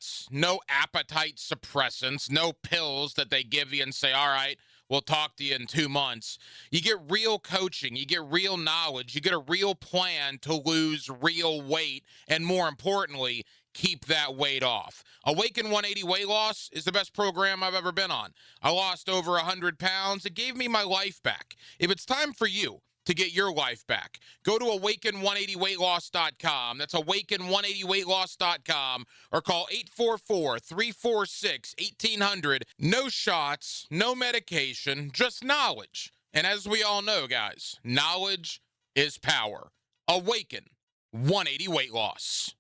shots, no appetite suppressants, no pills that they give you and say, all right, we'll talk to you in 2 months. You get real coaching. You get real knowledge. You get a real plan to lose real weight. And more importantly, keep that weight off. Awaken 180 Weight Loss is the best program I've ever been on. I lost over 100 pounds. It gave me my life back. If it's time for you to get your life back, go to awaken180weightloss.com. That's awaken180weightloss.com, or call 844-346-1800. No shots, no medication, just knowledge. And as we all know, guys, knowledge is power. Awaken 180 Weight Loss.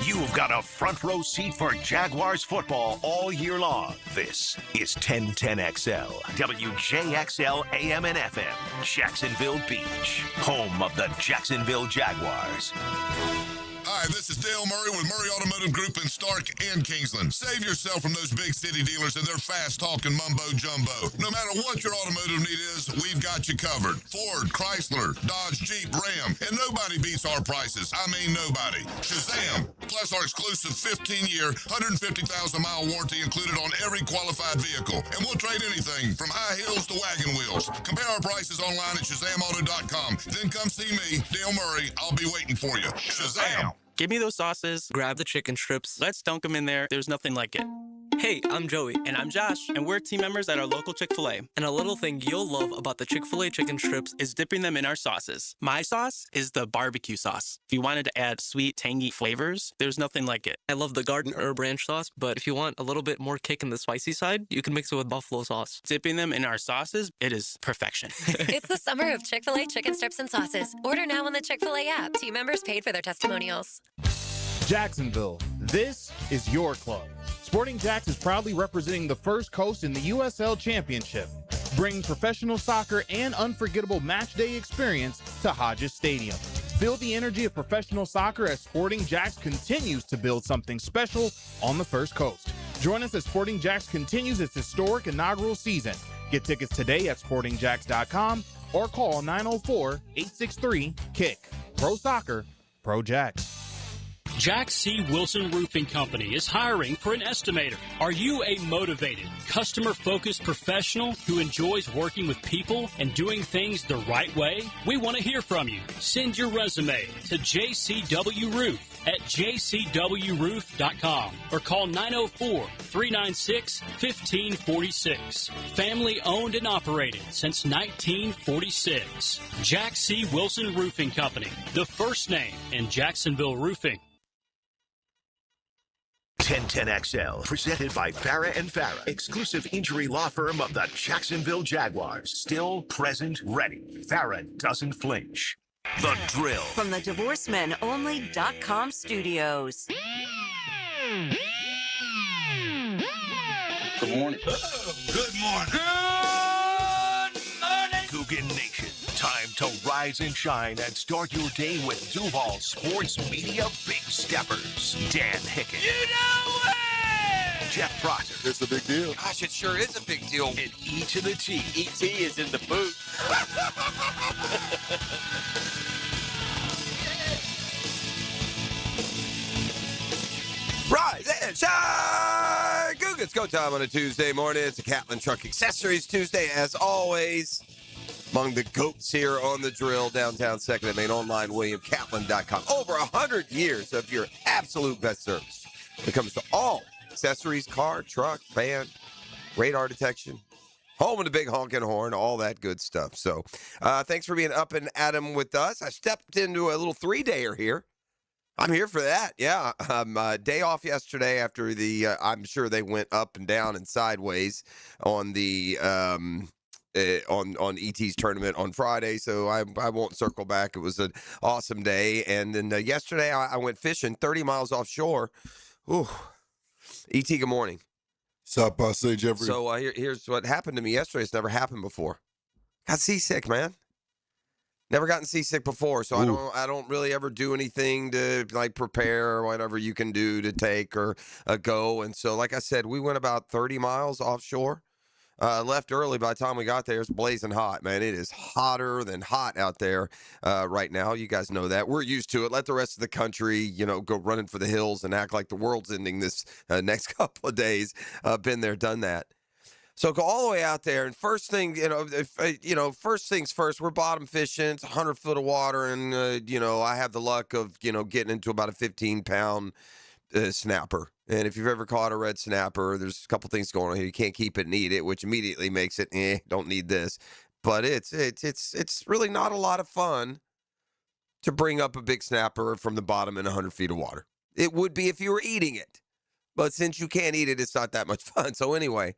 You've got a front row seat for Jaguars football all year long. This is 1010XL, WJXL AM and FM, Jacksonville Beach, home of the Jacksonville Jaguars. Hi, this is Dale Murray with Murray Automotive Group in Stark and Kingsland. Save yourself from those big city dealers and their fast-talking mumbo-jumbo. No matter what your automotive need is, we've got you covered. Ford, Chrysler, Dodge, Jeep, Ram, and nobody beats our prices. I mean nobody. Shazam! Plus our exclusive 15-year, 150,000-mile warranty included on every qualified vehicle. And we'll trade anything from high heels to wagon wheels. Compare our prices online at ShazamAuto.com. Then come see me, Dale Murray. I'll be waiting for you. Shazam! Give me those sauces, grab the chicken strips, let's dunk them in there. There's nothing like it. Hey, I'm Joey. And I'm Josh. And we're team members at our local Chick-fil-A. And a little thing you'll love about the Chick-fil-A chicken strips Is dipping them in our sauces. My sauce is the barbecue sauce. If you wanted to add sweet, tangy flavors, there's nothing like it. I love the garden herb ranch sauce, but if you want a little bit more kick in the spicy side, you can mix it with buffalo sauce. Dipping them in our sauces, it is perfection. It's the summer of Chick-fil-A chicken strips and sauces. Order now on the Chick-fil-A app. Team members paid for their testimonials. Jacksonville, this is your club. Sporting Jacks is proudly representing the First Coast in the USL Championship, bringing professional soccer and unforgettable match day experience to Hodges Stadium. Feel the energy of professional soccer as Sporting Jacks continues to build something special on the First Coast. Join us as Sporting Jacks continues its historic inaugural season. Get tickets today at sportingjacks.com or call 904-863-KICK. Pro Soccer, Pro Jacks. Jack C. Wilson Roofing Company is hiring for an estimator. Are you a motivated, customer-focused professional who enjoys working with people and doing things the right way? We want to hear from you. Send your resume to JCW Roof at jcwroof.com or call 904-396-1546. Family owned and operated since 1946. Jack C. Wilson Roofing Company, the first name in Jacksonville roofing. 1010XL, presented by Farah & Farah, exclusive injury law firm of the Jacksonville Jaguars. Still present, ready. Farah doesn't flinch. The Drill. From the DivorceMenOnly.com studios. Good morning. Good morning. Good morning. Coogan Nation. Time to rise and shine and start your day with Duval Sports Media Big Steppers. Dan Hicken. You know it! Jeff Prosser. It's a big deal. Gosh, it sure is a big deal. And E to the T. E.T. is in the booth. Rise and shine! It's go time on a Tuesday morning. It's a Catlin Truck Accessories Tuesday, as always. Among the GOATs here on the Drill, downtown 2nd and Main, online, WilliamCatlin.com. Over 100 years of your absolute best service when it comes to all accessories, car, truck, van, radar detection, home of the big honking horn, all that good stuff. So thanks for being up and at 'em with us. I stepped into a little 3-dayer here. I'm here for that, yeah. Day off yesterday after the, I'm sure they went up and down and sideways on the on ET's tournament on Friday, so I won't circle back. It was an awesome day. And then yesterday I went fishing 30 miles offshore. Ooh. ET, good morning. Sup, say Jeffrey. So here's what happened to me yesterday. It's never happened before. Got seasick, man. Never gotten seasick before, so I don't really ever do anything to like prepare or whatever you can do to take or go. And so, like I said, we went about 30 miles offshore. Left early. By the time we got there, it's blazing hot, man. It is hotter than hot out there right now. You guys know that. We're used to it. Let the rest of the country, go running for the hills and act like the world's ending this next couple of days. Been there, done that. So go all the way out there, and first thing, first things first, we're bottom fishing. It's 100 foot of water, and, I have the luck of, getting into about a 15-pound snapper. And if you've ever caught a red snapper, there's a couple things going on here. You can't keep it and eat it, which immediately makes it, don't need this. But it's really not a lot of fun to bring up a big snapper from the bottom in 100 feet of water. It would be if you were eating it. But since you can't eat it, it's not that much fun. So anyway,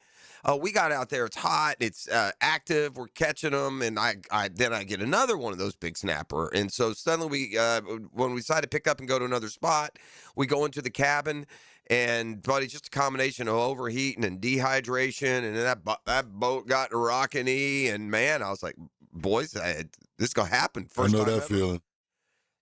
we got out there. It's hot. It's active. We're catching them. And I get another one of those big snapper. And so suddenly when we decide to pick up and go to another spot, we go into the cabin. And, buddy, just a combination of overheating and dehydration. And then that boat got rockety. And, man, I was like, boys, this is going to happen. First I know that ever. feeling.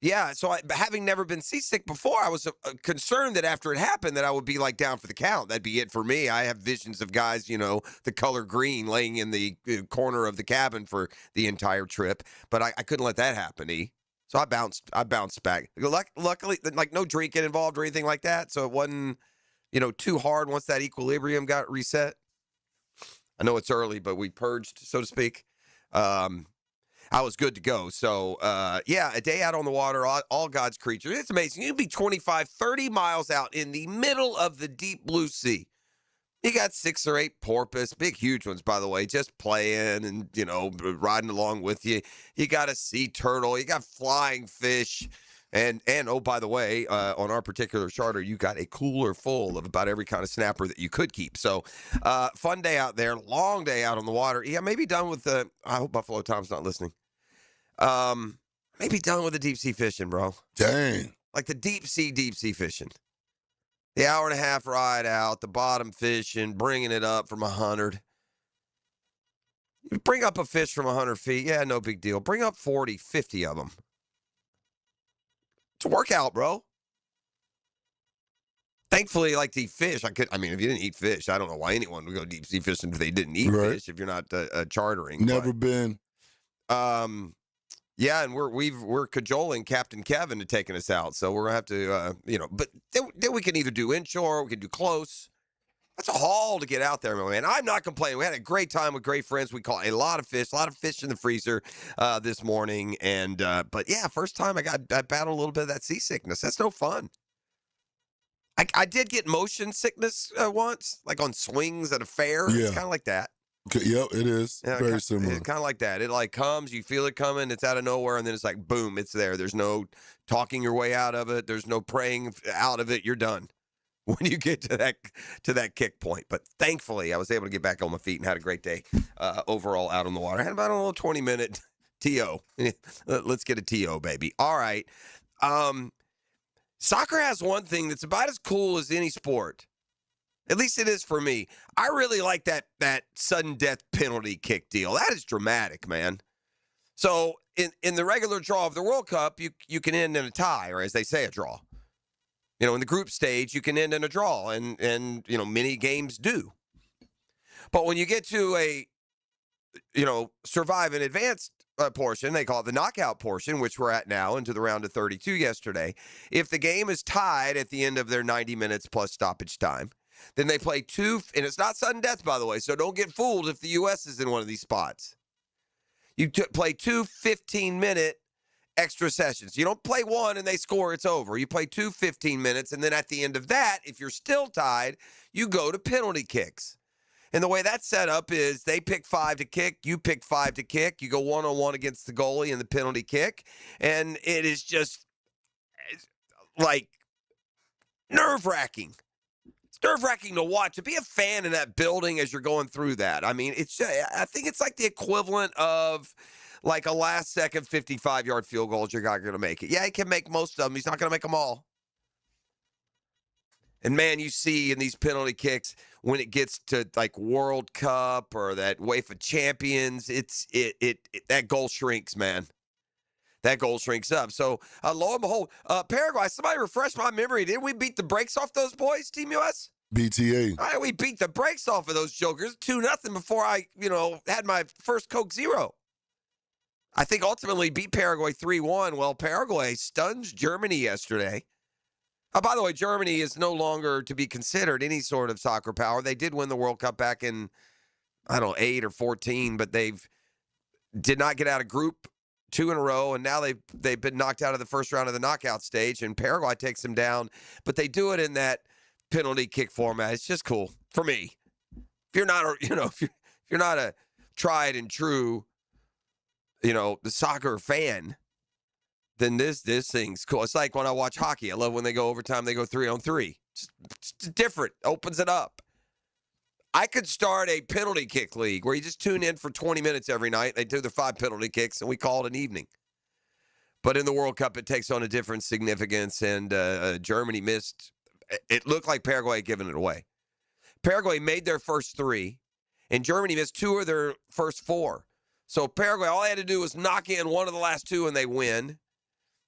Yeah, so having never been seasick before, I was concerned that after it happened that I would be, down for the count. That'd be it for me. I have visions of guys, the color green laying in the corner of the cabin for the entire trip. But I couldn't let that happen, So I bounced back. Luckily, no drinking involved or anything like that. So it wasn't, too hard once that equilibrium got reset. I know it's early, but we purged, so to speak. I was good to go. So, a day out on the water, all God's creatures. It's amazing. You can be 25, 30 miles out in the middle of the deep blue sea. You got 6 or 8 porpoise, big, huge ones, by the way, just playing and, riding along with you. You got a sea turtle. You got flying fish. And oh, by the way, on our particular charter, you got a cooler full of about every kind of snapper that you could keep. So, fun day out there, long day out on the water. Yeah, maybe done with the. I hope Buffalo Tom's not listening. Maybe done with the deep sea fishing, bro. Dang, like the deep sea fishing. The hour and a half ride out, the bottom fishing, bringing it up from 100. You bring up a fish from 100 feet, yeah, no big deal. Bring up 40, 50 of them. It's a workout, bro. Thankfully, the fish, if you didn't eat fish, I don't know why anyone would go deep sea fishing if they didn't eat fish, if you're not chartering. Never been. Yeah, and we're cajoling Captain Kevin to taking us out, so we're gonna have to, but then we can either do inshore, we can do close. That's a haul to get out there, man. I'm not complaining. We had a great time with great friends. We caught a lot of fish in the freezer this morning, and but yeah, first time I battled a little bit of that seasickness. That's no fun. I did get motion sickness once, on swings at a fair. Yeah. It's kind of like that. Yep, it is. Yeah, very similar. It's kind of like that. It comes, you feel it coming, it's out of nowhere, and then it's boom, it's there. There's no talking your way out of it. There's no praying out of it. You're done when you get to that kick point. But thankfully, I was able to get back on my feet and had a great day overall out on the water. I had about a little 20-minute TO. Let's get a TO, baby. All right. Soccer has one thing that's about as cool as any sport. At least it is for me. I really like that sudden death penalty kick deal. That is dramatic, man. So in the regular draw of the World Cup, you can end in a tie, or as they say, a draw. In the group stage, you can end in a draw, and many games do. But when you get to a survive and advanced portion, they call it the knockout portion, which we're at now, into the round of 32 yesterday. If the game is tied at the end of their 90 minutes plus stoppage time, then they play 2, and it's not sudden death, by the way, so don't get fooled if the U.S. is in one of these spots. You play 2 15-minute extra sessions. You don't play one and they score, it's over. You play 2 15 minutes, and then at the end of that, if you're still tied, you go to penalty kicks. And the way that's set up is they pick 5 to kick, you pick 5 to kick, you go one-on-one against the goalie in the penalty kick, and it is just nerve-wracking. It's nerve-wracking to watch. To be a fan in that building as you're going through that. I mean, I think it's the equivalent of a last-second 55-yard field goal. You're not going to make it. Yeah, he can make most of them. He's not going to make them all. And, man, you see in these penalty kicks when it gets to, World Cup or that UEFA Champions, that goal shrinks, man. That goal shrinks up. So, lo and behold, Paraguay, somebody refresh my memory. Didn't we beat the brakes off those boys, Team US? BTA. All right, we beat the brakes off of those jokers 2-0 before I, had my first Coke Zero. I think ultimately beat Paraguay 3-1. Well, Paraguay stunned Germany yesterday. Oh, by the way, Germany is no longer to be considered any sort of soccer power. They did win the World Cup back in, 8 or 14, but did not get out of Group 2 in a row, and now they've been knocked out of the first round of the knockout stage, and Paraguay takes them down. But they do it in that penalty kick format. It's just cool for me. If you're not, if you're not a tried and true, the soccer fan, then this thing's cool. It's like when I watch hockey. I love when they go overtime, they go 3-on-3. It's different. Opens it up. I could start a penalty kick league where you just tune in for 20 minutes every night. They do their 5 penalty kicks, and we call it an evening. But in the World Cup, it takes on a different significance, and Germany missed. It looked like Paraguay had given it away. Paraguay made their first 3, and Germany missed 2 of their first 4. So Paraguay, all they had to do was knock in one of the last 2 and they win.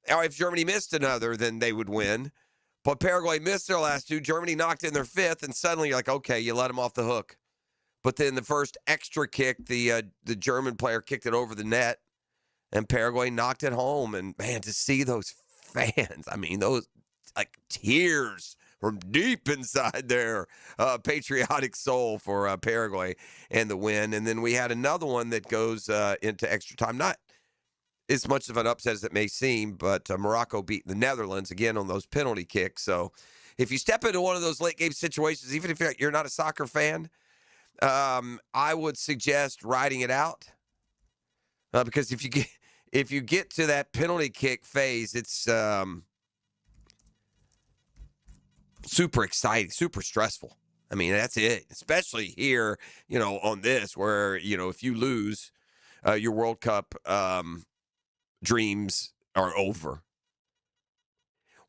Or if Germany missed another, then they would win. But Paraguay missed their last 2. Germany knocked in their 5th, and suddenly you're like, okay, you let them off the hook. But then the first extra kick, the German player kicked it over the net, and Paraguay knocked it home. And, man, to see those fans, those, tears from deep inside their patriotic soul for Paraguay and the win. And then we had another one that goes into extra time. Not as much of an upset as it may seem, but Morocco beat the Netherlands again on those penalty kicks. So if you step into one of those late game situations, even if you're not a soccer fan, I would suggest riding it out because if you get to that penalty kick phase, it's super exciting, super stressful. That's it, especially here, on this where, if you lose your World Cup dreams are over.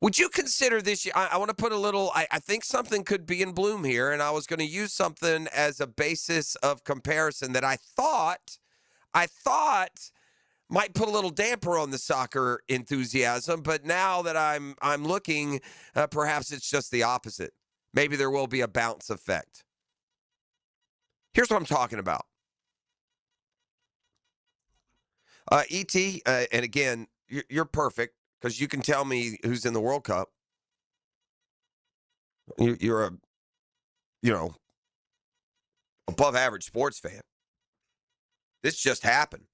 Would you consider this year? I want to put a little, I think something could be in bloom here, and I was going to use something as a basis of comparison that I thought might put a little damper on the soccer enthusiasm, but now that I'm looking, perhaps it's just the opposite. Maybe there will be a bounce effect. Here's what I'm talking about. E.T., and again, you're perfect because you can tell me who's in the World Cup. You're a, above average sports fan. This just happened.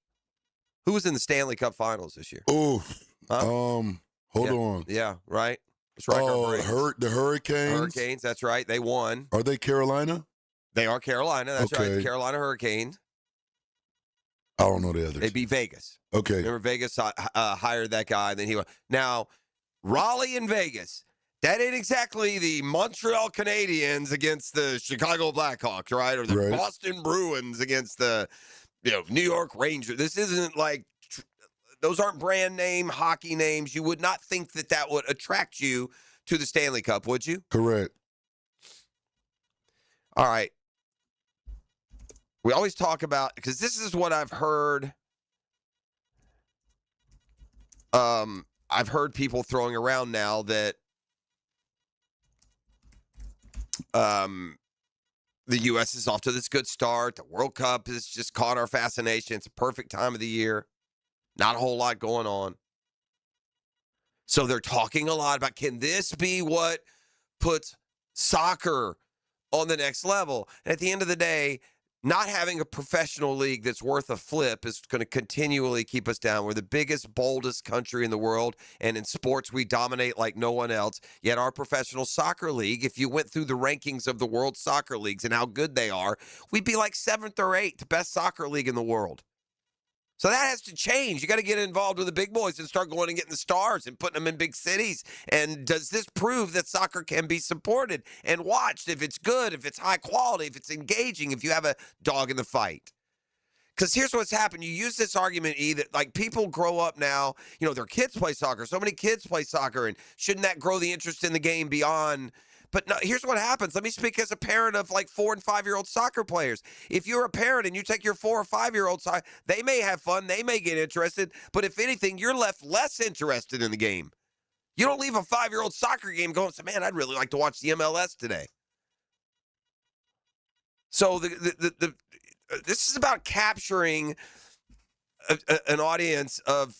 Who was in the Stanley Cup Finals this year? Oh, hold on. Yeah, right. Let's rack our brains. The Hurricanes. Hurricanes, that's right. They won. Are they Carolina? They are Carolina. That's right. Carolina Hurricanes. I don't know the others. They beat Vegas. Okay. Remember Vegas hired that guy, and then he went. Now, Raleigh and Vegas, that ain't exactly the Montreal Canadiens against the Chicago Blackhawks, right? Or the Boston Bruins against the New York Rangers. This isn't like those aren't brand name hockey names. You would not think that would attract you to the Stanley Cup, would you? Correct. All right. We always talk about, because this is what I've heard. I've heard people throwing around now that the U.S. is off to this good start. The World Cup has just caught our fascination. It's a perfect time of the year. Not a whole lot going on. So they're talking a lot about, can this be what puts soccer on the next level? And at the end of the day, not having a professional league that's worth a flip is going to continually keep us down. We're the biggest, boldest country in the world, and in sports, we dominate like no one else. Yet our professional soccer league, if you went through the rankings of the world soccer leagues and how good they are, we'd be like 7th or 8th, best soccer league in the world. So that has to change. You got to get involved with the big boys and start going and getting the stars and putting them in big cities. And does this prove that soccer can be supported and watched if it's good, if it's high quality, if it's engaging, if you have a dog in the fight? Because here's what's happened. You use this argument, E, that like people grow up now, their kids play soccer. So many kids play soccer. And shouldn't that grow the interest in the game beyond? But no, here's what happens. Let me speak as a parent of like 4- and 5-year-old soccer players. If you're a parent and you take your 4- or 5-year-olds, they may have fun. They may get interested. But if anything, you're left less interested in the game. You don't leave a 5-year-old soccer game going, man, I'd really like to watch the MLS today. So this is about capturing an audience of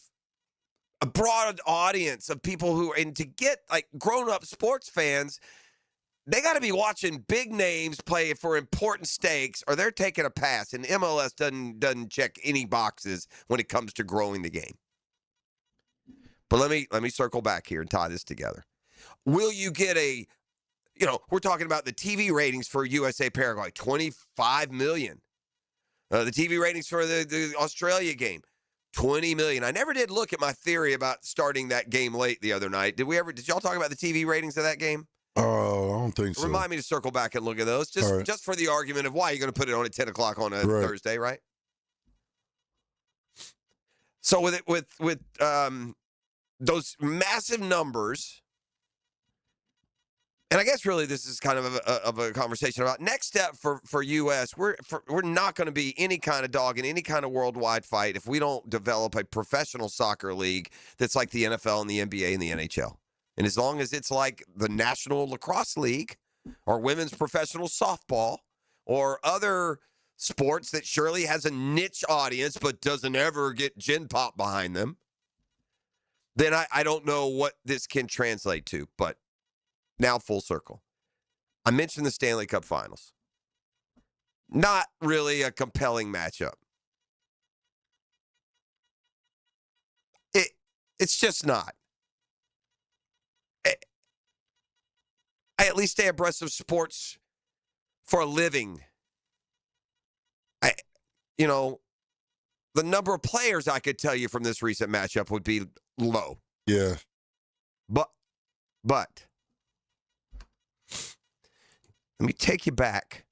a broad audience of people who, and to get like grown-up sports fans, they got to be watching big names play for important stakes, or they're taking a pass. And MLS doesn't check any boxes when it comes to growing the game. But let me circle back here and tie this together. Will you get we're talking about the TV ratings for USA Paraguay, 25 million. The TV ratings for the Australia game, 20 million. I never did look at my theory about starting that game late the other night. Did y'all talk about the TV ratings of that game? Oh, I don't think so. Remind me to circle back and look at those, just for the argument of why you're going to put it on at 10 o'clock on a Thursday, right? So with those massive numbers, and I guess really this is kind of a conversation about next step for U.S. We're not going to be any kind of dog in any kind of worldwide fight if we don't develop a professional soccer league that's like the NFL and the NBA and the NHL. And as long as it's like the National Lacrosse League or women's professional softball or other sports that surely has a niche audience but doesn't ever get gin pop behind them, then I don't know what this can translate to. But now full circle. I mentioned the Stanley Cup Finals. Not really a compelling matchup. It's just not. I at least stay abreast of sports for a living. The number of players I could tell you from this recent matchup would be low. Yeah. But let me take you back.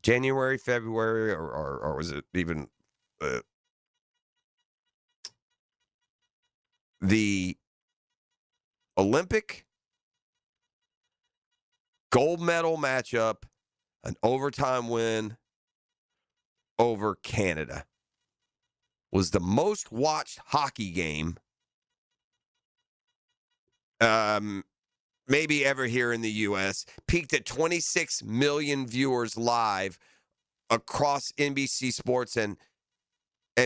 January, February, or was it even the Olympic gold medal matchup, an overtime win over Canada, was the most watched hockey game maybe ever here in the U.S. Peaked at 26 million viewers live across NBC Sports and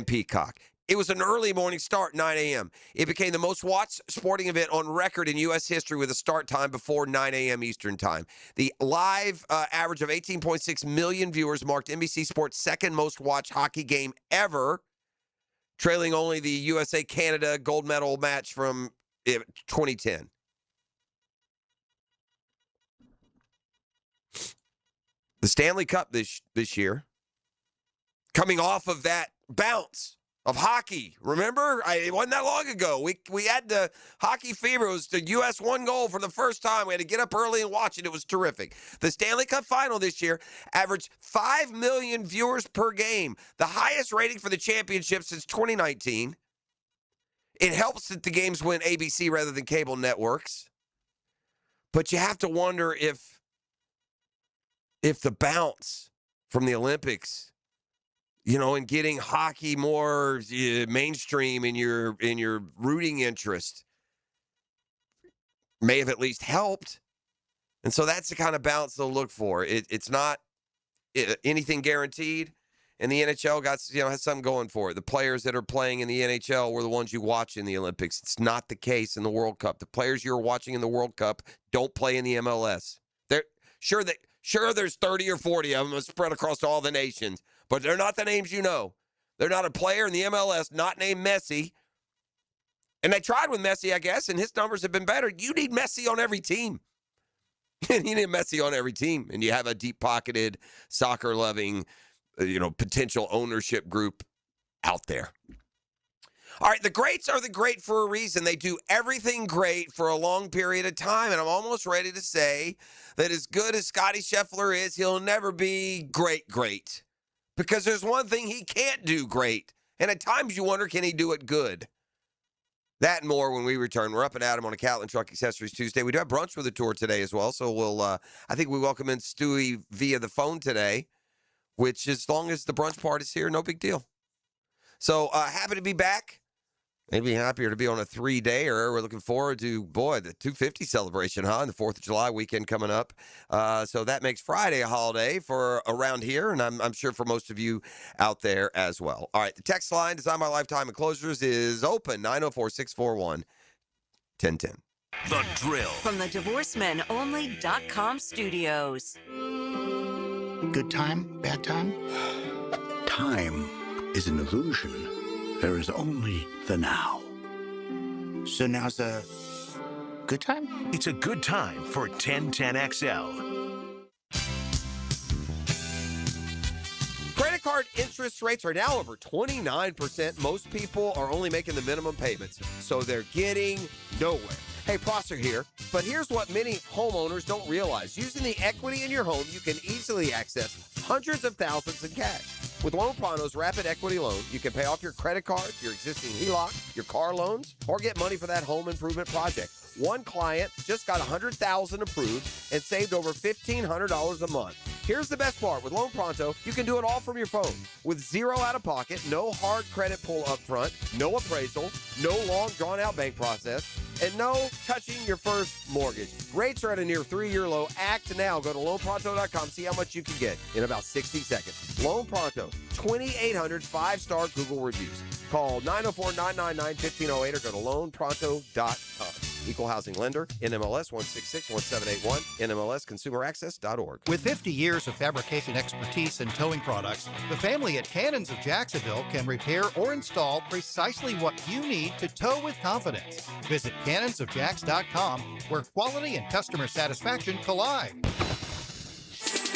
Peacock. It was an early morning start, 9 a.m. It became the most watched sporting event on record in U.S. history with a start time before 9 a.m. Eastern time. The live average of 18.6 million viewers marked NBC Sports' second most watched hockey game ever, trailing only the USA-Canada gold medal match from 2010. The Stanley Cup this year, coming off of that bounce of hockey. Remember? It wasn't that long ago. We had the hockey fever. It was the U.S. won goal for the first time. We had to get up early and watch it. It was terrific. The Stanley Cup final this year averaged 5 million viewers per game, the highest rating for the championship since 2019. It helps that the games went ABC rather than cable networks. But you have to wonder if the bounce from the Olympics, and getting hockey more mainstream in your rooting interest may have at least helped. And so that's the kind of bounce they'll look for. It's not anything guaranteed. And the NHL has something going for it. The players that are playing in the NHL were the ones you watch in the Olympics. It's not the case in the World Cup. The players you're watching in the World Cup don't play in the MLS. Sure, there's 30 or 40 of them spread across all the nations, but they're not the names you know. They're not a player in the MLS not named Messi. And they tried with Messi, I guess, and his numbers have been better. You need Messi on every team. You need Messi on every team, and you have a deep-pocketed, soccer-loving, potential ownership group out there. All right, the greats are the great for a reason. They do everything great for a long period of time, and I'm almost ready to say that as good as Scotty Scheffler is, he'll never be great. Because there's one thing he can't do great, and at times you wonder, can he do it good? That and more when we return. We're up and at him on a Catlin Truck Accessories Tuesday. We do have brunch with a tour today as well, so we'll. I think we welcome in Stewie via the phone today, which as long as the brunch part is here, no big deal. So happy to be back. They'd be happier to be on a 3-dayer. We're looking forward to, boy, the 250 celebration, huh? And the 4th of July weekend coming up. So that makes Friday a holiday for around here, and I'm sure for most of you out there as well. All right, the text line, Design My Lifetime Enclosures, is open, 904-641-1010. The Drill. From the DivorceMenOnly.com studios. Good time, bad time? Time is an illusion. There is only the now. So now's a good time? It's a good time for 1010XL. Credit card interest rates are now over 29%. Most people are only making the minimum payments, so they're getting nowhere. Hey, Prosser here, but here's what many homeowners don't realize. Using the equity in your home, you can easily access hundreds of thousands in cash. With Loan Pronto's Rapid Equity Loan, you can pay off your credit card, your existing HELOC, your car loans, or get money for that home improvement project. One client just got $100,000 approved and saved over $1,500 a month. Here's the best part. With Loan Pronto, you can do it all from your phone. With zero out-of-pocket, no hard credit pull up front, no appraisal, no long drawn-out bank process, and no touching your first mortgage. Rates are at a near 3-year low. Act now. Go to loanpronto.com. See how much you can get in about 60 seconds. Loan Pronto, 2,800 5-star Google reviews. Call 904-999-1508 or go to loanpronto.com. Equal housing lender, NMLS 1661781, NMLSconsumeraccess.org. With 50 years of fabrication expertise and towing products, the family at Cannons of Jacksonville can repair or install precisely what you need to tow with confidence. Visit cannonsofjacks.com, where quality and customer satisfaction collide.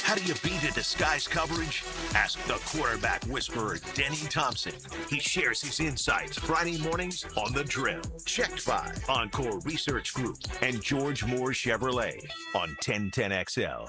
How do you beat a disguised coverage? Ask the quarterback whisperer, Denny Thompson. He shares his insights Friday mornings on The Drill. Checked by Encore Research Group and George Moore Chevrolet on 1010XL.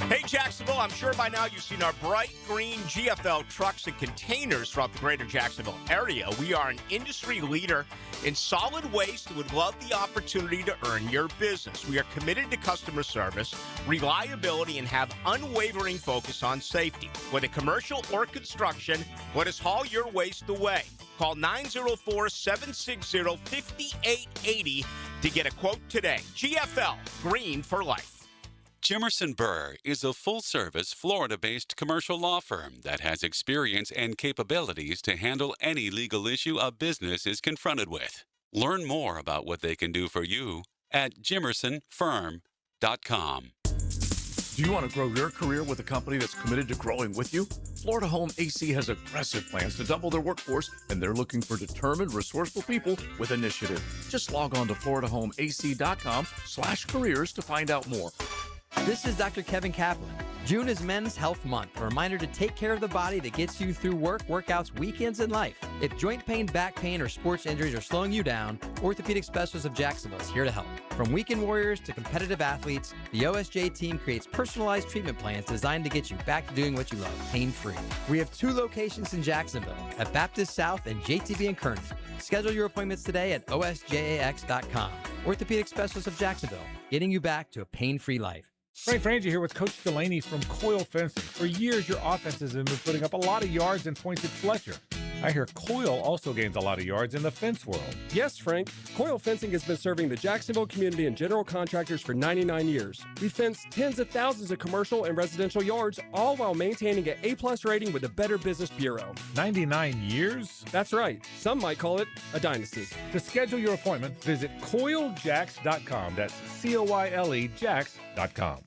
Hey, Jacksonville, I'm sure by now you've seen our bright green GFL trucks and containers throughout the greater Jacksonville area. We are an industry leader in solid waste and would love the opportunity to earn your business. We are committed to customer service, reliability, and have unwavering focus on safety. Whether commercial or construction, let us haul your waste away. Call 904-760-5880 to get a quote today. GFL, green for life. Jimerson Burr is a full-service, Florida-based commercial law firm that has experience and capabilities to handle any legal issue a business is confronted with. Learn more about what they can do for you at jimersonfirm.com. Do you want to grow your career with a company that's committed to growing with you? Florida Home AC has aggressive plans to double their workforce, and they're looking for determined, resourceful people with initiative. Just log on to floridahomeac.com/careers to find out more. This is Dr. Kevin Kaplan. June is Men's Health Month, a reminder to take care of the body that gets you through work, workouts, weekends, and life. If joint pain, back pain, or sports injuries are slowing you down, Orthopedic Specialists of Jacksonville is here to help. From weekend warriors to competitive athletes, the OSJ team creates personalized treatment plans designed to get you back to doing what you love, pain-free. We have 2 locations in Jacksonville, at Baptist South and JTB in Kearney. Schedule your appointments today at osjax.com. Orthopedic Specialists of Jacksonville, getting you back to a pain-free life. Frank Frangie here with Coach Delaney from Coyle Fencing. For years, your offenses have been putting up a lot of yards and points at Fletcher. I hear Coyle also gains a lot of yards in the fence world. Yes, Frank. Coyle Fencing has been serving the Jacksonville community and general contractors for 99 years. We fence tens of thousands of commercial and residential yards, all while maintaining an A+ rating with the Better Business Bureau. 99 years? That's right. Some might call it a dynasty. To schedule your appointment, visit CoyleJacks.com. That's COYLE Jacks.com.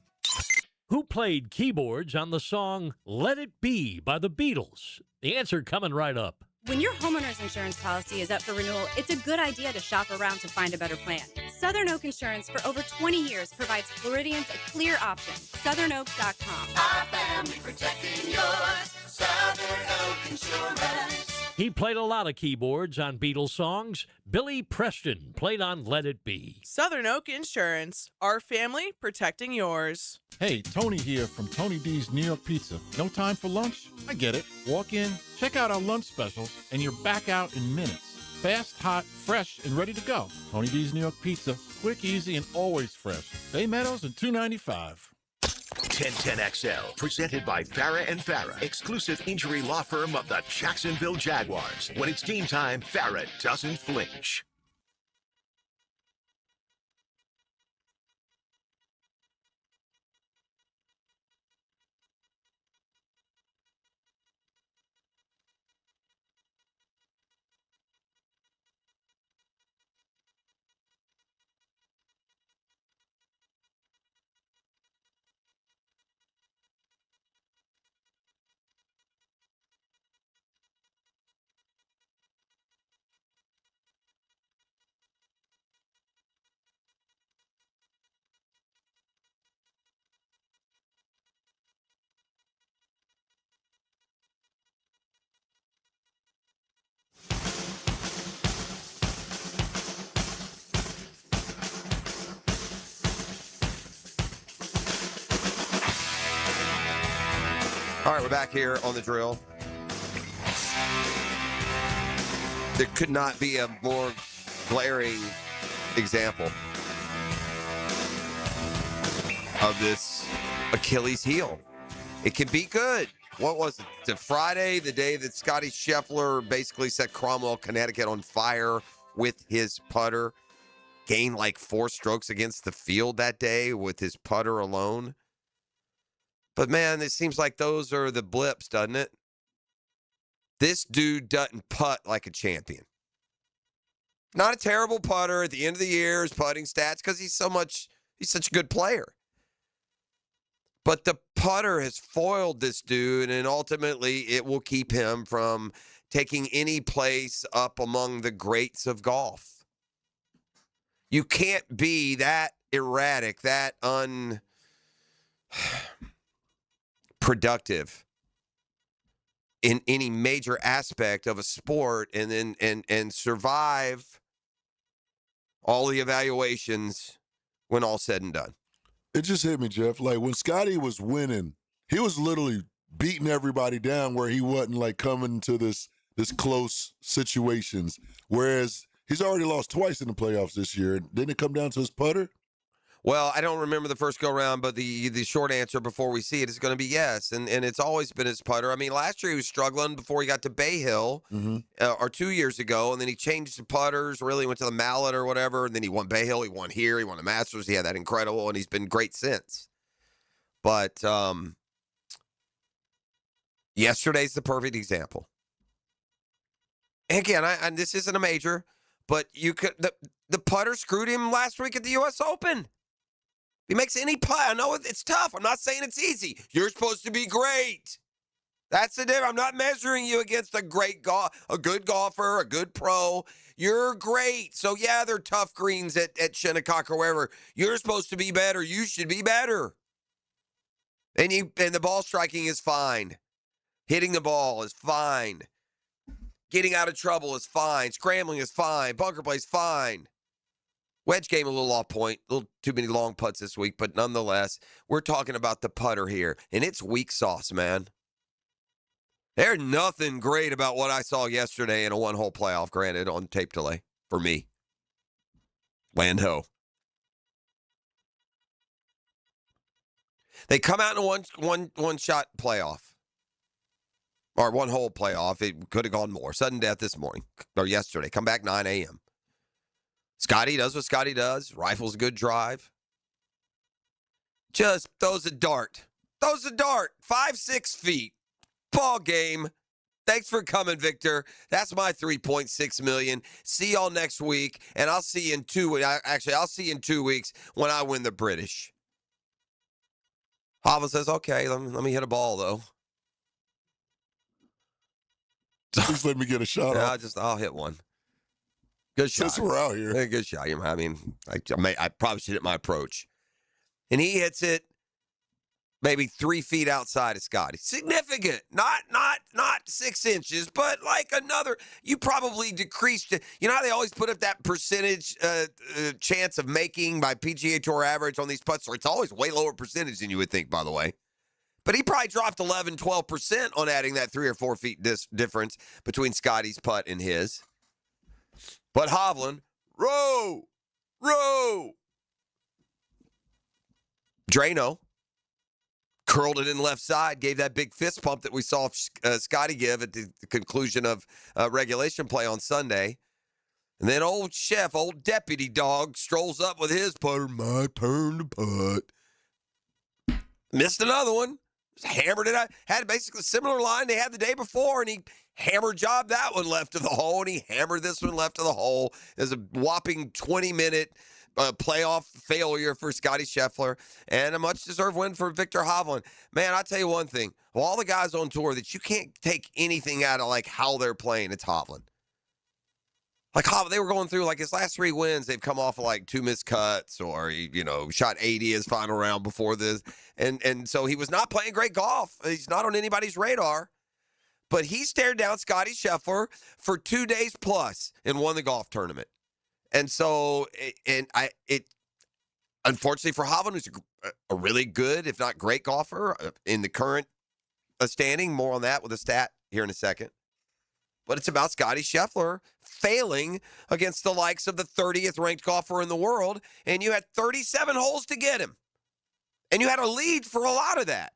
Who played keyboards on the song Let It Be by the Beatles? The answer coming right up. When your homeowner's insurance policy is up for renewal, it's a good idea to shop around to find a better plan. Southern Oak Insurance for over 20 years provides Floridians a clear option. SouthernOak.com. Our family protecting yours. Southern Oak Insurance. He played a lot of keyboards on Beatles songs. Billy Preston played on Let It Be. Southern Oak Insurance. Our family protecting yours. Hey, Tony here from Tony D's New York Pizza. No time for lunch? I get it. Walk in, check out our lunch specials, and you're back out in minutes. Fast, hot, fresh, and ready to go. Tony D's New York Pizza. Quick, easy, and always fresh. Bay Meadows and 295. 1010XL, presented by Farah and Farah, exclusive injury law firm of the Jacksonville Jaguars. When it's game time, Farah doesn't flinch. All right, we're back here on the drill. There could not be a more glaring example of this Achilles heel. It can be good. What was it? The Friday, the day that Scotty Scheffler basically set Cromwell, Connecticut on fire with his putter, gained like 4 strokes against the field that day with his putter alone. But, man, it seems like those are the blips, doesn't it? This dude doesn't putt like a champion. Not a terrible putter at the end of the year, his putting stats, because he's such a good player. But the putter has foiled this dude, and ultimately it will keep him from taking any place up among the greats of golf. You can't be that erratic, that unproductive in any major aspect of a sport and survive all the evaluations when all's said and done. It just hit me, Jeff. Like, when Scotty was winning, he was literally beating everybody down where he wasn't, like, coming to this close situations. Whereas he's already lost twice in the playoffs this year. Didn't it come down to his putter? Well, I don't remember the first go-round, but the short answer before we see it is going to be yes. And it's always been his putter. I mean, last year he was struggling before he got to Bay Hill, or 2 years ago, and then he changed the putters, really went to the mallet or whatever, and then he won Bay Hill, he won here, he won the Masters, he had that incredible, and he's been great since. But yesterday's the perfect example. And again, this isn't a major, but the putter screwed him last week at the U.S. Open. He makes any putt. I know it's tough. I'm not saying it's easy. You're supposed to be great. That's the difference. I'm not measuring you against a good golfer, a good pro. You're great. So, yeah, they're tough greens at Shinnecock or wherever. You're supposed to be better. You should be better. And the ball striking is fine. Hitting the ball is fine. Getting out of trouble is fine. Scrambling is fine. Bunker play is fine. Wedge game a little off point, a little too many long putts this week, but nonetheless, we're talking about the putter here, and it's weak sauce, man. There's nothing great about what I saw yesterday in a one-hole playoff, granted, on tape delay, for me. Land ho. They come out in a one-shot playoff, or one-hole playoff. It could have gone more. Sudden death this morning, or yesterday. Come back 9 a.m. Scotty does what Scotty does. Rifles a good drive. Just throws a dart. 5-6 feet. Ball game. Thanks for coming, Victor. That's my $3.6 million. See y'all next week, and I'll see you in 2 weeks. Actually, I'll see you in 2 weeks when I win the British. Hava says, okay, let me hit a ball, though. Please let me get a shot off. I'll hit one. Good shot. Since we're out here. Yeah, good shot. I mean, I probably should hit my approach. And he hits it maybe 3 feet outside of Scotty. Significant. Not 6 inches, but like another. You probably decreased it. You know how they always put up that percentage chance of making by PGA Tour average on these putts? Or it's always way lower percentage than you would think, by the way. But he probably dropped 11, 12% on adding that 3 or 4 feet difference between Scotty's putt and his. But Hovland, row. Drano, curled it in left side, gave that big fist pump that we saw Scotty give at the conclusion of regulation play on Sunday. And then old Chef, old deputy dog, strolls up with his putter. My turn to putt. Missed another one. Just hammered it out. Had basically a similar line they had the day before, and he hammer jobbed that one left of the hole, and he hammered this one left of the hole. There's a whopping 20-minute playoff failure for Scotty Scheffler and a much-deserved win for Victor Hovland. Man, I'll tell you one thing. Of all the guys on tour that you can't take anything out of, like, how they're playing, it's Hovland. Like, they were going through, like, his last 3 wins, they've come off of, like, 2 missed cuts or, he, shot 80 his final round before this. And so he was not playing great golf. He's not on anybody's radar. But he stared down Scotty Scheffler for 2 days plus and won the golf tournament. And so, unfortunately for Hovland, who's a really good, if not great golfer in the current standing, more on that with a stat here in a second. But it's about Scotty Scheffler failing against the likes of the 30th ranked golfer in the world, and you had 37 holes to get him. And you had a lead for a lot of that.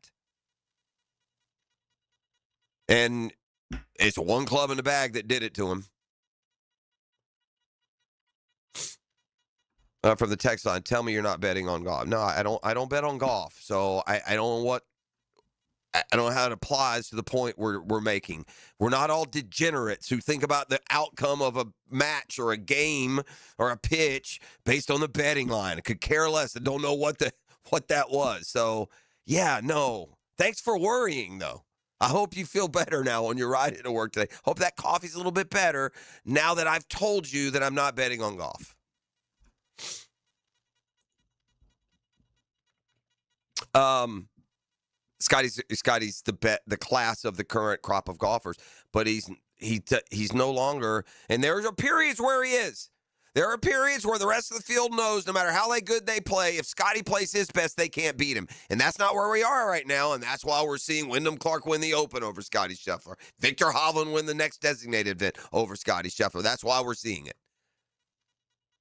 And it's one club in the bag that did it to him. From the text line, tell me you're not betting on golf. No, I don't bet on golf. So I don't know how it applies to the point we're making. We're not all degenerates who think about the outcome of a match or a game or a pitch based on the betting line. I could care less and don't know what that was. So, yeah, no. Thanks for worrying, though. I hope you feel better now on your ride into work today. Hope that coffee's a little bit better now that I've told you that I'm not betting on golf. Scotty's the class of the current crop of golfers, but he's no longer. And there are periods where he is. There are periods where the rest of the field knows no matter how good they play, if Scotty plays his best, they can't beat him. And that's not where we are right now, and that's why we're seeing Wyndham Clark win the Open over Scotty Scheffler. Victor Hovland win the next designated event over Scotty Scheffler. That's why we're seeing it.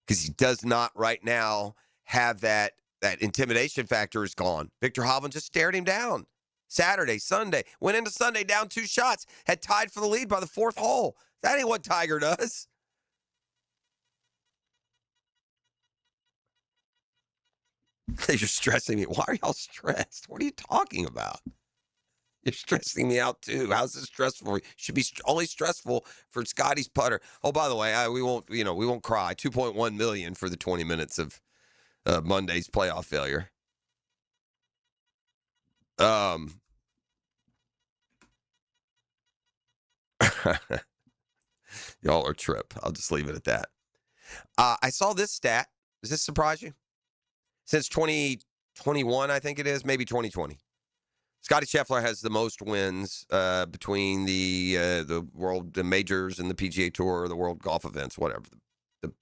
Because he does not right now have that intimidation factor is gone. Victor Hovland just stared him down. Saturday, Sunday, went into Sunday down 2 shots, had tied for the lead by the 4th hole. That ain't what Tiger does. You're stressing me. Why are y'all stressed? What are you talking about? You're stressing me out too. How's this stressful? Should be only stressful for Scotty's putter. Oh, by the way, we won't cry. $2.1 million for the 20 minutes of Monday's playoff failure. Y'all are a trip. I'll just leave it at that. I saw this stat. Does this surprise you? Since 2021, I think it is, maybe 2020. Scotty Scheffler has the most wins between the world the majors and the PGA Tour or the World Golf events, whatever, the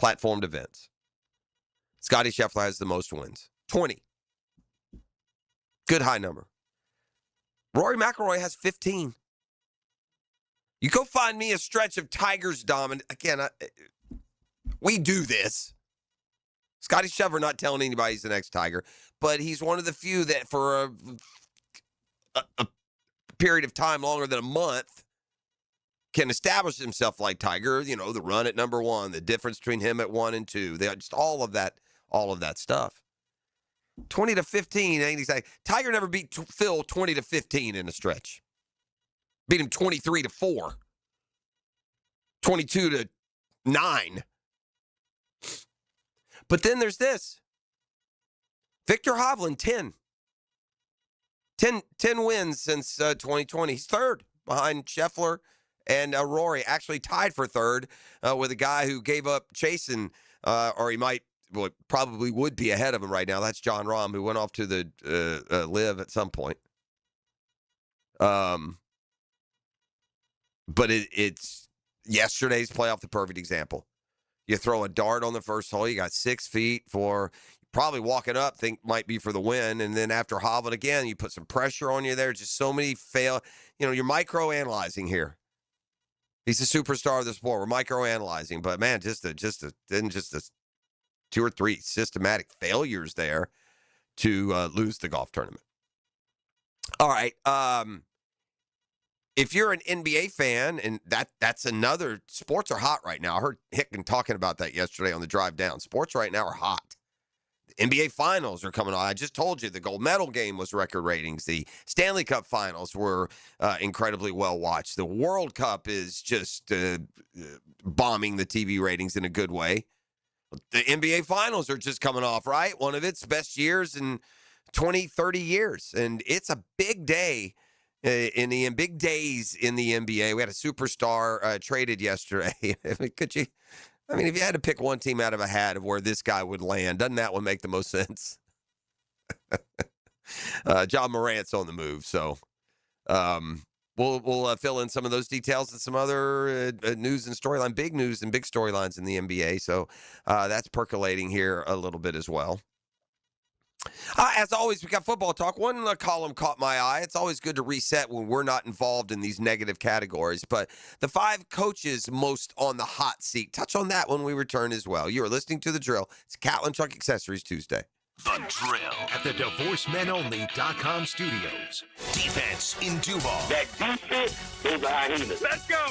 platformed events. Scotty Scheffler has the most wins. 20. Good high number. Rory McIlroy has 15. You go find me a stretch of Tiger's dominant. Again, we do this. Scotty Scheffler not telling anybody he's the next Tiger, but he's one of the few that for a period of time longer than a month can establish himself like Tiger. You know, the run at number 1, the difference between him at 1 and 2, just all of that stuff. 20 to 15, and he's like, Tiger never beat Phil 20 to 15 in a stretch. Beat him 23 to 4, 22 to 9. But then there's this. Victor Hovland, 10 wins since 2020. He's third behind Scheffler and Rory. Actually tied for third with a guy who gave up chasing, or he probably would be ahead of him right now. That's John Rahm, who went off to the live at some point. But it's yesterday's playoff, the perfect example. You throw a dart on the first hole, you got 6 feet for probably walking up, think might be for the win. And then after Hovland again, you put some pressure on you there. Just so many fail. You're micro-analyzing here. He's a superstar of the sport. We're micro-analyzing. But, man, just 2 or 3 systematic failures there to lose the golf tournament. All right. If you're an NBA fan, and that's another, sports are hot right now. I heard Hickman talking about that yesterday on the drive down. Sports right now are hot. The NBA Finals are coming on. I just told you the gold medal game was record ratings. The Stanley Cup Finals were incredibly well watched. The World Cup is just bombing the TV ratings in a good way. The NBA Finals are just coming off, right? One of its best years in 20, 30 years. And it's a big day big days in the NBA. We had a superstar traded yesterday. If you had to pick one team out of a hat of where this guy would land, doesn't that one make the most sense? John Morant's on the move, so we'll fill in some of those details and some other news and storyline, big news and big storylines in the NBA. So that's percolating here a little bit as well. As always, we got football talk. One column caught my eye. It's always good to reset when we're not involved in these negative categories. But the 5 coaches most on the hot seat. Touch on that when we return as well. You are listening to The Drill. It's Catlin Truck Accessories Tuesday. The Drill at the DivorceMenOnly.com studios. Defense in Duval. That defense is a hyena. Let's go.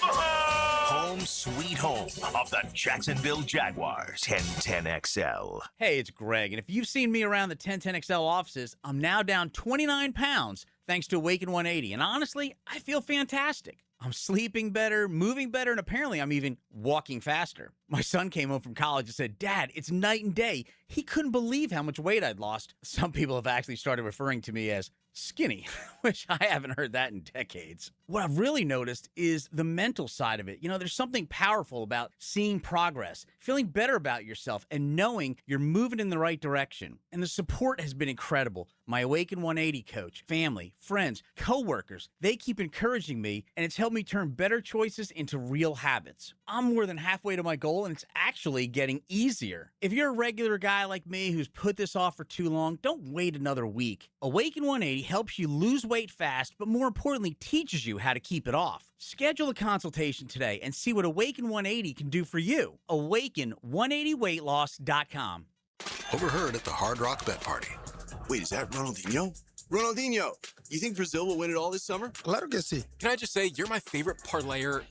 Home sweet home of the Jacksonville Jaguars. 1010XL. Hey, it's Greg, and if you've seen me around the 1010XL offices, I'm now down 29 pounds thanks to Awaken 180, and honestly, I feel fantastic. I'm sleeping better, moving better, and apparently I'm even walking faster. My son came home from college and said, "Dad, it's night and day." He couldn't believe how much weight I'd lost. Some people have actually started referring to me as skinny, which I haven't heard that in decades. What I've really noticed is the mental side of it. There's something powerful about seeing progress, feeling better about yourself, and knowing you're moving in the right direction. And the support has been incredible. My Awaken 180 coach, family, friends, coworkers, they keep encouraging me, and it's helped me turn better choices into real habits. I'm more than halfway to my goal, and it's actually getting easier. If you're a regular guy like me who's put this off for too long, don't wait another week. Awaken 180 helps you lose weight fast, but more importantly, teaches you how to keep it off. Schedule a consultation today and see what Awaken 180 can do for you. Awaken180weightloss.com. Overheard at the Hard Rock Bet Party. Wait, is that Ronaldinho? Ronaldinho, you think Brazil will win it all this summer? Claro que sí. Can I just say, you're my favorite player,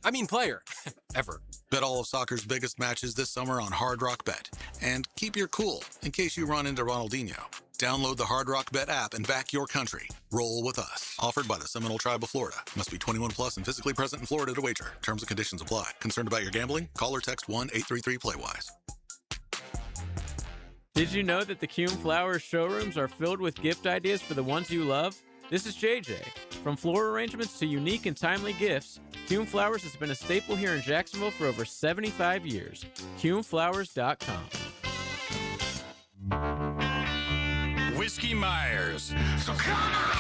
ever. Bet all of soccer's biggest matches this summer on Hard Rock Bet. And keep your cool in case you run into Ronaldinho. Download the Hard Rock Bet app and back your country. Roll with us. Offered by the Seminole Tribe of Florida. Must be 21 plus and physically present in Florida to wager. Terms and conditions apply. Concerned about your gambling? Call or text 1-833-PLAY-WISE. Did you know that the Kuhn Flowers showrooms are filled with gift ideas for the ones you love? This is JJ. From floral arrangements to unique and timely gifts, Kuhn Flowers has been a staple here in Jacksonville for over 75 years. KuhnFlowers.com. Whiskey Myers. So come on!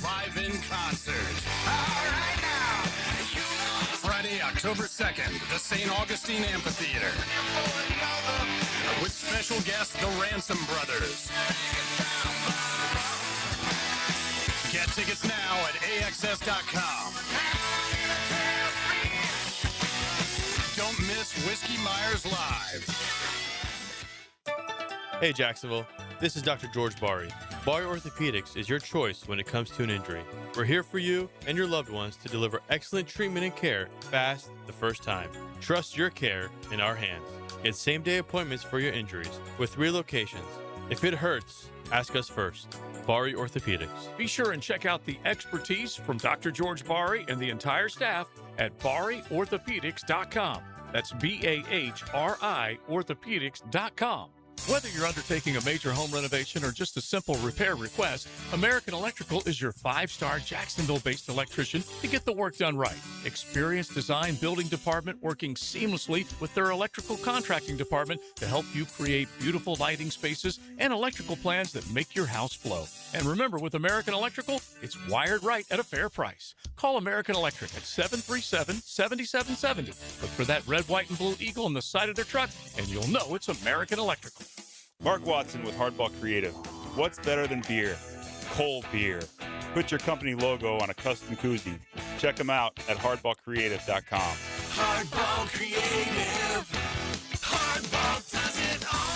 Live in concert. All right now. Friday, October 2nd, the St. Augustine Amphitheater. With special guest, the Ransom Brothers. Get tickets now at AXS.com. Don't miss Whiskey Myers Live. Hey Jacksonville, this is Dr. George Bari. Bari Orthopedics is your choice when it comes to an injury. We're here for you and your loved ones to deliver excellent treatment and care fast the first time. Trust your care in our hands. Get same-day appointments for your injuries with 3 locations. If it hurts, ask us first. Bari Orthopedics. Be sure and check out the expertise from Dr. George Bari and the entire staff at BariOrthopedics.com. That's BAHRI Orthopedics.com. Whether you're undertaking a major home renovation or just a simple repair request, American Electrical is your 5-star Jacksonville-based electrician to get the work done right. Experienced design building department working seamlessly with their electrical contracting department to help you create beautiful lighting spaces and electrical plans that make your house flow. And remember, with American Electrical, it's wired right at a fair price. Call American Electric at 737-7770. Look for that red, white, and blue eagle on the side of their truck, and you'll know it's American Electrical. Mark Watson with Hardball Creative. What's better than beer? Cold beer. Put your company logo on a custom koozie. Check them out at hardballcreative.com. Hardball Creative. Hardball does it all.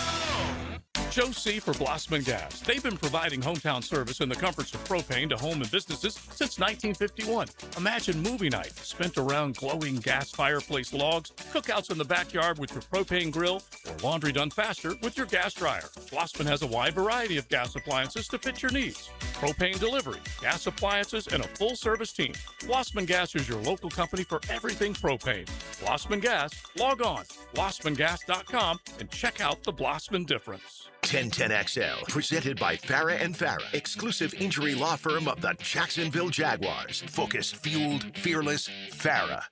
Joe C. for Blossman Gas. They've been providing hometown service and the comforts of propane to home and businesses since 1951. Imagine movie night spent around glowing gas fireplace logs, cookouts in the backyard with your propane grill, or laundry done faster with your gas dryer. Blossman has a wide variety of gas appliances to fit your needs. Propane delivery, gas appliances, and a full-service team. Blossman Gas is your local company for everything propane. Blossman Gas, log on, blossmangas.com, and check out the Blossman difference. 1010XL, presented by Farah and Farah, exclusive injury law firm of the Jacksonville Jaguars. Focused, fueled, fearless, Farah.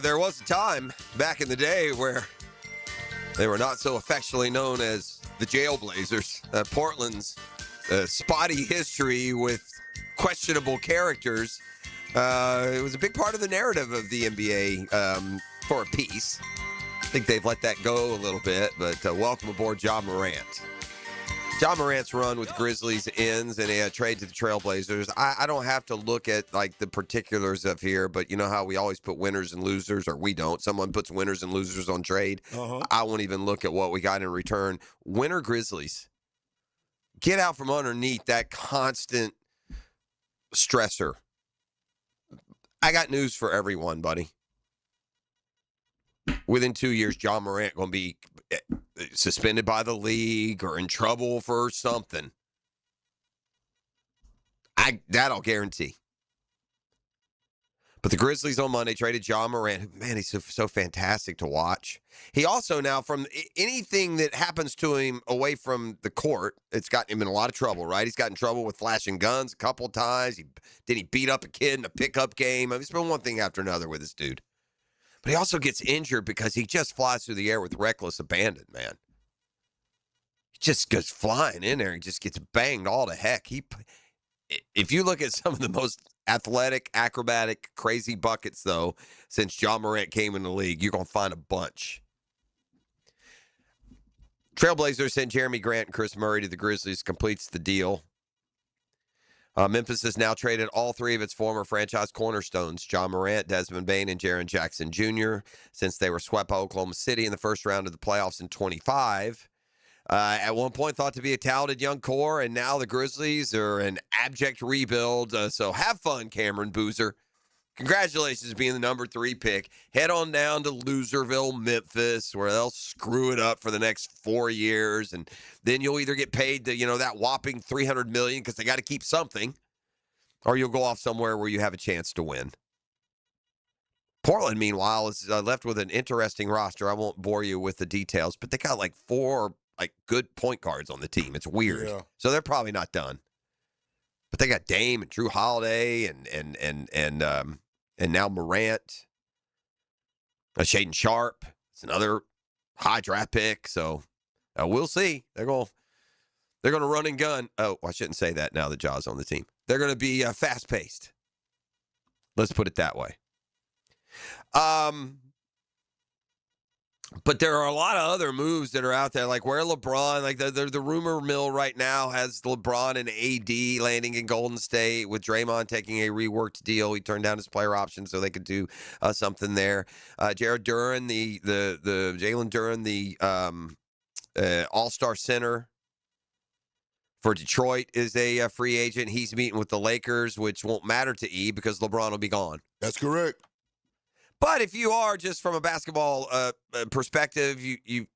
There was a time back in the day where they were not so affectionately known as the Jailblazers. Portland's spotty history with questionable characters. It was a big part of the narrative of the NBA for a piece. I think they've let that go a little bit, but welcome aboard Ja Morant. Ja Morant's run with the Grizzlies ends in a trade to the Trailblazers. I don't have to look at like the particulars of here, but you know how we always put winners and losers, or we don't. Someone puts winners and losers on trade. I won't even look at what we got in return. Winner Grizzlies. Get out from underneath that constant stressor. I got news for everyone, buddy. Within 2 years, Ja Morant going to be suspended by the league or in trouble for something. That I'll guarantee. But the Grizzlies on Monday traded Ja Morant. Man, he's so fantastic to watch. He also now, from anything that happens to him away from the court, it's gotten him in a lot of trouble, right? He's got in trouble with flashing guns a couple of times. He beat up a kid in a pickup game. I mean, it's been one thing after another with this dude. But he also gets injured because he just flies through the air with reckless abandon, man. He just goes flying in there. He just gets banged all to heck. If you look at some of the most athletic, acrobatic, crazy buckets, though, since Ja Morant came in the league, you're going to find a bunch. Trailblazers sent Jeremy Grant and Chris Murray to the Grizzlies, completes the deal. Memphis has now traded all three of its former franchise cornerstones, Ja Morant, Desmond Bane, and Jaren Jackson Jr., since they were swept by Oklahoma City in the first round of the playoffs in 25. At one point thought to be a talented young core, and now the Grizzlies are an abject rebuild. So have fun, Cameron Boozer. Congratulations being the number 3 pick. Head on down to Loserville, Memphis, where they'll screw it up for the next 4 years, and then you'll either get paid that whopping $300 million because they got to keep something, or you'll go off somewhere where you have a chance to win. Portland, meanwhile, is left with an interesting roster. I won't bore you with the details, but they got like 4 good point guards on the team. It's weird. Yeah. So they're probably not done. But they got Dame and Drew Holiday and now Morant. Shaden Sharp. It's another high draft pick. So we'll see. They're going to run and gun. Oh, I shouldn't say that now that Ja's on the team. They're going to be fast paced. Let's put it that way. But there are a lot of other moves that are out there, like where LeBron, like the rumor mill right now has LeBron and AD landing in Golden State with Draymond taking a reworked deal. He turned down his player option so they could do something there. Jared Duren, the Jalen Duren, the All-Star center for Detroit, is a free agent. He's meeting with the Lakers, which won't matter to E because LeBron will be gone. That's correct. But if you are just from a basketball perspective, you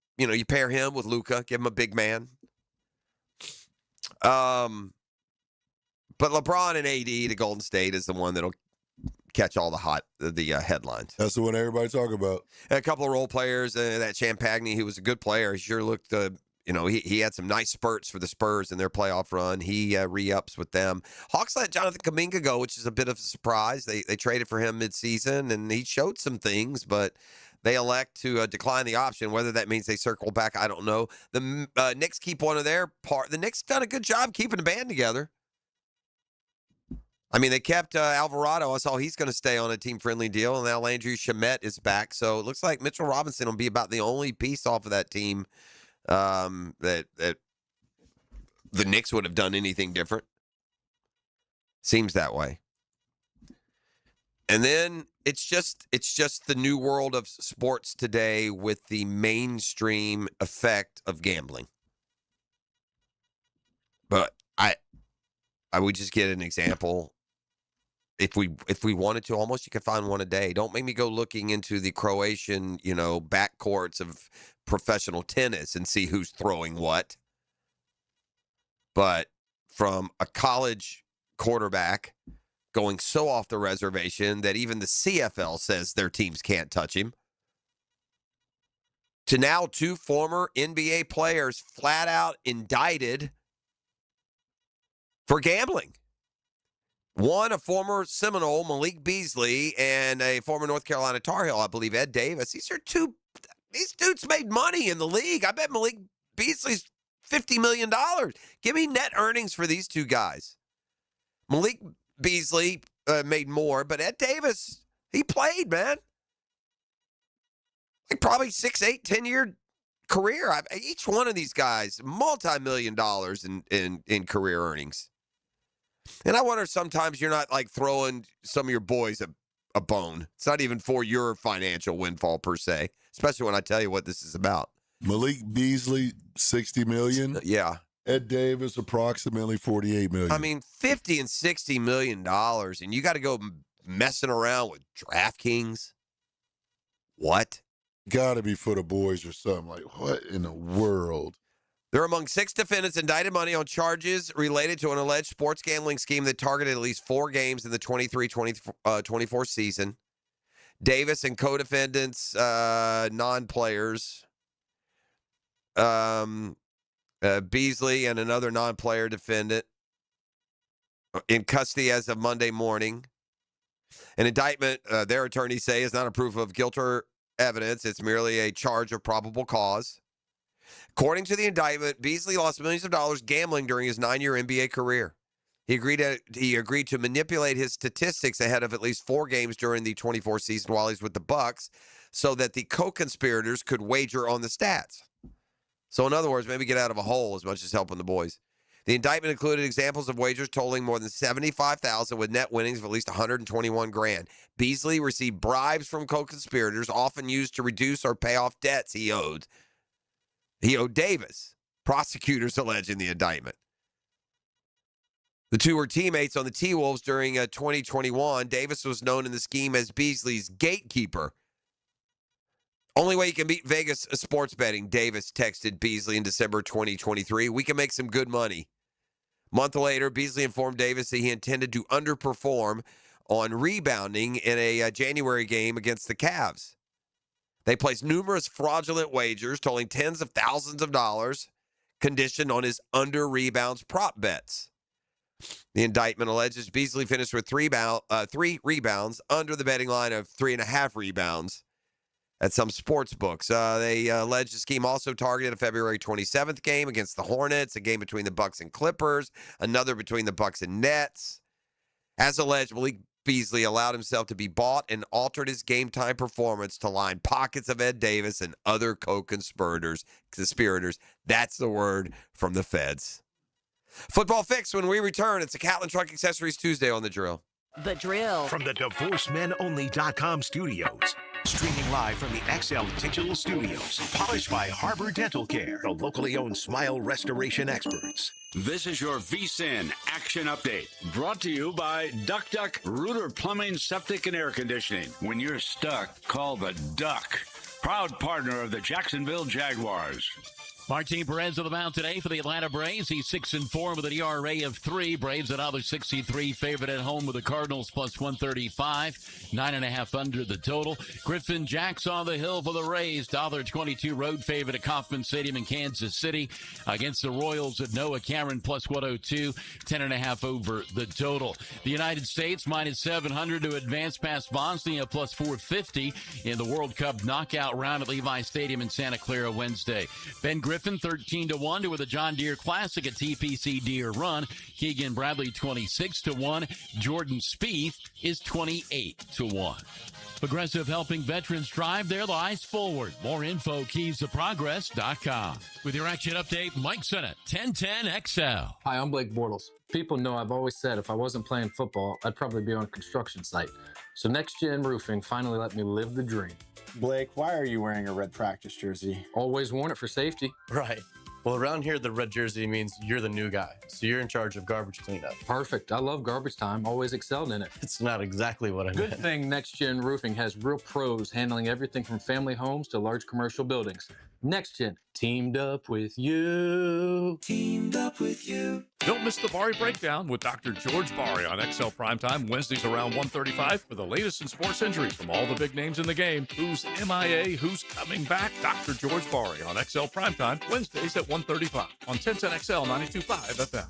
pair him with Luka, give him a big man. But LeBron and AD to Golden State is the one that'll catch all the headlines. That's the one everybody talk about. A couple of role players, that Champagne, who was a good player, he sure looked. He had some nice spurts for the Spurs in their playoff run. He re-ups with them. Hawks let Jonathan Kuminga go, which is a bit of a surprise. They traded for him midseason, and he showed some things, but they elect to decline the option. Whether that means they circle back, I don't know. The Knicks keep one of their part. The Knicks done a good job keeping the band together. I mean, they kept Alvarado. I saw he's going to stay on a team-friendly deal, and now Landry Shamet is back. So it looks like Mitchell Robinson will be about the only piece off of that team that the Knicks would have done anything different. Seems that way. And then it's just the new world of sports today with the mainstream effect of gambling. But I would just get an example. If we wanted to, almost you could find one a day. Don't make me go looking into the Croatian, backcourts of professional tennis and see who's throwing what. But from a college quarterback going so off the reservation that even the CFL says their teams can't touch him, to now 2 former NBA players flat out indicted for gambling. One, a former Seminole, Malik Beasley, and a former North Carolina Tar Heel, I believe, Ed Davis. These dudes made money in the league. I bet Malik Beasley's $50 million. Give me net earnings for these 2 guys. Malik Beasley made more, but Ed Davis, he played, man. Like probably 6, 8, 10-year career. Each one of these guys, multi-million dollars in career earnings. And I wonder sometimes you're not like throwing some of your boys a bone. It's not even for your financial windfall per se, especially when I tell you what this is about. Malik Beasley, $60 million. Yeah. Ed Davis, approximately $48 million. I mean, $50 and $60 million, and you got to go messing around with DraftKings. What? Got to be for the boys or something. Like, what in the world? They're among 6 defendants indicted money on charges related to an alleged sports gambling scheme that targeted at least 4 games in the 23-24 season. Davis and co-defendants, non-players. Beasley and another non-player defendant in custody as of Monday morning. An indictment, their attorneys say, is not a proof of guilt or evidence. It's merely a charge of probable cause. According to the indictment, Beasley lost millions of dollars gambling during his 9-year NBA career. He agreed to manipulate his statistics ahead of at least 4 games during the 24 season while he's with the Bucks, so that the co-conspirators could wager on the stats. So in other words, maybe get out of a hole as much as helping the boys. The indictment included examples of wagers totaling more than $75,000 with net winnings of at least $121,000. Beasley received bribes from co-conspirators, often used to reduce or pay off debts he owed. He owed Davis, prosecutors allege in the indictment. The 2 were teammates on the T-Wolves during 2021. Davis was known in the scheme as Beasley's gatekeeper. Only way you can beat Vegas sports betting, Davis texted Beasley in December 2023. We can make some good money. A month later, Beasley informed Davis that he intended to underperform on rebounding in a January game against the Cavs. They placed numerous fraudulent wagers totaling tens of thousands of dollars, conditioned on his under-rebounds prop bets. The indictment alleges Beasley finished with 3 rebounds under the betting line of 3.5 rebounds at some sports books. They allege the scheme also targeted a February 27th game against the Hornets, a game between the Bucks and Clippers, another between the Bucks and Nets. As alleged, Malik Beasley allowed himself to be bought and altered his game-time performance to line pockets of Ed Davis and other co-conspirators. That's the word from the feds. Football Fix when we return. It's a Catlin Truck Accessories Tuesday on The Drill. The Drill. From the DivorceMenOnly.com studios. Streaming live from the XL Digital Studios. Polished by Harbor Dental Care, the locally owned smile restoration experts. This is your VSIN Action Update, brought to you by Duck Duck Rooter Plumbing, Septic, and Air Conditioning. When you're stuck, call the Duck. Proud partner of the Jacksonville Jaguars. Martin Perez on the mound today for the Atlanta Braves. He's 6-4 with an ERA of 3. Braves another 63 favorite at home with the Cardinals plus 135. 9.5 under the total. Griffin Jack's on the hill for the Rays. $1.22 road favorite at Kauffman Stadium in Kansas City against the Royals at Noah Cameron plus 102. 10.5 over the total. The United States minus 700 to advance past Bosnia plus 450 in the World Cup knockout round at Levi Stadium in Santa Clara Wednesday. Ben Griffin 13-1 to win the John Deere Classic at TPC Deere Run. Keegan Bradley 26-1. Jordan Spieth is 28-1. Progressive helping veterans drive their lives forward. More info, keys2progress.com. With your action update, Mike Sennett, 1010XL. Hi, I'm Blake Bortles. People know I've always said if I wasn't playing football, I'd probably be on a construction site. So Next Gen Roofing finally let me live the dream. Blake, why are you wearing a red practice jersey? Always worn it for safety. Right. Well, around here, the red jersey means you're the new guy. So you're in charge of garbage cleanup. Perfect. I love garbage time. Always excelled in it. It's not exactly what I meant. Good thing Next Gen Roofing has real pros handling everything from family homes to large commercial buildings. Next Gen, teamed up with you. Teamed up with you. Don't miss the Bari Breakdown with Dr. George Bari on XL Primetime, Wednesdays around 1:35 for the latest in sports injuries from all the big names in the game. Who's MIA? Who's coming back? Dr. George Bari on XL Primetime, Wednesdays at 1:35 on 1010XL 92.5 FM.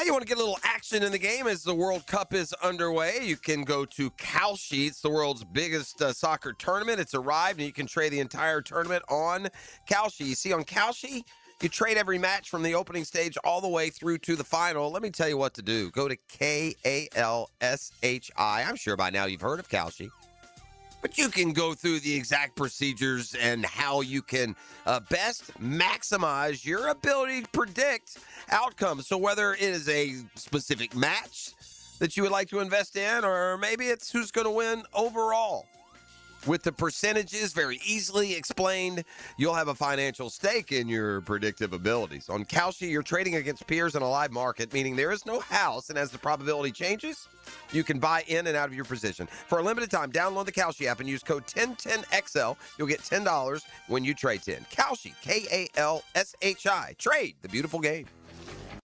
You want to get a little action in the game as the World Cup is underway. You can go to Kalshi. It's the world's biggest soccer tournament. It's arrived, and you can trade the entire tournament on Kalshi. You see, on Kalshi, you trade every match from the opening stage all the way through to the final. Let me tell you what to do. Go to Kalshi. I'm sure by now you've heard of Kalshi. But you can go through the exact procedures and how you can best maximize your ability to predict outcomes. So whether it is a specific match that you would like to invest in, or maybe it's who's going to win overall. With the percentages very easily explained, you'll have a financial stake in your predictive abilities. On Kalshi, you're trading against peers in a live market, meaning there is no house, and as the probability changes, you can buy in and out of your position. For a limited time, download the Kalshi app and use code 1010XL. You'll get $10 when you trade 10. Kalshi, Kalshi. Trade the beautiful game.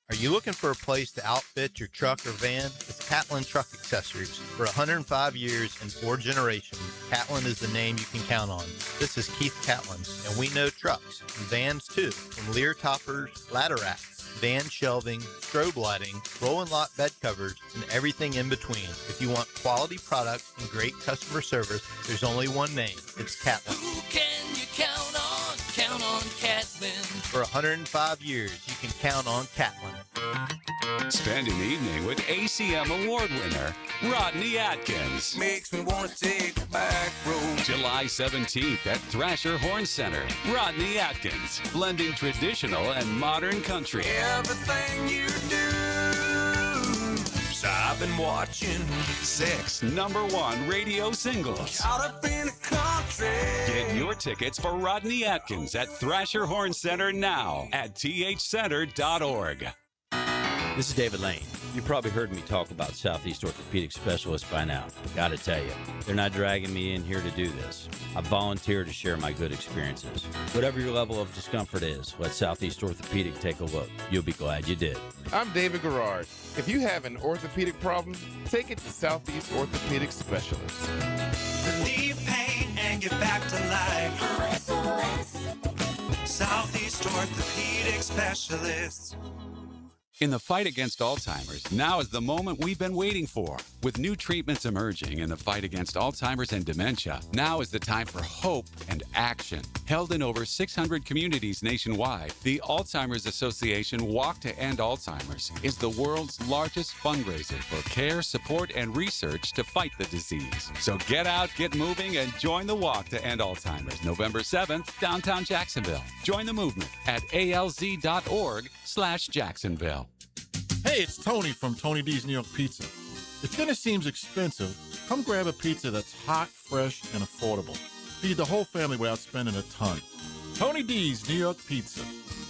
Are you looking for a place to outfit your truck or van? It's Catlin Truck Accessories. For 105 years and 4 generations, Catlin is the name you can count on. This is Keith Catlin, and we know trucks and vans too, from Lear toppers, ladder racks, van shelving, strobe lighting, roll and lock bed covers, and everything in between. If you want quality products and great customer service, there's only one name. It's Catlin. Who can you count on? Count on Catlin. For 105 years, you can count on Catlin. Spend an evening with ACM award winner Rodney Atkins. Makes me want to take the back road. July 17th at Thrasher Horn Center. Rodney Atkins, blending traditional and modern country. Everything you do, I've been watching. 6 #1 radio singles. Out up in the country. Get your tickets for Rodney Atkins at Thrasher Horn Center now at thcenter.org. This is David Lane. You've probably heard me talk about Southeast Orthopedic Specialists by now. Gotta tell you, they're not dragging me in here to do this. I volunteer to share my good experiences. Whatever your level of discomfort is, let Southeast Orthopedic take a look. You'll be glad you did. I'm David Garrard. If you have an orthopedic problem, take it to Southeast Orthopedic Specialists. Relieve pain and get back to life. Southeast Orthopedic Specialists. In the fight against Alzheimer's, now is the moment we've been waiting for. With new treatments emerging in the fight against Alzheimer's and dementia, now is the time for hope and action. Held in over 600 communities nationwide, the Alzheimer's Association Walk to End Alzheimer's is the world's largest fundraiser for care, support, and research to fight the disease. So get out, get moving, and join the Walk to End Alzheimer's, November 7th, downtown Jacksonville. Join the movement at alz.org/Jacksonville. Hey, it's Tony from Tony D's New York Pizza. If dinner seems expensive, come grab a pizza that's hot, fresh, and affordable. Feed the whole family without spending a ton. Tony D's New York Pizza.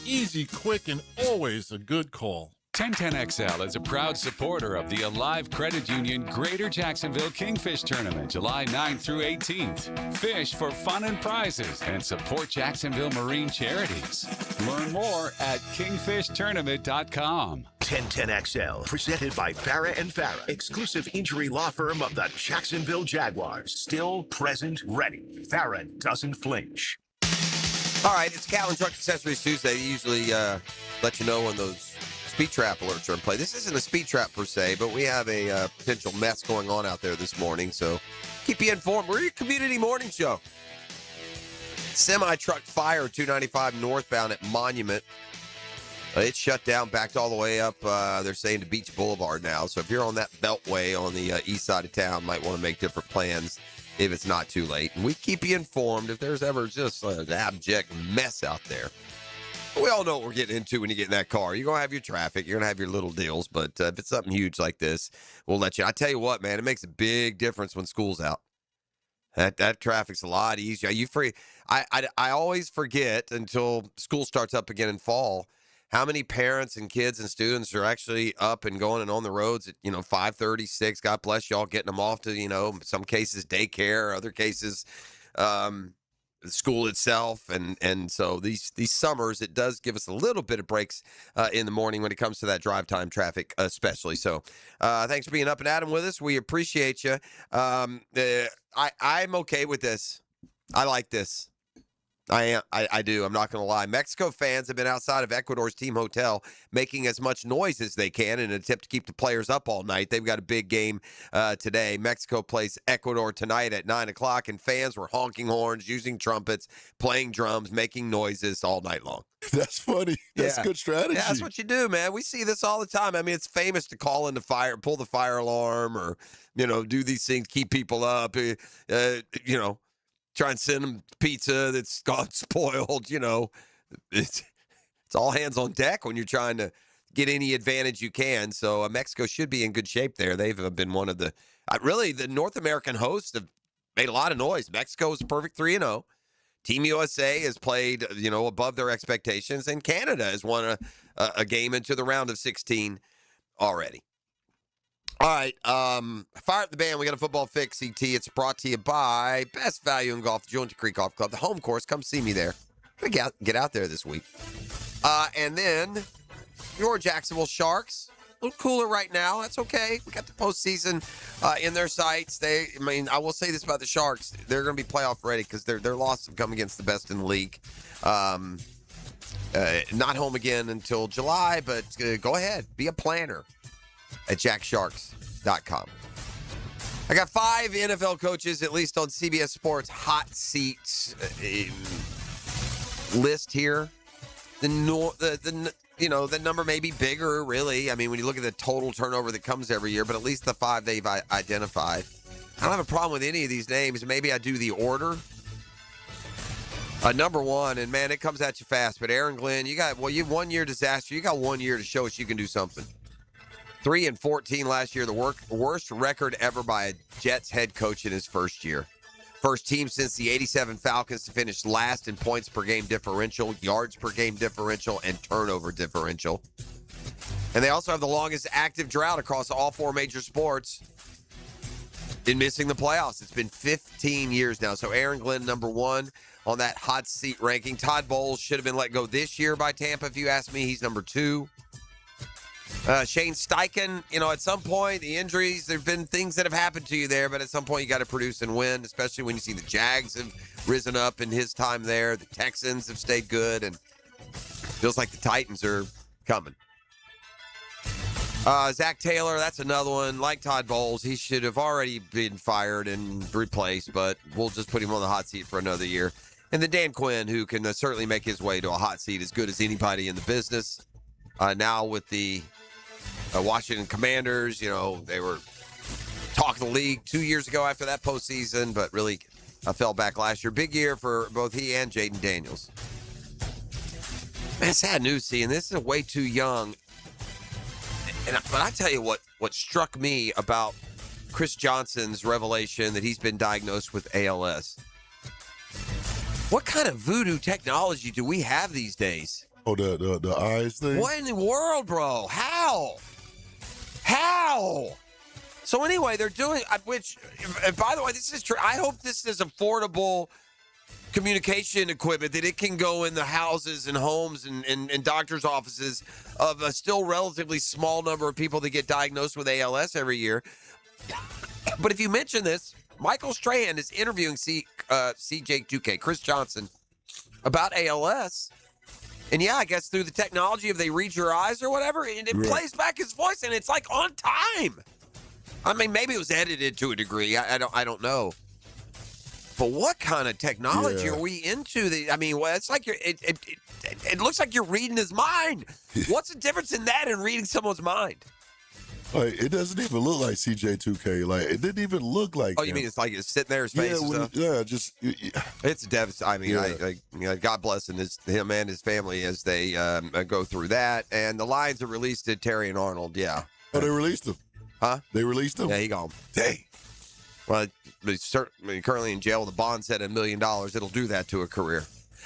Easy, quick, and always a good call. 1010XL is a proud supporter of the Alive Credit Union Greater Jacksonville Kingfish Tournament, July 9th through 18th. Fish for fun and prizes and support Jacksonville Marine Charities. Learn more at kingfishtournament.com. 1010XL, presented by Farah & Farah, exclusive injury law firm of the Jacksonville Jaguars. Still, present, ready. Farah doesn't flinch. All right, it's Catlin Truck Accessories Tuesday. They usually let you know when those speed trap alerts are in play. This isn't a speed trap per se, but we have a potential mess going on out there this morning, so keep you informed. We're your community morning show. Semi-truck fire 295 northbound at Monument. It's shut down, backed all the way up, they're saying, to Beach Boulevard now. So if you're on that beltway on the east side of town, might want to make different plans if it's not too late. And we keep you informed if there's ever just an abject mess out there. We all know what we're getting into when you get in that car. You're going to have your traffic. You're going to have your little deals. But if it's something huge like this, we'll let you. I tell you what, man, it makes a big difference when school's out. That traffic's a lot easier. I always forget until school starts up again in fall how many parents and kids and students are actually up and going and on the roads at 5:30, 6. God bless y'all, getting them off to some cases daycare, other cases school itself, and so these summers it does give us a little bit of breaks in the morning when it comes to that drive time traffic, especially. So thanks for being up and at 'em with us. We appreciate you. I'm okay with this. I like this. I do. I'm not going to lie. Mexico fans have been outside of Ecuador's team hotel making as much noise as they can in an attempt to keep the players up all night. They've got a big game today. Mexico plays Ecuador tonight at 9 o'clock, and fans were honking horns, using trumpets, playing drums, making noises all night long. That's funny. That's good strategy. Yeah, that's what you do, man. We see this all the time. I mean, it's famous to call in the fire, pull the fire alarm, or, do these things, keep people up, try and send them pizza that's gone spoiled. It's all hands on deck when you're trying to get any advantage you can. So Mexico should be in good shape there. They've been one of the the North American hosts have made a lot of noise. Mexico is a perfect 3-0. Team USA has played above their expectations, and Canada has won a game into the round of 16 already. All right, fire up the band. We got a football fix, CT. It's brought to you by Best Value in Golf, Joint Creek Golf Club, the home course. Come see me there. Get out there this week. And then your Jacksonville Sharks, a little cooler right now. That's okay. We got the postseason in their sights. I will say this about the Sharks. They're going to be playoff ready because their losses have come against the best in the league. Not home again until July, but go ahead. Be a planner at jacksharks.com. I got 5 NFL coaches, at least on CBS Sports hot seats list here. The number may be bigger, really. I mean, when you look at the total turnover that comes every year, but at least the 5 they've identified. I don't have a problem with any of these names. Maybe I do the order. Number 1, and man, it comes at you fast. But Aaron Glenn, you have 1 year disaster. You got 1 year to show us you can do something. 3-14 last year, the worst record ever by a Jets head coach in his first year. First team since the 87 Falcons to finish last in points per game differential, yards per game differential, and turnover differential. And they also have the longest active drought across all 4 major sports in missing the playoffs. It's been 15 years now. So Aaron Glenn, number 1 on that hot seat ranking. Todd Bowles should have been let go this year by Tampa, if you ask me. He's number 2. Shane Steichen, at some point, the injuries, there have been things that have happened to you there, but at some point you got to produce and win, especially when you see the Jags have risen up in his time there. The Texans have stayed good, and feels like the Titans are coming. Zach Taylor, that's another one. Like Todd Bowles, he should have already been fired and replaced, but we'll just put him on the hot seat for another year. And then Dan Quinn, who can certainly make his way to a hot seat as good as anybody in the business. Now with the Washington Commanders, they were talk of the league 2 years ago after that postseason, but really fell back last year. Big year for both he and Jaden Daniels. Man, sad news seeing this is way too young. But I tell you what struck me about Chris Johnson's revelation that he's been diagnosed with ALS. What kind of voodoo technology do we have these days? Oh, the eyes thing? What in the world, bro? How? So anyway, they're doing, which, by the way, this is true. I hope this is affordable communication equipment that it can go in the houses and homes and doctors' offices of a still relatively small number of people that get diagnosed with ALS every year. But if you mention this, Michael Strahan is interviewing CJ2K, Chris Johnson, about ALS. And yeah, I guess through the technology, if they read your eyes or whatever, and it plays back his voice, and it's like on time. I mean, maybe it was edited to a degree. I don't know. But what kind of technology are we into? It's like it looks like you're reading his mind. What's the difference in that and reading someone's mind? Like, it doesn't even look like CJ2K. Like, it didn't even look like Oh, you him. mean it's like it's sitting there, his face and stuff? It's devastating. I mean, God bless him and his family as they go through that. And the Lions have released Terry and Arnold, yeah. Oh, they released him? Huh? They released him? Yeah, he gone. Dang. Well, he's currently in jail with a bond set at $1 million. It'll do that to a career.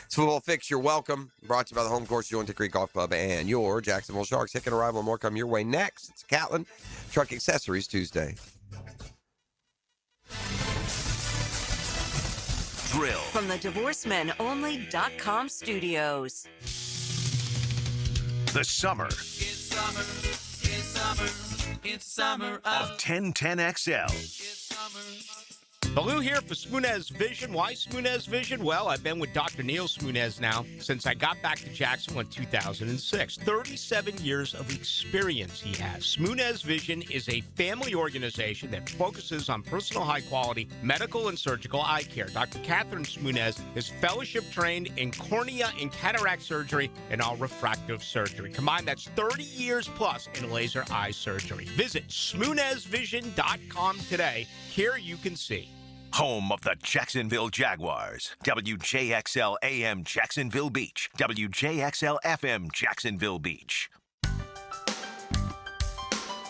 It's Football Fix, you're welcome. Brought to you by the home course, Joint Creek Golf Club, and your Jacksonville Sharks. Hick and Arrival and more come your way next. It's Catlin Truck Accessories Tuesday. Drill. From the DivorceMenOnly.com studios. The summer It's summer, it's summer, it's summer of 1010XL. Baloo here for Smoonez Vision. Why Smoonez Vision? Well, I've been with Dr. Neil Smoonez now since I got back to Jacksonville in 2006. 37 years of experience he has. Smoonez Vision is a family organization that focuses on personal high-quality medical and surgical eye care. Dr. Catherine Smoonez is fellowship trained in cornea and cataract surgery and all refractive surgery. Combined, that's 30 years plus in laser eye surgery. Visit SmoonezVision.com today. Here you can see. Home of the Jacksonville Jaguars. WJXL AM Jacksonville Beach. WJXL FM Jacksonville Beach.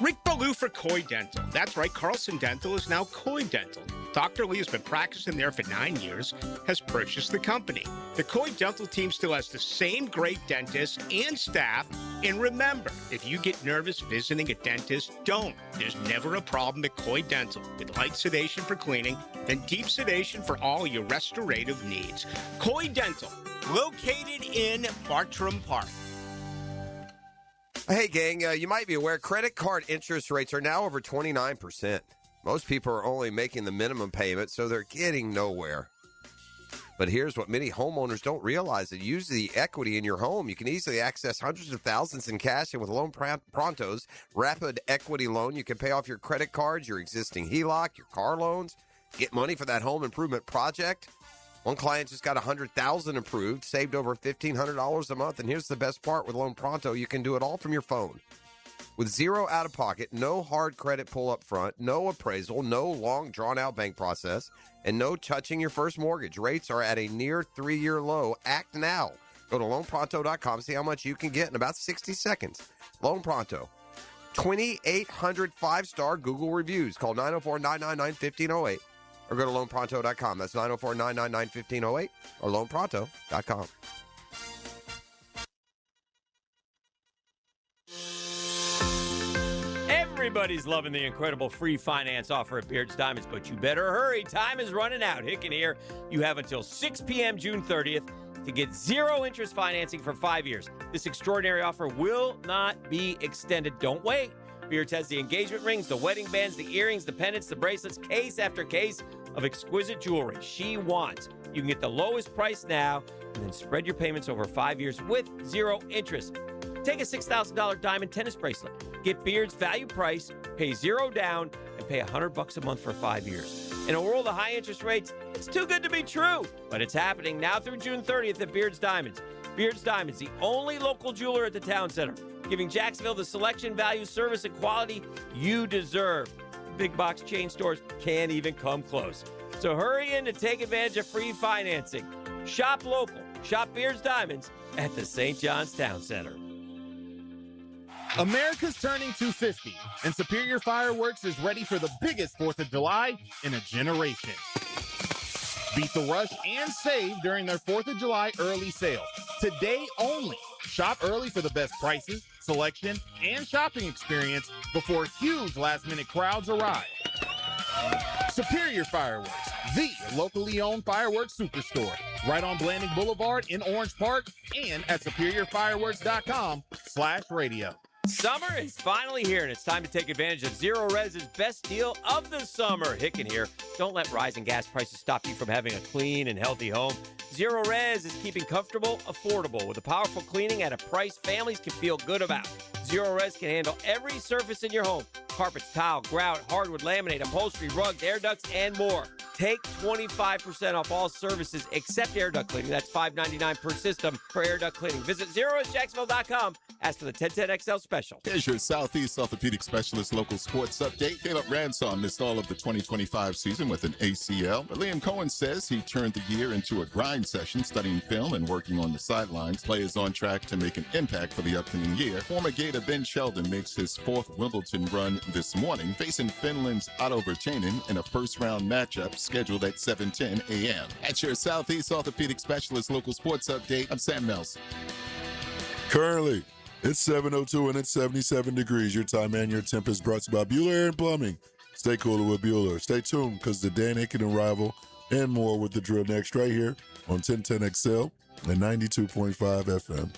Rick Ballou for Coy Dental. That's right, Carlson Dental is now Coy Dental. Dr. Lee has been practicing there for 9 years, has purchased the company. The Coy Dental team still has the same great dentists and staff. And remember, if you get nervous visiting a dentist, don't. There's never a problem at Coy Dental. With light sedation for cleaning and deep sedation for all your restorative needs. Coy Dental, located in Bartram Park. Hey, gang, you might be aware credit card interest rates are now over 29%. Most people are only making the minimum payment, so they're getting nowhere. But here's what many homeowners don't realize. That use the equity in your home. You can easily access hundreds of thousands in cash, and with Loan Pronto's rapid equity loan, you can pay off your credit cards, your existing HELOC, your car loans, get money for that home improvement project. One client just got $100,000 approved, saved over $1,500 a month. And here's the best part with Loan Pronto. You can do it all from your phone. With zero out-of-pocket, no hard credit pull up front, no appraisal, no long drawn-out bank process, and no touching your first mortgage. Rates are at a near 3-year low. Act now. Go to loanpronto.com, see how much you can get in about 60 seconds. Loan Pronto. 2,800 5-star Google reviews. Call 904-999-1508 or go to loanpronto.com. That's 904-999-1508 or loanpronto.com. Everybody's loving the incredible free finance offer at Beard's Diamonds, but you better hurry. Time is running out. Hicken here. You have until 6 p.m. June 30th to get zero interest financing for 5 years. This extraordinary offer will not be extended. Don't wait. Beards has the engagement rings, the wedding bands, the earrings, the pendants, the bracelets, case after case of exquisite jewelry she wants. You can get the lowest price now and then spread your payments over 5 years with zero interest. Take a $6,000 diamond tennis bracelet. Get Beard's value price, pay zero down, and pay $100 a month for 5 years. In a world of high interest rates, it's too good to be true. But it's happening now through June 30th at Beard's Diamonds. Beard's Diamonds, the only local jeweler at the town center, giving Jacksonville the selection, value, service, and quality you deserve. Big box chain stores can't even come close. So hurry in to take advantage of free financing. Shop local. Shop Beard's Diamonds at the St. John's Town Center. America's turning 250, and Superior Fireworks is ready for the biggest 4th of July in a generation. Beat the rush and save during their 4th of July early sale. Today only. Shop early for the best prices, selection, and shopping experience before huge last-minute crowds arrive. Superior Fireworks, the locally owned fireworks superstore, right on Blanding Boulevard in Orange Park and at superiorfireworks.com/radio. Summer is finally here, and it's time to take advantage of Zero Res's best deal of the summer. Hicken here. Don't let rising gas prices stop you from having a clean and healthy home. Zero Res is keeping comfortable, affordable, with a powerful cleaning at a price families can feel good about. Zero Res can handle every surface in your home, carpets, tile, grout, hardwood, laminate, upholstery, rugs, air ducts, and more. Take 25% off all services except air duct cleaning. That's $5.99 per system for air duct cleaning. Visit zerojacksonville.com. Ask for the 1010XL special. Here's your Southeast Orthopedic Specialist local sports update. Caleb Ransom missed all of the 2025 season with an ACL. But Liam Cohen says he turned the year into a grind session, studying film and working on the sidelines. Play is on track to make an impact for the upcoming year. Former Gator Ben Sheldon makes his fourth Wimbledon run this morning, facing Finland's Otto Virtanen in a first-round matchup scheduled at 7:10 a.m. At your Southeast Orthopedic Specialist local sports update, I'm Sam Nelson. Currently, it's 7:02 and it's 77 degrees. Your time and your temp is brought to you by Bueller Air and Plumbing. Stay cooler with Bueller. Stay tuned because the Dan Hicken Arrival and more with the drill next right here on 1010XL and 92.5 FM.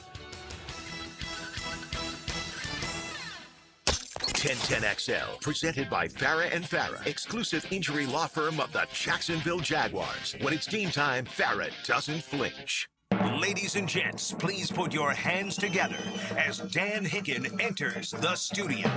1010XL, presented by Farah and Farah, exclusive injury law firm of the Jacksonville Jaguars. When it's team time, Farah doesn't flinch. Ladies and gents, please put your hands together as Dan Hicken enters the studio.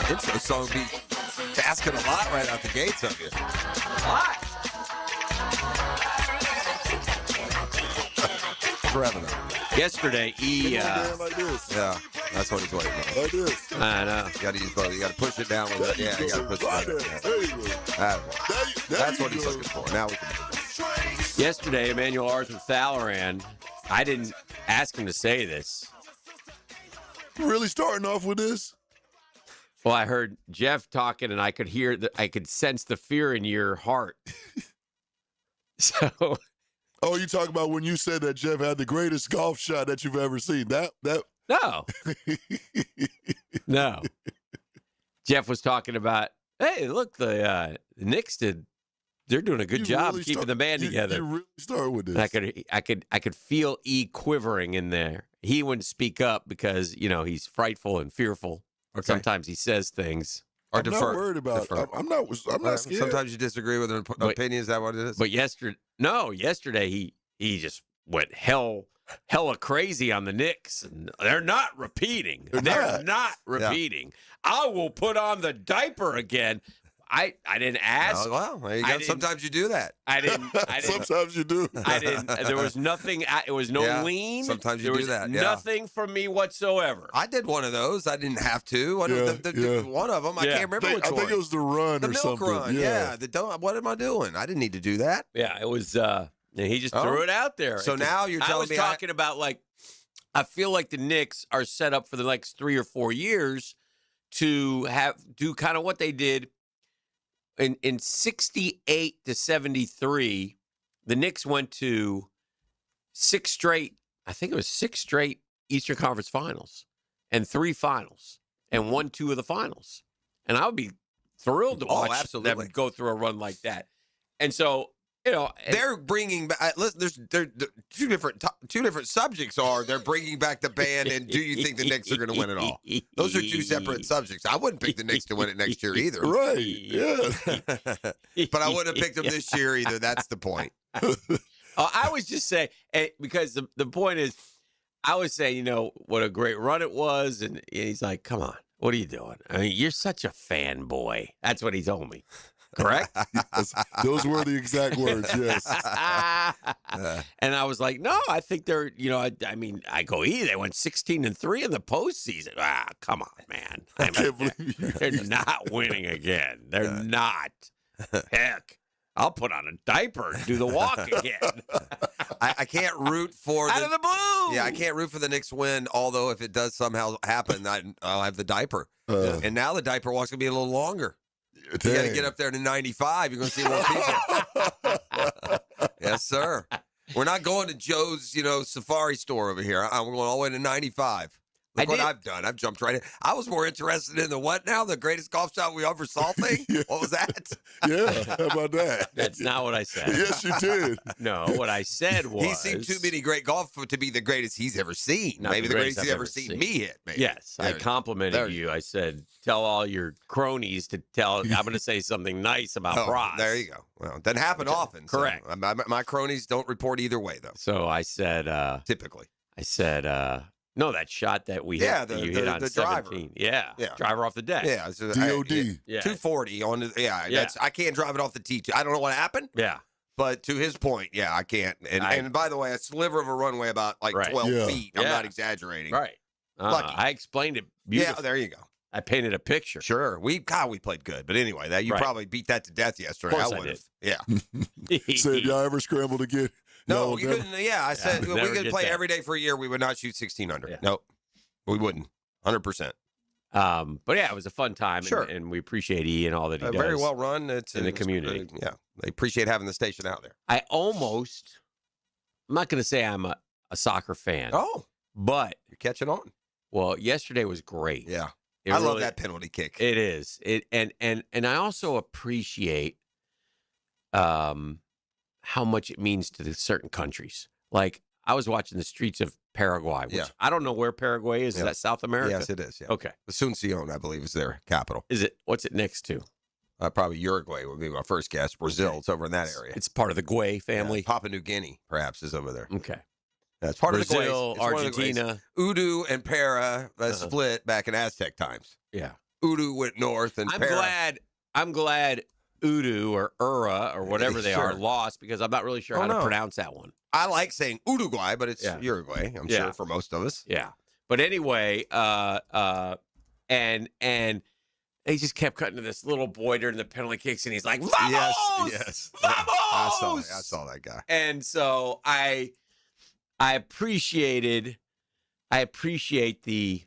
Intro song be asking a lot right out the gates of you. What? Forever. Yesterday, like this. Yeah, that's what he's waiting on. Like this. I know. You gotta use both. You gotta push it down with it. Yeah, you gotta push it Right down. there. There you go. That's what he's looking for. Now we can move it. Yesterday, Emmanuel Arthur Thalloran, I didn't ask him to say this. Really starting off with this? Well, I heard Jeff talking, and I could hear I could sense the fear in your heart. So, oh, you talk about when you said that Jeff had the greatest golf shot that you've ever seen. That no, no. Jeff was talking about, hey, look, the Knicks they're doing a good job really keeping the band together. You really start with this. And I could feel E quivering in there. He wouldn't speak up because he's frightful and fearful. Okay. Sometimes he says things. Or I'm defer. not worried about it. I'm not scared. Sometimes you disagree with an opinion. Is that what it is? But yesterday he just went hella crazy on the Knicks, and they're not repeating. They're not repeating. Yeah. I will put on the diaper again. I didn't ask. Oh, well, there you go. Sometimes you do that. I didn't. Sometimes you do. I didn't. There was nothing. It was no lean. Sometimes you do that. Yeah. Nothing from me whatsoever. I did one of those. I didn't have to. One of them. I can't remember which one. I think it was the run or something. The milk run. Yeah. What am I doing? I didn't need to do that. Yeah. It was. He just threw it out there. So now you're telling me. I was talking about I feel like the Knicks are set up for the next 3 or 4 years to do kind of what they did. In 68 to 73, the Knicks went to 6 straight Eastern Conference Finals and 3 finals and won 2 of the finals. And I would be thrilled to watch them go through a run like that. And so, they're bringing back. There's two different subjects. They're bringing back the band, and do you think the Knicks are going to win it all? Those are 2 separate subjects. I wouldn't pick the Knicks to win it next year either. Right? Yeah. But I wouldn't have picked them this year either. That's the point. I was just saying because the point is, I was saying what a great run it was, and he's like, "Come on, what are you doing? I mean, you're such a fanboy." That's what he told me. Correct? Yes, those were the exact words, yes. And I was like, no, I think they're, I go, they went 16-3 in the postseason. Come on, man. I can't believe they're not winning again. They're not. Heck, I'll put on a diaper and do the walk again. I can't root for out of the blue. Yeah, I can't root for the Knicks win, although if it does somehow happen, I'll have the diaper. And now the diaper walk's going to be a little longer. You got to get up there to 95. You're going to see more people. Yes, sir. We're not going to Joe's, safari store over here. We're going all the way to 95. Look what I've done. I've jumped right in. I was more interested in the what now? The greatest golf shot we ever saw thing? What was that? Yeah, how about that? That's not what I said. Yes, you did. No, what I said was He's seen too many great golf to be the greatest he's ever seen. Not Maybe the greatest I've he's ever seen me hit. Maybe. Yes, I complimented you. I said, tell all your cronies to tell. I'm going to say something nice about Bros. There you go. Well, it doesn't happen often. Correct. So my cronies don't report either way, though. So I said, typically. I said, no, that shot that we hit, that you hit on the 17. driver. Yeah, driver off the deck. Yeah, so DOD. 240 on the, that's, I can't drive it off the tee. I don't know what happened. Yeah. But to his point, I can't. And by the way, a sliver of a runway about 12 feet. I'm not exaggerating. Right. Lucky. I explained it beautifully. Yeah, there you go. I painted a picture. Sure. We played good. But anyway, you probably beat that to death yesterday. Of course I would did. have. Yeah. Said y'all ever scrambled again? No, you couldn't. Yeah, I said we never could did play that. every day for a year. We would not shoot 16 under. Nope. We wouldn't. 100%. But yeah, it was a fun time. Sure. And we appreciate E and all that he does. Very well run. It's in the community. Yeah. They appreciate having the station out there. I'm not going to say I'm a soccer fan. Oh. But you're catching on. Well, yesterday was great. Yeah. It I love really- that penalty kick. It is. And I also appreciate how much it means to the certain countries. Like I was watching the streets of Paraguay, which I don't know where Paraguay is. Is that South America? Yes, it is. Yeah. Okay. Asuncion, I believe, is their capital. Is it? What's it next to? Probably Uruguay would be my first guess. Brazil, it's over in that area. It's part of the Guay family. Yeah, Papua New Guinea, perhaps, is over there. Okay. That's part Brazil, of the Guays. It's one of the Argentina. Guays. Udu and Para split back in Aztec times. Yeah. Udu went north, and Para. I'm glad Udu or Ura or whatever they are Sure. lost because I'm not really sure how to pronounce that one. I like saying Uruguay, but it's Uruguay, I'm sure, for most of us. Yeah. But anyway, and they just kept cutting to this little boy during the penalty kicks, and he's like, "Vamos! Yes. Vamos!" I saw that guy. And so I appreciate the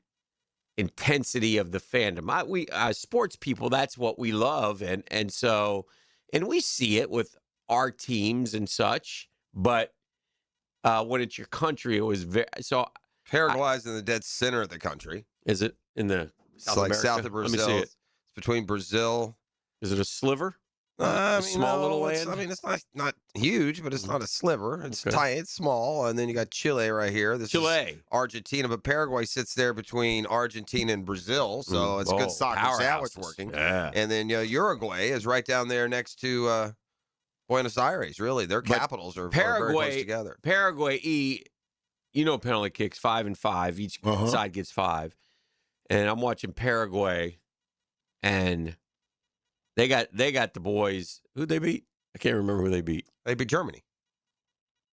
intensity of the fandom. We sports people, that's what we love, and we see it with our teams and such. But when it's your country, it was very so. Paraguay's in the dead center of the country. Is it in the South like America? south of Brazil? Let me see it. It's between Brazil. Is it a sliver? A small little land? It's not huge, but it's not a sliver. It's Okay. tight, it's small. And then you got Chile right here. This Chile. is Argentina, but Paraguay sits there between Argentina and Brazil. So it's a good soccer sandwich powerhouses. working. Yeah. And then Uruguay is right down there next to Buenos Aires. Really, their capitals are very close together. Paraguay, penalty kicks 5-5. Each side gets 5. And I'm watching Paraguay, and they got the boys. Who'd they beat? I can't remember who they beat. They beat Germany.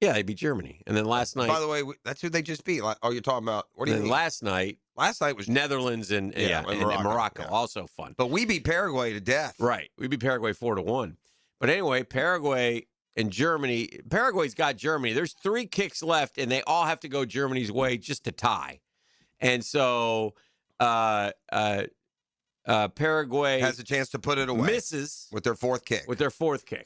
Yeah, they beat Germany. And then last night. By the way, that's who they just beat. You're talking about? What do you mean? Last night was Netherlands and Morocco. Yeah. Also fun. But we beat Paraguay to death. Right. We beat Paraguay 4-1. But anyway, Paraguay and Germany. Paraguay's got Germany. There's 3 kicks left, and they all have to go Germany's way just to tie. And so Paraguay has a chance to put it away. Misses with their 4th kick.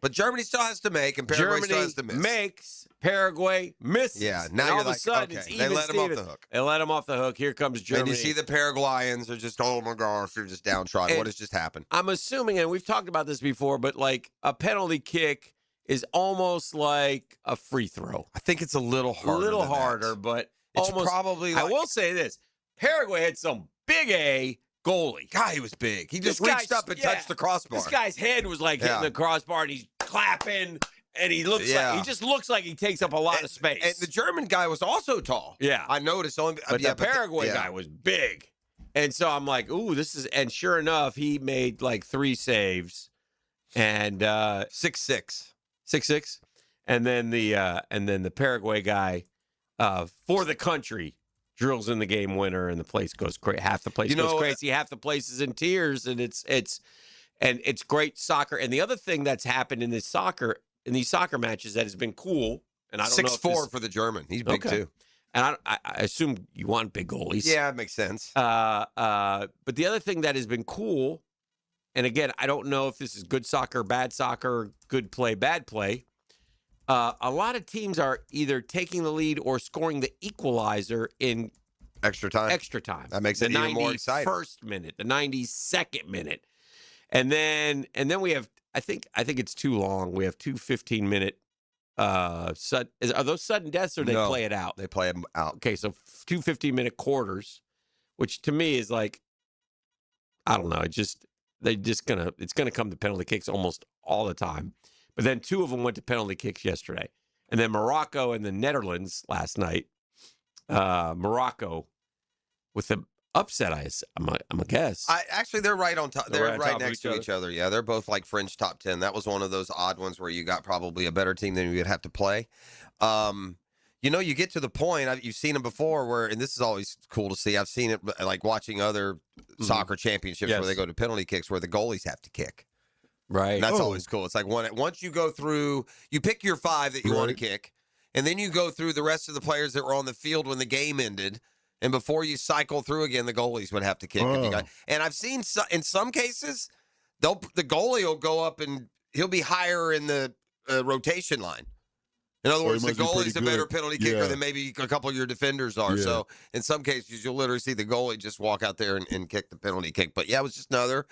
But Germany still has to make, and Paraguay still has to miss. Makes. Paraguay misses. Yeah, and now all you're of like, a sudden, okay, it's they even let him off Steven. the hook. They let him off the hook. Here comes Germany. And you see the Paraguayans are just, oh my gosh, they're just downtrodden. And what has just happened? I'm assuming, and we've talked about this before, but like a penalty kick is almost like a free throw. I think it's a little harder. But It's almost, probably I like- will say this. Paraguay had some big A goalie. God, he was big. He just This reached guy's- up and yeah. touched the crossbar. This guy's head was like hitting the crossbar, and he's clapping, and he just looks like he takes up a lot of space. And the German guy was also tall. Yeah. I noticed. But the Paraguay guy was big. And so I'm like, ooh, and sure enough, he made like 3 saves and 6-6. 6-6. And then the Paraguay guy for the country drills in the game winner, and the place goes crazy. Half the place goes crazy. Half the place is in tears, and it's great soccer. And the other thing that's happened in these soccer matches that has been cool, and I don't know if 6'4" for the German. He's big too. And I assume you want big goalies. Yeah, it makes sense. But the other thing that has been cool, and again, I don't know if this is good soccer, bad soccer, good play, bad play. A lot of teams are either taking the lead or scoring the equalizer in Extra time. Extra time. That makes it even more exciting. The 91st minute, the 92nd minute. And then we have, I think it's too long. We have 2 15-minute are those sudden deaths or they play it out? They play them out. Okay, so 2 15-minute quarters, which to me is like, I don't know, it's gonna come to penalty kicks almost all the time. But then 2 of them went to penalty kicks yesterday. And then Morocco and the Netherlands last night. Morocco with the upset, I'm a guess. Actually, they're right on top. They're right top next of to each other. Yeah, they're both like fringe top 10. That was one of those odd ones where you got probably a better team than you'd have to play. You get to the point, you've seen them before where, and this is always cool to see. I've seen it like watching other soccer championships where they go to penalty kicks where the goalies have to kick. Right. And that's always cool. It's like once you go through, you pick your 5 that you want to kick, and then you go through the rest of the players that were on the field when the game ended. And before you cycle through again, the goalies would have to kick. And I've seen in some cases, the goalie will go up and he'll be higher in the rotation line. In other words, the goalie's a better penalty kicker than maybe a couple of your defenders are. Yeah. So in some cases, you'll literally see the goalie just walk out there and kick the penalty kick. But yeah, it was just another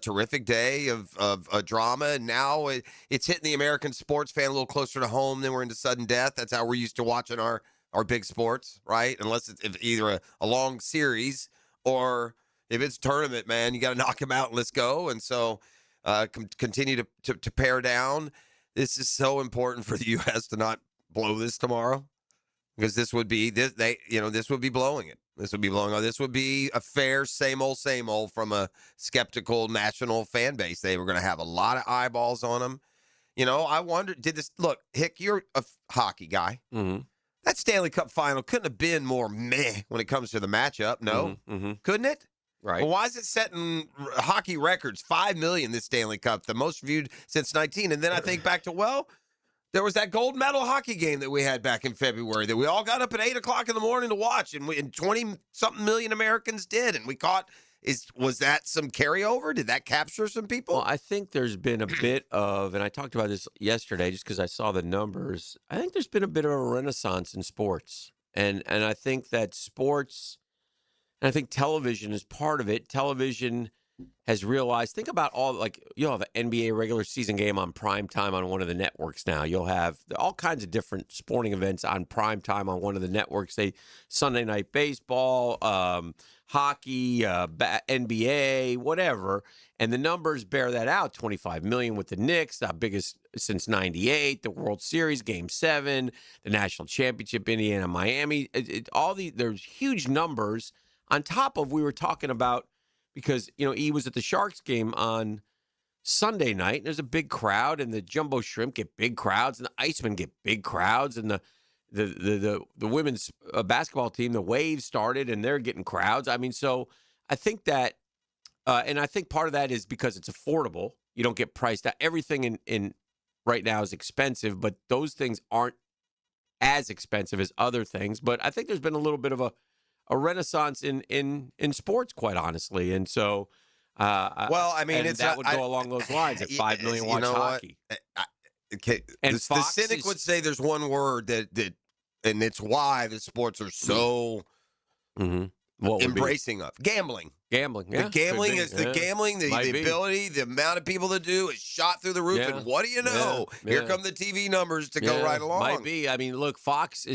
terrific day of drama. And now it's hitting the American sports fan a little closer to home than we're into sudden death. That's how we're used to watching our big sports, right? Unless it's either a long series or if it's tournament, man, you got to knock them out and let's go. And so continue to pare down. This is so important for the U.S. to not blow this tomorrow because this would be blowing it. This would be blowing on. This would be a fair same old from a skeptical national fan base. They were going to have a lot of eyeballs on them. I wonder, look, Hick, you're a hockey guy. Mm-hmm. That Stanley Cup final couldn't have been more meh when it comes to the matchup. No, couldn't it? Right. Well, why is it setting hockey records? 5 million this Stanley Cup, the most viewed since 19. And then I think back to, there was that gold medal hockey game that we had back in February that we all got up at 8 o'clock in the morning to watch, and 20-something million Americans did, and we caught. Was that some carryover? Did that capture some people? Well, I think there's been a bit of, and I talked about this yesterday just because I saw the numbers. I think there's been a bit of a renaissance in sports, and I think that sports, and I think television is part of it. Television has realized. Think about you'll have an NBA regular season game on prime time on one of the networks now. You'll have all kinds of different sporting events on prime time on one of the networks. Sunday night baseball. Hockey, NBA, whatever, and the numbers bear that out. 25 million with the Knicks, the biggest since '98. The World Series, Game 7, the national championship, Indiana, Miami. There's huge numbers on top of we were talking about because he was at the Sharks game on Sunday night. And there's a big crowd, and the Jumbo Shrimp get big crowds, and the Icemen get big crowds, and the women's basketball team, the Waves, started, and they're getting crowds. I mean, so I think that, and I think part of that is because it's affordable. You don't get priced out. Everything in right now is expensive, but those things aren't as expensive as other things. But I think there's been a little bit of a renaissance in sports, quite honestly, and so. That would go along those lines. At 5 million watch hockey. And the cynic would say there's one word that and it's why the sports are so embracing of gambling. Gambling, yeah. The gambling is the ability, the amount of people that do is shot through the roof. Yeah. And what do you know? Yeah. Here come the TV numbers to go right along. Might be. I mean, look, Fox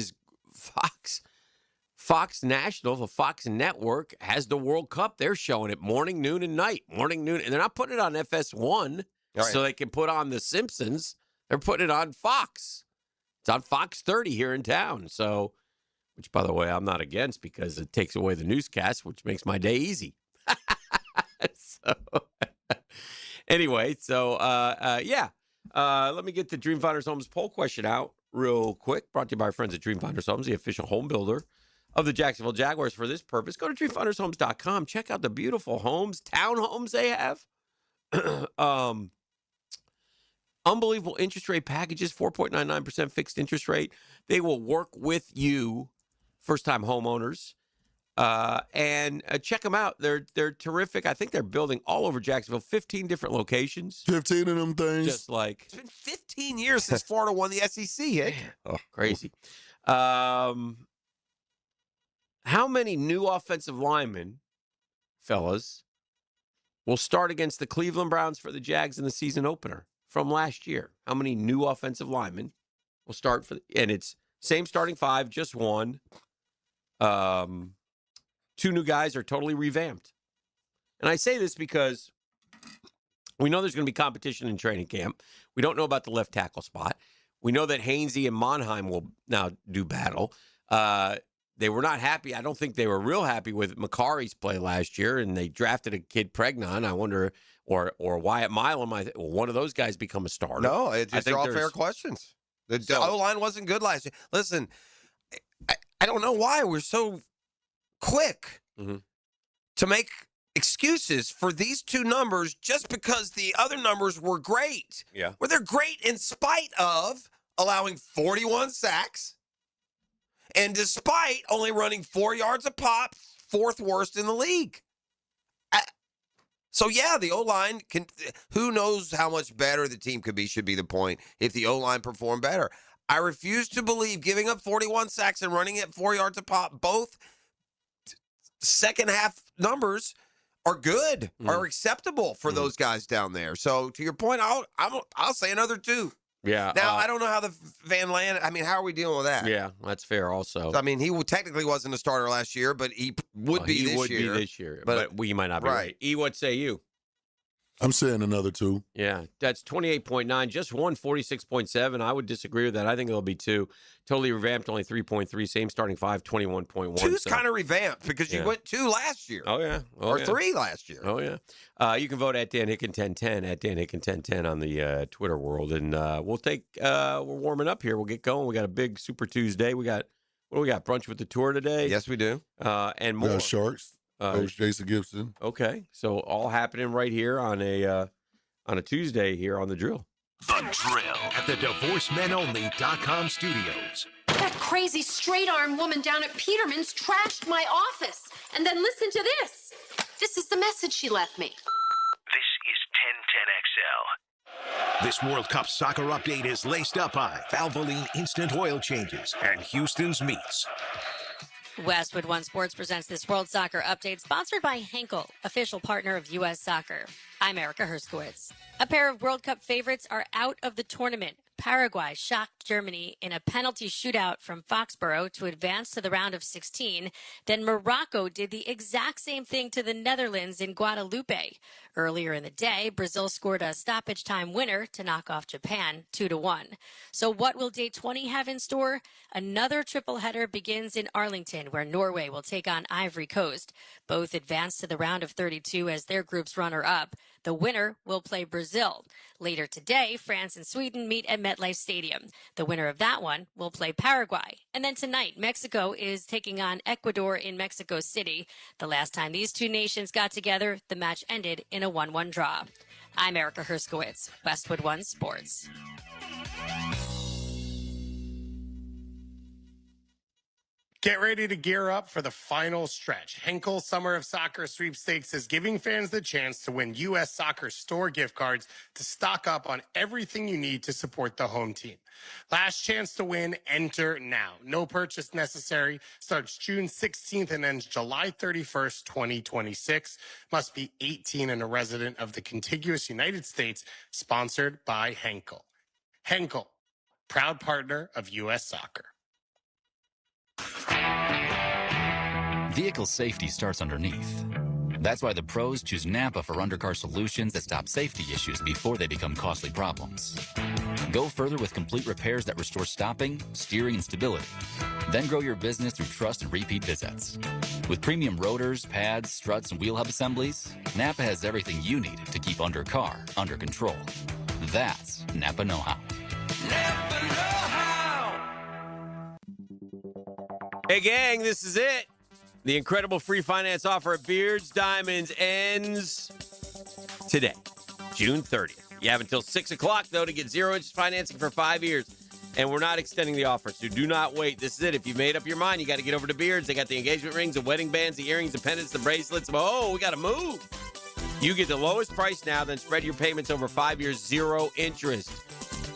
National, the Fox Network has the World Cup. They're showing it morning, noon, and night. Morning, noon, and they're not putting it on FS1 so they can put on The Simpsons. They're putting it on Fox. It's on Fox 30 here in town. So, which, by the way, I'm not against because it takes away the newscast, which makes my day easy. Anyway, let me get the Dream Finders Homes poll question out real quick. Brought to you by our friends at Dream Finders Homes, the official home builder of the Jacksonville Jaguars. For this purpose, go to dreamfindershomes.com. Check out the beautiful homes, townhomes they have. Unbelievable interest rate packages, 4.99% fixed interest rate. They will work with you, first-time homeowners, and check them out. They're terrific. I think they're building all over Jacksonville, 15 different locations. 15 of them things. Just like it's been 15 years since Florida won the SEC. Oh, crazy. How How many new offensive linemen, fellas, will start against the Cleveland Browns for the Jags in the season opener from last year? How many new offensive linemen will start for? And it's same starting five, just one. 2 new guys are totally revamped. And I say this because we know there's going to be competition in training camp. We don't know about the left tackle spot. We know that Hainsey and Monheim will now do battle. They were not happy. I don't think they were real happy with Macari's play last year, and they drafted a kid Pregnon. I wonder, or Wyatt Milam. Will one of those guys become a starter? No, they're all fair questions. The O-line wasn't good last year. Listen, I don't know why we're so quick to make excuses for these 2 numbers just because the other numbers were great. Yeah. Well, they're great in spite of allowing 41 sacks and despite only running 4 yards a pop, 4th worst in the league. So, yeah, the O-line can. Who knows how much better the team could be, should be the point, if the O-line performed better. I refuse to believe giving up 41 sacks and running at 4 yards a pop, both second half numbers are good, are acceptable for those guys down there. So, to your point, I'll say another 2. Yeah. Now, I don't know how the Van Lan, how are we dealing with that? Yeah, that's fair also. I mean, he technically wasn't a starter last year, but he would be this year. But we might not be right. E, what say you? I'm saying another 2. Yeah, that's 28.9, just 146.7. I would disagree with that. I think it'll be 2. Totally revamped, only 3.3. Same starting 5, 21.1. 2's kind of revamped because you went 2 last year. Oh, yeah. Or 3 last year. Oh, yeah. You can vote at Dan Hicken 1010, at Dan Hicken 1010 on the Twitter world. And we're warming up here. We'll get going. We got a big Super Tuesday. What do we got? Brunch with the tour today? Yes, we do. And more. We got Sharks. Coach Jason Gibson. Okay, so all happening right here on a Tuesday here on The Drill. The Drill at the DivorceMenOnly.com studios. That crazy straight-arm woman down at Peterman's trashed my office. And then listen to this. This is the message she left me. This is 1010XL. This World Cup soccer update is laced up by Valvoline Instant Oil Changes and Houston's Meats. Westwood One Sports presents this World Soccer Update, sponsored by Henkel, official partner of U.S. Soccer. I'm Erica Herskowitz. A pair of World Cup favorites are out of the tournament. Paraguay shocked Germany in a penalty shootout from Foxborough to advance to the round of 16. Then Morocco did the exact same thing to the Netherlands in Guadalupe. Earlier in the day, Brazil scored a stoppage time winner to knock off Japan 2-1. So what will day 20 have in store? Another triple header begins in Arlington, where Norway will take on Ivory Coast. Both advance to the round of 32 as their group's runner-up. The winner will play Brazil. Later today, France and Sweden meet at MetLife Stadium. The winner of that one will play Paraguay. And then tonight, Mexico is taking on Ecuador in Mexico City. The last time these 2 nations got together, the match ended in a 1-1 draw. I'm Erica Herskowitz, Westwood One Sports. Get ready to gear up for the final stretch. Henkel Summer of Soccer Sweepstakes is giving fans the chance to win U.S. Soccer store gift cards to stock up on everything you need to support the home team. Last chance to win, enter now. No purchase necessary. Starts June 16th and ends July 31st, 2026. Must be 18 and a resident of the contiguous United States. Sponsored by Henkel. Henkel, proud partner of U.S. Soccer. Vehicle safety starts underneath. That's why the pros choose Napa for undercar solutions that stop safety issues before they become costly problems. Go further with complete repairs that restore stopping, steering, and stability. Then grow your business through trust and repeat visits. With premium rotors, pads, struts, and wheel hub assemblies, Napa has everything you need to keep undercar under control. That's Napa know-how. Napa know-how. Hey, gang, this is it. The incredible free finance offer at Beards Diamonds ends today, June 30th. You have until 6 o'clock, though, to get 0-interest financing for 5 years. And we're not extending the offer, so do not wait. This is it. If you've made up your mind, you got to get over to Beards. They got the engagement rings, the wedding bands, the earrings, the pendants, the bracelets. Oh, we got to move. You get the lowest price now, then spread your payments over 5 years, 0 interest.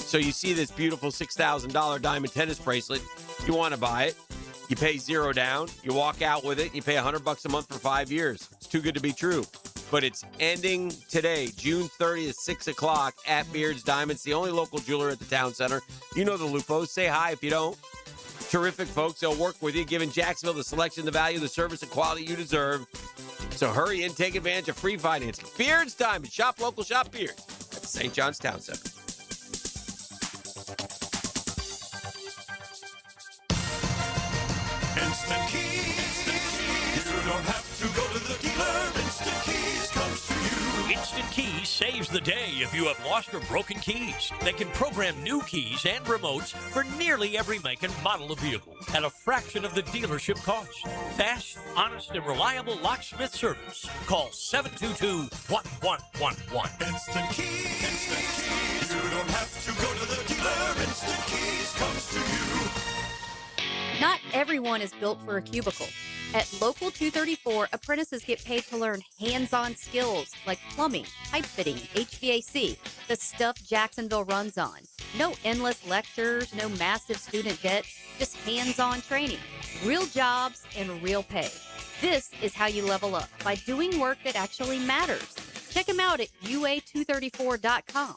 So you see this beautiful $6,000 diamond tennis bracelet. You want to buy it. You pay $0 down, you walk out with it, and you pay $100 a month for 5 years. It's too good to be true. But it's ending today, June 30th, 6 o'clock at Beard's Diamonds, the only local jeweler at the town center. You know the Lupos. Say hi if you don't. Terrific folks. They'll work with you, giving Jacksonville the selection, the value, the service, and quality you deserve. So hurry and take advantage of free financing. Beard's Diamonds. Shop local, shop Beard's at the St. John's Town Center. Instant Keys. You don't have to go to the dealer. Instant Keys comes to you. Instant Keys saves the day if you have lost or broken keys. They can program new keys and remotes for nearly every make and model of vehicle at a fraction of the dealership cost. Fast, honest, and reliable locksmith service. Call 722-1111. Instant Keys. Instant Keys. You don't have to go to the dealer. Instant Keys comes to you. Not everyone is built for a cubicle. At Local 234, apprentices get paid to learn hands-on skills like plumbing, pipe fitting, HVAC, the stuff Jacksonville runs on. No endless lectures, no massive student debt, just hands-on training, real jobs, and real pay. This is how you level up, by doing work that actually matters. Check them out at UA234.com.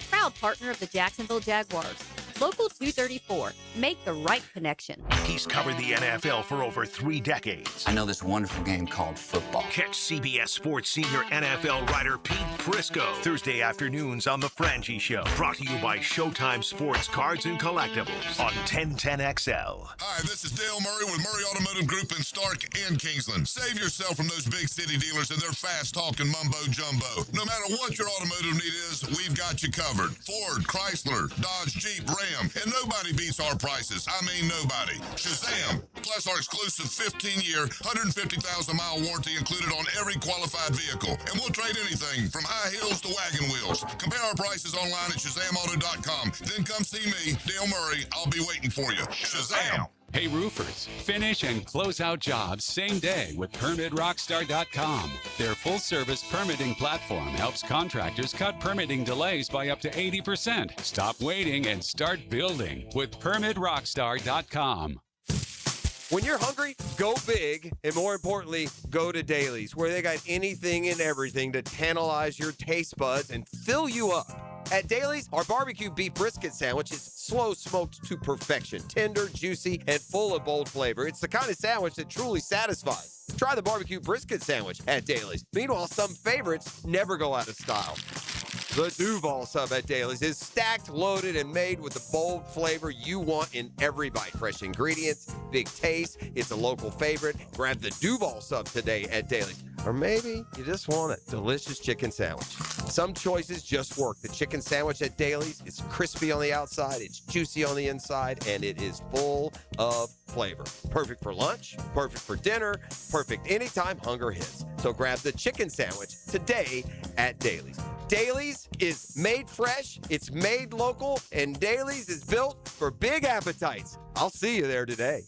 Proud partner of the Jacksonville Jaguars. Local 234. Make the right connection. He's covered the NFL for over 3 decades. I know this wonderful game called football. Catch CBS Sports senior NFL writer Pete Prisco Thursday afternoons on The Frangie Show. Brought to you by Showtime Sports Cards and Collectibles on 1010XL. Hi, this is Dale Murray with Murray Automotive Group in Stark and Kingsland. Save yourself from those big city dealers and their fast-talking mumbo-jumbo. No matter what your automotive need is, we've got you covered. Ford, Chrysler, Dodge, Jeep, Ram, and nobody beats our prices. I mean nobody. Shazam! Plus our exclusive 15-year, 150,000-mile warranty included on every qualified vehicle. And we'll trade anything from high heels to wagon wheels. Compare our prices online at ShazamAuto.com. Then come see me, Dale Murray. I'll be waiting for you. Shazam! Hey roofers, finish and close out jobs same day with PermitRockstar.com. Their full-service permitting platform helps contractors cut permitting delays by up to 80%. Stop waiting and start building with PermitRockstar.com. When you're hungry, go big, and more importantly, go to Dailies, where they got anything and everything to tantalize your taste buds and fill you up. At Dailies, our barbecue beef brisket sandwich is slow smoked to perfection, tender, juicy, and full of bold flavor. It's the kind of sandwich that truly satisfies. Try the barbecue brisket sandwich at Dailies. Meanwhile, some favorites never go out of style. The Duval sub at Dailies is stacked, loaded, and made with the bold flavor you want in every bite. Fresh ingredients, big taste. It's a local favorite. Grab the Duval sub today at Dailies. Or maybe you just want a delicious chicken sandwich. Some choices just work. The chicken sandwich at Dailies is crispy on the outside, it's juicy on the inside, and it is full of flavor. Perfect for lunch, perfect for dinner, perfect anytime hunger hits. So grab the chicken sandwich today at Dailies. Dailies is made fresh, it's made local, and Dailies is built for big appetites. I'll see you there today.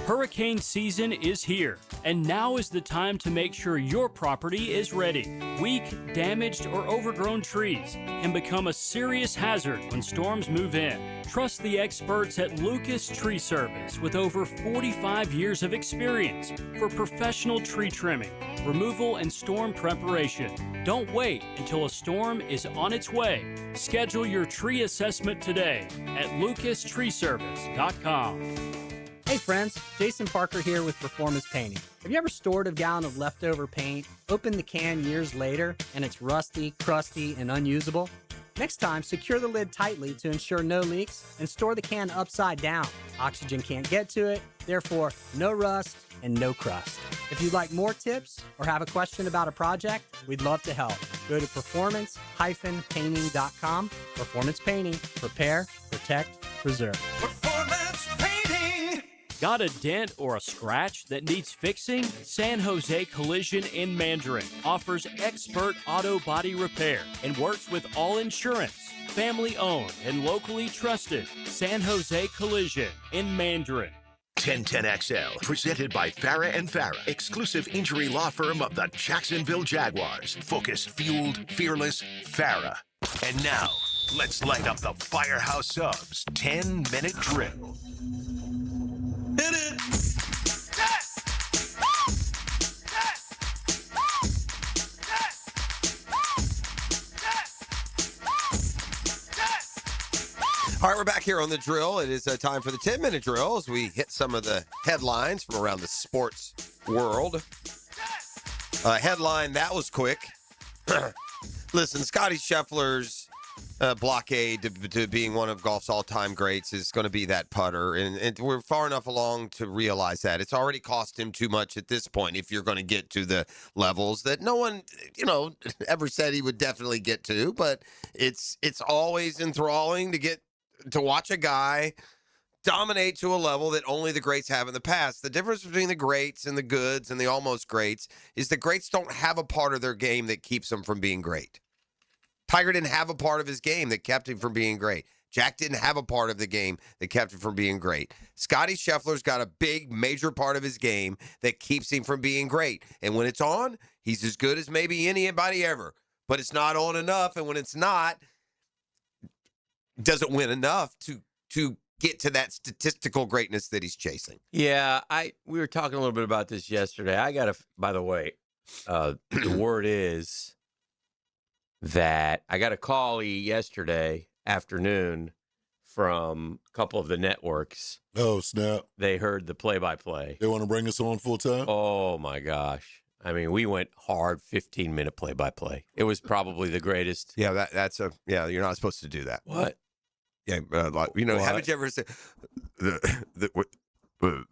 Hurricane season is here, and now is the time to make sure your property is ready. Weak, damaged, or overgrown trees can become a serious hazard when storms move in. Trust the experts at Lucas Tree Service with over 45 years of experience for professional tree trimming, removal, and storm preparation. Don't wait until a storm is on its way. Schedule your tree assessment today at lucastreeservice.com. Hey friends, Jason Parker here with Performance Painting. Have you ever stored a gallon of leftover paint, opened the can years later, and it's rusty, crusty, and unusable? Next time, secure the lid tightly to ensure no leaks and store the can upside down. Oxygen can't get to it, therefore no rust and no crust. If you'd like more tips or have a question about a project, we'd love to help. Go to performance-painting.com. Performance Painting. Prepare, protect, preserve. Performance Painting. Got a dent or a scratch that needs fixing? San Jose Collision in Mandarin offers expert auto body repair and works with all insurance. Family owned and locally trusted. San Jose Collision in Mandarin. 1010XL, presented by Farah & Farah, exclusive injury law firm of the Jacksonville Jaguars. Focused, fueled, fearless, Farah. And now, let's light up the Firehouse Subs 10-minute drill. Hit it! All right, we're back here on the drill. It is time for the 10-minute drill as we hit some of the headlines from around the sports world. Headline, that was quick. Listen, Scotty Scheffler's blockade to being one of golf's all-time greats is going to be that putter, and we're far enough along to realize that. It's already cost him too much at this point if you're going to get to the levels that no one, ever said he would definitely get to, but it's always enthralling to watch a guy dominate to a level that only the greats have in the past. The difference between the greats and the goods and the almost greats is the greats don't have a part of their game that keeps them from being great. Tiger didn't have a part of his game that kept him from being great. Jack didn't have a part of the game that kept him from being great. Scotty Scheffler's got a big, major part of his game that keeps him from being great. And when it's on, he's as good as maybe anybody ever. But it's not on enough, and when it's not, doesn't win enough to get to that statistical greatness that he's chasing. Yeah, we were talking a little bit about this yesterday. By the way, the word is that I got a call yesterday afternoon from a couple of the networks. Oh, snap. They heard the play-by-play. They want to bring us on full time? Oh, my gosh. I mean, we went hard 15-minute play-by-play. It was probably the greatest. Yeah, you're not supposed to do that. What? Yeah, haven't you ever said the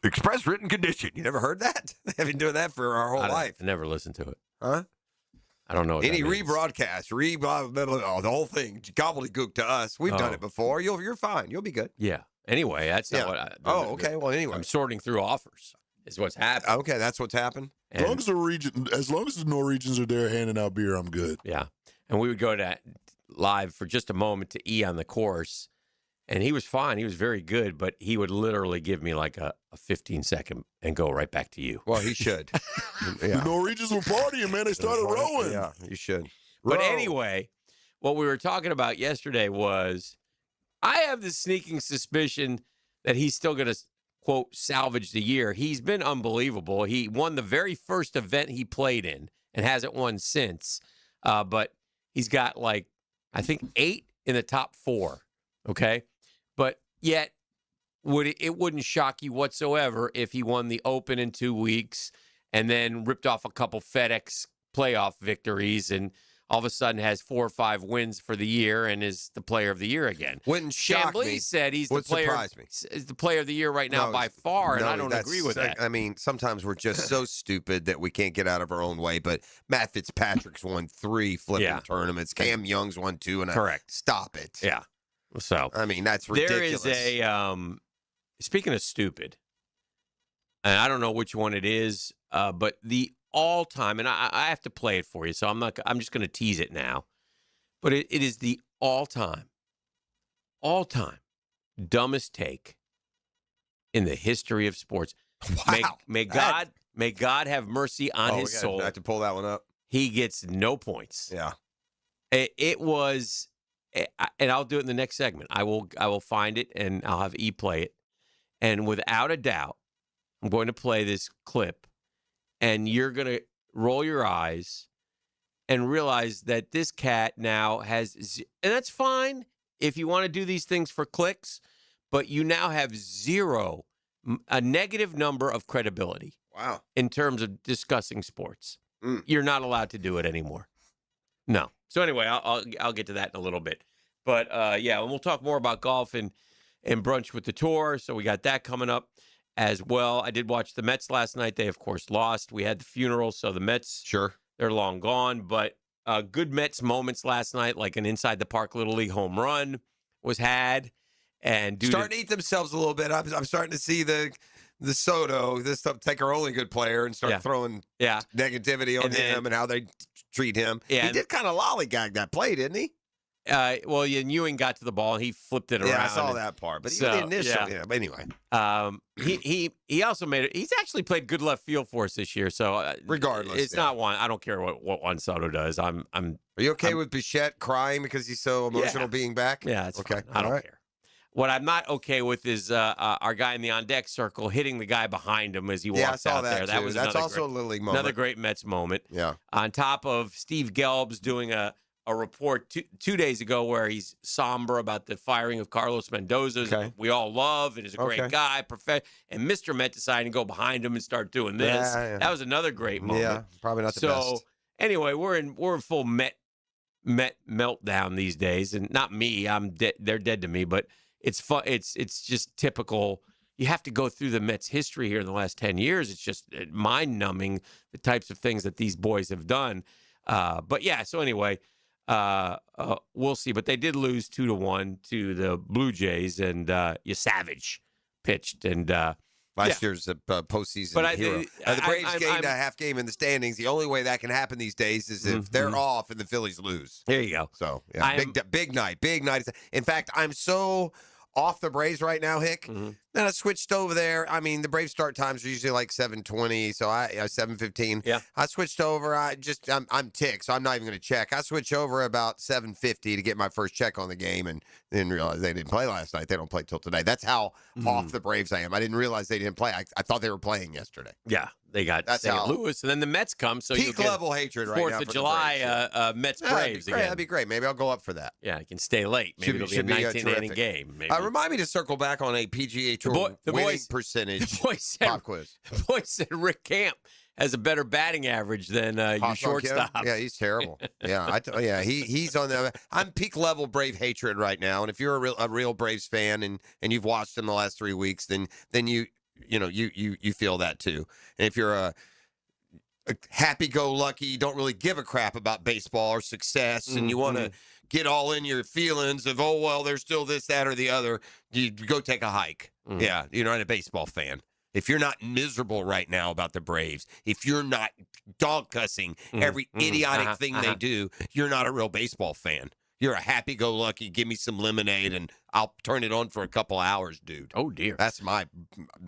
express written condition? You never heard that? They've been doing that for our whole life. I never listened to it. Huh? I don't know what any that means. rebroadcast, the whole thing, gobbledygook to us. We've done it before. You're fine. You'll be good. Yeah. Anyway, that's not what okay. Well, anyway. I'm sorting through offers is what's happened. Okay, that's what's happened. As long as the Norwegians are there handing out beer, I'm good. Yeah. And we would go to live for just a moment to E on the course, and he was fine. He was very good, but he would literally give me like a 15-second and go right back to you. Well, he should. The Norwegians were partying, man. They started rowing. Yeah, you should. But anyway, what we were talking about yesterday was I have this sneaking suspicion that he's still going to, quote, salvage the year. He's been unbelievable. He won the very first event he played in and hasn't won since. But he's got I think 8 in the top 4, okay? But yet, it wouldn't shock you whatsoever if he won the Open in 2 weeks and then ripped off a couple FedEx playoff victories and all of a sudden has 4 or 5 wins for the year and is the player of the year again. Wouldn't shock Chambly me. said he's Would the player, surprise me. is the player of the year right now by far, and I don't agree with that. I mean, sometimes we're just so stupid that we can't get out of our own way. But Matt Fitzpatrick's won 3 flipping tournaments. Cam Young's won 2. And correct. Stop it. Yeah. So I mean, that's ridiculous. There is a speaking of stupid, and I don't know which one it is, but the all-time, and I have to play it for you, so I'm just going to tease it now. But it is the all-time dumbest take in the history of sports. Wow. May God have mercy on his soul. I have to pull that one up. He gets no points. Yeah. It was, and I'll do it in the next segment. I will find it, and I'll have E play it. And without a doubt, I'm going to play this clip, and you're going to roll your eyes and realize that this cat now has, and that's fine if you want to do these things for clicks, but you now have zero, a negative number of credibility. Wow. In terms of discussing sports. You're not allowed to do it anymore. No. So anyway, I'll get to that in a little bit. But yeah, and we'll talk more about golf and brunch with the tour. So we got that coming up as well. I did watch the Mets last night. They, of course, lost. We had the funeral, so the Mets, they're long gone. But good Mets moments last night, like an inside the park Little League home run was had. And starting to eat themselves a little bit. I'm starting to see the Soto, this stuff, take our only good player and start throwing negativity on him and how they treat him. Yeah, he did kind of lollygag that play, didn't he? Well, Ewing got to the ball and he flipped it around. Yeah, I saw that part. But the initial, but anyway. He also made it. He's actually played good left field for us this year. So regardless, it's not one. I don't care what Juan Soto does. Are you okay with Bichette crying because he's so emotional being back? Yeah, it's okay. Fine. I don't care. What I'm not okay with is our guy in the on deck circle hitting the guy behind him as he walks out there. That's also a Little League moment. Another great Mets moment. Yeah. On top of Steve Gelbs doing a a report 2 days ago where he's somber about the firing of Carlos Mendoza. Okay. We all love and is a great Okay. guy, and Mr. Met decided to go behind him and start doing this. Yeah. That was another great moment. Yeah, probably not the so, best. anyway, we're in full Met meltdown these days, and not me. They're dead to me, but it's fun. It's just typical. You have to go through the Mets' history here in the last 10 years. It's just mind-numbing, the types of things that these boys have done. But yeah, so anyway, we'll see. But they did lose 2-1 to the Blue Jays, and Savage pitched, and Last year's postseason hero. The Braves gained a half game in the standings. The only way that can happen these days is if they're off and the Phillies lose. There you go. So, yeah, big night. In fact, I'm so off the Braves right now, Hick. Then I switched over there. I mean, the Braves start times are usually like 7:20, so 7:15. Yeah. I switched over. I'm ticked, so I'm not even going to check. I switched over about 7:50 to get my first check on the game, and then realized they didn't play last night. They don't play till today. That's how off the Braves I am. I didn't realize they didn't play. I thought they were playing yesterday. Yeah, they got St. Louis, and then the Mets come. So peak level hatred right now. 4th of July, Mets Braves again. That'd be great. Maybe I'll go up for that. Yeah, you can stay late. Maybe it'll be a 19-inning game. Maybe. Remind me to circle back on a PGA Tour winning percentage pop quiz. The boy said Rick Camp has a better batting average than your shortstop. Yeah, he's terrible. Yeah, he's on the. I'm peak level Brave hatred right now, and if you're a real Braves fan and you've watched them the last 3 weeks, then you feel that too. And if you're a happy-go-lucky, don't really give a crap about baseball or success, and you want to get all in your feelings of, oh, well, there's still this, that, or the other, you go take a hike. Yeah, you're not a baseball fan. If you're not miserable right now about the Braves, if you're not dog cussing every idiotic thing they do, you're not a real baseball fan. You're a happy-go-lucky, give me some lemonade, and I'll turn it on for a couple hours, dude. Oh, dear. That's my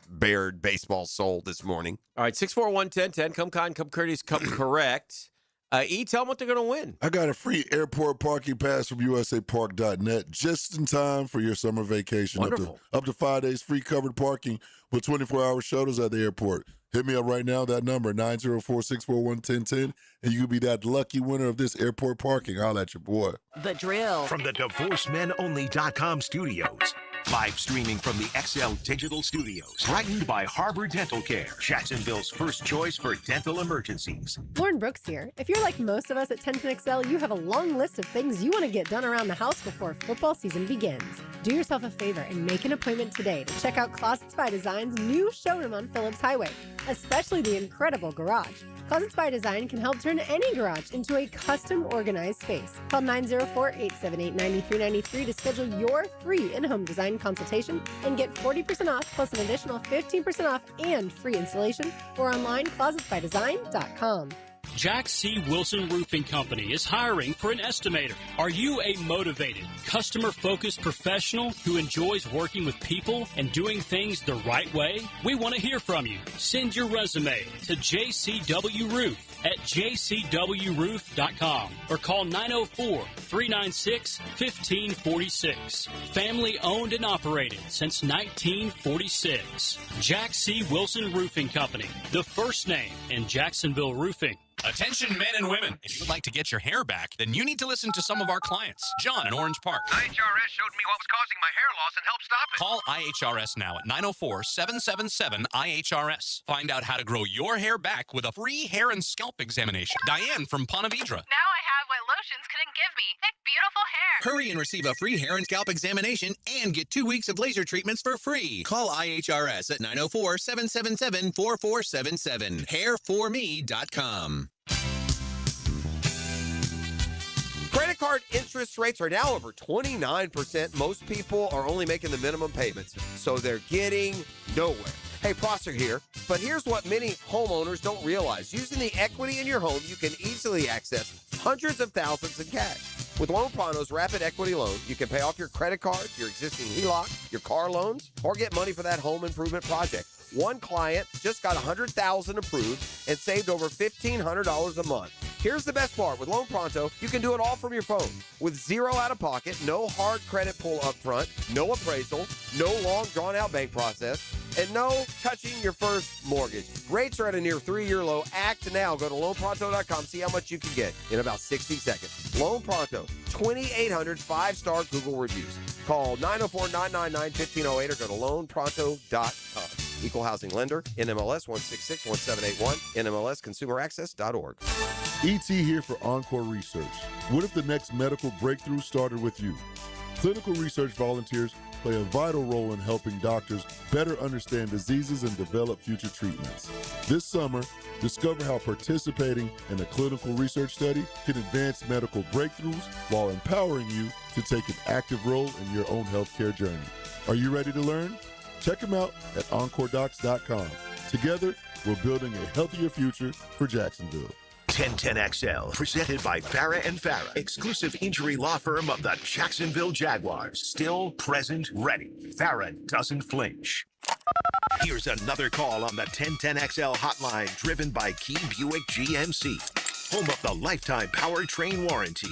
bared baseball soul this morning. All right, 641-1010. Come kind, come courteous, come correct. Tell them what they're going to win. I got a free airport parking pass from usapark.net just in time for your summer vacation. Wonderful. Up to 5 days free covered parking with 24-hour shuttles at the airport. Hit me up right now, that number, 904-641-1010, and you can be that lucky winner of this airport parking. I'll at your boy. The Drill. From the DivorceMenOnly.com studios. Live streaming from the XL Digital Studios. Brightened by Harbor Dental Care, Jacksonville's first choice for dental emergencies. Lauren Brooks here. If you're like most of us at 1010XL, you have a long list of things you want to get done around the house before football season begins. Do yourself a favor and make an appointment today to check out Closets by Design's new showroom on Phillips Highway, especially the incredible garage. Closets by Design can help turn any garage into a custom organized space. Call 904-878-9393 to schedule your free in-home design consultation and get 40% off plus an additional 15% off and free installation, or online closetsbydesign.com. Jack C. Wilson Roofing Company is hiring for an estimator. Are you a motivated, customer-focused professional who enjoys working with people and doing things the right way? We want to hear from you. Send your resume to jcwroof@jcwroof.com or call 904-396-1546. Family owned and operated since 1946. Jack C. Wilson Roofing Company, the first name in Jacksonville roofing. Attention men and women, if you would like to get your hair back, then you need to listen to some of our clients. John in Orange Park. IHRS showed me what was causing my hair loss and helped stop it. Call IHRS now at 904-777-IHRS. Find out how to grow your hair back with a free hair and scalp examination. Diane from Ponte Vedra. Now I have what lotions couldn't give me. Thick, beautiful hair. Hurry and receive a free hair and scalp examination and get 2 weeks of laser treatments for free. Call IHRS at 904-777-4477. Hairforme.com. Credit card interest rates are now over 29%. Most people are only making the minimum payments, so they're getting nowhere. Hey, Prosser here, but here's what many homeowners don't realize. Using the equity in your home, you can easily access hundreds of thousands in cash. With Loan Pronto's Rapid Equity Loan, you can pay off your credit card, your existing HELOC, your car loans, or get money for that home improvement project. One client just got $100,000 approved and saved over $1,500 a month. Here's the best part. With Loan Pronto, you can do it all from your phone. With zero out-of-pocket, no hard credit pull up front, no appraisal, no long drawn-out bank process, and no touching your first mortgage. Rates are at a near 3-year low. Act now. Go to loanpronto.com. See how much you can get in about 60 seconds. Loan Pronto, 2,800 5-star Google reviews. Call 904-999-1508 or go to loanpronto.com. Equal housing lender, NMLS 1661781, NMLSconsumeraccess.org. ET here for Encore Research. What if the next medical breakthrough started with you? Clinical research volunteers play a vital role in helping doctors better understand diseases and develop future treatments. This summer, discover how participating in a clinical research study can advance medical breakthroughs while empowering you to take an active role in your own healthcare journey. Are you ready to learn? Check them out at EncoreDocs.com. Together, we're building a healthier future for Jacksonville. 1010XL, presented by Farah and Farah, exclusive injury law firm of the Jacksonville Jaguars. Still present, ready. Farah doesn't flinch. Here's another call on the 1010XL hotline, driven by Key Buick GMC, home of the lifetime powertrain warranty.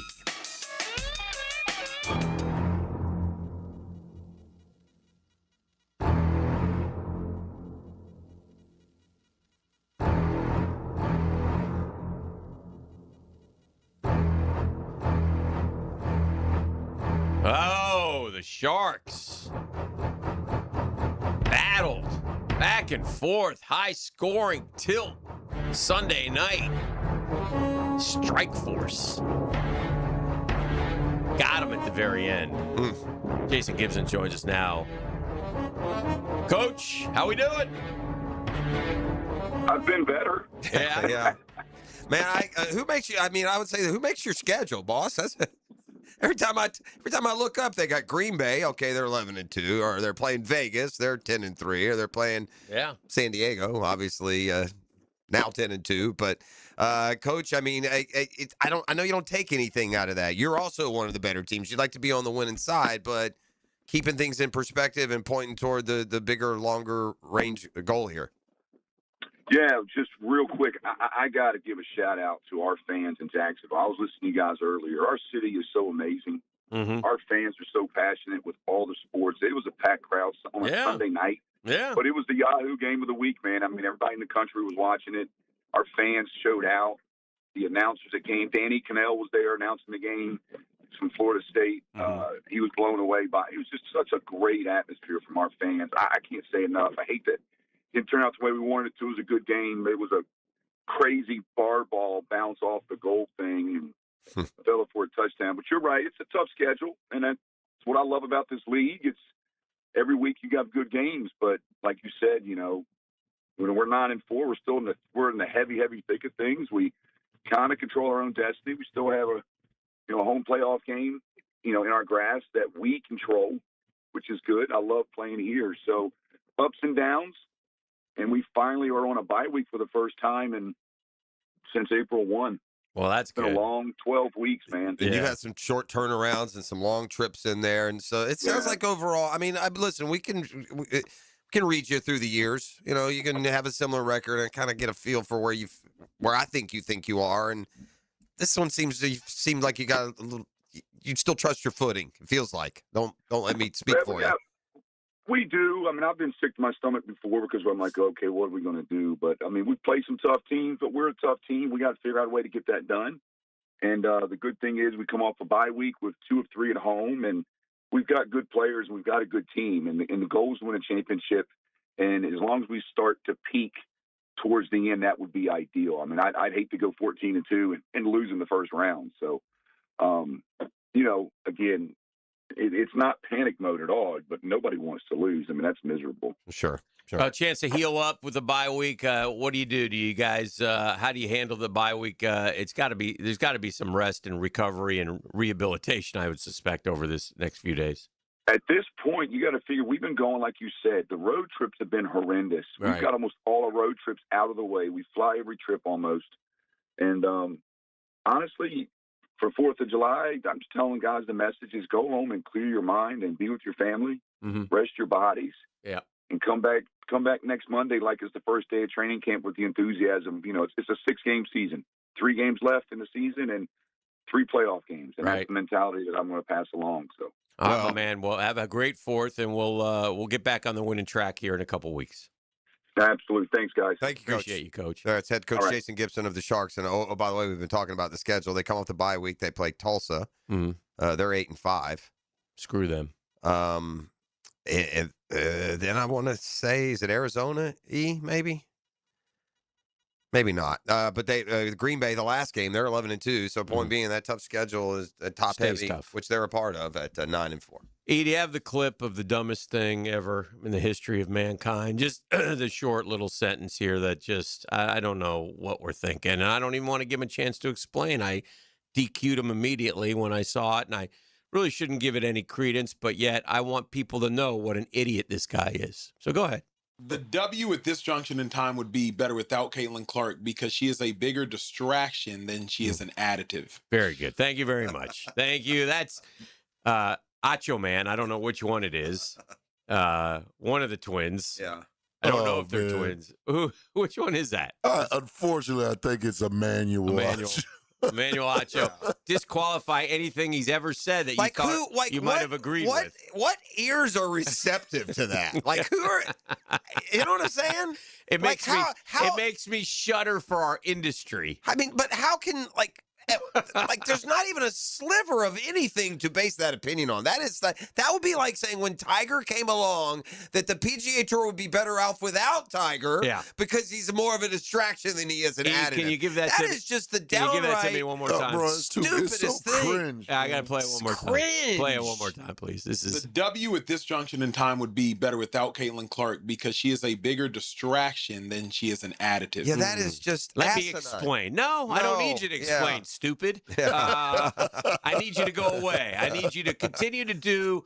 Oh, the Sharks battled back and forth, high scoring tilt Sunday night. Strike Force got him at the very end. Jason Gibson joins us now. Coach, how we doing? I've been better. Yeah. Yeah. Man, who makes you? I mean, I would say who makes your schedule, boss? That's every time I look up, they got Green Bay. Okay, they're 11-2, or they're playing Vegas. They're 10-3, or they're playing San Diego. Obviously, now 10-2. But Coach, I mean, I know you don't take anything out of that. You're also one of the better teams. You'd like to be on the winning side, but keeping things in perspective and pointing toward the bigger, longer range goal here. Yeah, just real quick, I got to give a shout out to our fans in Jacksonville. I was listening to you guys earlier. Our city is so amazing. Mm-hmm. Our fans are so passionate with all the sports. It was a packed crowd on a Sunday night. Yeah. But it was the Yahoo game of the week, man. I mean, everybody in the country was watching it. Our fans showed out. The announcers at game, Danny Cannell was there announcing the game from Florida State. He was blown away by it. It was just such a great atmosphere from our fans. I can't say enough. I hate that it didn't turn out the way we wanted it to. It was a good game. It was a crazy bar ball bounce off the goal thing and fell for a touchdown. But you're right. It's a tough schedule, and that's what I love about this league. It's every week you got good games, but like you said, you know, when we're 9-4, we're in the heavy thick of things. We kind of control our own destiny. We still have a home playoff game, in our grasp that we control, which is good. I love playing here. So ups and downs. And we finally are on a bye week for the first time since April 1. Well, that's good. It's been a long 12 weeks, man. And you've had some short turnarounds and some long trips in there. And so it sounds like overall, I mean, listen, we can read you through the years. You can have a similar record and kind of get a feel for where I think you are. And this one seemed like you got a little, you still trust your footing. It feels like. Don't let me speak for you. We do. I mean, I've been sick to my stomach before because I'm like, okay, what are we going to do? But, I mean, we've played some tough teams, but we're a tough team. We got to figure out a way to get that done. And the good thing is we come off a bye week with 2 of 3 at home, and we've got good players, and we've got a good team. And the goal is to win a championship. And as long as we start to peak towards the end, that would be ideal. I mean, I'd hate to go 14-2 and lose in the first round. So, again, it's not panic mode at all, but nobody wants to lose. I mean, that's miserable. Sure. A chance to heal up with the bye week. What do? Do you guys? How do you handle the bye week? There's got to be some rest and recovery and rehabilitation, I would suspect, over this next few days. At this point, you got to figure we've been going, like you said, the road trips have been horrendous. Right. We've got almost all our road trips out of the way. We fly every trip almost. And honestly, for 4th of July, I'm just telling guys the message is go home and clear your mind and be with your family, rest your bodies, and come back next Monday like it's the first day of training camp with the enthusiasm. It's a 6-game season, 3 games left in the season, and 3 playoff games, and that's the mentality that I'm going to pass along. So, man, well, have a great 4th, and we'll get back on the winning track here in a couple weeks. Absolutely. Thanks, guys. Thank you, Coach. Appreciate you, Coach. It's head coach All right. Jason Gibson of the Sharks. And by the way, we've been talking about the schedule. They come off the bye week. They play Tulsa. Mhm. They're 8-5. Screw them. And then I want to say, is it Arizona? Maybe. Maybe not. But they Green Bay, the last game, they're 11-2. So point being, that tough schedule is top Stays heavy, tough. which they're a part of at 9-4. E, do you have the clip of the dumbest thing ever in the history of mankind? Just the short little sentence here that just, I don't know what we're thinking. And I don't even want to give him a chance to explain. I DQ'd him immediately when I saw it, and I really shouldn't give it any credence, but yet I want people to know what an idiot this guy is. So go ahead. The W at this junction in time would be better without Caitlin Clark because she is a bigger distraction than she is an additive. Very good. Thank you very much. Thank you. That's Acho Man. I don't know which one it is. One of the twins. Yeah. I don't know if they're man. twins. Which one is that? Unfortunately, I think it's Emmanuel. Emmanuel Acho. Disqualify anything he's ever said that you thought you might have agreed with. What ears are receptive to that? Like, who are, you know what I'm saying? It makes like, it makes me shudder for our industry. I mean, but how can, like there's not even a sliver of anything to base that opinion on. That would be like saying when Tiger came along that the PGA Tour would be better off without Tiger because he's more of a distraction than he is an additive. Can you give that to me? That is just the Can you give that to downright me one more time? Bro, it's stupidest so thing. cringe. I got to play it one more time. Cringe. Play it one more time, please. This is The W at this junction in time would be better without Caitlin Clark because she is a bigger distraction than she is an additive. Yeah, that is just Let me asinine. explain. No, I don't need you to explain, stupid. I need you to go away. I need you to continue to do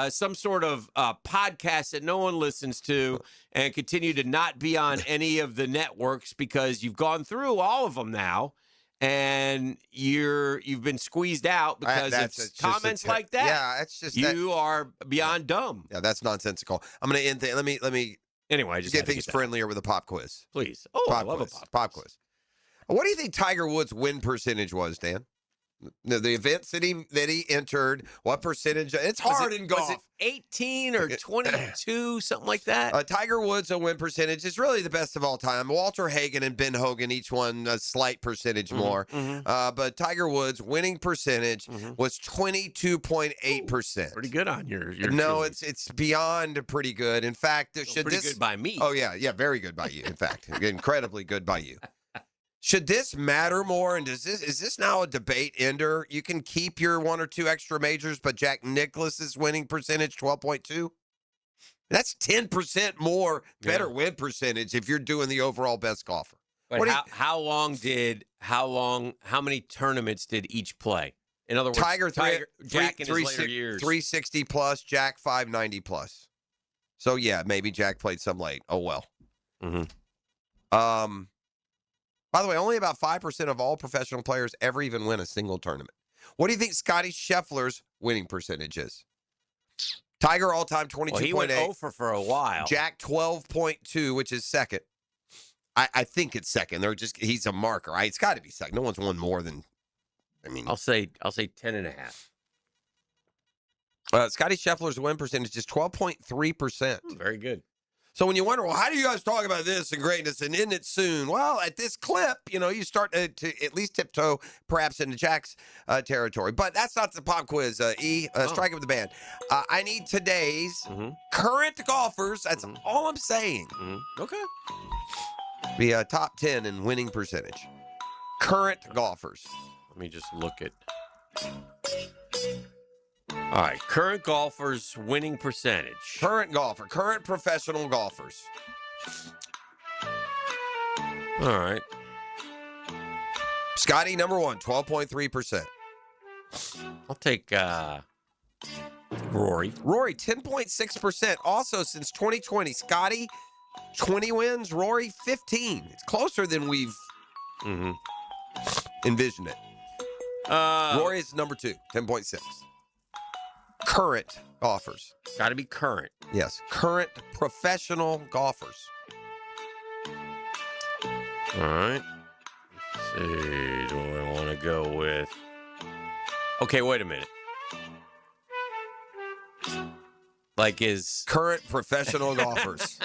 some sort of podcast that no one listens to and continue to not be on any of the networks because you've gone through all of them now and you've been squeezed out because of comments like that. Yeah, it's just you are beyond dumb. Yeah, that's nonsensical. I'm going to end let me anyway, just get things friendlier with a pop quiz. Please. Oh, pop I love quiz. a pop quiz. What do you think Tiger Woods' win percentage was, Dan? The events that he entered, what percentage? It's hard in golf. Was it 18 or 22, something like that? Tiger Woods' win percentage is really the best of all time. Walter Hagen and Ben Hogan each won a slight percentage more. But Tiger Woods' winning percentage was 22.8%. Pretty good on your No, it's beyond pretty good. In fact, pretty good by me. Oh, yeah, very good by you. In fact, incredibly good by you. Should this matter more? And is this now a debate ender? You can keep your one or two extra majors, but Jack Nicklaus's winning percentage, 12.2. That's 10% more better win percentage if you're doing the overall best golfer. But how many tournaments did each play? In other words, Jack in his later years. 360 plus, Jack 590 plus. So yeah, maybe Jack played some late. Oh well. By the way, only about 5% of all professional players ever even win a single tournament. What do you think Scotty Scheffler's winning percentage is? Tiger all-time 22.8. Well, he went over for a while. Jack 12.2, which is second. I think it's second. He's a marker. It's got to be second. No one's won more than. I'll say 10.5. Scotty Scheffler's win percentage is 12.3%. Very good. So when you wonder, well, how do you guys talk about this and greatness and isn't it soon? Well, at this clip, you start to at least tiptoe perhaps into Jack's territory. But that's not the pop quiz, Strike up the band. I need today's current golfers. That's all I'm saying. Okay. The top 10 in winning percentage. Current golfers. Let me just look at... All right, current golfers' winning percentage. Current professional golfers. All right. Scotty, number one, 12.3%. I'll take Rory. Rory, 10.6%. Also, since 2020, Scotty, 20 wins. Rory, 15. It's closer than we've envisioned it. Rory is number two, 10.6. Current golfers. Got to be current. Yes, current professional golfers. All right. Let's see. Do I want to go with... Okay, wait a minute. Like is... Current professional golfers.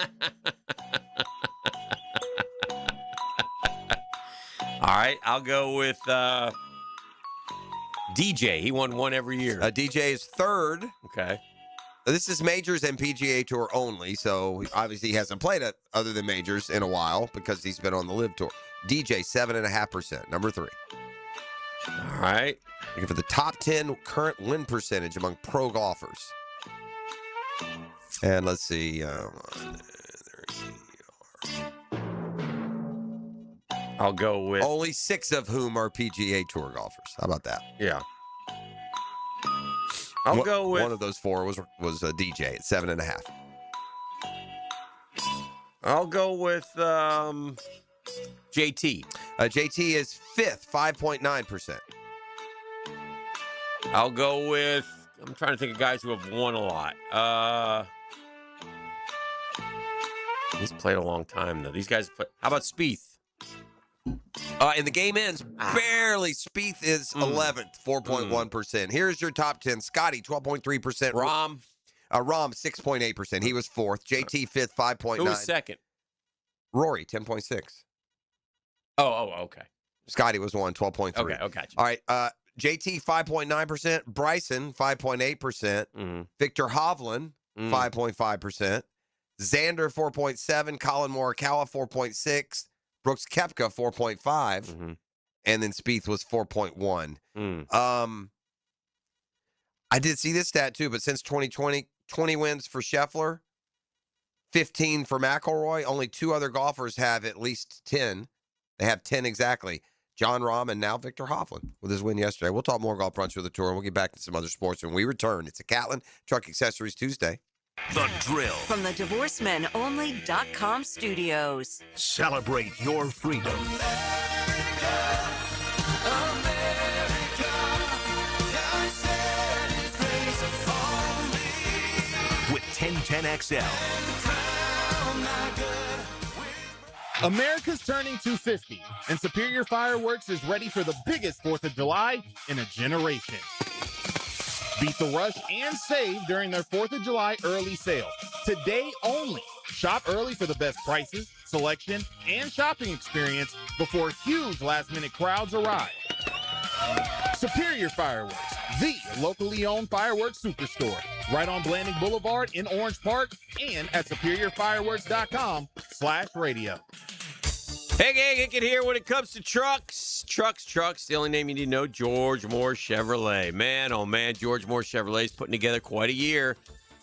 right, I'll go with DJ. He won one every year. DJ is third. Okay. This is majors and PGA Tour only, so obviously he hasn't played it other than majors in a while because he's been on the Live Tour. DJ, 7.5%, number 3. All right. Looking for the top 10 current win percentage among pro golfers. And let's see. I'll go with... Only 6 of whom are PGA Tour golfers. How about that? Yeah. I'll go with... One of those 4 was a DJ at 7.5. I'll go with JT. JT is 5th, 5.9%. I'll go with... I'm trying to think of guys who have won a lot. He's played a long time, though. These guys play... How about Spieth? And the game ends barely. Spieth is 11th, 4.1%. Here's your top 10. Scotty, 12.3%. Rahm, 6.8%. He was 4th. JT, 5th, 5.9%. Who was second? Rory, 10.6%. Oh, okay. Scotty was 12.3%. Okay, gotcha. All right, JT, 5.9%. Bryson, 5.8%. Victor Hovland, 5.5%. Xander, 4.7%. Colin Morikawa, 4.6%. Brooks Koepka, 4.5%. And then Spieth was 4.1%. I did see this stat, too, but since 2020, 20 wins for Scheffler, 15 for McIlroy. Only 2 other golfers have at least 10. They have 10 exactly. John Rahm and now Victor Hovland with his win yesterday. We'll talk more golf brunch with the tour, and we'll get back to some other sports when we return. It's a Catlin Truck Accessories Tuesday. The Drill. From the DivorceMenOnly.com studios. Celebrate your freedom. With 1010XL. America's turning 250, and Superior Fireworks is ready for the biggest 4th of July in a generation. Beat the rush and save during their 4th of July early sale. Today only. Shop early for the best prices, selection, and shopping experience before huge last-minute crowds arrive. Superior Fireworks, the locally owned fireworks superstore, right on Blanding Boulevard in Orange Park and at superiorfireworks.com/radio. Hey, gang, Hickett here. When it comes to trucks, the only name you need to know, George Moore Chevrolet. Man, oh man, George Moore Chevrolet is putting together quite a year.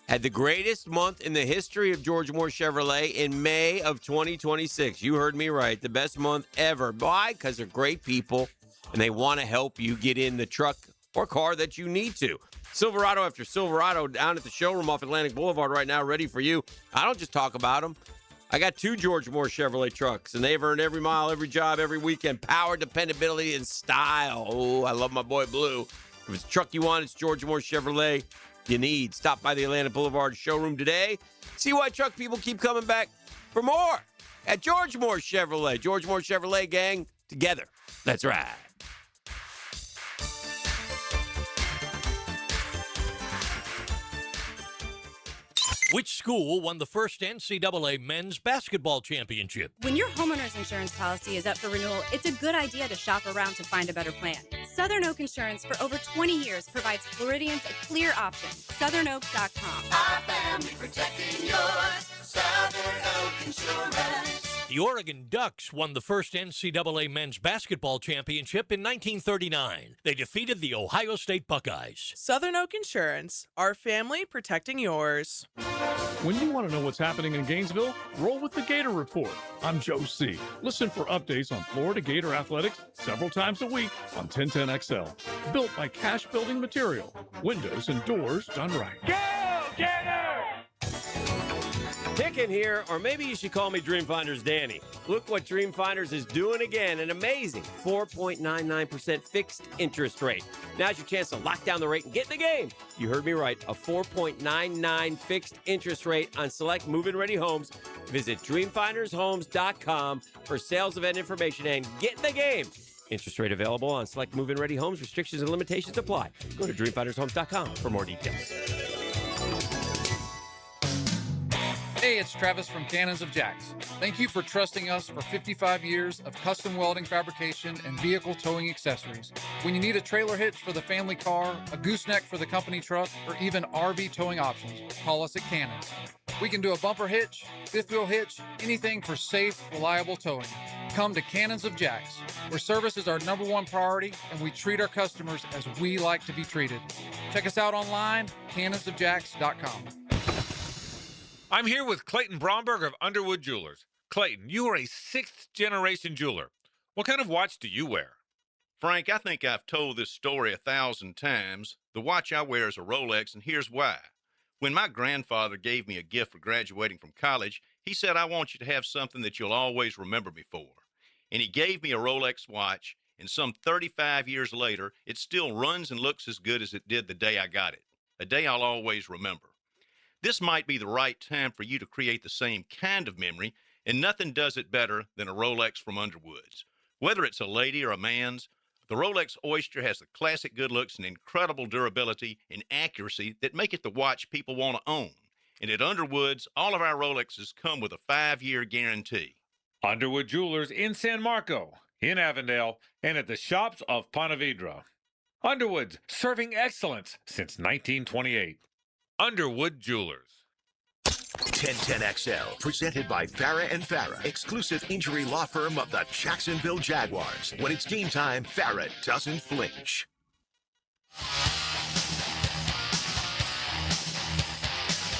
Had the greatest month in the history of George Moore Chevrolet in May of 2026. You heard me right. The best month ever. Why? Because they're great people, and they want to help you get in the truck or car that you need to. Silverado after Silverado down at the showroom off Atlantic Boulevard right now, ready for you. I don't just talk about them. I got 2 George Moore Chevrolet trucks, and they've earned every mile, every job, every weekend. Power, dependability, and style. Oh, I love my boy Blue. If it's a truck you want, it's George Moore Chevrolet you need. Stop by the Atlantic Boulevard showroom today. See why truck people keep coming back for more at George Moore Chevrolet. George Moore Chevrolet, gang, together. That's right. Which school won the first NCAA men's basketball championship? When your homeowner's insurance policy is up for renewal, it's a good idea to shop around to find a better plan. Southern Oak Insurance for over 20 years provides Floridians a clear option. SouthernOak.com. Our family protecting yours. Southern Oak Insurance. The Oregon Ducks won the first NCAA men's basketball championship in 1939. They defeated the Ohio State Buckeyes. Southern Oak Insurance, our family protecting yours. When you want to know what's happening in Gainesville, roll with the Gator Report. I'm Joe C. Listen for updates on Florida Gator athletics several times a week on 1010XL. Built by Cash Building Material. Windows and doors done right. Go, Gator! Hicken here, or maybe you should call me Dreamfinders Danny. Look what Dreamfinders is doing again, an amazing 4.99% fixed interest rate. Now's your chance to lock down the rate and get in the game. You heard me right, a 4.99 fixed interest rate on select move-in ready homes. Visit dreamfindershomes.com for sales event information and get in the game. Interest rate available on select move-in ready homes. Restrictions and limitations apply. Go to dreamfindershomes.com for more details. Hey, it's Travis from Cannons of Jacks. Thank you for trusting us for 55 years of custom welding fabrication and vehicle towing accessories. When you need a trailer hitch for the family car, a gooseneck for the company truck, or even RV towing options, call us at Cannons. We can do a bumper hitch, fifth wheel hitch, anything for safe, reliable towing. Come to Cannons of Jacks, where service is our #1 priority and we treat our customers as we like to be treated. Check us out online, cannonsofjacks.com. I'm here with Clayton Bromberg of Underwood Jewelers. Clayton, you are a 6th-generation jeweler. What kind of watch do you wear? Frank, I think I've told this story 1,000 times. The watch I wear is a Rolex, and here's why. When my grandfather gave me a gift for graduating from college, he said, I want you to have something that you'll always remember me for. And he gave me a Rolex watch, and some 35 years later, it still runs and looks as good as it did the day I got it, a day I'll always remember. This might be the right time for you to create the same kind of memory, and nothing does it better than a Rolex from Underwood's. Whether it's a lady or a man's, the Rolex Oyster has the classic good looks and incredible durability and accuracy that make it the watch people want to own. And at Underwood's, all of our Rolexes come with a 5-year guarantee. Underwood Jewelers in San Marco, in Avondale, and at the shops of Ponte Vedra. Underwood's, serving excellence since 1928. Underwood Jewelers. 1010XL, presented by Farah and Farah, exclusive injury law firm of the Jacksonville Jaguars. When it's game time, Farah doesn't flinch.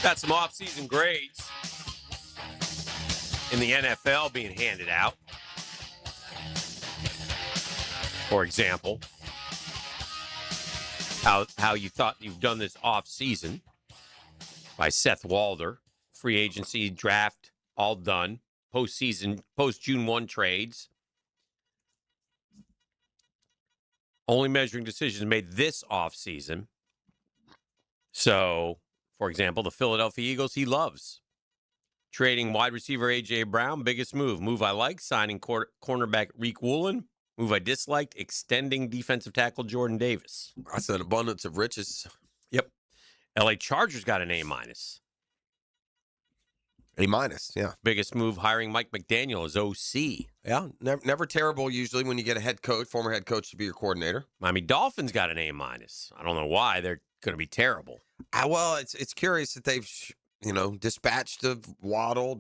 Got some off-season grades in the NFL being handed out. For example, how you thought you've done this off-season by Seth Walder. Free agency, draft, all done. Postseason, post-June 1 trades. Only measuring decisions made this offseason. So, for example, the Philadelphia Eagles, he loves. Trading wide receiver A.J. Brown, biggest move. Move I like, signing cornerback Reek Woolen. Move I disliked, extending defensive tackle Jordan Davis. That's an abundance of riches. Yep. L.A. Chargers got an A-. A-, yeah. Biggest move, hiring Mike McDaniel as OC. Yeah, never terrible usually when you get a head coach, former head coach to be your coordinator. Miami Dolphins got an A-. I don't know why. They're going to be terrible. Well, it's curious that they've, dispatched of Waddle,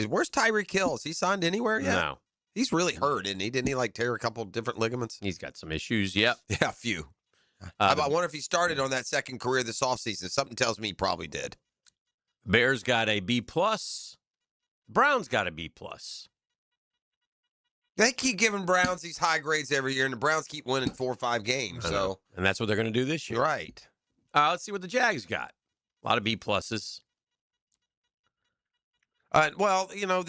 Where's Tyreek Hill? Is he signed anywhere yet? No. He's really hurt, isn't he? Didn't he, tear a couple different ligaments? He's got some issues, yep. Yeah, a few. I wonder if he started on that second career this offseason. Something tells me he probably did. Bears got a B+. Browns got a B+. They keep giving Browns these high grades every year, and the Browns keep winning 4 or 5 games. So, and that's what they're going to do this year. Right. Let's see what the Jags got. A lot of B+. The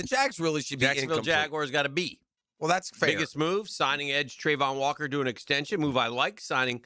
Jags really should be Jacksonville incomplete. Jaguars got a B. Well, that's fair. Biggest move, signing edge Trayvon Walker to an extension. Move I like, signing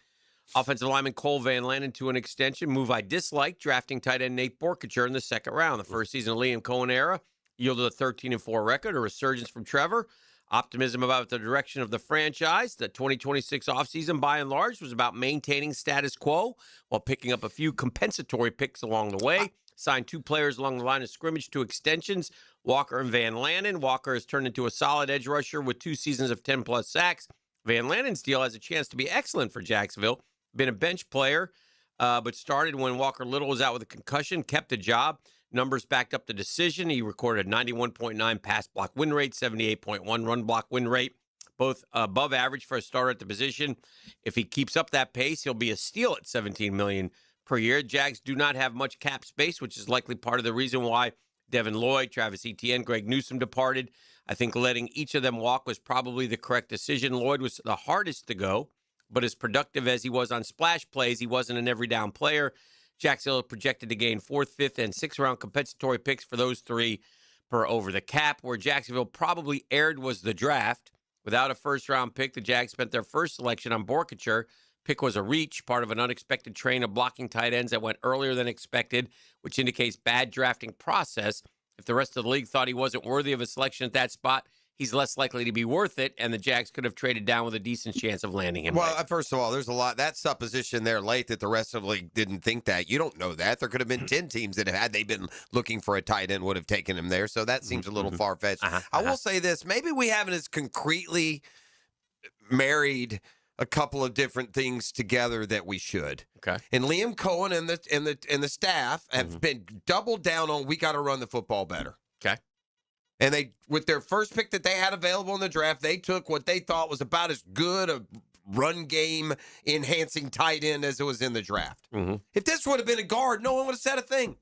offensive lineman Cole Van Lanen to an extension. Move I dislike, drafting tight end Nate Borkature in the second round. The first season of Liam Cohen era yielded a 13-4 record, a resurgence from Trevor. Optimism about the direction of the franchise. The 2026 offseason, by and large, was about maintaining status quo while picking up a few compensatory picks along the way. Signed 2 players along the line of scrimmage to extensions, Walker and Van Lanen. Walker has turned into a solid edge rusher with 2 seasons of 10-plus sacks. Van Lanen's deal has a chance to be excellent for Jacksonville. Been a bench player, but started when Walker Little was out with a concussion, kept the job. Numbers backed up the decision. He recorded a 91.9 pass block win rate, 78.1 run block win rate, both above average for a starter at the position. If he keeps up that pace, he'll be a steal at $17 million per year. Jags do not have much cap space, which is likely part of the reason why Devin Lloyd, Travis Etienne, Greg Newsome departed. I think letting each of them walk was probably the correct decision. Lloyd was the hardest to go, but as productive as he was on splash plays, he wasn't an every down player. Jacksonville projected to gain 4th, 5th, and 6th round compensatory picks for those 3 per over the cap. Where Jacksonville probably erred was the draft. Without a first-round pick, the Jags spent their first selection on Borkature. Pick was a reach, part of an unexpected train of blocking tight ends that went earlier than expected, which indicates bad drafting process. If the rest of the league thought he wasn't worthy of a selection at that spot, he's less likely to be worth it, and the Jags could have traded down with a decent chance of landing him. Well, first of all, there's a lot. That supposition there late that the rest of the league didn't think that. You don't know that. There could have been 10 teams that had they been looking for a tight end would have taken him there. So that seems a little far-fetched. I will say this. Maybe we haven't as concretely married a couple of different things together that we should. Okay. And Liam Cohen and the staff have been doubled down on we got to run the football better. Okay. And they, with their first pick that they had available in the draft, they took what they thought was about as good a run game enhancing tight end as it was in the draft. If this would have been a guard, no one would have said a thing.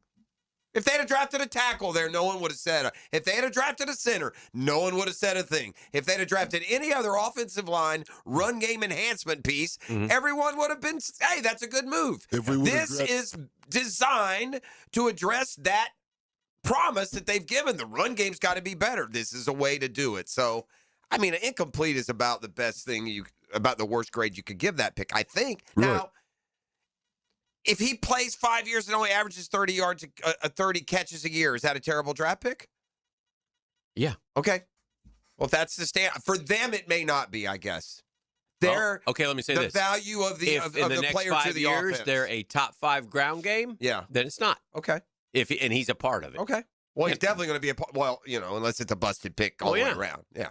If they had drafted a tackle there, no one would have said it. If they had drafted a center, no one would have said a thing. If they'd have drafted any other offensive line run game enhancement piece, everyone would have been, hey, that's a good move. This is designed to address that promise that they've given. The run game's got to be better. This is a way to do it. So, I mean, an incomplete is about the best thing about the worst grade you could give that pick, I think. Right. Now, if he plays 5 years and only averages 30 yards, 30 catches a year, is that a terrible draft pick? Yeah. Okay. Well, if that's the stand for them, it may not be. I guess. Okay. Let me say the this: value of the if in the next player 5 to the years offense. they're a top 5 ground game, then it's not. Okay. And he's a part of it. Okay. Well, he's definitely going to be a part. Well, unless it's a busted pick all the way around. Yeah.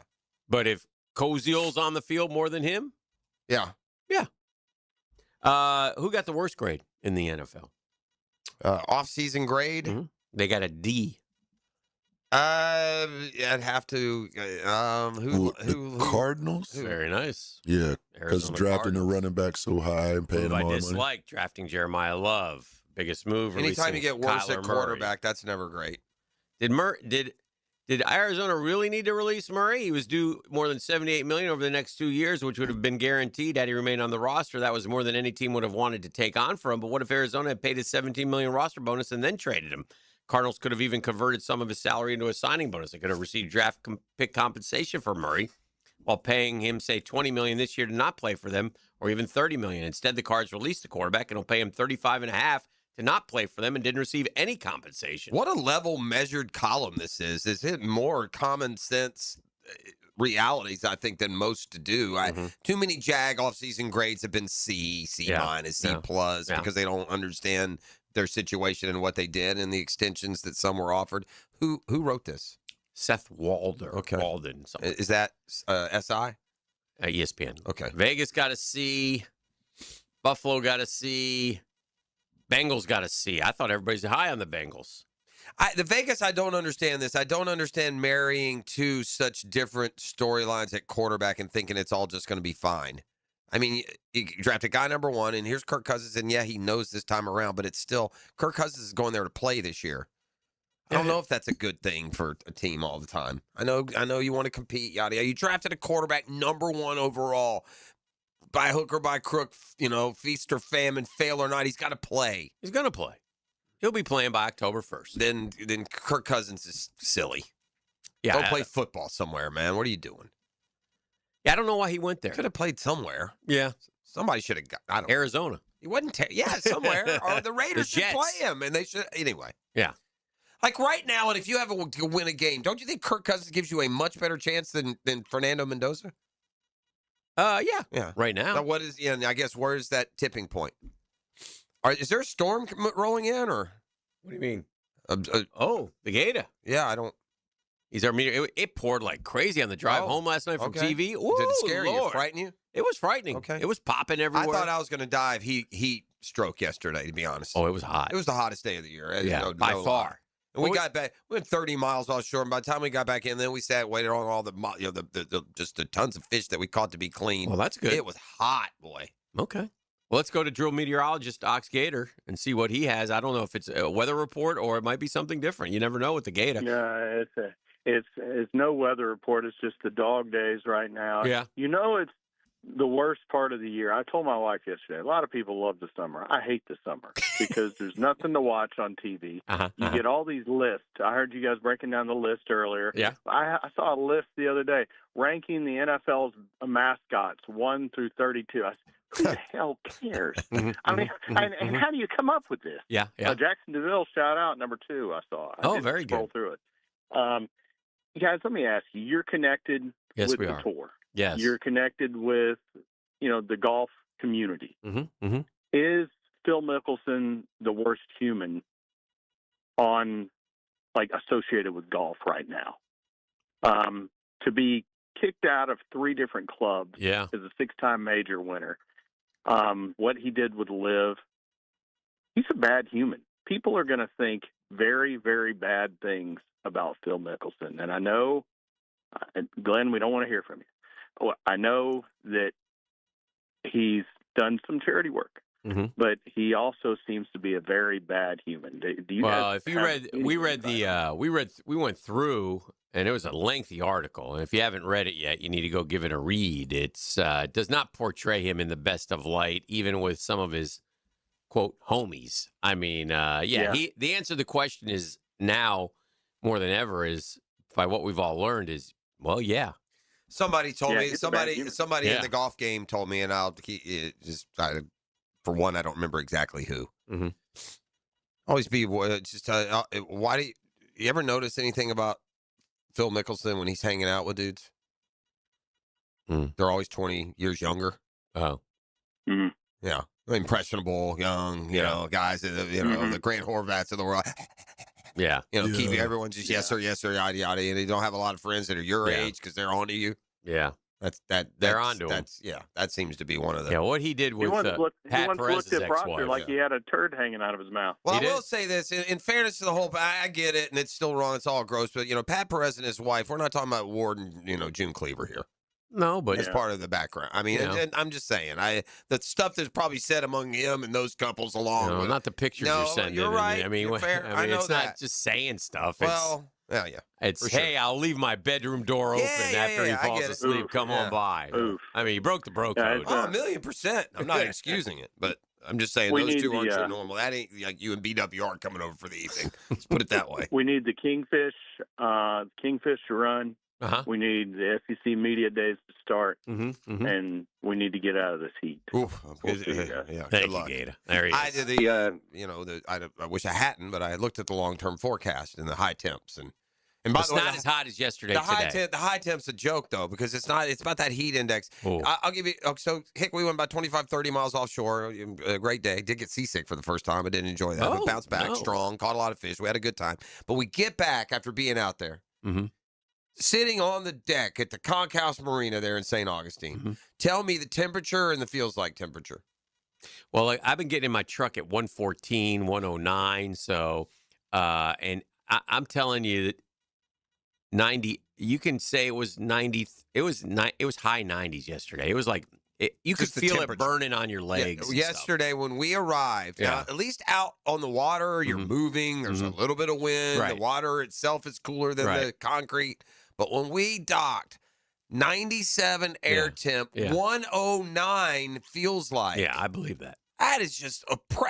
But if Koziol's on the field more than him, yeah. Who got the worst grade in the NFL? Off-season grade? They got a D. I'd have to. The Cardinals? Very nice. Yeah, because Arizona drafting Cardinals. the running back so high and paying Move them I all that money. dislike drafting Jeremiah Love. Biggest move. Anytime you get worse Kyler at quarterback, that's never great. Did Arizona really need to release Murray? He was due more than $78 million over the next 2 years, which would have been guaranteed had he remained on the roster. That was more than any team would have wanted to take on for him. But what if Arizona had paid his $17 million roster bonus and then traded him? Cardinals could have even converted some of his salary into a signing bonus. They could have received draft pick compensation for Murray while paying him, say, $20 million this year to not play for them, or even $30 million. Instead, the Cards released the quarterback and will pay him $35.5 million to not play for them and didn't receive any compensation. What a level measured column this is. Is it more common sense realities, I think, than most to do? Too many Jag offseason grades have been C minus, C plus, because they don't understand their situation and what they did and the extensions that some were offered. Who wrote this? Seth Walden. Okay. Walden. Is that SI? ESPN. Okay. Vegas got a C. Buffalo got a C. Bengals got a C. I thought everybody's high on the Bengals. The Vegas, I don't understand this. I don't understand marrying two such different storylines at quarterback and thinking it's all just going to be fine. I mean, you draft a guy number one, and here's Kirk Cousins, and he knows this time around, but it's still Kirk Cousins is going there to play this year. I don't know if that's a good thing for a team all the time. I know you want to compete, yada yada. You drafted a quarterback number one overall. By hook or by crook, feast or famine, fail or not, he's got to play. He's going to play. He'll be playing by October 1st. Then Kirk Cousins is silly. Yeah, Go play football somewhere, man. What are you doing? Yeah, I don't know why he went there. Could have played somewhere. Yeah. Somebody should have got, I don't know. Arizona. He wasn't, somewhere. Or the Raiders should play him, and they should, anyway. Yeah. Like right now, and if you have to win a game, don't you think Kirk Cousins gives you a much better chance than Fernando Mendoza? Yeah. Right now. So what is? I guess where is that tipping point? Is there a storm rolling in, or what do you mean? The Gator. Yeah, I don't. He's our meter. It poured like crazy on the drive home last night from TV. Ooh, did it scare you? Lord. Frighten you? It was frightening. Okay. It was popping everywhere. I thought I was going to die of heat stroke yesterday. To be honest. Oh, it was hot. It was the hottest day of the year. Yeah, by far. And we got back. We went 30 miles offshore. And by the time we got back in, then we sat waited on all the just the tons of fish that we caught to be clean. Well, that's good. It was hot, boy. Okay. Well, let's go to drill meteorologist Ox Gator and see what he has. I don't know if it's a weather report or it might be something different. You never know with the Gator. Yeah, it's no weather report. It's just the dog days right now. Yeah. It's the worst part of the year. I told my wife yesterday, a lot of people love the summer. I hate the summer because there's nothing to watch on TV. You get all these lists. I heard you guys breaking down the list earlier. Yeah. I saw a list the other day ranking the NFL's mascots 1 through 32. I said, who the hell cares? I mean, and how do you come up with this? Yeah. Jackson DeVille, shout out, number 2, I saw. I didn't very scroll good. through it. guys, let me ask you, you're connected Yes, with we the are. tour. Yes. You're connected with, the golf community. Mm-hmm. Is Phil Mickelson the worst human associated with golf right now? To be kicked out of 3 different clubs Yeah. as a 6-time major winner, what he did with LIV, he's a bad human. People are going to think very, very bad things about Phil Mickelson. And I know, Glenn, we don't want to hear from you. I know that he's done some charity work, but he also seems to be a very bad human. Do you guys if you have read, any we read insight we went through, and it was a lengthy article. And if you haven't read it yet, you need to go give it a read. It's does not portray him in the best of light, even with some of his quote homies. I mean, the answer to the question is now more than ever is by what we've all learned is Somebody told me, he's a bad somebody human. in the golf game told me, and for one, I don't remember exactly who. Mm-hmm. Always be why do you ever notice anything about Phil Mickelson when he's hanging out with dudes? They're always 20 years younger. Oh, yeah, impressionable, young, guys, the Grant Horvats of the world. Yeah. Keep everyone just yes sir, yada yada, and they don't have a lot of friends that are your age because they're onto you. Yeah. They're onto him. That seems to be one of them. Yeah, what he did with he once Pat looked Perez's at Proctor ex-wife. like he had a turd hanging out of his mouth. Well, I will say this in fairness to the whole. I get it, and it's still wrong. It's all gross, but Pat Perez and his wife. We're not talking about Ward and June Cleaver here. No, but it's part of the background. I mean, and I'm just saying, the stuff that's probably said among him and those couples along. No, with, not the pictures you're sending. You're right. I mean, fair. I know it's that. not just saying stuff. Well, yeah. It's sure. hey, I'll leave my bedroom door open after he falls asleep. Come on by. Oof. I mean, he broke the bro code. Oh, 1,000,000%. I'm not excusing it, but I'm just saying those two aren't so normal. That ain't like you and BWR coming over for the evening. Let's put it that way. We need the Kingfish to run. We need the SEC media days to start, and we need to get out of this heat. Oof, we'll see you guys. Yeah, Thank good luck. you, Gator. There he is. I did I wish I hadn't, but I looked at the long-term forecast and the high temps, and by It's the way, not as hot as yesterday. The high temp's a joke though, because it's not. It's about that heat index. I'll give you. So we went about 25, 30 miles offshore. A great day. Did get seasick for the first time. I didn't enjoy that. But bounced back strong. Caught a lot of fish. We had a good time. But we get back after being out there. Sitting on the deck at the Conch House Marina there in St. Augustine. Tell me the temperature and the feels like temperature. Well, I've been getting in my truck at 114, 109. So, and I'm telling you that 90. You can say it was 90. It was high 90s yesterday. It was like you could feel it burning on your legs. Yesterday when we arrived, now, at least out on the water, you're moving. There's a little bit of wind. Right. The water itself is cooler than the concrete. But when we docked, 97 air temp, 109 feels like. Yeah, I believe that. That is just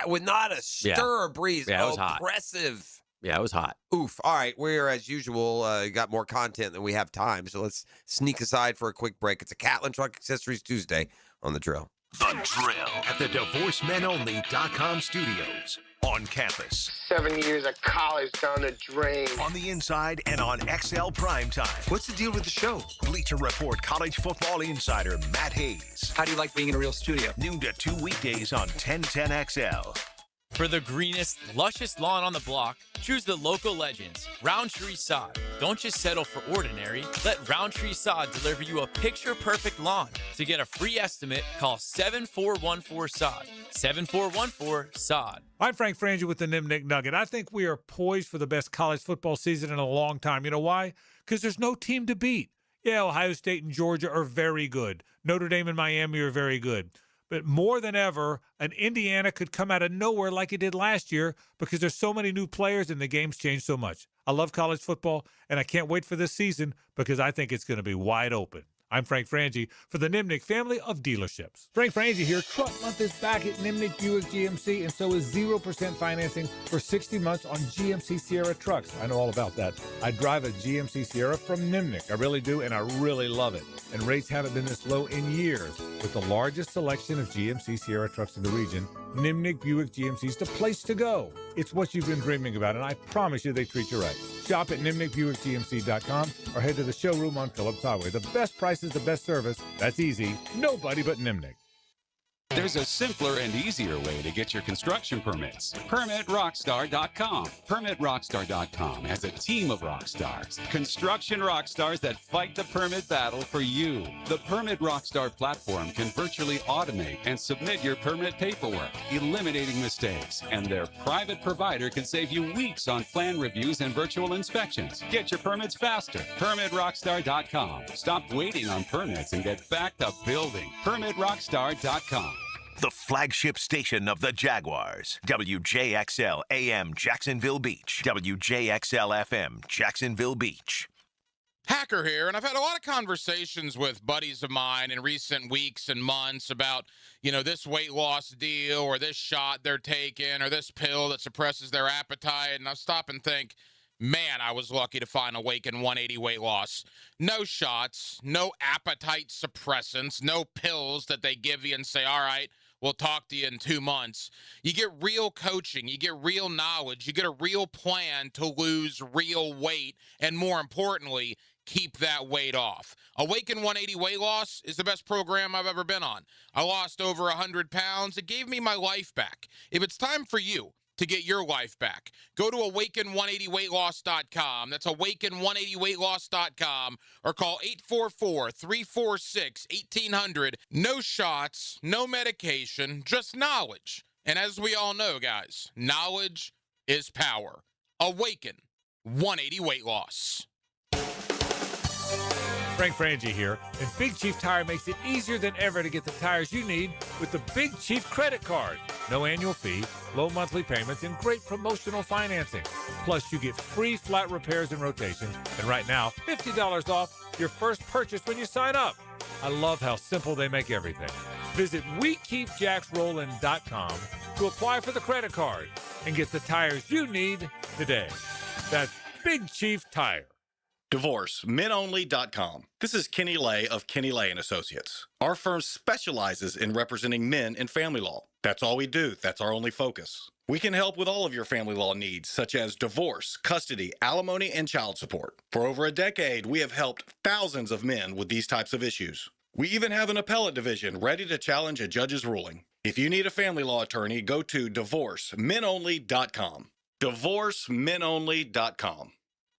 with not a stir of breeze. Yeah, it was oppressive. Hot. Yeah, it was hot. Oof. All right, we're, as usual, got more content than we have time, so let's sneak aside for a quick break. It's a Catlin Truck Accessories Tuesday on The Drill. The Drill at the DivorceMenOnly.com studios. On campus. 7 years of college down the drain. On the inside and on XL Primetime. What's the deal with the show? Bleacher Report college football insider Matt Hayes. How do you like being in a real studio? Noon to 2 weekdays on 1010XL. For the greenest, luscious lawn on the block, choose the local legends, Roundtree Sod. Don't just settle for ordinary. Let Roundtree Sod deliver you a picture-perfect lawn. To get a free estimate, call 7414-SOD. 7414-SOD. I'm Frank Frangie with the Nimnick Nugget. I think we are poised for the best college football season in a long time. You know why? Because there's no team to beat. Yeah, Ohio State and Georgia are very good. Notre Dame and Miami are very good. But more than ever, an Indiana could come out of nowhere like it did last year because there's so many new players and the game's changed so much. I love college football, and I can't wait for this season because I think it's going to be wide open. I'm Frank Frangie for the Nimnick family of dealerships. Frank Frangie here. Truck Month is back at Nimnick Buick GMC, and so is 0% financing for 60 months on GMC Sierra trucks. I know all about that. I drive a GMC Sierra from Nimnick. I really do, and I really love it. And rates haven't been this low in years. With the largest selection of GMC Sierra trucks in the region, Nimnick Buick GMC is the place to go. It's what you've been dreaming about, and I promise you they treat you right. Shop at NimnickBuickGMC.com or head to the showroom on Phillips Highway. The best prices, the best service. That's easy. Nobody but Nimnick. There's a simpler and easier way to get your construction permits. PermitRockstar.com. PermitRockstar.com has a team of rock stars, construction rock stars that fight the permit battle for you. The Permit Rockstar platform can virtually automate and submit your permit paperwork, eliminating mistakes, and their private provider can save you weeks on plan reviews and virtual inspections. Get your permits faster. PermitRockstar.com. Stop waiting on permits and get back to building. PermitRockstar.com. The flagship station of the Jaguars. WJXL AM Jacksonville Beach. WJXL FM Jacksonville Beach. Hacker here, and I've had a lot of conversations with buddies of mine in recent weeks and months about, this weight loss deal or this shot they're taking or this pill that suppresses their appetite. And I stop and think, man, I was lucky to find Awaken 180 weight loss. No shots, no appetite suppressants, no pills that they give you and say, all right, we'll talk to you in 2 months. You get real coaching. You get real knowledge. You get a real plan to lose real weight. And more importantly, keep that weight off. Awaken 180 Weight Loss is the best program I've ever been on. I lost over 100 pounds. It gave me my life back. If it's time for you to get your life back, go to awaken180weightloss.com. That's awaken180weightloss.com, or call 844-346-1800. No shots, no medication, just knowledge. And as we all know, guys, knowledge is power. Awaken 180 Weight Loss. Frank Frangie here, and Big Chief Tire makes it easier than ever to get the tires you need with the Big Chief credit card. No annual fee, low monthly payments, and great promotional financing. Plus, you get free flat repairs and rotations, and right now, $50 off your first purchase when you sign up. I love how simple they make everything. Visit WeKeepJacksRollin.com to apply for the credit card and get the tires you need today. That's Big Chief Tire. DivorceMenOnly.com. This is Kenny Lay of Kenny Lay & Associates. Our firm specializes in representing men in family law. That's all we do. That's our only focus. We can help with all of your family law needs, such as divorce, custody, alimony, and child support. For over a decade, we have helped thousands of men with these types of issues. We even have an appellate division ready to challenge a judge's ruling. If you need a family law attorney, go to DivorceMenOnly.com. DivorceMenOnly.com.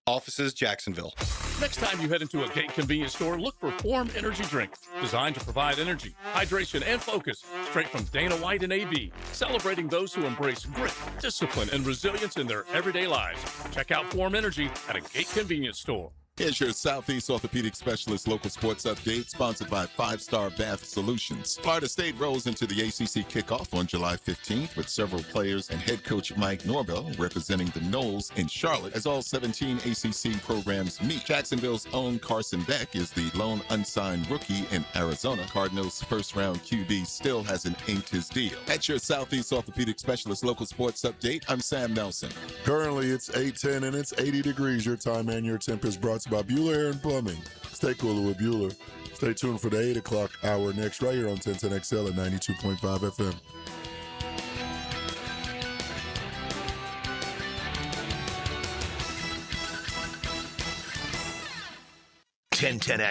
Offices, Jacksonville. Next time you head into a Gate convenience store, look for Form Energy Drink, designed to provide energy, hydration, and focus, straight from Dana White and AB, celebrating those who embrace grit, discipline, and resilience in their everyday lives. Check out Form Energy at a Gate convenience store. Here's your Southeast Orthopedic Specialist local sports update, sponsored by 5 Star Bath Solutions. Florida State rolls into the ACC kickoff on July 15th with several players and head coach Mike Norvell representing the Noles in Charlotte as all 17 ACC programs meet. Jacksonville's own Carson Beck is the lone unsigned rookie in Arizona. Cardinals' first-round QB still hasn't inked his deal. That's your Southeast Orthopedic Specialist local sports update. I'm Sam Nelson. Currently, it's 8:10 and it's 80 degrees. Your time and your temp is brought to you by Bueller Air and Plumbing. Stay cooler with Bueller. Stay tuned for the 8 o'clock hour next right here on 1010XL at 92.5 FM.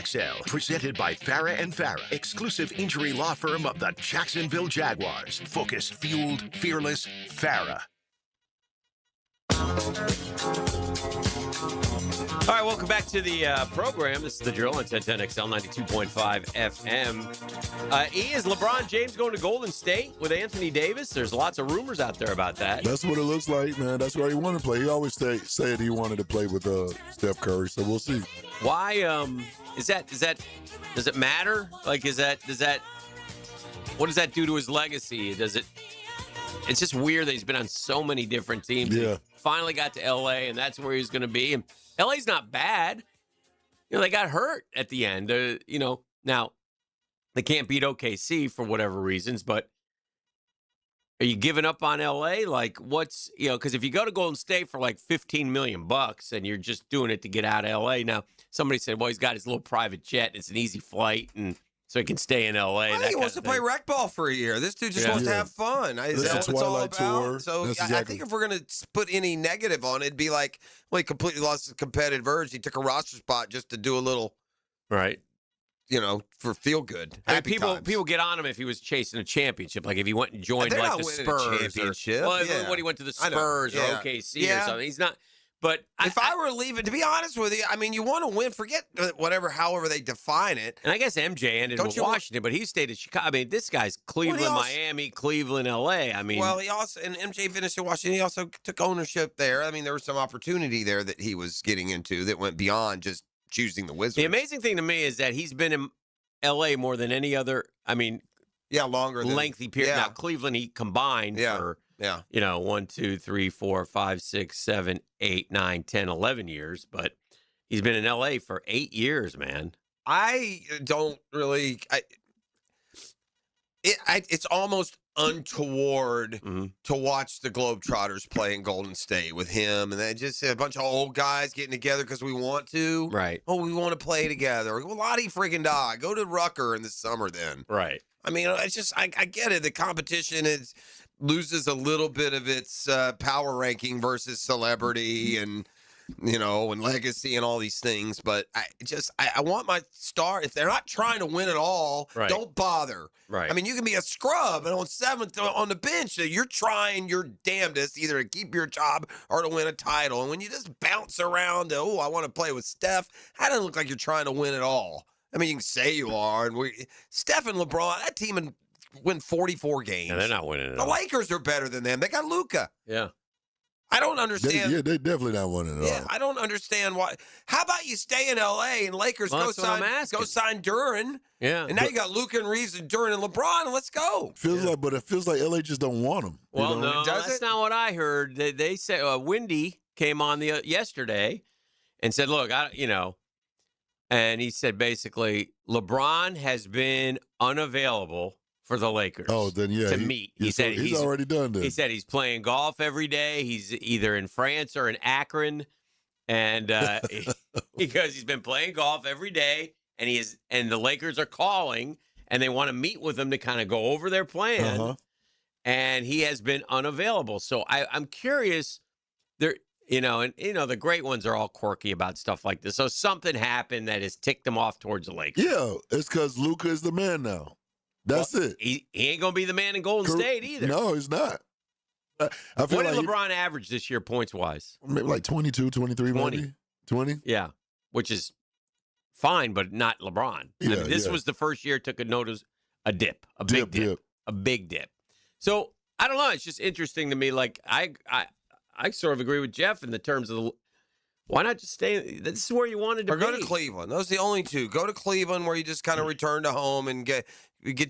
XL, presented by Farah and Farah, exclusive injury law firm of the Jacksonville Jaguars. Focused, fueled, fearless, Farah. All right, welcome back to the program. This is The Drill on 1010XL 92.5 FM. Is LeBron James going to Golden State with Anthony Davis? There's lots of rumors out there about that. That's what it looks like, man. That's where he wanted to play. He always said he wanted to play with Steph Curry, so we'll see. Why does it matter? Like, what does that do to his legacy? It's just weird that he's been on so many different teams. Yeah. Finally got to LA, and that's where he's going to be. And LA's not bad. They got hurt at the end. Now they can't beat OKC for whatever reasons, but are you giving up on LA? Like, what's, because if you go to Golden State for like $15 million and you're just doing it to get out of LA. Now, somebody said, well, he's got his little private jet. It's an easy flight. And so he can stay in L.A. I think he wants to play rec ball for a year. This dude just wants to have fun. Is that what it's all about? Tour. So I think if we're going to put any negative on it, it'd be like, well, he completely lost his competitive urge. He took a roster spot just to do a little, right? For feel good. I mean, people get on him if he was chasing a championship, like if he went and joined like the Spurs. When he went to the Spurs or OKC or something. He's not. But if I were leaving, to be honest with you, I mean, you want to win. Forget however they define it. And I guess MJ ended with Washington, but he stayed at Chicago. I mean, this guy's Cleveland, Miami, Cleveland, LA. I mean, well, he also and MJ finished in Washington. He also took ownership there. I mean, there was some opportunity there that he was getting into that went beyond just choosing the Wizards. The amazing thing to me is that he's been in LA more than any other. I mean, longer lengthy period. Yeah. Now Cleveland, he combined for. Yeah. 1, 2, 3, 4, 5, 6, 7, 8, 9, 10, 11 years. But he's been in L.A. for 8 years, man. I don't really. It's almost untoward to watch the Globetrotters play in Golden State with him, and then just a bunch of old guys getting together because we want to. Right. Oh, we want to play together. Well, Lottie friggin' die. Go to Rucker in the summer then. Right. I mean, it's just I get it. The competition loses a little bit of its power ranking versus celebrity and and legacy and all these things. But I want my star. If they're not trying to win at all, don't bother. Right. I mean, you can be a scrub and on seventh on the bench, you're trying your damnedest either to keep your job or to win a title. And when you just bounce around, I want to play with Steph, that doesn't look like you're trying to win at all. I mean, you can say you are. And Steph and LeBron, that team win 44 games. Yeah, they're not winning at all. all. The Lakers are better than them. They got Luka. Yeah. I don't understand. They definitely not winning at all. I don't understand why. How about you stay in L.A. and Lakers go sign Duran? Yeah. And now you got Luka and Reeves and Duran and LeBron, and let's go. But it feels like L.A. just don't want him. Well, no, that's not what I heard. They said Wendy came on yesterday and said, look, and he said basically LeBron has been unavailable for the Lakers. Oh, then to meet. He said he's already done that. He said he's playing golf every day. He's either in France or in Akron, and because he's been playing golf every day, and the Lakers are calling and they want to meet with him to kind of go over their plan, and he has been unavailable. So I'm curious. The great ones are all quirky about stuff like this. So something happened that has ticked them off towards the Lakers. Yeah, it's because Luka is the man now. That's it. He ain't going to be the man in Golden State either. No, he's not. I feel what did LeBron average this year points-wise? Maybe like 22, 23, 20. Maybe. 20? Yeah, which is fine, but not LeBron. Yeah, I mean, this was the first year it took a big dip. So, I don't know. It's just interesting to me. Like, I sort of agree with Jeff in the terms of why not just stay? This is where you wanted to be. Or go to Cleveland. Those are the only two. Go to Cleveland where you just kind of return to home and get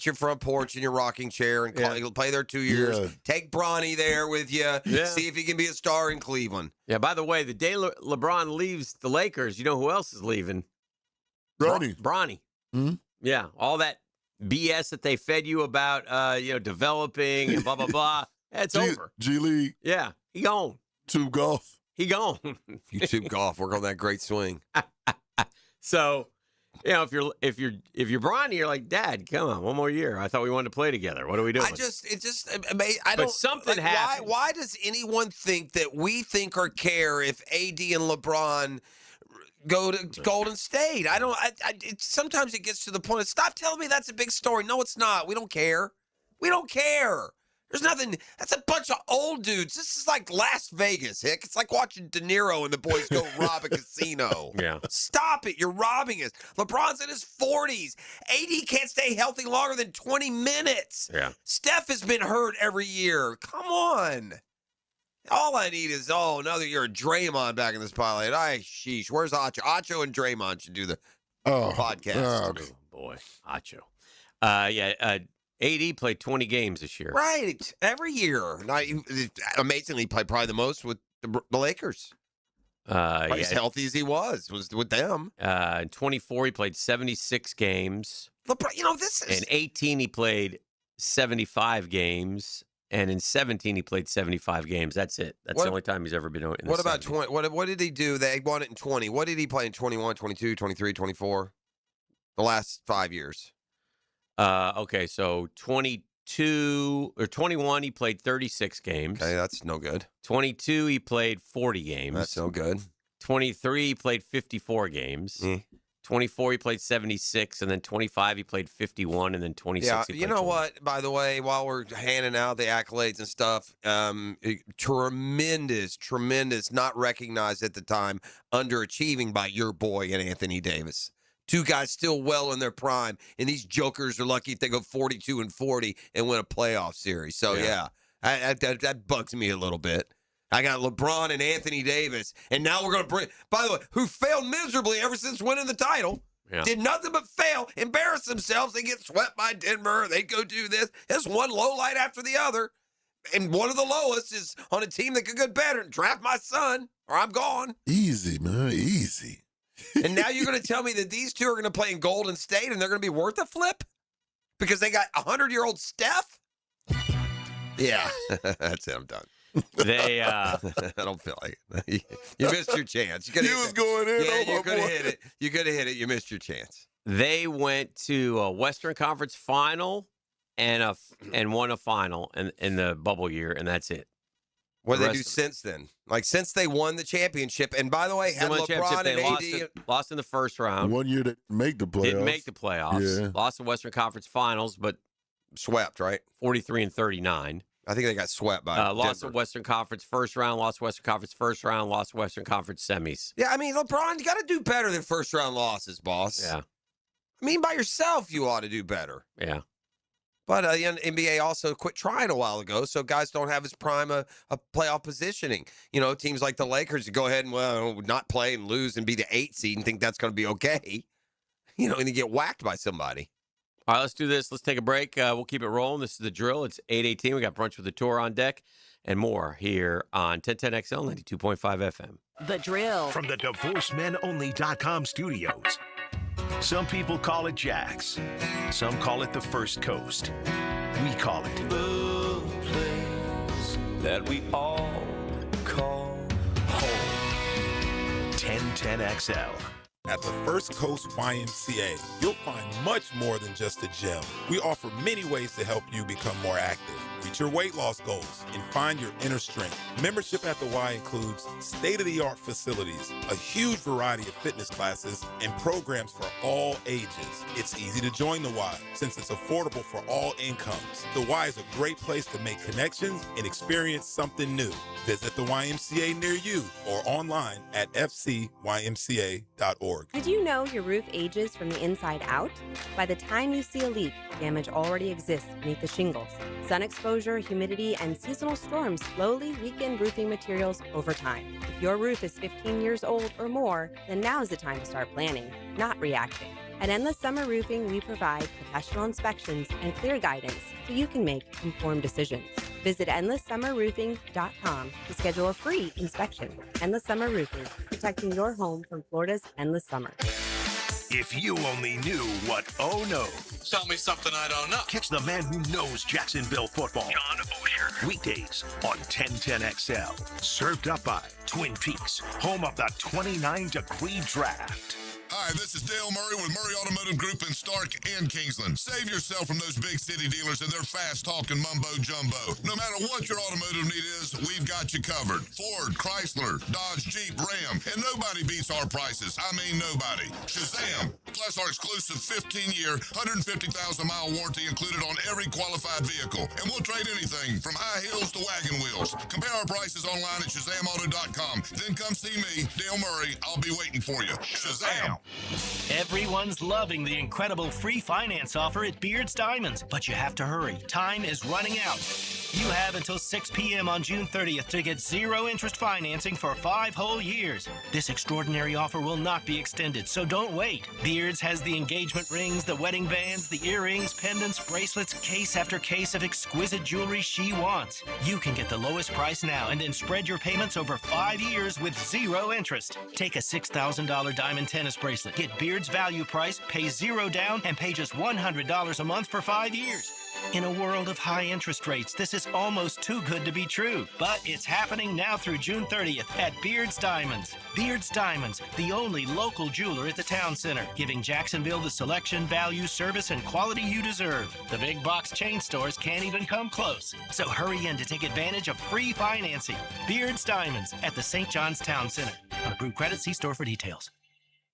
your front porch and your rocking chair and play there 2 years. Yeah. Take Bronny there with you. Yeah. See if he can be a star in Cleveland. Yeah, by the way, the day LeBron leaves the Lakers, you know who else is leaving? Bronny. Mm-hmm. Yeah, all that BS that they fed you about, developing and blah, blah, blah. That's over. G League. Yeah, he gone. Tube golf. He gone. YouTube golf. Work on that great swing. So, if you're Bronny, you're like, Dad, come on, one more year. I thought we wanted to play together. What are we doing? I don't. But something happened. Why does anyone think that we think or care if AD and LeBron go to Golden State? I don't. Sometimes it gets to the point of stop telling me that's a big story. No, it's not. We don't care. We don't care. There's nothing. That's a bunch of old dudes. This is like Las Vegas, Hick. It's like watching De Niro and the boys go rob a casino. Yeah. Stop it. You're robbing us. LeBron's in his 40s. AD can't stay healthy longer than 20 minutes. Yeah. Steph has been hurt every year. Come on. All I need is, another year of Draymond back in this pilot. Sheesh. Where's Acho? Acho and Draymond should do the podcast. Oh, boy. Acho. AD played 20 games this year. Right. Every year. Amazingly, played probably the most with the Lakers. As healthy as he was with them. In 24, he played 76 games. This is... In 18, he played 75 games. And in 17, he played 75 games. That's it. That's the only time he's ever been in What about 20? What did he do? They won it in 20. What did he play in 21, 22, 23, 24? The last 5 years. Okay, so 22 or 21, he played 36 games. Okay, that's no good. 22, he played 40 games. That's no good. 23, he played 54 games. 24, he played 76, and then 25, he played 51, and then 26, Yeah, he played you know 20. what? By the way, while we're handing out the accolades and stuff, tremendous, not recognized at the time, underachieving by your boy and Anthony Davis. Two guys still well in their prime, and these jokers are lucky if they go 42-40 and win a playoff series. So, yeah, that bugs me a little bit. I got LeBron and Anthony Davis, and now we're going to bring, by the way, who failed miserably ever since winning the title. Yeah. Did nothing but fail, embarrass themselves. They get swept by Denver. They go do this. It's one low light after the other. And one of the lowest is on a team that could get better and draft my son, or I'm gone. Easy, man, easy. And now you're going to tell me that these two are going to play in Golden State and they're going to be worth a flip? Because they got 100-year-old Steph? Yeah, that's it. I'm done. They, I don't feel like it. You missed your chance. You was going in. Yeah, you could have hit it. You could have hit it. You missed your chance. They went to a Western Conference final and won a final in the bubble year, and that's it. What did they do since then? Like, since they won the championship, and by the way, had LeBron and AD. Lost in the first round. One year they didn't make the playoffs. Didn't make the playoffs. Yeah. Lost the Western Conference finals, but swept, right? 43-39. I think they got swept by lost Denver. the Western Conference first round, lost Western Conference first round, lost Western Conference semis. Yeah, I mean, LeBron, you got to do better than first-round losses, boss. Yeah. I mean, by yourself, you ought to do better. Yeah. But the NBA also quit trying a while ago, so guys don't have as prime a playoff positioning. You know, teams like the Lakers go ahead and, well, not play and lose and be the 8th seed and think that's going to be okay. You know, and you get whacked by somebody. All right, let's do this. Let's take a break. We'll keep it rolling. This is The Drill. It's 8:18. We got Brunch with the Tour on deck and more here on 1010XL 92.5 FM. The Drill. From the DivorceMenOnly.com studios. Some people call it Jax. Some call it the First Coast. We call it The place that we all call home. 1010XL. At the First Coast YMCA, you'll find much more than just a gym. We offer many ways to help you become more active, reach your weight loss goals, and find your inner strength. Membership at the Y includes state-of-the-art facilities, a huge variety of fitness classes, and programs for all ages. It's easy to join the Y since it's affordable for all incomes. The Y is a great place to make connections and experience something new. Visit the YMCA near you or online at fcymca.org. Did you know your roof ages from the inside out? By the time you see a leak, damage already exists beneath the shingles. Sun exposure, humidity, and seasonal storms slowly weaken roofing materials over time. If your roof is 15 years old or more, then now is the time to start planning, not reacting. At Endless Summer Roofing, we provide professional inspections and clear guidance so you can make informed decisions. Visit EndlessSummerRoofing.com to schedule a free inspection. Endless Summer Roofing, protecting your home from Florida's endless summer. If you only knew what Oh No. Tell me something I don't know. Catch the man who knows Jacksonville football. John Osher. Weekdays on 1010XL. Served up by Twin Peaks, home of the 29-degree draft. Hi, this is Dale Murray with Murray Automotive Group in Stark and Kingsland. Save yourself from those big city dealers and their fast-talking mumbo-jumbo. No matter what your automotive need is, we've got you covered. Ford, Chrysler, Dodge, Jeep, Ram, and nobody beats our prices. I mean nobody. Shazam! Plus our exclusive 15-year, 150,000-mile warranty included on every qualified vehicle. And we'll trade anything from high heels to wagon wheels. Compare our prices online at ShazamAuto.com. Then come see me, Dale Murray. I'll be waiting for you. Shazam! Everyone's loving the incredible free finance offer at Beard's Diamonds, but you have to hurry. Time is running out. You have until 6 p.m. on June 30th to get zero interest financing for 5 whole years. This extraordinary offer will not be extended, so don't wait. Beard's has the engagement rings, the wedding bands, the earrings, pendants, bracelets, case after case of exquisite jewelry she wants. You can get the lowest price now and then spread your payments over 5 years with zero interest. Take a $6,000 diamond tennis bracelet, get Beard's value price, pay zero down, and pay just $100 a month for 5 years. In a world of high interest rates, this is almost too good to be true. But it's happening now through June 30th at Beard's Diamonds. Beard's Diamonds, the only local jeweler at the town center, giving Jacksonville the selection, value, service, and quality you deserve. The big box chain stores can't even come close. So hurry in to take advantage of free financing. Beard's Diamonds at the St. John's Town Center. On approved credit, see store for details.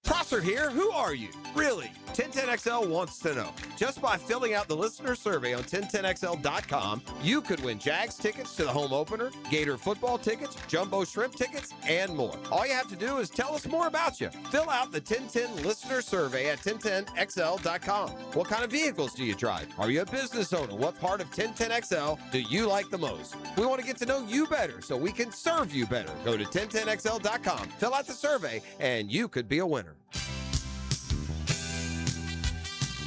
Prosser here. Who are you? Really? 1010XL wants to know. Just by filling out the listener survey on 1010XL.com, you could win Jags tickets to the home opener, Gator football tickets, Jumbo Shrimp tickets, and more. All you have to do is tell us more about you. Fill out the 1010 listener survey at 1010XL.com. What kind of vehicles do you drive? Are you a business owner? What part of 1010XL do you like the most? We want to get to know you better so we can serve you better. Go to 1010XL.com, fill out the survey, and you could be a winner.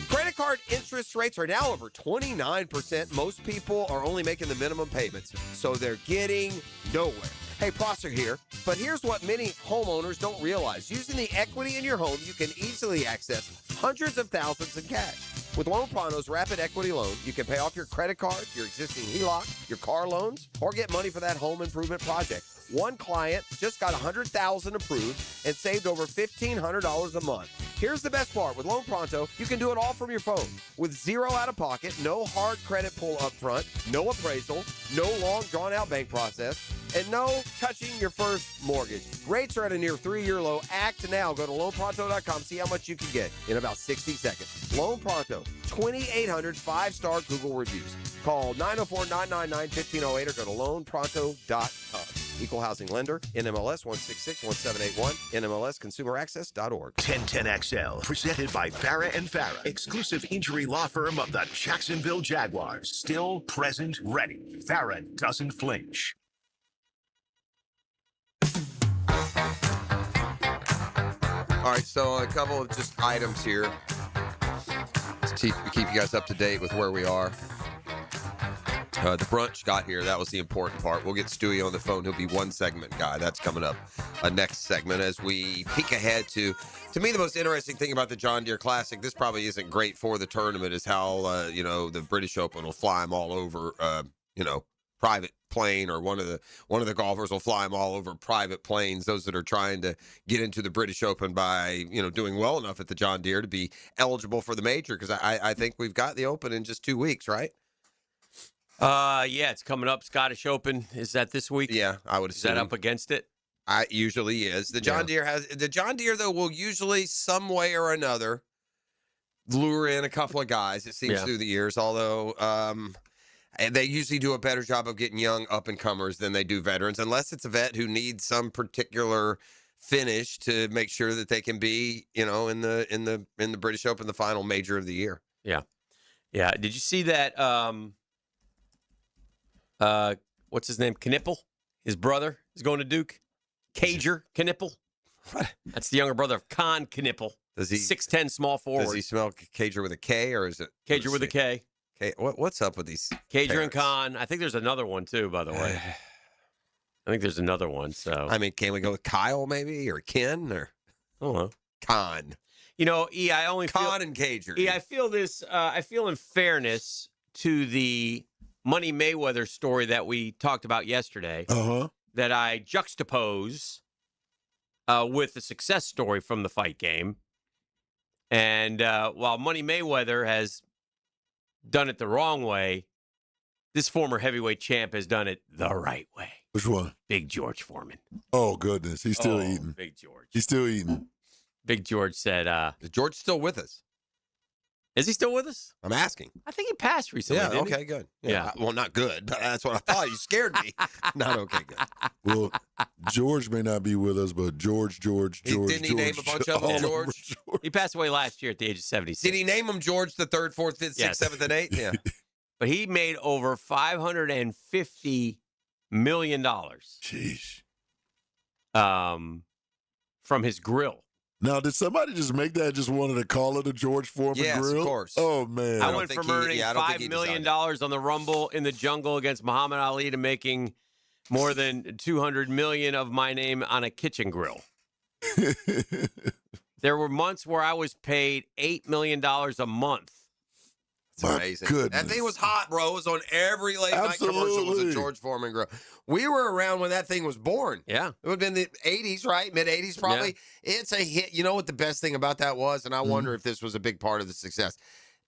Credit card interest rates are now over 29%. Most people are only making the minimum payments, so they're getting nowhere. Hey, Prosser here, but here's what many homeowners don't realize. Using the equity in your home, you can easily access hundreds of thousands in cash. With Loan Pronto's Rapid Equity Loan, you can pay off your credit card, your existing HELOC, your car loans, or get money for that home improvement project. One client just got $100,000 approved and saved over $1,500 a month. Here's the best part. With Loan Pronto, you can do it all from your phone. With zero out-of-pocket, no hard credit pull up front, no appraisal, no long, drawn-out bank process, and no touching your first mortgage. Rates are at a near 3-year low. Act now. Go to loanpronto.com. See how much you can get in about 60 seconds. Loan Pronto, 2,800 5-star Google reviews. Call 904-999-1508 or go to loanpronto.com. Equal housing lender, NMLS 1661781, NMLSconsumeraccess.org. 1010XL, presented by Farah and Farah, exclusive injury law firm of the Jacksonville Jaguars. Still present, ready. Farah doesn't flinch. All right, so a couple of just items here to keep you guys up to date with where we are. The brunch got here. That was the important part. We'll get Stewie on the phone. He'll be one segment guy. That's coming up next segment as we peek ahead to me, the most interesting thing about the John Deere Classic, this probably isn't great for the tournament, is how, the British Open will fly them all over, private plane, or one of the golfers will fly them all over private planes, those that are trying to get into the British Open by, doing well enough at the John Deere to be eligible for the major, because I think we've got the Open in just 2 weeks, right? Yeah, it's coming up. Scottish Open, is that this week? Yeah, I would assume. Is that up against it? I usually is. The John Deere though will usually some way or another lure in a couple of guys, it seems, through the years, although and they usually do a better job of getting young up and comers than they do veterans, unless it's a vet who needs some particular finish to make sure that they can be, in the British Open, the final major of the year. Yeah. Yeah. Did you see that what's his name? Knipple? His brother is going to Duke. Cager Knipple. What? That's the younger brother of Con Knipple. Does he 6'10" small forward? Does he smell Cager with a K, or is it Cager with a K? Okay, what's up with these Cager parents? and Con. I think there's another one too, by the way. I think there's another one. So can we go with Kyle maybe, or Ken, or I don't know. Con? I only Con and Cager. I feel this. I feel in fairness to the Money Mayweather story that we talked about yesterday, that I juxtapose with the success story from the fight game. And while Money Mayweather has done it the wrong way, this former heavyweight champ has done it the right way. Which one? Big George Foreman. Oh, goodness. He's still eating. Big George. He's still eating. Big George said... Is George still with us? Is he still with us? I'm asking. I think he passed recently. Yeah, didn't he? okay, good. Yeah. Well, not good, but that's what I thought. You scared me. Not okay, good. Well, George may not be with us, but George. Didn't he name a bunch of them George? He passed away last year at the age of 76. Did he name them George the 3rd, 4th, 5th, 6th, 7th, and 8th? Yeah. But he made over $550 million. Jeez. From his grill. Now, did somebody just make that, just wanted to call it a George Foreman grill? Yes, of course. Oh, man. I went from earning $5 million on the Rumble in the Jungle against Muhammad Ali to making more than $200 million of my name on a kitchen grill. There were months where I was paid $8 million a month It's amazing. That thing was hot, bro. It was on every late night commercial. Was a George Foreman grill. We were around when that thing was born. Yeah. It would have been the 80s, right? Mid-80s probably. Yeah. It's a hit. You know what the best thing about that was? And I wonder if this was a big part of the success.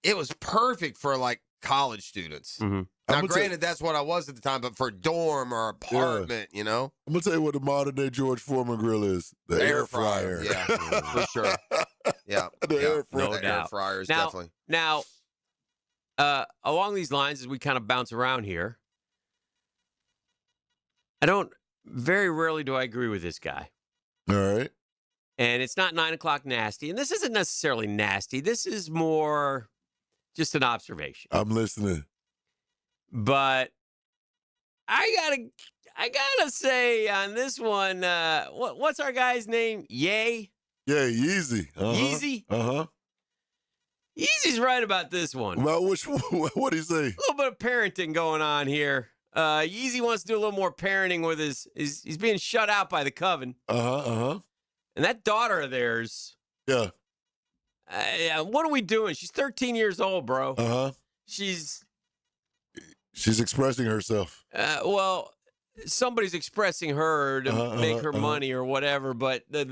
It was perfect for, like, college students. Now, granted, that's what I was at the time, but for dorm or apartment, you know? I'm going to tell you what the modern-day George Foreman grill is. The air fryer. Yeah, for sure. Yeah. The air fryer. No doubt. Air fryer is definitely. Now, along these lines, as we kind of bounce around here, very rarely do I agree with this guy. All right. And it's not 9 o'clock nasty. And this isn't necessarily nasty. This is more just an observation. I'm listening. But I gotta say on this one, what's our guy's name? Ye? Yeah, Yeezy. Yeezy? Yeezy's right about this one. About what'd he say? A little bit of parenting going on here. Yeezy wants to do a little more parenting with he's being shut out by the coven. And that daughter of theirs. Yeah. What are we doing? She's 13 years old, bro. She's expressing herself. Well, somebody's expressing her to make her money or whatever, but the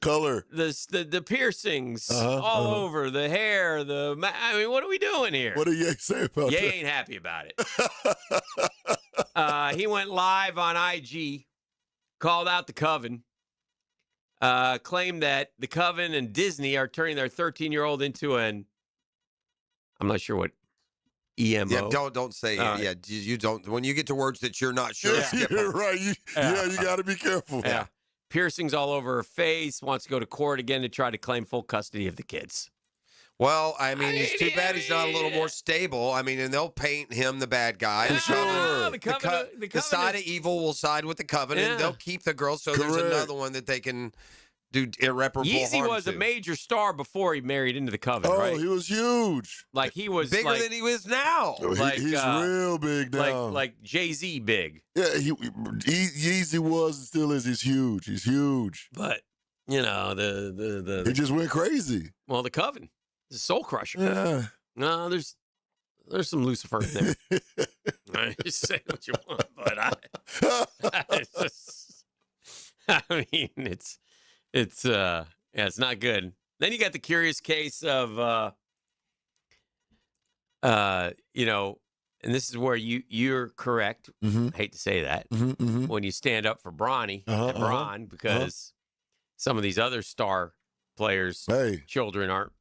color, the piercings all over the hair, I mean, what are we doing here? What did Ye say about that? Ye ain't happy about it. He went live on IG, called out the coven, claimed that the coven and Disney are turning their 13-year-old into I'm not sure what. EMO. Yeah, don't say it. Right. Yeah, you don't. When you get to words that you're not sure, skip you're over. right. You got to be careful. Yeah. Piercings all over her face. Wants to go to court again to try to claim full custody of the kids. Well, I mean, it's too bad he's not a little more stable. I mean, and they'll paint him the bad guy. The side of evil will side with the coven, and they'll keep the girl. So there's another one that they can do irreparable Yeezy harm was to. a major star before he married into the coven, Oh, right? he was huge. Like he was bigger than he is now. He's real big now. Like Jay-Z big. Yeah, Yeezy was and still is. He's huge. He's huge. But you know he just went crazy. Well, the coven, the soul crusher. Yeah. No, there's some Lucifer in there. I just say what you want, but I mean, it's not good. Then you got the curious case of, and this is where you're correct. I hate to say that when you stand up for Bronny and Bron, because some of these other star players' children aren't.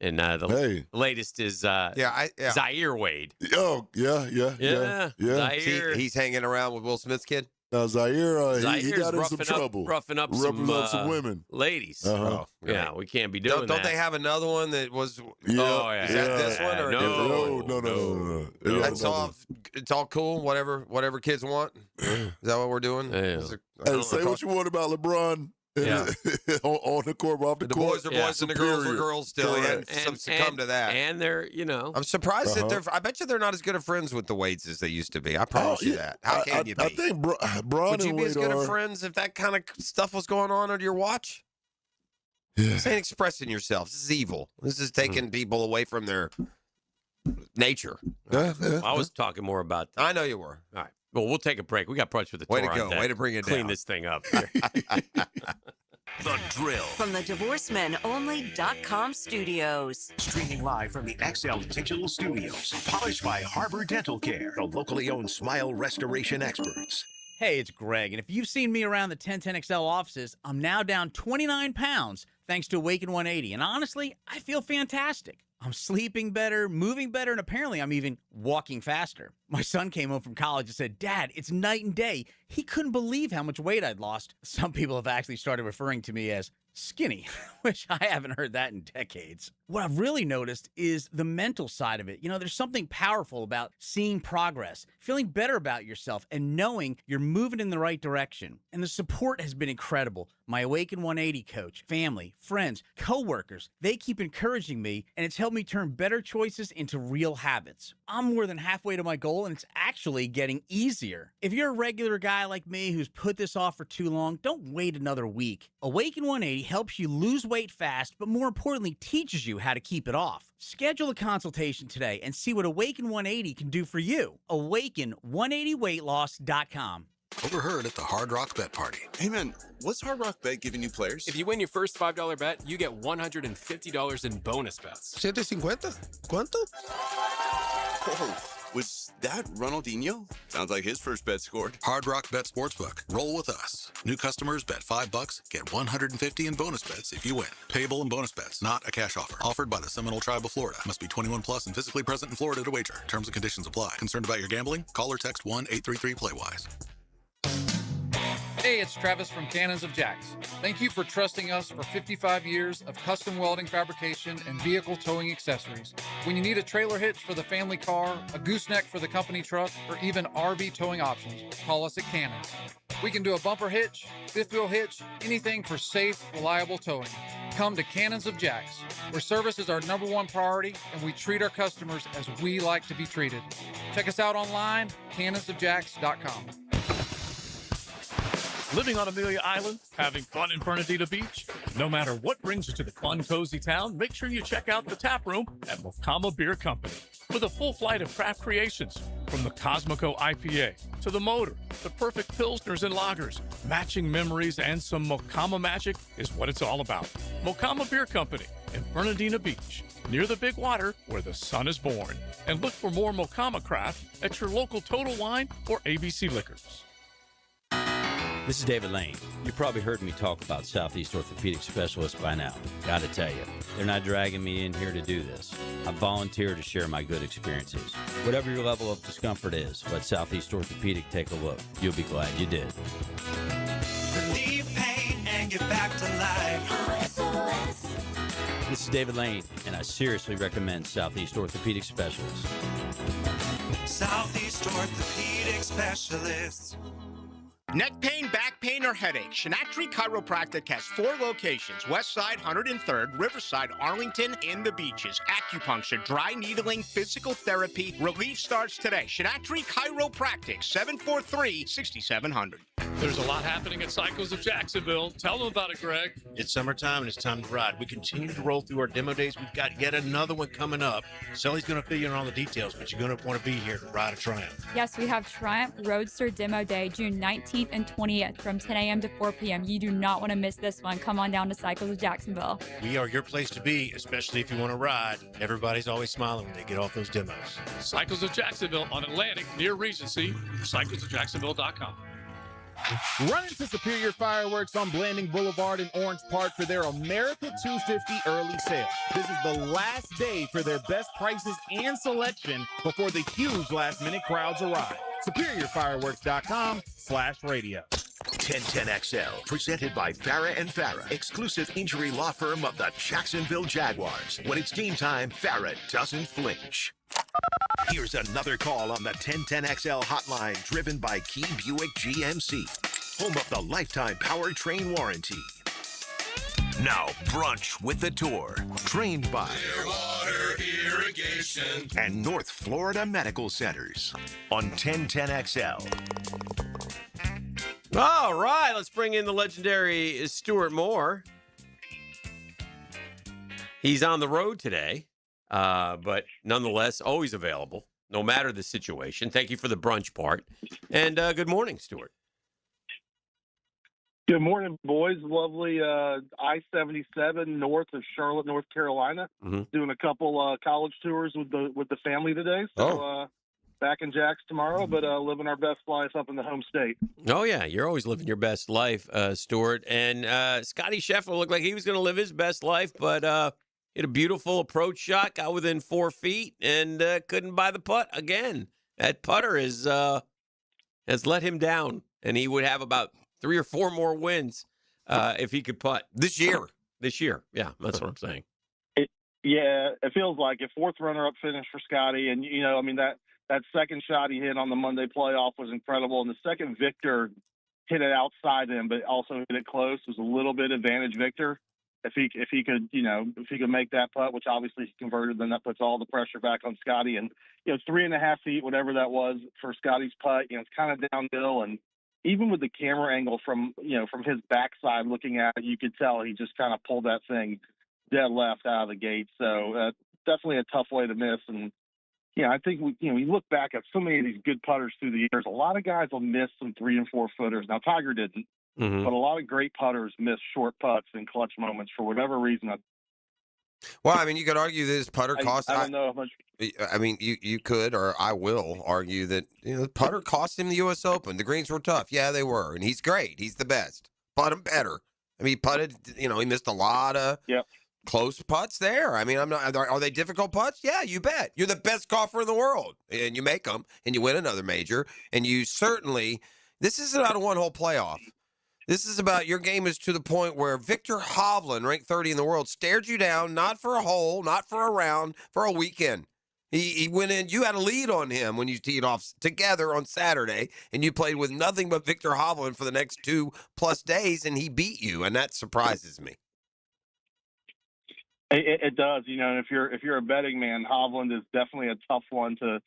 And the latest is Zaire Wade. Oh, yeah. Zaire. He's hanging around with Will Smith's kid. Zaire, he got in some trouble. Roughing up some women. Ladies. Oh, yeah, we can't be doing that. Don't they have another one that was... Yeah. Oh, yeah. Is that this one or a different one? No. That's all, it's all cool, whatever kids want? Is that what we're doing? Hey, say what you want about LeBron. Yeah. on the court, off the court. boys are boys and the girls are girls still. Correct. And succumb to that. And they're, I'm surprised that I bet you they're not as good of friends with the Wades as they used to be. I promise you that. How can you be? I think Bron Would you and be as Wade good are. of friends if that kind of stuff was going on under your watch? Yeah. This ain't expressing yourself. This is evil. This is taking people away from their nature. Yeah. I was talking more about that. I know you were. All right. Well, we'll take a break. We got brunch with the Way to tour go. on deck. Way to bring it Clean down. this thing up. The Drill. From the DivorceMenOnly.com studios. Streaming live from the XL Digital Studios. Polished by Harbor Dental Care, the locally owned smile restoration experts. Hey, it's Greg, and if you've seen me around the 1010XL offices, I'm now down 29 pounds thanks to Awaken 180, and honestly, I feel fantastic. I'm sleeping better, moving better, and apparently I'm even walking faster. My son came home from college and said, "Dad, it's night and day." He couldn't believe how much weight I'd lost. Some people have actually started referring to me as skinny, which I haven't heard that in decades. What I've really noticed is the mental side of it. You know, there's something powerful about seeing progress, feeling better about yourself, and knowing you're moving in the right direction. And the support has been incredible. My Awaken 180 coach, family, friends, coworkers, they keep encouraging me, and it's helped me turn better choices into real habits. I'm more than halfway to my goal, and it's actually getting easier. If you're a regular guy guy like me who's put this off for too long, don't wait another week. Awaken 180 helps you lose weight fast, but more importantly, teaches you how to keep it off. Schedule a consultation today and see what Awaken 180 can do for you. Awaken180weightloss.com. Overheard at the Hard Rock Bet Party. Hey man, what's Hard Rock Bet giving you players? If you win your first $5 bet, you get $150 in bonus bets. 750? ¿Cuánto? Whoa, was that Ronaldinho? Sounds like his first bet scored. Hard Rock Bet Sportsbook. Roll with us. New customers bet $5, get $150 in bonus bets if you win. Payable in bonus bets, not a cash offer. Offered by the Seminole Tribe of Florida. Must be 21 plus and physically present in Florida to wager. Terms and conditions apply. Concerned about your gambling? Call or text 1-833-PLAY-WISE. Hey, it's Travis from Cannons of Jacks. Thank you for trusting us for 55 years of custom welding fabrication and vehicle towing accessories. When you need a trailer hitch for the family car, a gooseneck for the company truck, or even RV towing options, call us at Cannons. We can do a bumper hitch, fifth wheel hitch, anything for safe, reliable towing. Come to Cannons of Jacks, where service is our #1 priority and we treat our customers as we like to be treated. Check us out online, cannonsofjacks.com. Living on Amelia Island, having fun in Fernandina Beach? No matter what brings you to the fun, cozy town, make sure you check out the tap room at Mocama Beer Company. With a full flight of craft creations, from the Cosmico IPA to the Motor, the perfect pilsners and lagers, matching memories and some Mocama magic is what it's all about. Mocama Beer Company in Fernandina Beach, near the big water where the sun is born. And look for more Mocama craft at your local Total Wine or ABC Liquors. This is David Lane. You probably heard me talk about Southeast Orthopedic Specialists by now. Gotta tell you, they're not dragging me in here to do this. I volunteer to share my good experiences. Whatever your level of discomfort is, let Southeast Orthopedic take a look. You'll be glad you did. Relieve pain and get back to life. This is David Lane, and I seriously recommend Southeast Orthopedic Specialists. Southeast Orthopedic Specialists. Neck pain, back pain, or headache, Shinatri Chiropractic has 4 locations: Westside, 103rd, Riverside, Arlington, and the Beaches. Acupuncture, dry needling, physical therapy. Relief starts today. Shinatri Chiropractic, 743-6700. There's a lot happening at Cycles of Jacksonville. Tell them about it, Greg. It's summertime and it's time to ride. We continue to roll through our demo days. We've got yet another one coming up. Sully's going to fill you in on the details, but you're going to want to be here to ride a Triumph. Yes, we have Triumph Roadster Demo Day, June 19th and 20th from 10 a.m. to 4 p.m. You do not want to miss this one. Come on down to Cycles of Jacksonville. We are your place to be, especially if you want to ride. Everybody's always smiling when they get off those demos. Cycles of Jacksonville on Atlantic near Regency, cyclesofjacksonville.com. Run into Superior Fireworks on Blanding Boulevard in Orange Park for their America 250 early sale. This is the last day for their best prices and selection before the huge last-minute crowds arrive. SuperiorFireworks.com/radio. 1010XL, presented by Farah and Farah, exclusive injury law firm of the Jacksonville Jaguars. When it's game time, Farah doesn't flinch. Here's another call on the 1010XL hotline, driven by Key Buick GMC, home of the lifetime powertrain warranty. Now, brunch with the tour, trained by Clearwater Irrigation and North Florida Medical Centers on 1010XL. All right, let's bring in the legendary Stuart Moore. He's on the road today, but nonetheless, always available, no matter the situation. Thank you for the brunch part. And good morning, Stuart. Good morning, boys. Lovely I-77 north of Charlotte, North Carolina. Doing a couple college tours with the family today. So back in Jax tomorrow, but living our best life up in the home state. Oh, yeah. You're always living your best life, Stuart. And Scotty Scheffler looked like he was going to live his best life, but hit a beautiful approach shot, got within 4 feet, and couldn't buy the putt again. That putter has let him down, and he would have about 3 or 4 more wins if he could putt this year. This year, yeah, that's what I'm saying. It feels like a 4th runner-up finish for Scotty, and that second shot he hit on the Monday playoff was incredible, and the second Victor hit it outside him, but also hit it close. It was a little bit advantage Victor. If he could make that putt, which obviously he converted, then that puts all the pressure back on Scotty. And 3.5 feet, whatever that was for Scotty's putt, it's kind of downhill, and even with the camera angle from his backside looking at it, you could tell he just kind of pulled that thing dead left out of the gate. So definitely a tough way to miss. And I think we look back at so many of these good putters through the years. A lot of guys will miss some 3 and 4 footers. Now Tiger didn't, Mm-hmm. but a lot of great putters miss short putts in clutch moments for whatever reason. Well, I mean, you could argue that his putter cost. I don't know how much. I mean, you could, or I will argue that the putter cost him the U.S. Open. The greens were tough, yeah, they were, and he's great. He's the best. Putt him better. I mean, he putted. He missed a lot of close putts there. I mean, I'm not. Are they difficult putts? Yeah, you bet. You're the best golfer in the world, and you make them, and you win another major, and you certainly. This isn't about a one-hole playoff. This is about your game is to the point where Victor Hovland, ranked 30 in the world, stared you down, not for a hole, not for a round, for a weekend. He went in. You had a lead on him when you teed off together on Saturday, and you played with nothing but Victor Hovland for the next 2+ days, and he beat you, and that surprises me. It does, and if you're a betting man, Hovland is definitely a tough one to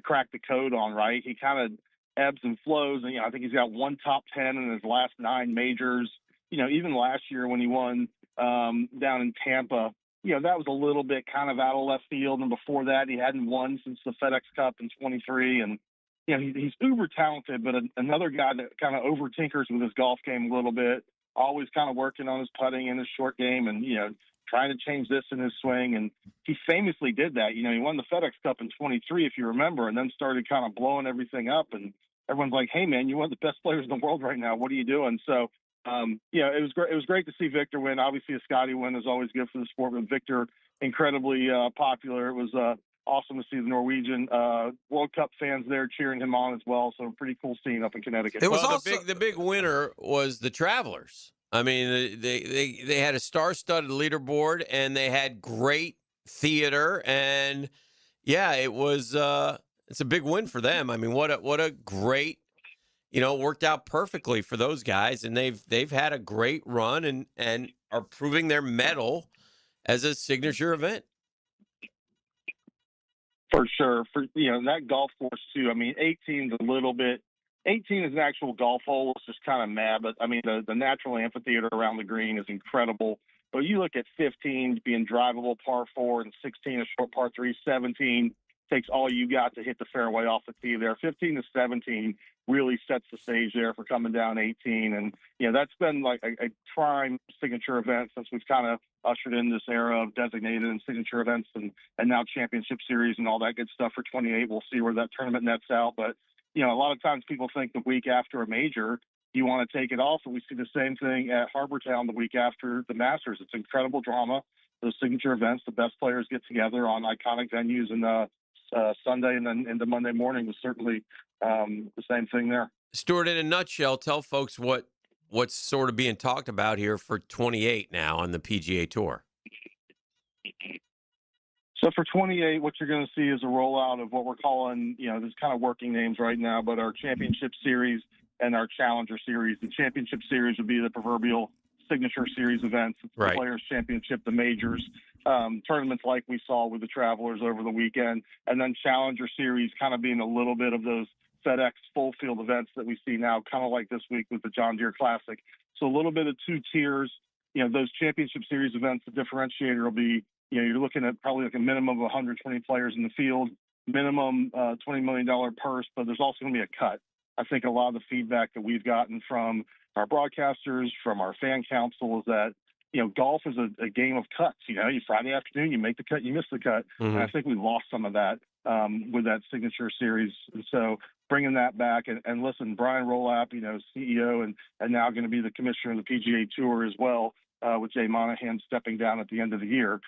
crack the code on. Right, he kind of ebbs and flows, and I think he's got 1 top 10 in his last 9 majors. Even last year when he won down in Tampa, that was a little bit kind of out of left field. And before that, he hadn't won since the FedEx Cup in 23. And he's uber talented, but another guy that kind of over tinkers with his golf game a little bit. Always kind of working on his putting in his short game, and trying to change this in his swing. And he famously did that. He won the FedEx Cup in 23, if you remember, and then started kind of blowing everything up. And everyone's like, "Hey, man, you're one of the best players in the world right now. What are you doing?" So, it was great. It was great to see Victor win. Obviously, a Scotty win is always good for the sport, but Victor incredibly popular. It was awesome to see the Norwegian World Cup fans there cheering him on as well. So, a pretty cool scene up in Connecticut. It was the big winner was the Travelers. I mean, they had a star-studded leaderboard, and they had great theater, and it was. It's a big win for them. I mean, what a great, it worked out perfectly for those guys, and they've had a great run and are proving their mettle as a signature event. For sure. That golf course too. I mean, 18 is a little bit. 18 is an actual golf hole. It's just kind of mad, but I mean, the natural amphitheater around the green is incredible. But you look at 15 being drivable par 4 and 16 a short par 3, 17 takes all you got to hit the fairway off the tee there. 15 to 17 really sets the stage there for coming down 18. And, that's been like a prime signature event since we've kind of ushered in this era of designated and signature events and now championship series and all that good stuff for 28. We'll see where that tournament nets out. But, a lot of times people think the week after a major, you want to take it off. And we see the same thing at Harbortown the week after the Masters. It's incredible drama. Those signature events, the best players get together on iconic venues, and Sunday and then into Monday morning was certainly the same thing there. Stuart, in a nutshell, tell folks what's sort of being talked about here for 28 now on the PGA Tour. So for 28, what you're going to see is a rollout of what we're calling, there's kind of working names right now, but our Championship Series and our Challenger Series. The Championship Series would be the proverbial signature series events. It's the Players Championship, the majors, tournaments like we saw with the Travelers over the weekend, and then Challenger Series kind of being a little bit of those FedEx full field events that we see now, kind of like this week with the John Deere Classic. So a little bit of 2 tiers. Those Championship Series events, the differentiator will be, you're looking at probably like a minimum of 120 players in the field, minimum $20 million purse, but there's also going to be a cut. I think a lot of the feedback that we've gotten from our broadcasters, from our fan council, is that, golf is a game of cuts. You Friday afternoon, you make the cut, you miss the cut. Mm-hmm. And I think we lost some of that with that signature series. And so bringing that back and listen, Brian Rolap, CEO and now going to be the commissioner of the PGA Tour as well, with Jay Monahan stepping down at the end of the year.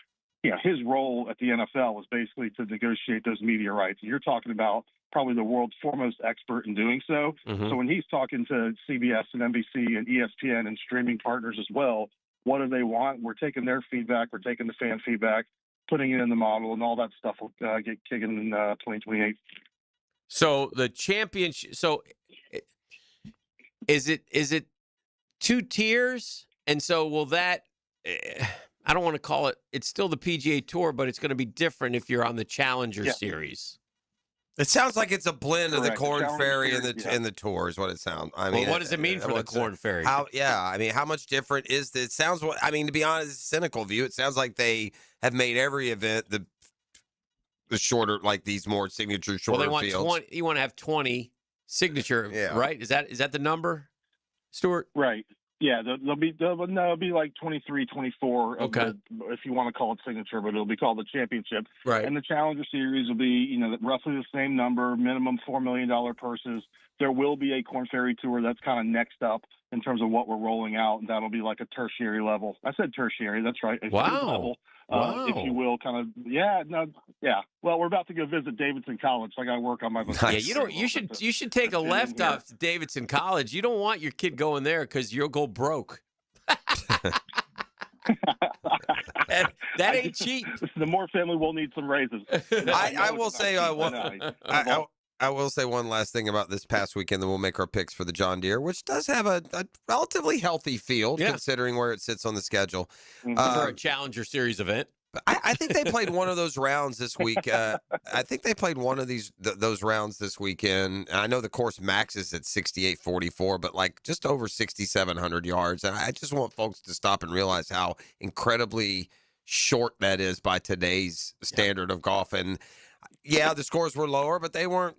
His role at the NFL was basically to negotiate those media rights. And you're talking about probably the world's foremost expert in doing so. Mm-hmm. So when he's talking to CBS and NBC and ESPN and streaming partners as well, what do they want? We're taking their feedback. We're taking the fan feedback, putting it in the model, and all that stuff will get kicking in 2028. So the championship. So is it 2 tiers? And so will that? I don't want to call it. It's still the PGA Tour, but it's going to be different if you're on the Challenger Series. It sounds like it's a blend of the Correct. Corn Challenge Ferry Series, and the yeah. and the tour is what it sounds. I Well, mean, what does it mean for the what's Corn Ferry? How much different is this? It sounds what I mean. To be honest, cynical view, it sounds like they have made every event the shorter, like these more signature shorter Well, they want fields. 20. You want to have 20 signature, right? Is that the number, Stuart? Right. Yeah, it'll be like 23, 24 of Okay. if you want to call it signature, but it'll be called the championship. Right. And the Challenger Series will be, roughly the same number, minimum $4 million purses. There will be a Corn Ferry Tour that's kind of next up in terms of what we're rolling out, and that'll be like a tertiary level. I said tertiary, that's right. A third level, if you will, kind of. Yeah, no, yeah. Well, we're about to go visit Davidson College, so I got to work on my. Yeah, you should take a left off to Davidson College. You don't want your kid going there because you'll go broke. that ain't cheap. The Moore family will need some raises. I will say I will say one last thing about this past weekend, then we'll make our picks for the John Deere, which does have a relatively healthy field considering where it sits on the schedule. For a Challenger Series event. I think they played one of those rounds this week. I think they played one of those rounds this weekend. And I know the course maxes at 68.44, but like just over 6,700 yards. And I just want folks to stop and realize how incredibly short that is by today's standard of golf. And yeah, the scores were lower, but they weren't,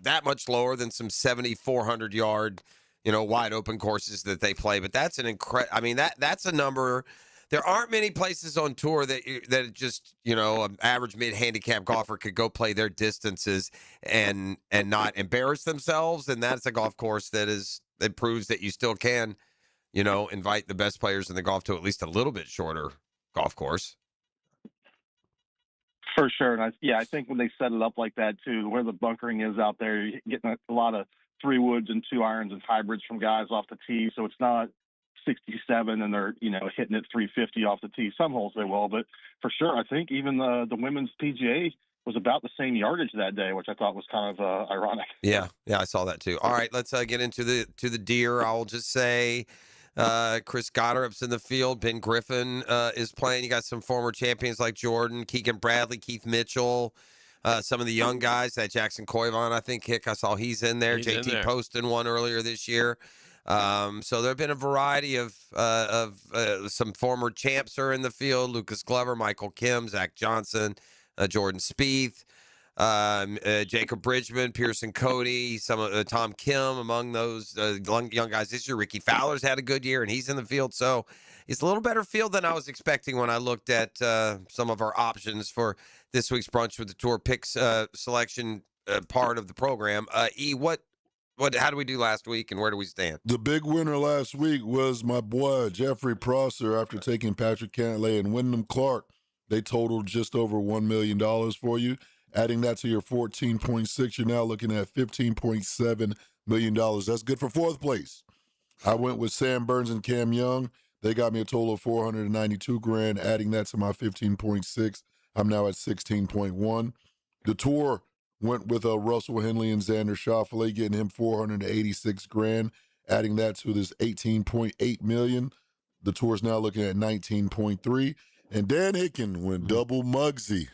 that much lower than some 7,400 yard, wide open courses that they play. But that's an I mean, that's a number. There aren't many places on tour that just, an average mid-handicap golfer could go play their distances and not embarrass themselves. And that's a golf course that proves that you still can, invite the best players in the golf to at least a little bit shorter golf course. For sure. And I think when they set it up like that, too, where the bunkering is out there, you're getting a lot of 3 woods and 2 irons and hybrids from guys off the tee. So it's not 67 and they're, hitting it 350 off the tee. Some holes they will, but for sure, I think even the women's PGA was about the same yardage that day, which I thought was kind of ironic. Yeah, I saw that too. All right, let's get into the Deer. I'll just say Chris Goddard's in the field. Ben Griffin is playing. You got some former champions like Jordan, Keegan Bradley, Keith Mitchell, some of the young guys. That Jackson Koivon, I think, I saw he's in there. He's in JT there. Poston won earlier this year. So there have been a variety of some former champs are in the field. Lucas Glover, Michael Kim, Zach Johnson, Jordan Spieth, Jacob Bridgman, Pearson Cody, some Tom Kim among those young guys this year. Ricky Fowler's had a good year, and he's in the field. So it's a little better field than I was expecting when I looked at some of our options for this week's Brunch with the Tour picks selection part of the program. How do we do last week, and where do we stand? The big winner last week was my boy, Jeffrey Prosser, after taking Patrick Cantlay and Wyndham Clark. They totaled just over $1 million for you. Adding that to your 14.6, you're now looking at $15.7 million. That's good for 4th place. I went with Sam Burns and Cam Young. They got me a total of $492,000. Adding that to my 15.6, I'm now at 16.1. The Tour went with Russell Henley and Xander Schauffele, getting him $486,000. Adding that to this $18.8 million, the Tour's now looking at 19.3. And Dan Hicken went double Muggsy,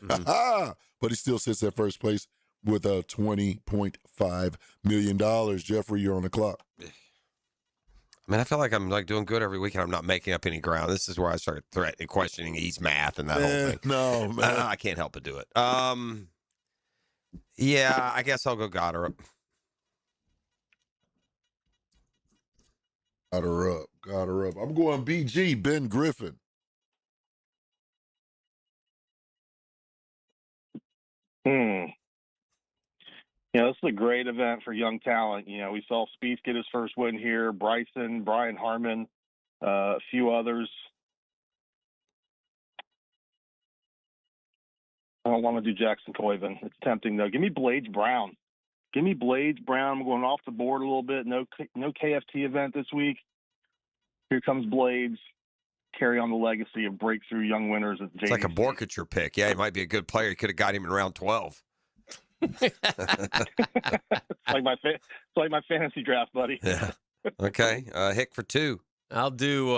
but he still sits at first place with a $20.5 million. Jeffrey, you're on the clock. I mean, I feel like I'm doing good every week, and I'm not making up any ground. This is where I start questioning E's math and that whole thing. No, man. I can't help but do it. Yeah, I guess I'll go Goddard. Got her up. I'm going BG, Ben Griffin. This is a great event for young talent. We saw Spieth get his first win here, Bryson, Brian Harmon, a few others. I don't want to do Jackson Koivon. It's tempting, though. Give me Blades Brown. I'm going off the board a little bit. No KFT event this week. Here comes Blades. Carry on the legacy of breakthrough young winners at JDC. It's like a Borkature pick. Yeah, he might be a good player. You could have got him in round 12. It's like my fantasy draft, buddy. Yeah. Okay. Hick for 2. I'll do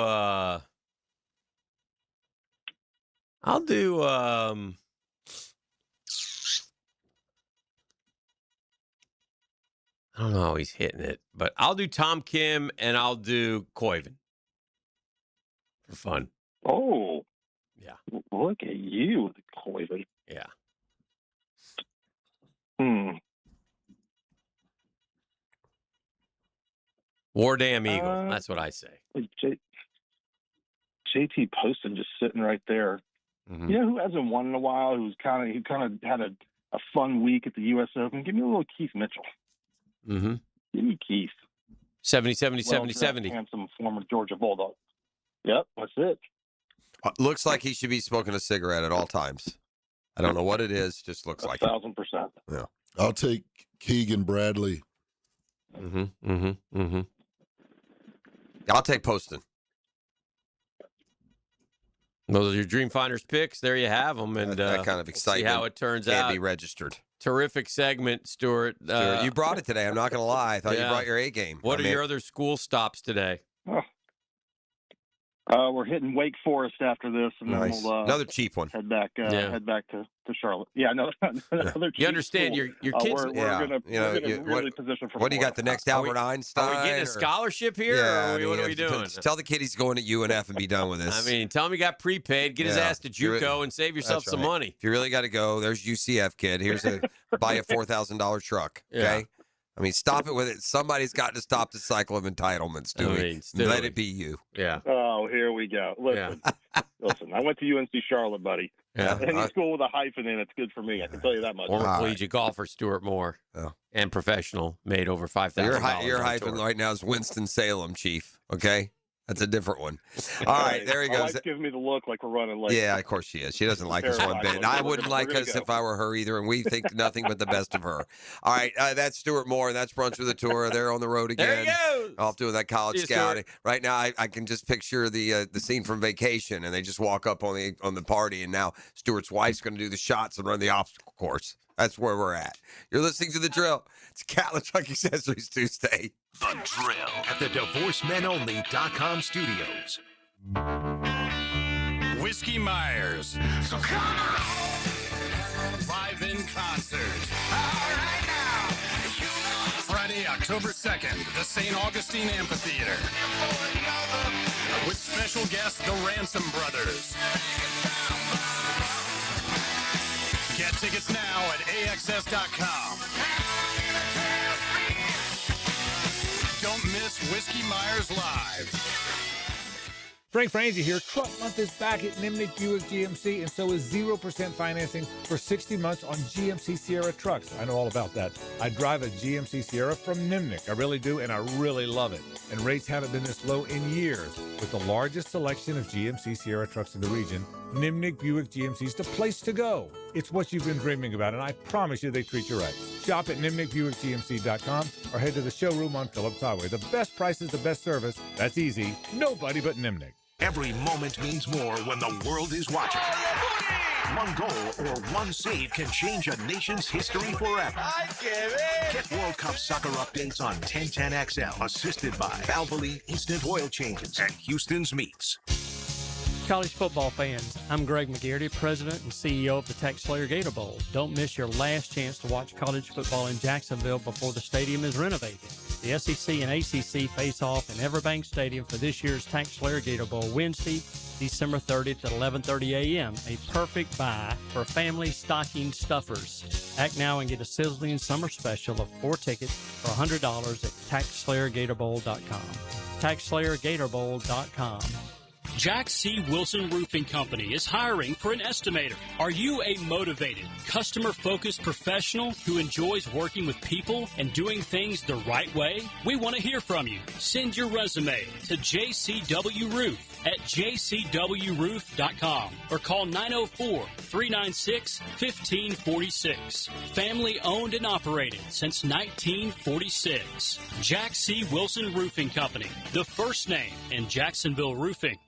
I don't know how he's hitting it, but I'll do Tom Kim and I'll do Koiven for fun. Oh. Yeah. Look at you with Koiven. Yeah. War damn Eagle. That's what I say. JT Poston just sitting right there. Mm-hmm. You know who hasn't won in a while? Who kind of had a fun week at the U.S. Open? Give me a little Keith Mitchell. Mm-hmm. Give me Keith. 70. Handsome former Georgia Bulldog. Yep, that's it. Looks like he should be smoking a cigarette at all times. I don't know what it is. Just looks like 1,000%. Yeah. I'll take Keegan Bradley. I'll take Poston. Those are your Dream Finders picks. There you have them. And that kind of excitement. See how it turns can't out. Be registered. Terrific segment, Stuart. You brought it today. I'm not going to lie. I thought you brought your A game. What are your other school stops today? We're hitting Wake Forest after this, and nice. then we'll another cheap one. Head back to Charlotte. Yeah, another cheap. You understand school. your kids? We're gonna really position for. What do you got? The next Albert Einstein? Are we getting a scholarship here? Yeah, or what are we doing? Tell the kid he's going to UNF and be done with this. I mean, tell him he got prepaid. Get his ass to JUCO and save yourself some money. If you really got to go, there's UCF, kid. Here's buy a $4,000 truck. Okay. Yeah. I mean, stop it with it. Somebody's got to stop the cycle of entitlements, Stewie. Let it be you. Yeah. Oh, here we go. Listen, listen. I went to UNC Charlotte, buddy. Yeah. Any school with a hyphen in it's good for me. I can tell you that much. Former collegiate golfer Stuart Moore, and professional, made over $5,000. Your hyphen right now is Winston-Salem, Chief. Okay. That's a different one. All right, there he goes. My wife's giving me the look like we're running late. Yeah, of course she is. She doesn't like us one bit. And I wouldn't like us if I were her either, and we think nothing but the best of her. All right, that's Stuart Moore, and that's Brunch with a Tour. They're on the road again. There he goes. Off doing that college scouting. Right now, I can just picture the scene from Vacation, and they just walk up on the party, and now Stuart's wife's going to do the shots and run the obstacle course. That's where we're at. You're listening to The Drill. It's Catlin Truck Accessories Tuesday. The Drill at the DivorceMenOnly.com studios. Whiskey Myers. So come on. Live in concert. All right now. Friday, October 2nd, the St. Augustine Amphitheater. With special guest, the Ransom Brothers. Get tickets now at AXS.com. Don't miss Whiskey Myers Live. Frank Frangie here. Truck Month is back at Nimnik Buick GMC, and so is 0% financing for 60 months on GMC Sierra trucks. I know all about that. I drive a GMC Sierra from Nimnik. I really do, and I really love it. And rates haven't been this low in years. With the largest selection of GMC Sierra trucks in the region, Nimnik Buick GMC is the place to go. It's what you've been dreaming about, and I promise you they treat you right. Shop at NimnikBuickGMC.com or head to the showroom on Phillips Highway. The best prices, the best service. That's easy. Nobody but Nimnik. Every moment means more when the world is watching. One goal or one save can change a nation's history forever. Get World Cup soccer updates on 1010XL, assisted by Valvoline Instant Oil Changes and Houston's Meats. College football fans, I'm Greg McGarity, President and CEO of the TaxSlayer Gator Bowl. Don't miss your last chance to watch college football in Jacksonville before the stadium is renovated. The SEC and ACC face off in Everbank Stadium for this year's TaxSlayer Gator Bowl Wednesday, December 30th at 11:30 a.m. A perfect buy for family stocking stuffers. Act now and get a sizzling summer special of 4 tickets for $100 at TaxSlayerGatorBowl.com. TaxSlayerGatorBowl.com. Jack C. Wilson Roofing Company is hiring for an estimator. Are you a motivated, customer-focused professional who enjoys working with people and doing things the right way? We want to hear from you. Send your resume to JCW Roof at jcwroof.com or call 904-396-1546. Family owned and operated since 1946. Jack C. Wilson Roofing Company, the first name in Jacksonville roofing.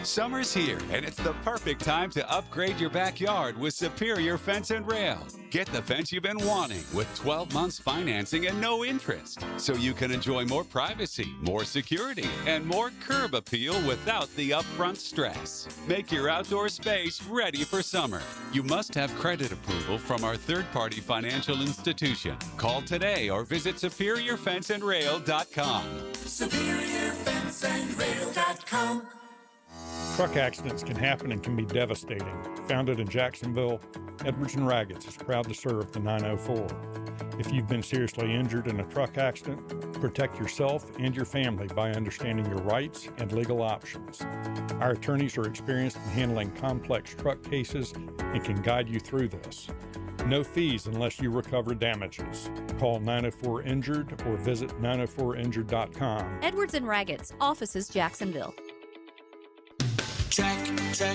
Summer's here, and it's the perfect time to upgrade your backyard with Superior Fence and Rail. Get the fence you've been wanting with 12 months financing and no interest, so you can enjoy more privacy, more security, and more curb appeal without the upfront stress. Make your outdoor space ready for summer. You must have credit approval from our third-party financial institution. Call today or visit SuperiorFenceandRail.com. SuperiorFenceandRail.com. Truck accidents can happen and can be devastating. Founded in Jacksonville, Edwards and Raggets is proud to serve the 904. If you've been seriously injured in a truck accident, protect yourself and your family by understanding your rights and legal options. Our attorneys are experienced in handling complex truck cases and can guide you through this. No fees unless you recover damages. Call 904-INJURED or visit 904injured.com. Edwards and Raggets, offices Jacksonville. Checkmate.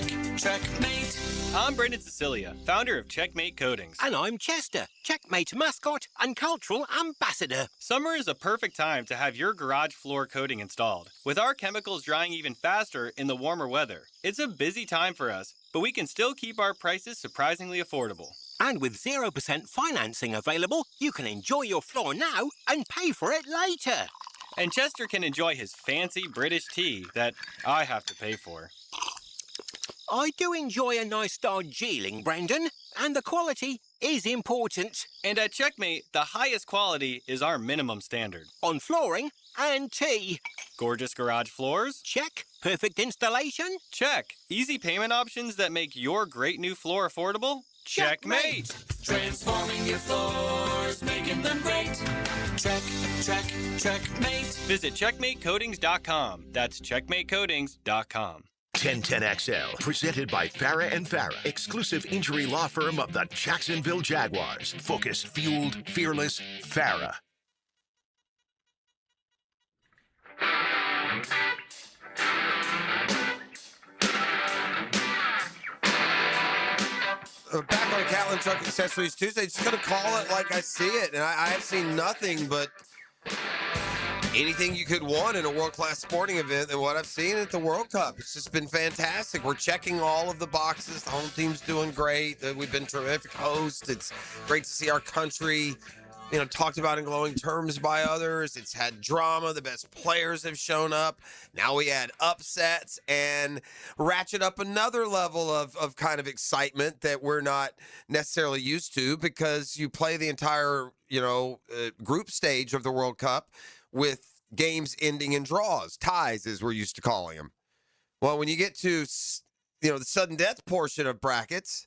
I'm Brendan Cecilia, founder of Checkmate Coatings. And I'm Chester, Checkmate mascot and cultural ambassador. Summer is a perfect time to have your garage floor coating installed. With our chemicals drying even faster in the warmer weather, it's a busy time for us, but we can still keep our prices surprisingly affordable. And with 0% financing available, you can enjoy your floor now and pay for it later. And Chester can enjoy his fancy British tea that I have to pay for. I do enjoy a nice Darjeeling, Brendan, and the quality is important. And at Checkmate, the highest quality is our minimum standard. On flooring and tea. Gorgeous garage floors? Check. Perfect installation? Check. Easy payment options that make your great new floor affordable? Checkmate! Transforming your floors, making them great. Checkmate. Visit CheckmateCoatings.com. That's CheckmateCoatings.com. 1010XL, presented by Farah and Farah, exclusive injury law firm of the Jacksonville Jaguars. Focused, fueled, fearless, Farah. Back on Catlin Truck Accessories Tuesday, just going to call it like I see it. And I have seen nothing but anything you could want in a world-class sporting event than what I've seen at the World Cup. It's just been fantastic. We're checking all of the boxes. The home team's doing great. We've been terrific hosts. It's great to see our country, talked about in glowing terms by others. It's had drama. The best players have shown up. Now we had upsets and ratchet up another level of kind of excitement that we're not necessarily used to, because you play the entire, group stage of the World Cup with games ending in draws, ties as we're used to calling them. Well, when you get to, the sudden death portion of brackets,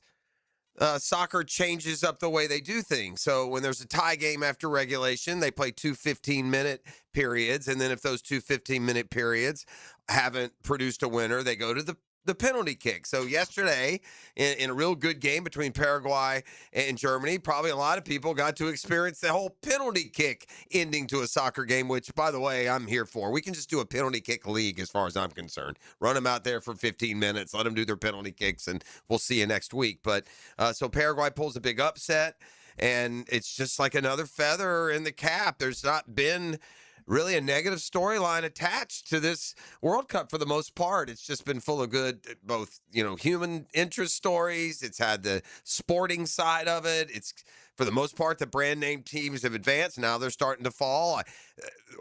soccer changes up the way they do things. So when there's a tie game after regulation, they play 2 15-minute periods. And then if those 2 15-minute periods haven't produced a winner, they go to the penalty kick. So yesterday, in a real good game between Paraguay and Germany, probably a lot of people got to experience the whole penalty kick ending to a soccer game, which, by the way, I'm here for. We can just do a penalty kick league as far as I'm concerned. Run them out there for 15 minutes, let them do their penalty kicks, and we'll see you next week. But so Paraguay pulls a big upset, and it's just like another feather in the cap. There's not been really a negative storyline attached to this World Cup for the most part. It's just been full of good, both, human interest stories. It's had the sporting side of it. It's, for the most part, the brand name teams have advanced. Now they're starting to fall.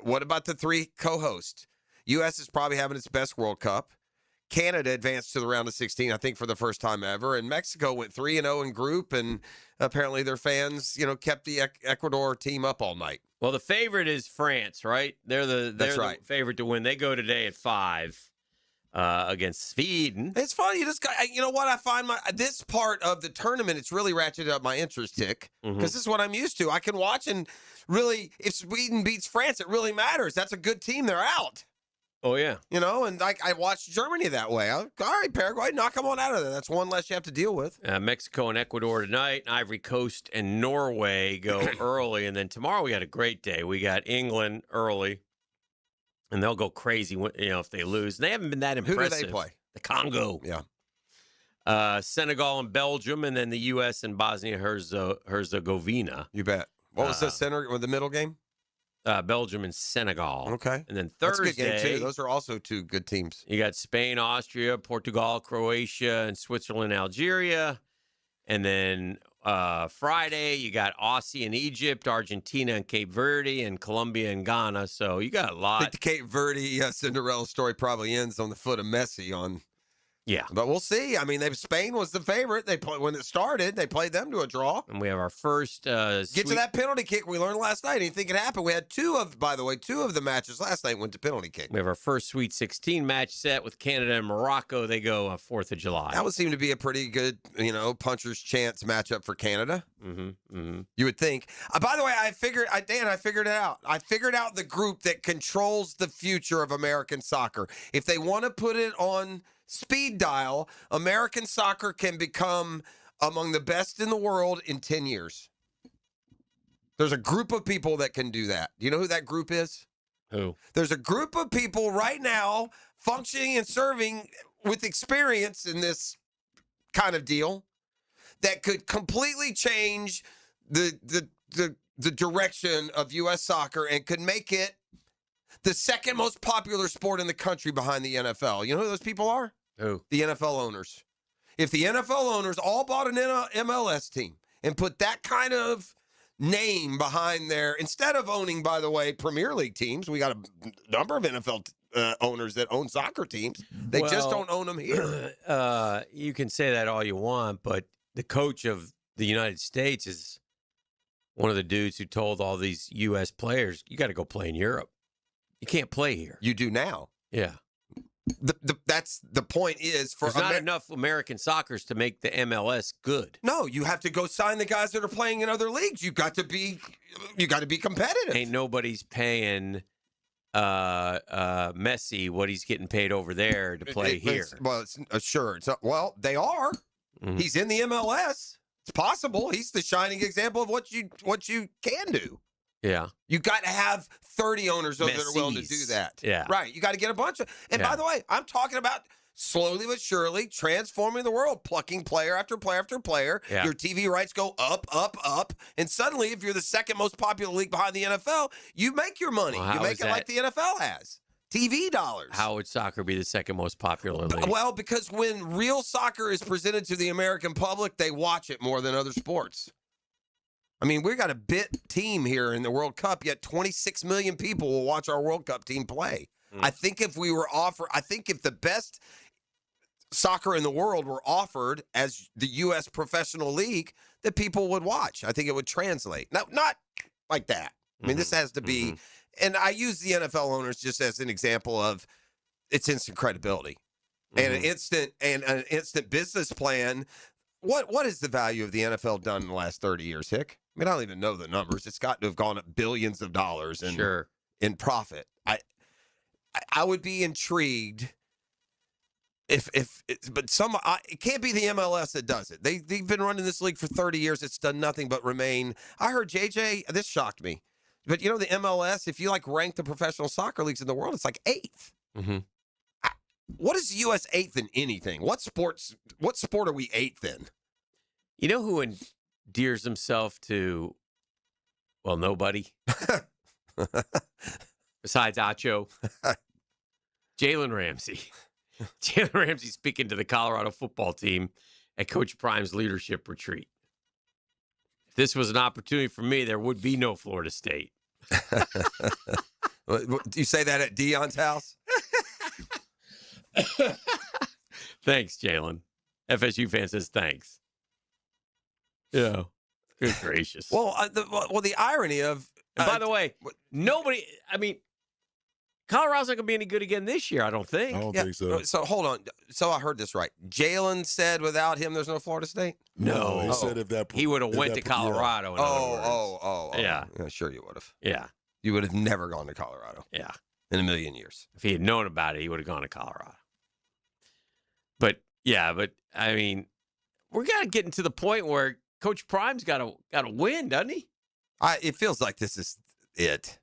What about the 3 co-hosts? U.S. is probably having its best World Cup. Canada advanced to the round of 16, I think, for the first time ever. And Mexico went 3-0 in group, and apparently their fans, kept the Ecuador team up all night. Well, the favorite is France, right? They're the favorite to win. They go today at 5 against Sweden. It's funny. You know what? I find this part of the tournament, it's really ratcheted up my interest, Tick, because this is what I'm used to. I can watch, and really, if Sweden beats France, it really matters. That's a good team. They're out. Oh, yeah. And I watched Germany that way. All right, Paraguay, knock them on out of there. That's one less you have to deal with. Mexico and Ecuador tonight. Ivory Coast and Norway go early. And then tomorrow we got a great day. We got England early. And they'll go crazy, if they lose. They haven't been that impressive. Who do they play? The Congo. Yeah. Senegal and Belgium, and then the U.S. and Bosnia-Herzegovina. You bet. What was the center or the middle game? Belgium and Senegal. Okay. And then That's a Thursday, good game, too. Those are also two good teams. You got Spain, Austria, Portugal, Croatia, and Switzerland, Algeria. And then Friday, you got Aussie and Egypt, Argentina and Cape Verde, and Colombia and Ghana. So you got a lot. I think the Cape Verde Cinderella story probably ends on the foot of Messi on. Yeah. But we'll see. I mean, Spain was the favorite. When it started, they played them to a draw. And we have our first Get to that penalty kick we learned last night. Anything could happen. We had two of the matches last night went to penalty kick. We have our first Sweet 16 match set with Canada and Morocco. They go 4th of July. That would seem to be a pretty good, puncher's chance matchup for Canada. You would think. By the way, I figured it out. I figured out the group that controls the future of American soccer. If they want to put it on speed dial, American soccer can become among the best in the world in 10 years. There's a group of people that can do that. Do you know who that group is? Who? There's a group of people right now functioning and serving with experience in this kind of deal that could completely change the direction of U.S. soccer and could make it the second most popular sport in the country behind the NFL. You know who those people are? Who? The NFL owners. If the NFL owners all bought an MLS team and put that kind of name behind instead of owning, by the way, Premier League teams, we got a number of NFL owners that own soccer teams. They just don't own them here. You can say that all you want, but the coach of the United States is one of the dudes who told all these U.S. players, you got to go play in Europe. You can't play here. You do now. Yeah. That's the point is for there's not enough American soccers to make the MLS good. No, you have to go sign the guys that are playing in other leagues. You got to be competitive. Ain't nobody's paying Messi what he's getting paid over there to play here. Sure. They are. Mm-hmm. He's in the MLS. It's possible. He's the shining example of what you can do. Yeah. You got to have 30 owners that are willing to do that. Yeah. Right. You got to get a bunch of. And by the way, I'm talking about slowly but surely transforming the world, plucking player after player after player. Yeah. Your TV rights go up, up, up. And suddenly, if you're the second most popular league behind the NFL, you make your money. Well, you make it like the NFL has. TV dollars. How would soccer be the second most popular league? Well, because when real soccer is presented to the American public, they watch it more than other sports. I mean, we got a bit team here in the World Cup, yet 26 million people will watch our World Cup team play. I think if the best soccer in the world were offered as the U.S. professional league, that people would watch. I think it would translate. Now, not like that. I mean, this has to be, and I use the NFL owners just as an example of its instant credibility and an instant business plan. What is the value of the NFL done in the last 30 years, Hick? I mean, I don't even know the numbers. It's got to have gone up billions of dollars in profit. I would be intrigued if it can't be the MLS that does it. They've been running this league for 30 years. It's done nothing but remain. I heard JJ. This shocked me, but the MLS. If you rank the professional soccer leagues in the world, it's like 8th. Mm-hmm. What is the U.S. 8th in anything? What sport are we 8th in? You know who endears himself to, well, nobody besides Acho? Jalen Ramsey. Jalen Ramsey speaking to the Colorado football team at Coach Prime's leadership retreat. If this was an opportunity for me, there would be no Florida State. Do you say that at Deion's house? Thanks, Jalen. FSU fan says thanks. Yeah. Good gracious. Well, the irony of... And by the way, nobody... I mean, Colorado's not going to be any good again this year, I don't think. I don't think so. So, hold on. So, I heard this right. Jalen said without him, there's no Florida State? No. He said if that... He would have went to Colorado. Yeah. Sure you would have. Yeah. You would have never gone to Colorado. Yeah. In a million years. If he had known about it, he would have gone to Colorado. But I mean, we're got to get to the point where Coach Prime's got to win, doesn't he? It feels like this is it.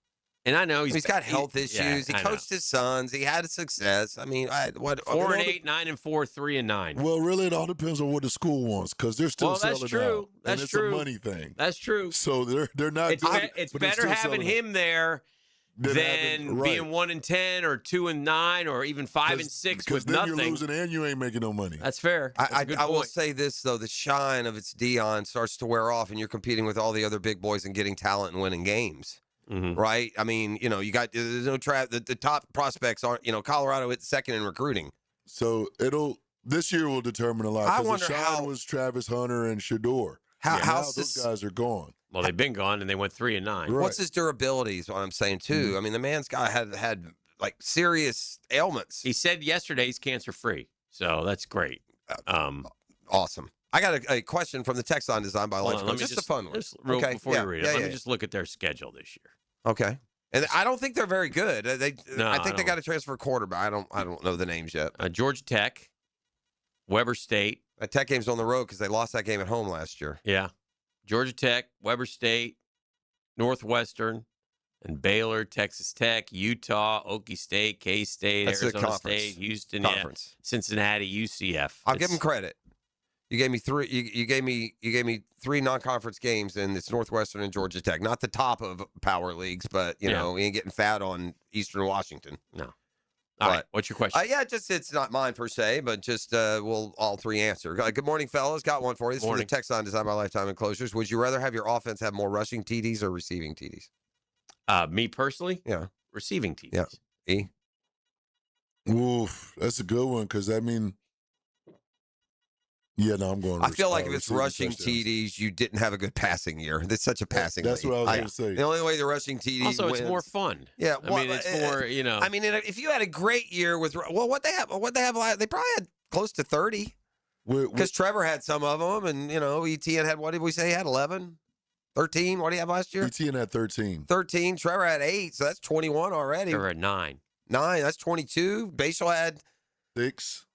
And I know he's got health issues. He coached his sons. He had a success. I mean, 4-8, 9-4, 3-9. Well, really, it all depends on what the school wants because they're still selling out. That's and true. It's a money thing. That's true. So they're not. It's better having him there than being 1-10 or 2-9 or even 5-6 with then nothing. You're losing and you ain't making no money. That's fair. That's a good I will point. say this, though. The shine of its Dion starts to wear off, and you're competing with all the other big boys and getting talent and winning games. Mm-hmm. Right? I mean, you got there's no the top prospects aren't, Colorado hit second in recruiting. So this year will determine a lot. I 'cause wonder the shine how was Travis Hunter and Shador. Now those guys are gone. Well, they've been gone, and they went 3-9. What's his durability is what I'm saying, too. Mm-hmm. I mean, the man's guy had like serious ailments. He said yesterday he's cancer-free, so that's great. Awesome. I got a question from the text line designed by Hold Life on, Coach. Just a fun one. Before you read it, let me just look at their schedule this year. Okay. And I don't think they're very good. I think they don't. got to transfer quarterback. I don't know the names yet. Georgia Tech, Weber State. That Tech game's on the road because they lost that game at home last year. Yeah. Georgia Tech, Weber State, Northwestern, and Baylor, Texas Tech, Utah, Okie State, K-State, That's the Arizona conference. State, Houston, Conference. Cincinnati, UCF. I'll give them credit. You gave me three. You gave me three non-conference games, and it's Northwestern and Georgia Tech. Not the top of power leagues, but you know, we ain't getting fat on Eastern Washington. No. All right. What's your question? It's not mine per se, but just we'll all three answer. Good morning, fellas. Got one for you. This is from the text line designed by Lifetime Enclosures. Would you rather have your offense have more rushing TDs or receiving TDs? Me personally? Yeah. Receiving TDs. Yeah. E? Oof, that's a good one because I'm going. I feel like if it's rushing TDs, you didn't have a good passing year. It's such a passing. That's league. what I was going to say. The only way the rushing TDs Also, wins. it's more fun. Yeah, I mean, it's more, I mean, if you had a great year with what they have, they probably had close to 30. Because Trevor had some of them, and Etienne had, what did we say? He had 11, 13. What did he have last year? Etienne had 13. 13. Trevor had 8, so that's 21 already. Trevor had 9. 9. That's 22. Bashal had 6.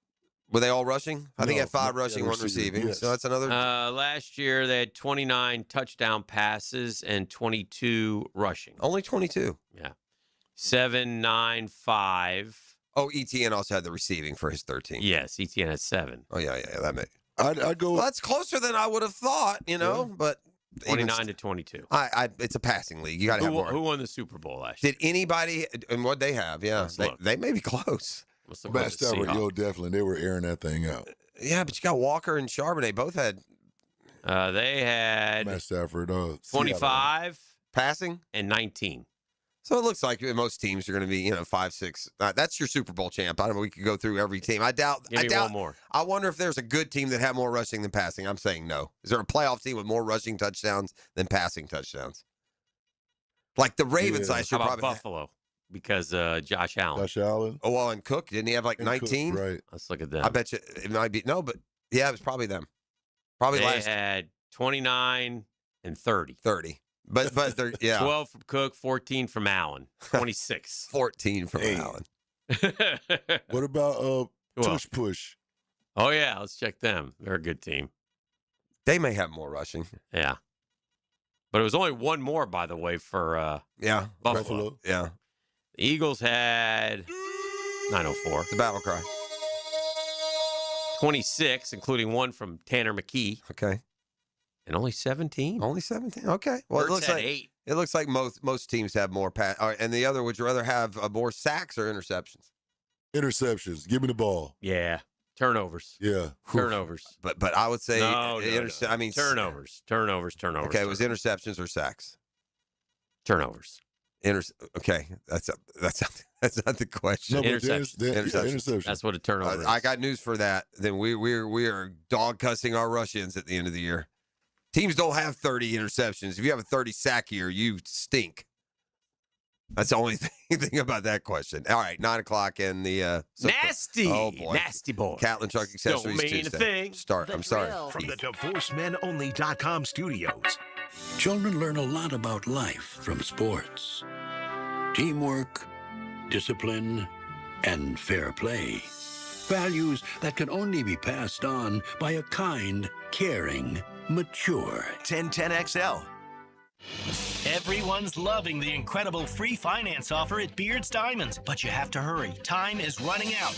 Were they all rushing? I think he had 5 No, rushing, 1 receiving. Yes. So that's another. Last year, they had 29 touchdown passes and 22 rushing. Only 22. Yeah. 7, 9, 5. Oh, Etienne also had the receiving for his 13. Yes, Etienne had 7. Oh, yeah. That may. I'd go. Well, that's closer than I would have thought, but 29 to 22. It's a passing league. You got to have more. Who won the Super Bowl last year? Did anybody, and what they have? Yeah, they may be close. Matt Stafford, definitely. They were airing that thing out. Yeah, but you got Walker and Charbonnet. Both had. They had Matt Stafford, 25 passing and 19. So it looks like most teams are going to be, 5, 6. That's your Super Bowl champ. I don't know. We could go through every team. I doubt. One more. I wonder if there's a good team that had more rushing than passing. I'm saying no. Is there a playoff team with more rushing touchdowns than passing touchdowns? Like the Ravens last year. How about probably Buffalo? Because Josh Allen. Josh Allen. Oh, well, and Cook, didn't he have like 19? Right. Let's look at them. I bet you it might be. No, but yeah, it was probably them. Probably they last. had 29 and 30. 30. But they're, yeah. 12 from Cook, 14 from Allen, 26. 14 from Allen. What about Tush Push? Oh, yeah. Let's check them. They're a good team. They may have more rushing. Yeah. But it was only one more, by the way, for Buffalo. Yeah. The Eagles had 904. The battle cry. 26, including one from Tanner McKee. Okay. And only 17? Only 17. Okay. Well, it looks like 8. It looks like most teams have more pass. And the other, would you rather have more sacks or interceptions? Interceptions. Give me the ball. Yeah. Turnovers. Yeah. Turnovers. But I would say no. I mean turnovers. Okay, it was interceptions or sacks? Turnovers. Okay, that's not the question. No, interceptions. That's what a turnover is. I got news for that. Then we are dog cussing our Russians at the end of the year. Teams don't have 30 interceptions. If you have a 30 sack year, you stink. That's the only thing about that question. All right, 9 o'clock in the nasty. Oh boy, nasty boy. Catlin Truck Accessories Don't mean Tuesday. a thing. I'm sorry. From the DivorceMenOnly.com studios. Children learn a lot about life from sports. Teamwork, discipline, and fair play. Values that can only be passed on by a kind, caring, mature 1010XL. Everyone's loving the incredible free finance offer at Beard's Diamonds, but you have to hurry. Time is running out.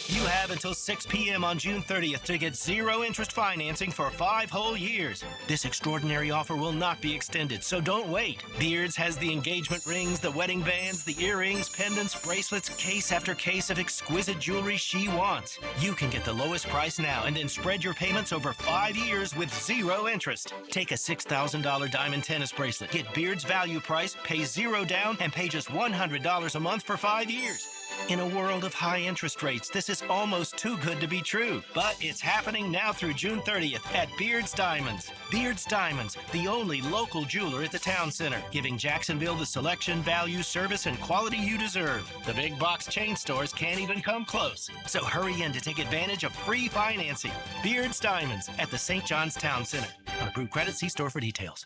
You have until 6 p.m. on June 30th to get zero interest financing for 5 whole years. This extraordinary offer will not be extended, so don't wait. Beards has the engagement rings, the wedding bands, the earrings, pendants, bracelets, case after case of exquisite jewelry she wants. You can get the lowest price now and then spread your payments over 5 years with zero interest. Take a $6,000 diamond tennis bracelet, get Beard's value price, pay zero down, and pay just $100 a month for 5 years. In a world of high interest rates, this is almost too good to be true. But it's happening now through June 30th at Beard's Diamonds. Beard's Diamonds, the only local jeweler at the town center, giving Jacksonville the selection, value, service, and quality you deserve. The big box chain stores can't even come close. So hurry in to take advantage of free financing. Beard's Diamonds at the St. John's Town Center. On approved credit, see store for details.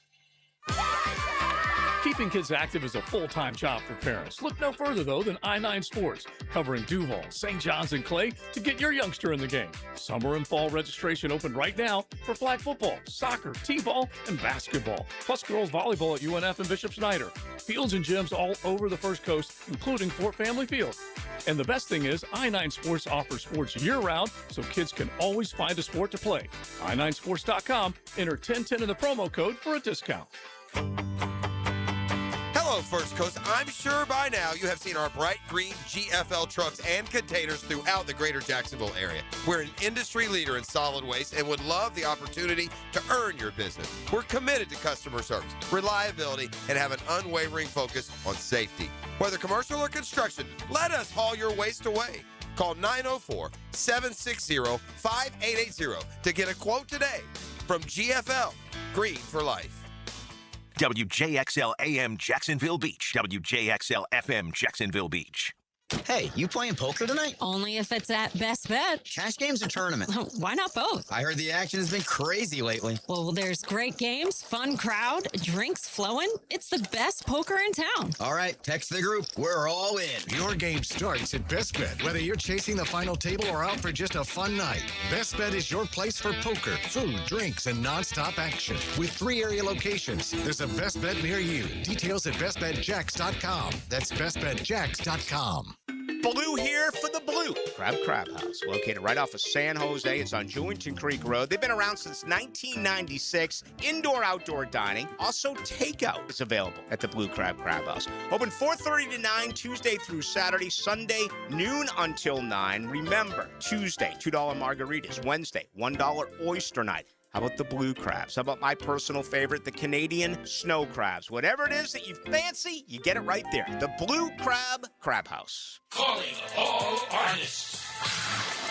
Keeping kids active is a full-time job for parents. Look no further, though, than I-9 Sports, covering Duval, St. John's, and Clay to get your youngster in the game. Summer and fall registration open right now for flag football, soccer, t-ball, and basketball, plus girls volleyball at UNF and Bishop Snyder. Fields and gyms all over the First Coast, including Fort Family Field. And the best thing is, I-9 Sports offers sports year-round, so kids can always find a sport to play. i9sports.com, enter 1010 in the promo code for a discount. Hello, First Coast. I'm sure by now you have seen our bright green GFL trucks and containers throughout the greater Jacksonville area. We're an industry leader in solid waste and would love the opportunity to earn your business. We're committed to customer service, reliability, and have an unwavering focus on safety. Whether commercial or construction, let us haul your waste away. Call 904-760-5880 to get a quote today. From GFL, Green for Life. WJXL AM Jacksonville Beach. WJXL FM Jacksonville Beach. Hey, you playing poker tonight? Only if it's at Best Bet. Cash games or tournament? Why not both? I heard the action has been crazy lately. Well, there's great games, fun crowd, drinks flowing. It's the best poker in town. All right, text the group. We're all in. Your game starts at Best Bet. Whether you're chasing the final table or out for just a fun night, Best Bet is your place for poker, food, drinks, and nonstop action. With 3 area locations, there's a Best Bet near you. Details at bestbetjacks.com. That's bestbetjacks.com. Blue here for the Blue Crab House, located right off of San Jose. It's on Jewington Creek Road. They've been around since 1996. Indoor-outdoor dining. Also, takeout is available at the Blue Crab House. Open 4:30 to 9, Tuesday through Saturday. Sunday, noon until 9. Remember, Tuesday, $2 margaritas. Wednesday, $1 oyster night. How about the blue crabs? How about my personal favorite, the Canadian snow crabs? Whatever it is that you fancy, you get it right there. The Blue Crab House. Calling all artists.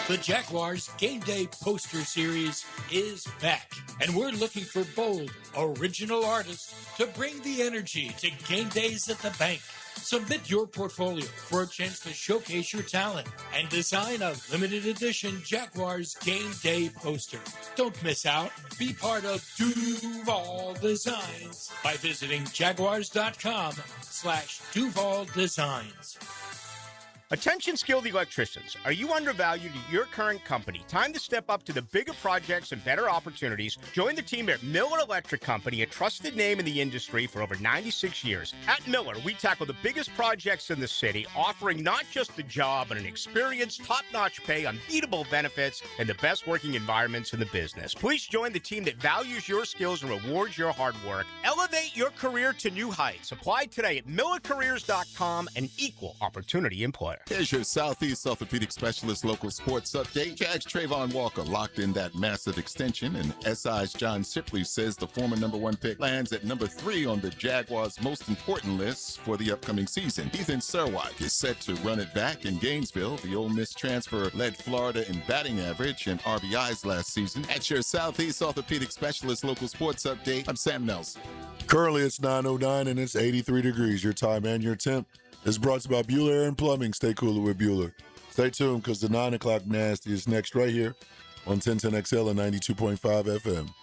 The Jaguars Game Day Poster Series is back, and we're looking for bold, original artists to bring the energy to game days at the bank. Submit your portfolio for a chance to showcase your talent and design a limited edition Jaguars Game Day poster. Don't miss out. Be part of Duval Designs by visiting jaguars.com/Duval Designs. Attention skilled electricians. Are you undervalued at your current company? Time to step up to the bigger projects and better opportunities. Join the team at Miller Electric Company, a trusted name in the industry for over 96 years. At Miller, we tackle the biggest projects in the city, offering not just a job, but an experience, top-notch pay, unbeatable benefits, and the best working environments in the business. Please join the team that values your skills and rewards your hard work. Elevate your career to new heights. Apply today at millercareers.com, an equal opportunity employer. Here's your Southeast Orthopedic Specialist local sports update. Jags Trayvon Walker locked in that massive extension, and SI's John Shipley says the former #1 pick lands at #3 on the Jaguars' most important list for the upcoming season. Ethan Serwak is set to run it back in Gainesville. The Ole Miss transfer led Florida in batting average and RBIs last season. At your Southeast Orthopedic Specialist local sports update, I'm Sam Nelson. Currently, it's 9:09 and it's 83 degrees. Your time and your temp is brought to you by Bueller Air and Plumbing. Stay cooler with Bueller. Stay tuned because the 9 o'clock nasty is next right here on 1010XL and 92.5 FM.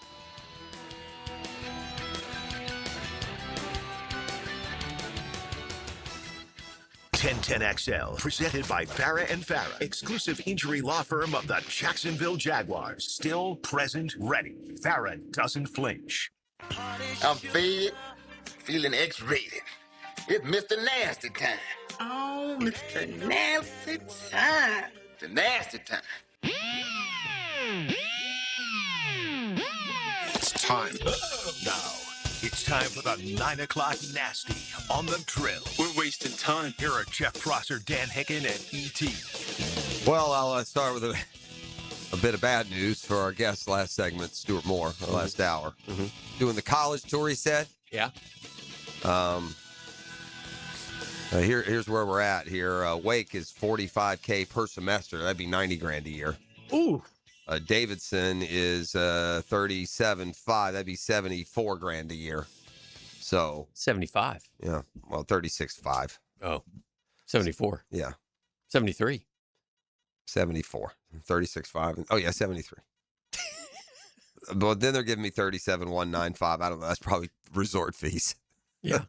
XL, presented by Farah & Farah, exclusive injury law firm of the Jacksonville Jaguars. Still present, ready. Farah doesn't flinch. I'm fed, feeling X-rated. It's Mr. Nasty time. Oh, Mr. Nasty time. It's a nasty time. It's time. Now, it's time for the 9 o'clock nasty on the drill. We're wasting time. Here are Jeff Prosser, Dan Hicken, and E.T. Well, I'll start with a bit of bad news for our guest last segment, Stuart Moore, the last hour. Doing the college tour, he said. Yeah. Here's where we're at here. Wake is $45K per semester. That'd be $90,000 a year. Ooh. Davidson is $37.5. That'd be $74,000 a year. So 75. Yeah. Well, 36.5. Oh. 74. Yeah. 73. 74. 36.5. Oh yeah, 73. But then they're giving me 37,195. I don't know. That's probably resort fees. Yeah.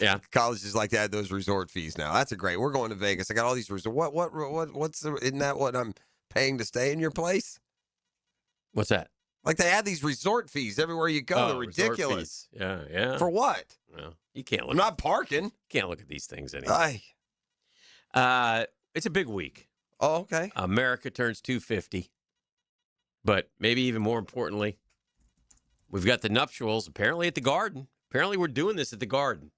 Yeah. Colleges like to add those resort fees now. That's a great. We're going to Vegas. I got all these resort. What's the, isn't that what I'm paying to stay in your place? What's that? Like they add these resort fees everywhere you go. They're ridiculous. Yeah, yeah. For what? Well, you can't look. I'm not parking. Can't look at these things anymore. It's a big week. Oh, okay. America turns 250. But maybe even more importantly, we've got the nuptials apparently at the Garden. Apparently we're doing this at the Garden.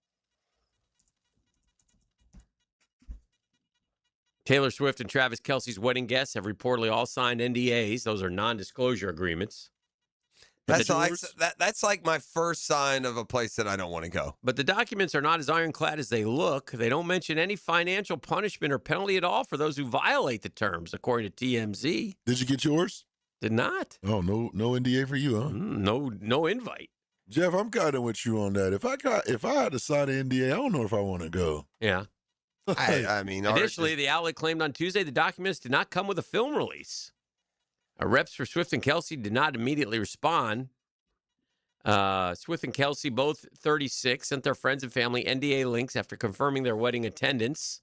Taylor Swift and Travis Kelce's wedding guests have reportedly all signed NDAs. Those are non-disclosure agreements. That's like my first sign of a place that I don't want to go. But the documents are not as ironclad as they look. They don't mention any financial punishment or penalty at all for those who violate the terms, according to TMZ. Did you get yours? Did not. Oh, no NDA for you, huh? No invite. Jeff, I'm kind of with you on that. If I had to sign an NDA, I don't know if I want to go. Yeah. I mean, additionally, the outlet claimed on Tuesday the documents did not come with a film release. Reps for Swift and Kelce did not immediately respond. Swift and Kelce, both 36, sent their friends and family NDA links after confirming their wedding attendance.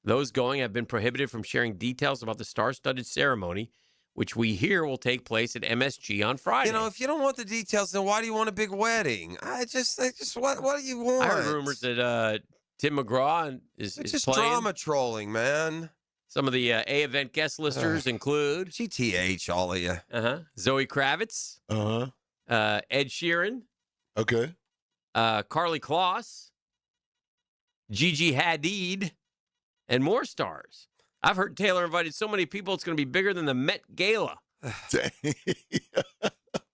Those going have been prohibited from sharing details about the star-studded ceremony, which we hear will take place at MSG on Friday. You know, if you don't want the details, then why do you want a big wedding? I just what do you want? I heard rumors that Tim McGraw is just playing. drama trolling, man. Some of the A event guest listers include GTH, all of you. Zoe Kravitz. Ed Sheeran. Okay. Carly Kloss. Gigi Hadid. And more stars. I've heard Taylor invited so many people it's going to be bigger than the Met Gala.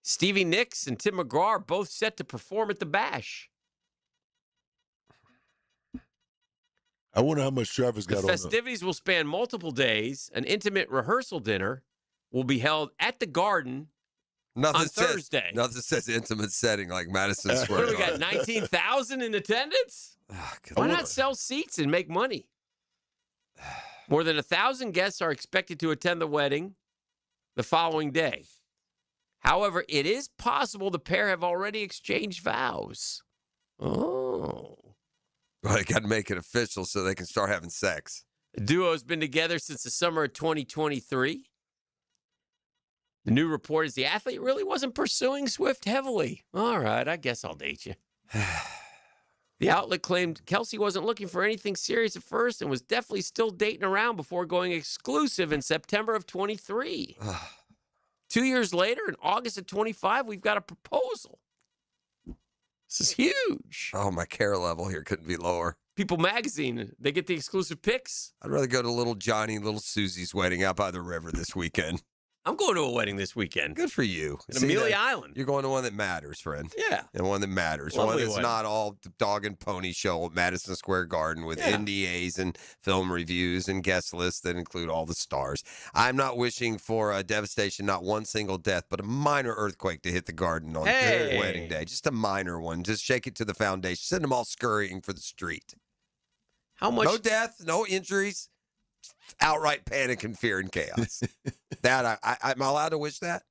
Stevie Nicks and Tim McGraw are both set to perform at the Bash. I wonder how much Travis got on the festivities will span multiple days. An intimate rehearsal dinner will be held at the Garden on Thursday. Nothing says intimate setting like Madison Square What do we Garden. got, 19,000 in attendance? Why not sell seats and make money? More than 1,000 guests are expected to attend the wedding the following day. However, it is possible the pair have already exchanged vows. Oh. Well, they got to make it official so they can start having sex. The duo has been together since the summer of 2023. The new report is the athlete really wasn't pursuing Swift heavily. All right, I guess I'll date you. The outlet claimed Kelce wasn't looking for anything serious at first and was definitely still dating around before going exclusive in September of 23. 2 years later, in August of 25, we've got a proposal. This is huge. Oh, my care level here couldn't be lower. People Magazine, they get the exclusive pics. I'd rather go to little Johnny and little Susie's wedding out by the river this weekend. I'm going to a wedding this weekend. Good for you. In Amelia Island. You're going to one that matters, friend. Yeah. And one that matters. Lovely one that's wedding. not all dog and pony show at Madison Square Garden with NDAs and film reviews and guest lists that include all the stars. I'm not wishing for a devastation, not one single death, but a minor earthquake to hit the Garden on wedding day. Just a minor one. Just shake it to the foundation. Send them all scurrying for the street. How much? No death, no injuries. Outright panic and fear and chaos. That am I allowed to wish that?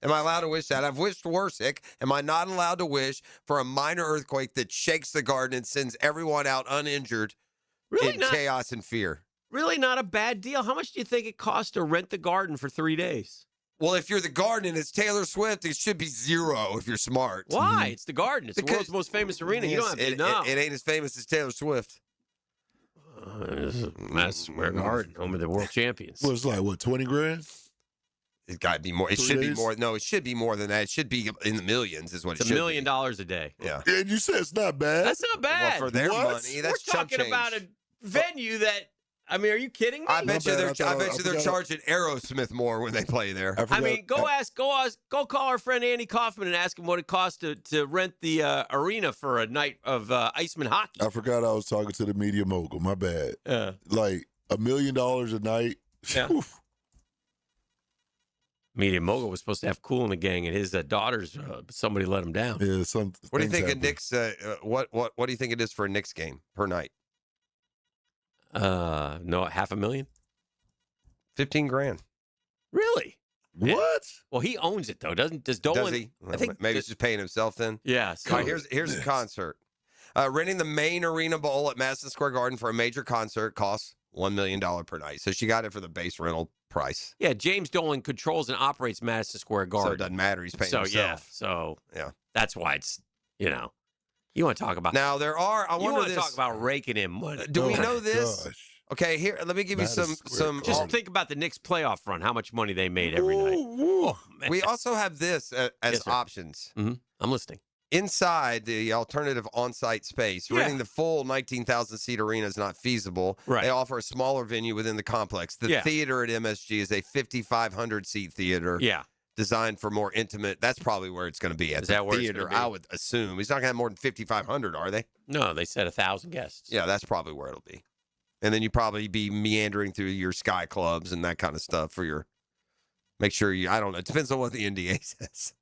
Am I allowed to wish that? I've wished worse, Hick. Am I not allowed to wish for a minor earthquake that shakes the Garden and sends everyone out uninjured in chaos and fear? Really not a bad deal. How much do you think it costs to rent the Garden for 3 days? Well, if you're the Garden and it's Taylor Swift, it should be zero if you're smart. Why? It's the Garden. It's the world's most famous arena. You don't have to know. It ain't as famous as Taylor Swift. This is Madison Square Garden, home of the world champions. Well, it's like, what, 20 grand? It got to be more. It should be more. No, it should be more than that. It should be in the millions is what It's it should $1 million a day. Yeah. And you said it's not bad. That's not bad. Well, for their money, that's We're talking chump about a venue that, I mean, are you kidding me? I bet you they're charging Aerosmith more when they play there. I mean, go call our friend Andy Kaufman and ask him what it costs to rent the arena for a night of Iceman hockey. I forgot I was talking to the media mogul. My bad. Like $1 million a night. Yeah. Media mogul was supposed to have Cool in the Gang, and his daughters, somebody let him down. Yeah, What do you think of Knicks? What do you think it is for a Knicks game per night? No, $500,000. 15 grand. Really? What? Well, he owns it though, does Dolan? Does he? I think maybe he's just paying himself then. Yeah. All right, here's the concert. Renting the main arena bowl at Madison Square Garden for a major concert costs $1 million per night. So she got it for the base rental price. Yeah, James Dolan controls and operates Madison Square Garden. So it doesn't matter. He's paying himself. Yeah. That's why it's, you want to talk about. Now there are. I you wonder want to this. talk about raking in money. Do we know this? Gosh. Okay, here. Let me give you some. Just think about the Knicks playoff run. How much money they made every night. Oh, man. We also have this as Yes, sir. options. Mm-hmm. I'm listening. Inside the alternative on-site space, renting the full 19,000-seat arena is not feasible. Right. They offer a smaller venue within the complex. The theater at MSG is a 5,500-seat theater. Yeah. Designed for more intimate. That's probably where it's going to be at Is the that where it's theater. gonna be? I would assume he's not going to have more than 5,500, are they? No, they said 1,000 guests. Yeah, that's probably where it'll be. And then you probably be meandering through your sky clubs and that kind of stuff for your. Make sure you. I don't know. It depends on what the NDA says.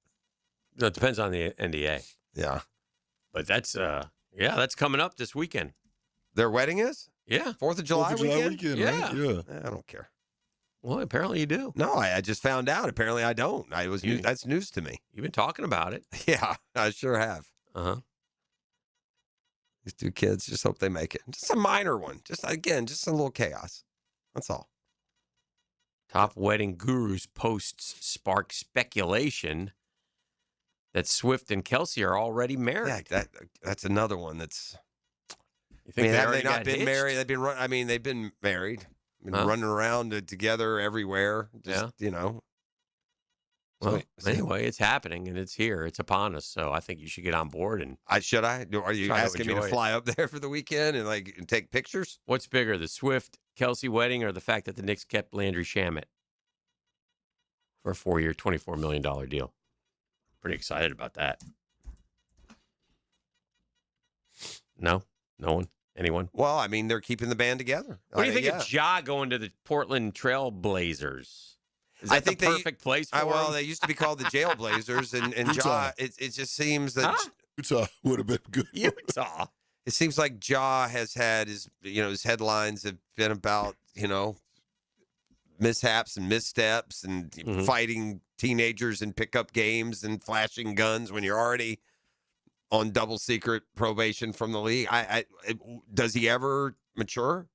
No, it depends on the NDA. Yeah, but that's that's coming up this weekend. Their wedding is? Yeah, 4th of July weekend. Yeah, right? Yeah. I don't care. Well, apparently you do. No, I just found out. Apparently I don't. That's news to me. You've been talking about it. Yeah, I sure have. Uh-huh. These two kids, just hope they make it. Just a minor one. Just a little chaos. That's all. Top wedding gurus posts spark speculation that Swift and Kelsey are already married. Yeah, that's another one that's. You think have they they not got been hitched? married? They've been married. Been Huh? running around together everywhere. Just, Well, anyway, it's happening and it's here. It's upon us. So I think you should get on board. And Are you try to asking me to enjoy it. fly up there for the weekend and take pictures? What's bigger, the Swift Kelsey wedding or the fact that the Knicks kept Landry Shamet for a 4-year, $24 million deal? Pretty excited about that. No one, anyone. Well, I mean, they're keeping the band together. What do you think of Ja going to the Portland Trail Blazers? Is that the perfect place for well, him? they used to be called the Jail Blazers, and Ja. It just seems that Utah would have been good. Utah. It seems like Ja has had his headlines have been about mishaps and missteps and fighting teenagers in pickup games and flashing guns when you're already on double secret probation from the league. Does he ever mature?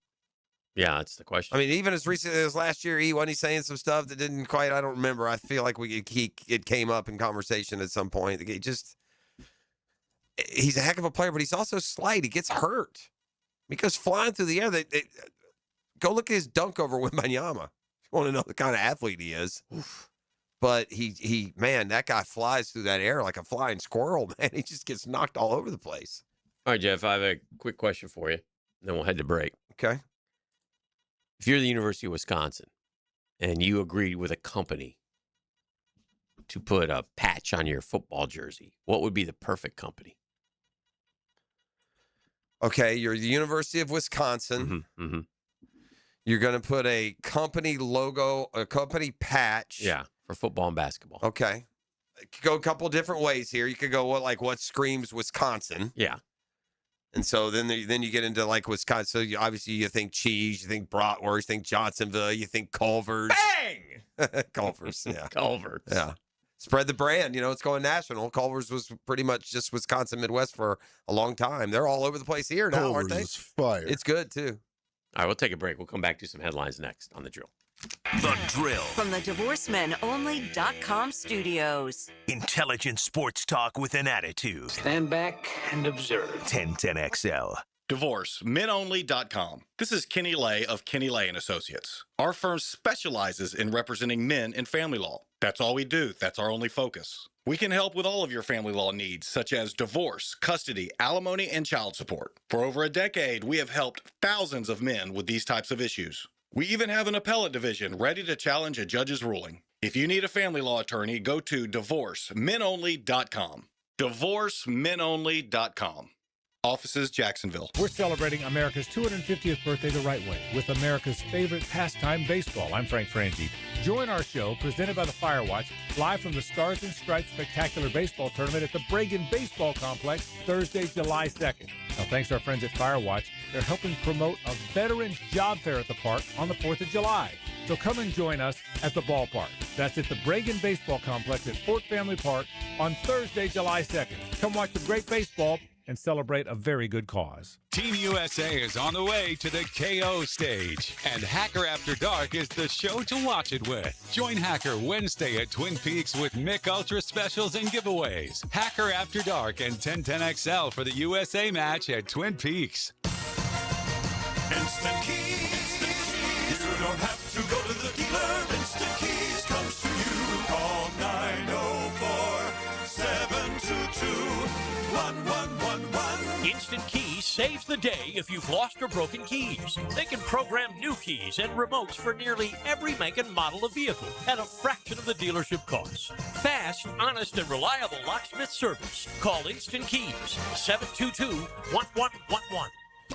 Yeah, that's the question. I mean, even as recently as last year, wasn't he saying some stuff that didn't quite? I don't remember. I feel like it came up in conversation at some point. He's a heck of a player, but he's also slight. He gets hurt. He goes flying through the air. Go look at his dunk over Wembanyama. If you want to know the kind of athlete he is. But man, that guy flies through that air like a flying squirrel, man. He just gets knocked all over the place. All right, Jeff, I have a quick question for you. Then we'll head to break. Okay. If you're the University of Wisconsin and you agreed with a company to put a patch on your football jersey, what would be the perfect company? Okay, you're the University of Wisconsin. Mm-hmm. You're going to put a company logo, a company patch. Yeah, for football and basketball. Okay. It could go a couple different ways here. You could go what screams Wisconsin. Yeah. And so then you get into Wisconsin. So obviously you think cheese, you think bratwurst, you think Johnsonville, you think Culver's. Bang! Culver's, yeah. Culver's. Yeah. Spread the brand. It's going national. Culver's was pretty much just Wisconsin Midwest for a long time. They're all over the place here now, aren't they? Culver's is fire. It's good, too. All right, we'll take a break. We'll come back to some headlines next on The Drill. The Drill. From the DivorceMenOnly.com studios. Intelligent sports talk with an attitude. Stand back and observe. 1010XL. DivorceMenOnly.com. This is Kenny Lay of Kenny Lay & Associates. Our firm specializes in representing men in family law. That's all we do. That's our only focus. We can help with all of your family law needs, such as divorce, custody, alimony, and child support. For over a decade, we have helped thousands of men with these types of issues. We even have an appellate division ready to challenge a judge's ruling. If you need a family law attorney, go to DivorceMenOnly.com. DivorceMenOnly.com. Offices, Jacksonville. We're celebrating America's 250th birthday the right way with America's favorite pastime, baseball. I'm Frank Frangie. Join our show, presented by the Firewatch, live from the Stars and Stripes Spectacular Baseball Tournament at the Bregan Baseball Complex, Thursday, July 2nd. Now, thanks to our friends at Firewatch, they're helping promote a Veterans Job Fair at the park on the 4th of July. So come and join us at the ballpark. That's at the Bregan Baseball Complex at Fort Family Park on Thursday, July 2nd. Come watch some great baseball and celebrate a very good cause. Team USA is on the way to the KO stage, and Hacker After Dark is the show to watch it with. Join Hacker Wednesday at Twin Peaks with Mick Ultra specials and giveaways. Hacker After Dark and 1010XL for the USA match at Twin Peaks. Instant Keys. You don't have to go to the dealer. Instant Keys comes to you. Call 904-722-1111. Instant Keys saves the day if you've lost or broken keys. They can program new keys and remotes for nearly every make and model of vehicle at a fraction of the dealership costs. Fast, honest, and reliable locksmith service. Call Instant Keys, 722-1111.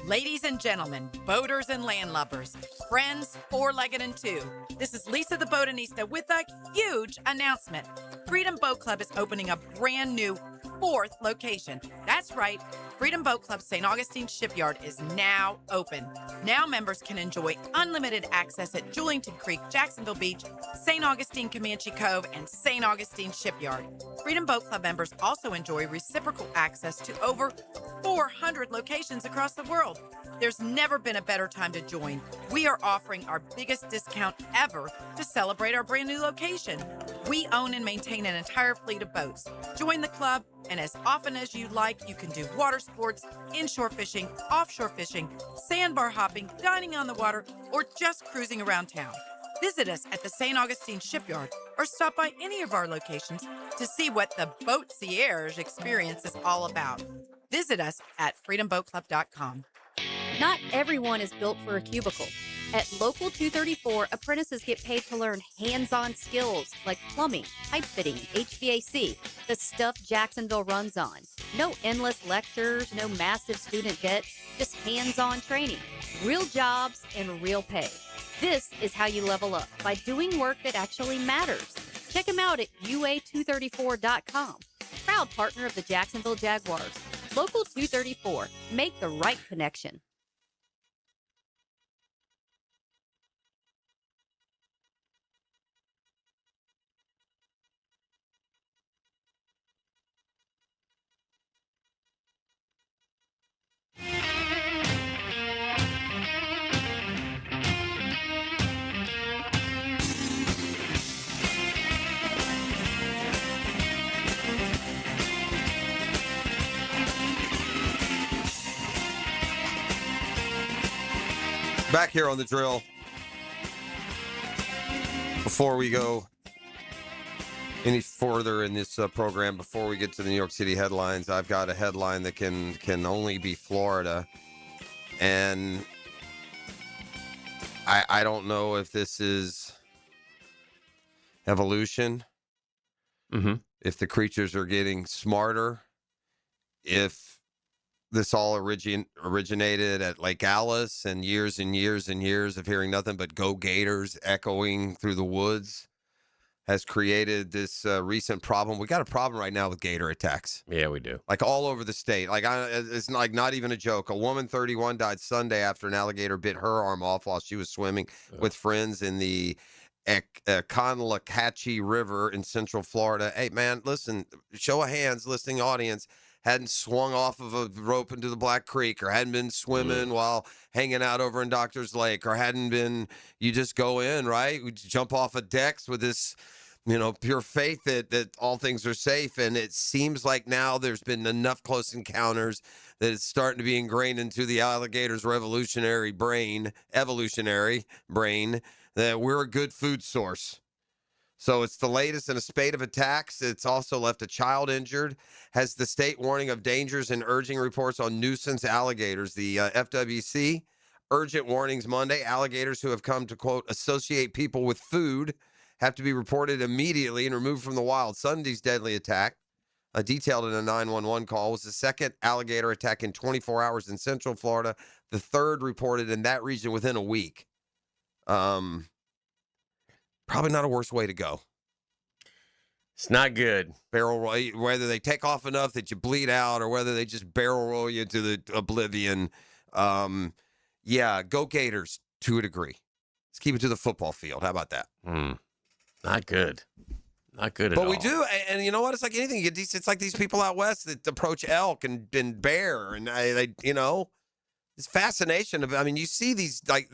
Ladies and gentlemen, boaters and landlubbers, friends, four-legged and two, this is Lisa the Botanista with a huge announcement. Freedom Boat Club is opening a brand new 4th location. That's right, Freedom Boat Club St. Augustine Shipyard is now open. Now members can enjoy unlimited access at Julington Creek, Jacksonville Beach, St. Augustine Comanche Cove, and St. Augustine Shipyard. Freedom Boat Club members also enjoy reciprocal access to over 400 locations across the world. There's never been a better time to join. We are offering our biggest discount ever to celebrate our brand new location. We own and maintain an entire fleet of boats. Join the club, and as often as you like, you can do water sports, inshore fishing, offshore fishing, sandbar hopping, dining on the water, or just cruising around town. Visit us at the St. Augustine Shipyard or stop by any of our locations to see what the Boatcierge experience is all about. Visit us at freedomboatclub.com. Not everyone is built for a cubicle. At Local 234, apprentices get paid to learn hands-on skills like plumbing, pipe fitting, HVAC, the stuff Jacksonville runs on. No endless lectures, no massive student debt, just hands-on training, real jobs, and real pay. This is how you level up, by doing work that actually matters. Check them out at UA234.com. Proud partner of the Jacksonville Jaguars. Local 234. Make the right connection. Back here on the drill. Before we go any further in this program, before we get to the New York City headlines, I've got a headline that can only be Florida. And I don't know if this is evolution, if the creatures are getting smarter, if this all originated at Lake Alice and years and years and years of hearing nothing but "Go Gators" echoing through the woods has created this recent problem. We got a problem right now with gator attacks. Yeah, we do. Like all over the state. Like it's like not even a joke. A woman, 31, died Sunday after an alligator bit her arm off while she was swimming with friends in the Conlacache River in Central Florida. Hey, man, listen, show of hands, listening audience, hadn't swung off of a rope into the Black Creek, or hadn't been swimming while hanging out over in Doctor's Lake, or hadn't been, you just go in, right? We jump off of decks with this pure faith that all things are safe. And it seems like now there's been enough close encounters that it's starting to be ingrained into the alligator's evolutionary brain, that we're a good food source. So it's the latest in a spate of attacks. It's also left a child injured. Has the state warning of dangers and urging reports on nuisance alligators. The FWC, urgent warnings Monday. Alligators who have come to, quote, associate people with food have to be reported immediately and removed from the wild. Sunday's deadly attack, detailed in a 911 call, was the second alligator attack in 24 hours in Central Florida, the third reported in that region within a week. Probably not a worse way to go. It's not good. Barrel roll, whether they take off enough that you bleed out or whether they just barrel roll you to the oblivion. Yeah, go Gators to a degree. Let's keep it to the football field. How about that? Not good. Not good at all. But we do, and you know what? It's like anything. It's like these people out west that approach elk and bear, and this fascination of. I mean, you see these like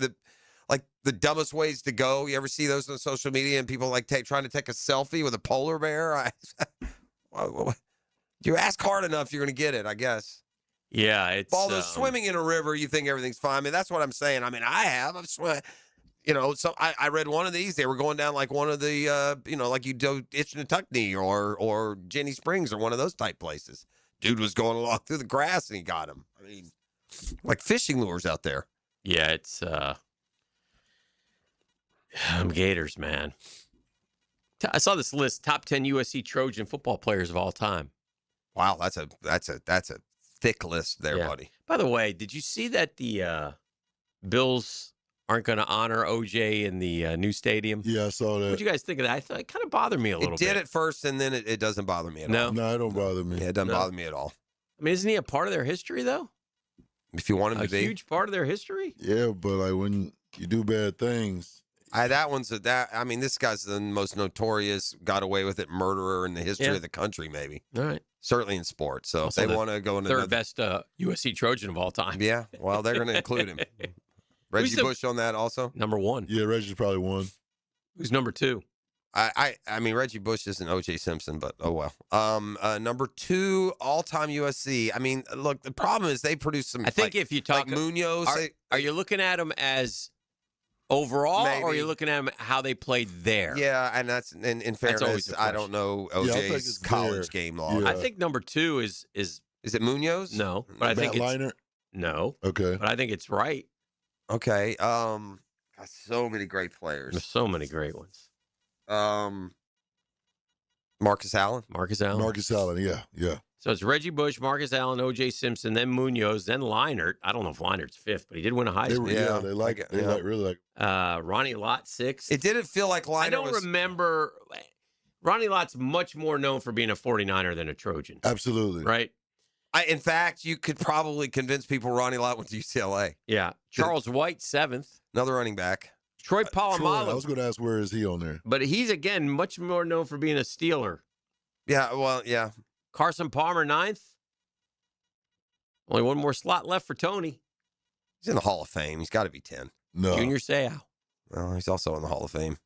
the dumbest ways to go. You ever see those on social media and people like trying to take a selfie with a polar bear? You ask hard enough, you're going to get it, I guess. Yeah, it's although swimming in a river, you think everything's fine. I mean, that's what I'm saying. I mean, I've swum. So I read one of these. They were going down like one of the, like you do Itchinatucknee or Jenny Springs or one of those type places. Dude was going along through the grass and he got him. I mean, like fishing lures out there. Yeah, it's Gators, man. I saw this list: top 10 USC Trojan football players of all time. Wow, that's a thick list there, buddy. By the way, did you see that the Bills aren't going to honor OJ in the new stadium? Yeah, I saw that. What do you guys think of that? I thought it kind of bothered me a little bit. It did at first, and then it doesn't bother me at all. No, it don't bother me. Yeah, it doesn't bother me at all. I mean, isn't he a part of their history, though? If you want him to be. A huge part of their history? Yeah, but like when you do bad things. I mean, this guy's the most notorious, got away with it murderer in the history of the country, maybe. All right. Certainly in sports. So Also if they want to go into third best USC Trojan of all time. Yeah, well, they're going to include him. Reggie Bush on that also? Number one. Yeah, Reggie's probably one. Who's number two? I mean, Reggie Bush isn't O.J. Simpson, but oh well. Number two, all-time USC. I mean, look, the problem is they produce some. I think if you talk like Munoz, are you looking at them as overall, maybe. or are you looking at them how they played there? Yeah, and that's in fairness, I don't know OJ's college game log. I think number two is it Munoz? No, but I think it's Leinart? No. Okay, but I think it's right. Okay. Got so many great players. There's so many great ones. Marcus Allen. Marcus Allen, yeah. So it's Reggie Bush, Marcus Allen, O.J. Simpson, then Munoz, then Leinart. I don't know if Leinert's fifth, but he did win a Heisman. Yeah, they like it. They really like it. Ronnie Lott, sixth. It didn't feel like Leinart I don't remember. Ronnie Lott's much more known for being a 49er than a Trojan. Absolutely. Right? In fact, you could probably convince people Ronnie Lott went to UCLA. Yeah. Charles White, seventh. Another running back. Troy Polamalu. I was going to ask, where is he on there? But he's, again, much more known for being a Steeler. Yeah, well, yeah. Carson Palmer, ninth. Only one more slot left for Tony. He's in the Hall of Fame. He's got to be 10. No. Junior Seau. Well, he's also in the Hall of Fame.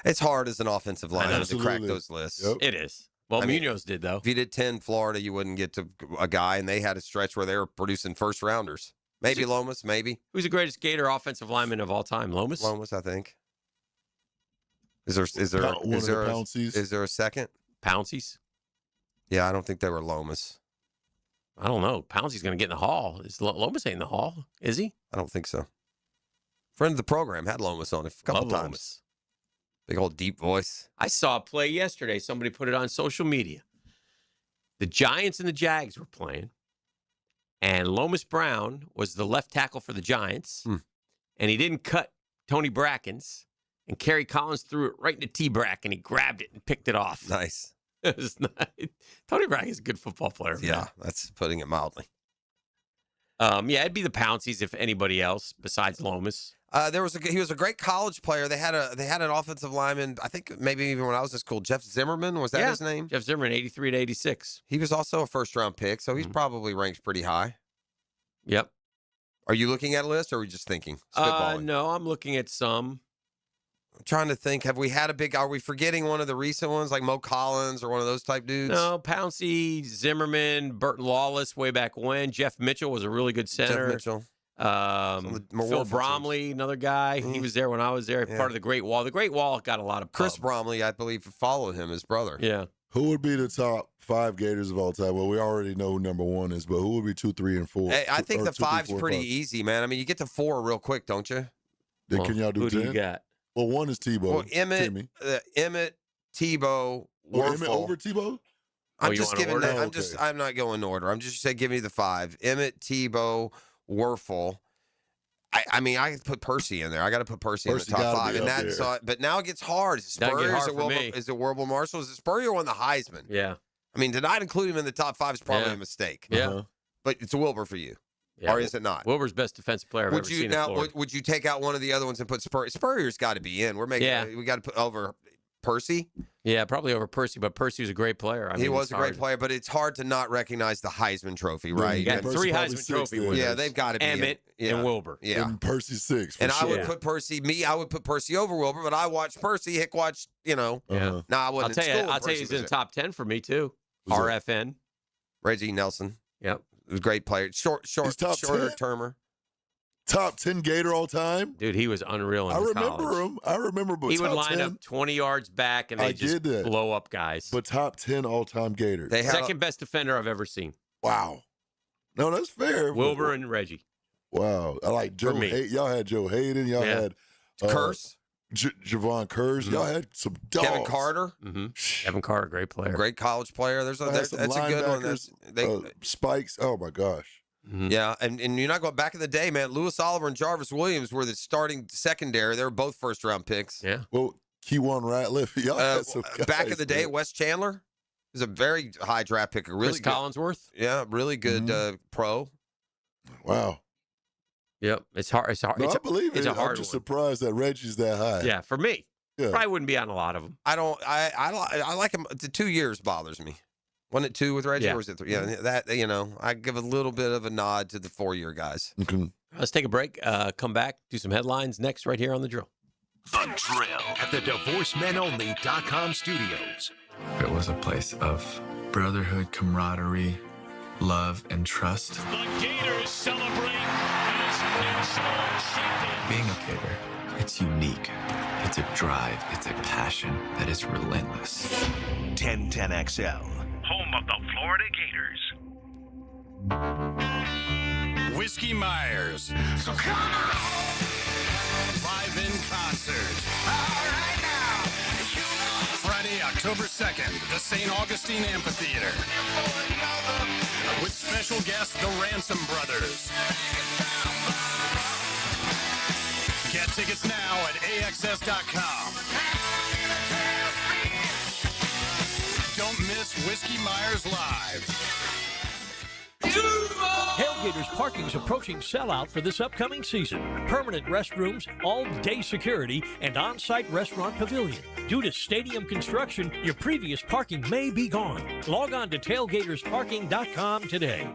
It's hard as an offensive lineman to crack those lists. Yep. It is. Well, Munoz did, though. If you did 10 Florida, you wouldn't get to a guy, and they had a stretch where they were producing first-rounders. Maybe Lomas, maybe. Who's the greatest Gator offensive lineman of all time? Lomas? Lomas, I think. Is there a second? Pouncey's? Yeah, I don't think they were Lomas. I don't know. Pouncey's going to get in the Hall. Lomas ain't in the Hall, is he? I don't think so. Friend of the program had Lomas on a couple Love times. Lomas. Big old deep voice. I saw a play yesterday. Somebody put it on social media. The Giants and the Jags were playing, and Lomas Brown was the left tackle for the Giants, and he didn't cut Tony Brackens, and Kerry Collins threw it right into T-Brack, and he grabbed it and picked it off. Nice. It was nice. Tony Bracken's a good football player. Man. Yeah, that's putting it mildly. Yeah, it'd be the Pounceys if anybody else besides Lomas. He was a great college player. They had an offensive lineman. I think maybe even when I was in school, Jeff Zimmerman, was that his name? Jeff Zimmerman, 83 to 86. He was also a first-round pick, so he's probably ranked pretty high. Yep. Are you looking at a list, or are we just thinking? Spitballing? No, I'm looking at some. I'm trying to think. Have we had are we forgetting one of the recent ones, like Mo Collins or one of those type dudes? No, Pouncey, Zimmerman, Burton Lawless way back when. Jeff Mitchell was a really good center. Jeff Mitchell. Phil Bromley, another guy. He was there when I was there, part of the Great Wall. The Great Wall got a lot of Chris Bromley, I believe, followed him, his brother. Yeah. Who would be the top 5 Gators of all time? Well, we already know who number 1 is, but who would be 2, 3, and 4? Hey, I think the 5's pretty easy, man. I mean, you get to 4 real quick, don't you? Then can y'all do 10? Who do you got? Well, 1 is Tebow. Well, Emmett, Tebow, Werfel. Emmett over Tebow? I'm just giving that. I'm not going in order. I'm just saying, give me the 5. Emmett, Tebow, Werfel. I mean, I put Percy in there. I got to put Percy in the top 5, and but now it gets hard. Is it Spurrier? Is it Wilbur Marshall? Is it Spurrier won the Heisman? Yeah. I mean, to not include him in the top 5 is probably a mistake. Yeah. But it's a Wilbur for you, or is it not? Wilbur's best defensive player I've ever seen. Would you take out one of the other ones and put Spurrier? Spurrier's got to be in. We got to put over Percy. Yeah, probably over Percy, but Percy was a great player. He was a great player, but it's hard to not recognize the Heisman Trophy, right? You got 3 Heisman Trophy winners. Yeah, they've got to be Emmett and Wilbur. Yeah, and Percy 6. And I would put Percy. I would put Percy over Wilbur, but I watched Percy. Hick watched. No, I wasn't. I'll tell you, he's in the top 10 for me too. RFN, Reggie Nelson. Yep, he was a great player. Shorter termer. Top 10 Gator all time? Dude, he was unreal in remember him. I remember, but he would line 10, up 20 yards back and they just blow up guys. But top 10 all-time Gators. Second best defender I've ever seen. Wow. No, that's fair. Wilbur and Reggie. Wow. I like Joe Hayden. Y'all had Joe Hayden. Y'all had Curse. Javon Curse. Y'all had some dogs. Kevin Carter. Kevin Carter, great player. Great college player. That's a good one. Spikes. Oh, my gosh. Yeah, and you're not going back in the day, man. Lewis Oliver and Jarvis Williams were the starting secondary. They were both first-round picks. Yeah. Well, Keywan Ratliff. Y'all had some guys, back in the day, Wes Chandler was a very high draft pick. Chris Collinsworth. Yeah, really good pro. Wow. Yep, it's hard. It's hard. No, I believe it. I'm just surprised that Reggie's that high. Yeah, for me. Yeah. Probably wouldn't be on a lot of them. I like him. The 2 years bothers me. Wasn't it 2 with Reggie, or was it 3? Yeah, that, I give a little bit of a nod to the 4-year guys. Let's take a break, come back, do some headlines next right here on The Drill. The Drill at the DivorceMenOnly.com studios. It was a place of brotherhood, camaraderie, love, and trust. The Gators celebrate as national champions. Being a Gator, it's unique. It's a drive. It's a passion that is relentless. 1010XL. Home of the Florida Gators. Whiskey Myers. So come on. Live in concert. All right now. Friday, October 2nd, the St. Augustine Amphitheater. With special guest, the Ransom Brothers. Get tickets now at AXS.com. Don't miss Whiskey Myers Live. Tailgaters parking is approaching sellout for this upcoming season. Permanent restrooms, all-day security, and on-site restaurant pavilion. Due to stadium construction, your previous parking may be gone. Log on to tailgatorsparking.com today.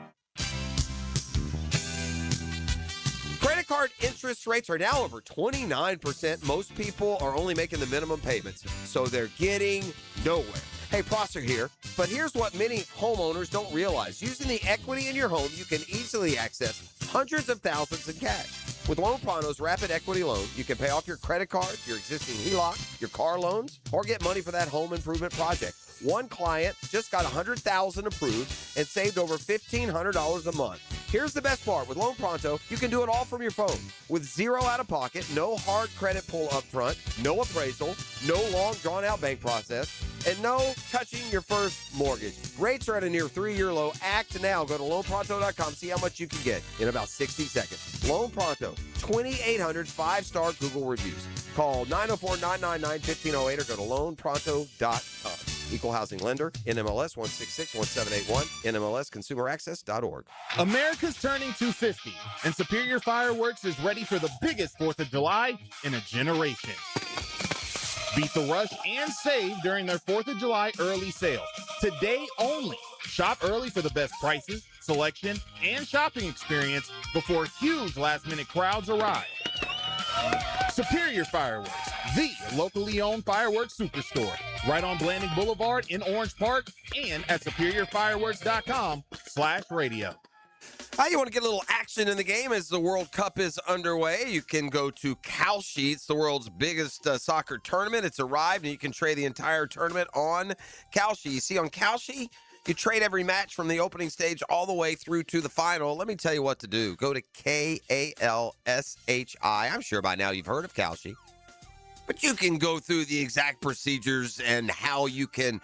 Credit card interest rates are now over 29%. Most people are only making the minimum payments, so they're getting nowhere. Hey, Prosser here, but here's what many homeowners don't realize. Using the equity in your home, you can easily access hundreds of thousands in cash. With Loan Pronto's Rapid Equity Loan, you can pay off your credit card, your existing HELOC, your car loans, or get money for that home improvement project. One client just got $100,000 approved and saved over $1,500 a month. Here's the best part. With Loan Pronto, you can do it all from your phone. With zero out-of-pocket, no hard credit pull up front, no appraisal, no long, drawn-out bank process, and no touching your first mortgage. Rates are at a near 3-year low. Act now. Go to loanpronto.com. See how much you can get in about 60 seconds. Loan Pronto, 2,800 5-star Google reviews. Call 904-999-1508 or go to loanpronto.com. Equal housing lender, NMLS 1661781, NMLSconsumeraccess.org. America's turning 250, and Superior Fireworks is ready for the biggest 4th of July in a generation. Beat the rush and save during their 4th of July early sale. Today only. Shop early for the best prices, selection, and shopping experience before huge last-minute crowds arrive. Superior Fireworks, the locally owned fireworks superstore, right on Blanding Boulevard in Orange Park and at superiorfireworks.com/radio. You want to get a little action in the game as the World Cup is underway. You can go to Kalshi. It's the world's biggest soccer tournament. It's arrived, and you can trade the entire tournament on Kalshi. You see, on Kalshi, you trade every match from the opening stage all the way through to the final. Let me tell you what to do. Go to KALSHI. I'm sure by now you've heard of Kalshi. But you can go through the exact procedures and how you can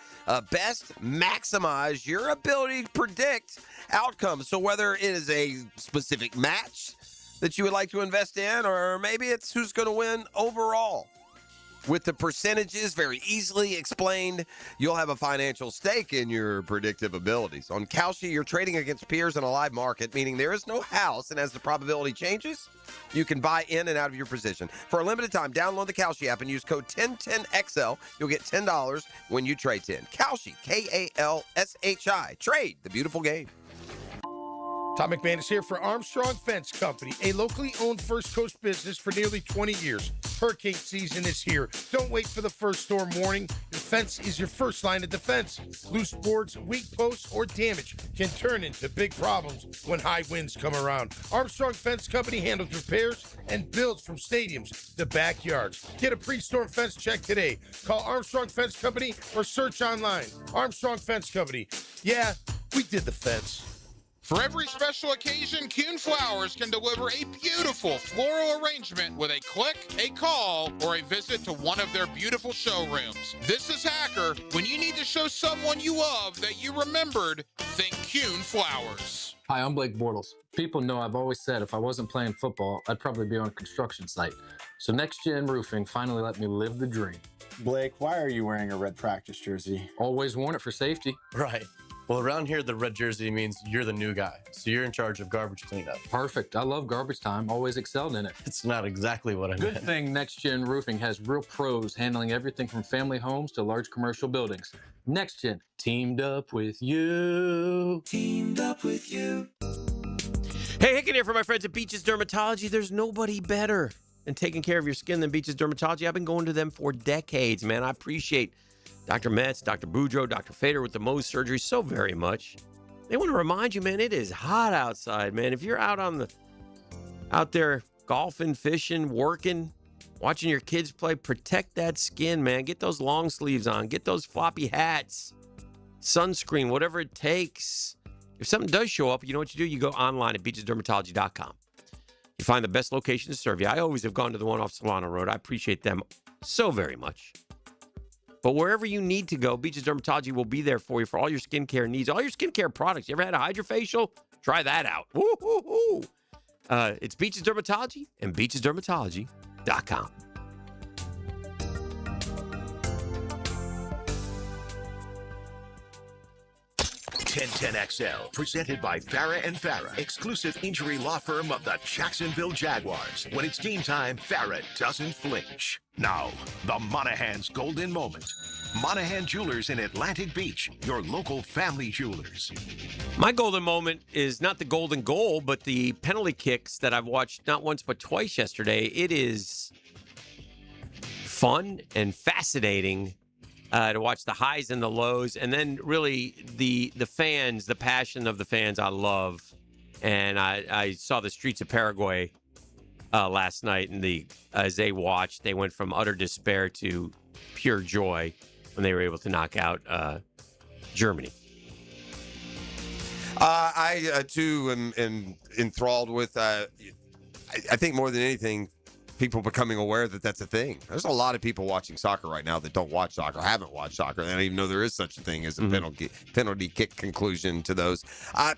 best maximize your ability to predict outcomes. So whether it is a specific match that you would like to invest in, or maybe it's who's going to win overall. With the percentages very easily explained, you'll have a financial stake in your predictive abilities. On Kalshi, you're trading against peers in a live market, meaning there is no house, and as the probability changes, you can buy in and out of your position. For a limited time, download the Kalshi app and use code 1010XL. You'll get $10 when you trade 10. Kalshi, KALSHI. Trade the beautiful game. Tom McMahon is here for Armstrong Fence Company, a locally owned First Coast business for nearly 20 years. Hurricane season is here. Don't wait for the first storm warning. Your fence is your first line of defense. Loose boards, weak posts, or damage can turn into big problems when high winds come around. Armstrong Fence Company handles repairs and builds from stadiums to backyards. Get a pre-storm fence check today. Call Armstrong Fence Company or search online. Armstrong Fence Company. Yeah, we did the fence. For every special occasion, Kuhn Flowers can deliver a beautiful floral arrangement with a click, a call, or a visit to one of their beautiful showrooms. This is Hacker. When you need to show someone you love that you remembered, think Kuhn Flowers. Hi, I'm Blake Bortles. People know I've always said if I wasn't playing football, I'd probably be on a construction site. So Next Gen Roofing finally let me live the dream. Blake, why are you wearing a red practice jersey? Always worn it for safety. Right. Well, around here, the red jersey means you're the new guy, so you're in charge of garbage cleanup. Perfect. I love garbage time. Always excelled in it. It's not exactly what I meant. Good thing Next Gen Roofing has real pros handling everything from family homes to large commercial buildings. Next Gen, teamed up with you. Teamed up with you. Hey, Hicken here for my friends at Beaches Dermatology. There's nobody better than taking care of your skin than Beaches Dermatology. I've been going to them for decades, man. I appreciate Dr. Metz, Dr. Boudreaux, Dr. Fader with the Mohs surgery so very much. They want to remind you, man, it is hot outside, man. If you're out there golfing, fishing, working, watching your kids play, protect that skin, man. Get those long sleeves on. Get those floppy hats, sunscreen, whatever it takes. If something does show up, you know what you do? You go online at beachesdermatology.com. You find the best location to serve you. I always have gone to the one off Solano Road. I appreciate them so very much. But wherever you need to go, Beaches Dermatology will be there for you for all your skincare needs, all your skincare products. You ever had a hydrofacial? Try that out. Woo-hoo-hoo. It's Beaches Dermatology and beachesdermatology.com. XL, presented by Farah and Farah, exclusive injury law firm of the Jacksonville Jaguars. When it's game time, Farah doesn't flinch. Now, the Monahan's golden moment. Monahan Jewelers in Atlantic Beach, your local family jewelers. My golden moment is not the golden goal, but the penalty kicks that I've watched not once but twice yesterday. It is fun and fascinating to watch the highs and the lows, and then really the fans, the passion of the fans I love. And I saw the streets of Paraguay last night, and as they watched, they went from utter despair to pure joy when they were able to knock out Germany. I too am enthralled with, I think more than anything, people becoming aware that that's a thing. There's a lot of people watching soccer right now that don't watch soccer, haven't watched soccer. They don't even know there is such a thing as a penalty kick conclusion to those.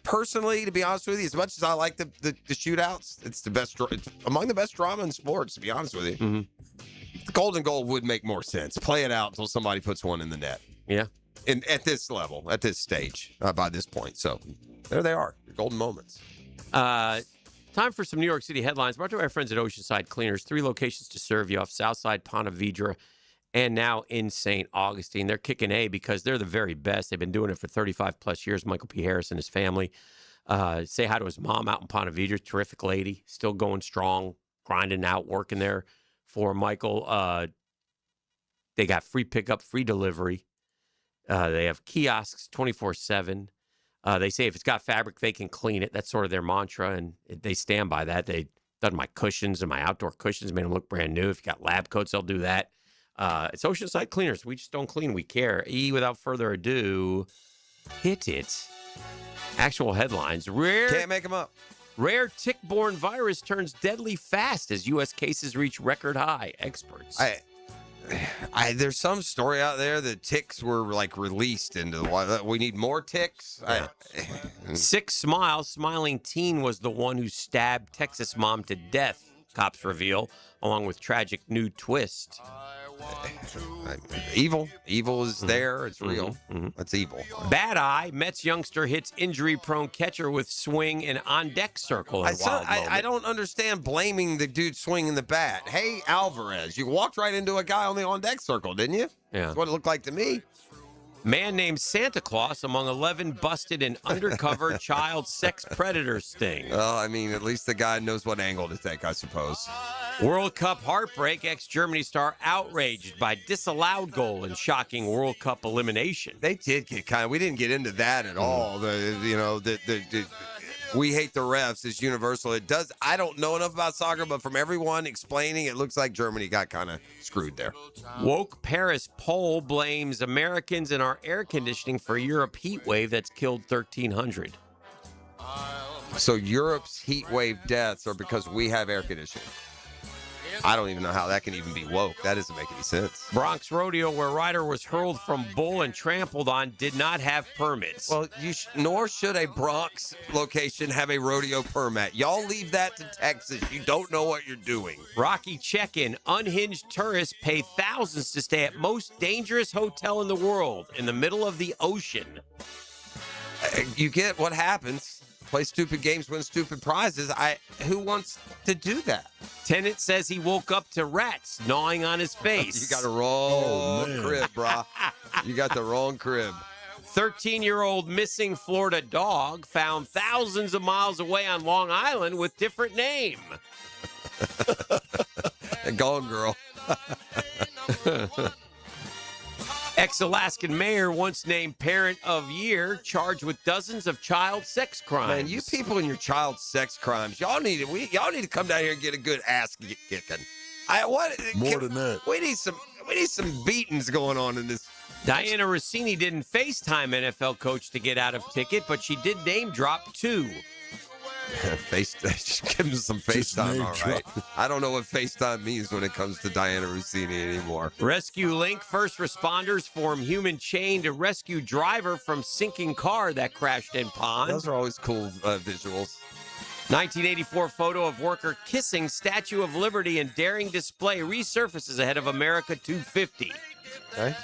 Personally, to be honest with you, as much as I like the shootouts, it's the best. It's among the best drama in sports, to be honest with you. Mm-hmm. The golden goal would make more sense. Play it out until somebody puts one in the net. Yeah. At this level, at this stage, by this point. So there they are, your golden moments. Time for some New York City headlines. Brought to our friends at Oceanside Cleaners. 3 locations to serve you off Southside, Ponte Vedra, and now in St. Augustine. They're kicking A because they're the very best. They've been doing it for 35 plus years. Michael P. Harris and his family. Say hi to his mom out in Ponte Vedra. Terrific lady. Still going strong, grinding out, working there for Michael. They got free pickup, free delivery. They have kiosks 24/7. They say if it's got fabric, they can clean it. That's sort of their mantra, and they stand by that. They done my cushions and my outdoor cushions, made them look brand new. If you got lab coats, they'll do that. It's Oceanside Cleaners. We just don't clean, we care. Without further ado, hit it. Actual headlines. Can't make them up. Rare tick-borne virus turns deadly fast as U.S. cases reach record high. Experts. There's some story out there that ticks were like released into the wild. We need more ticks. Yeah. Smiling teen was the one who stabbed Texas mom to death, cops reveal, along with tragic new twist. Evil is there. It's real. That's evil. Bad eye. Mets youngster hits injury-prone catcher with swing and on-deck circle. I don't understand blaming the dude swinging the bat. Hey, Alvarez, you walked right into a guy on the on-deck circle, didn't you? Yeah. That's what it looked like to me. Man named Santa Claus among 11 busted in undercover child sex predator sting. Well, I mean, at least the guy knows what angle to take, I suppose. World Cup heartbreak. Ex-Germany star outraged by disallowed goal in shocking World Cup elimination. They did get we didn't get into that at all. We hate the refs is universal. It does. I don't know enough about soccer, but from everyone explaining, it looks like Germany got kind of screwed there. Woke Paris poll blames Americans and our air conditioning for Europe heat wave that's killed 1,300. So Europe's heat wave deaths are because we have air conditioning. I don't even know how that can even be woke. That doesn't make any sense. Bronx Rodeo, where rider was hurled from bull and trampled on, did not have permits. Well, nor should a Bronx location have a rodeo permit. Y'all leave that to Texas. You don't know what you're doing. Rocky check-in. Unhinged tourists pay thousands to stay at most dangerous hotel in the world in the middle of the ocean. You get what happens. Play stupid games, win stupid prizes. Who wants to do that? Tenant says he woke up to rats gnawing on his face. You got a wrong crib, brah. You got the wrong crib. 13-year-old missing Florida dog found thousands of miles away on Long Island with different name. Gone girl. Ex-Alaskan mayor once named Parent of Year, charged with dozens of child sex crimes. Man, you people and your child sex crimes, y'all need to come down here and get a good ass kicking. More than that. We need some beatings going on in this. Diana Rossini didn't FaceTime NFL coach to get out of ticket, but she did name drop 2. Just give him some FaceTime, all right. I don't know what FaceTime means when it comes to Diana Rossini anymore. Rescue Link. First responders form human chain to rescue driver from sinking car that crashed in pond. Those are always cool visuals. 1984 photo of worker kissing Statue of Liberty and daring display resurfaces ahead of America 250. Okay.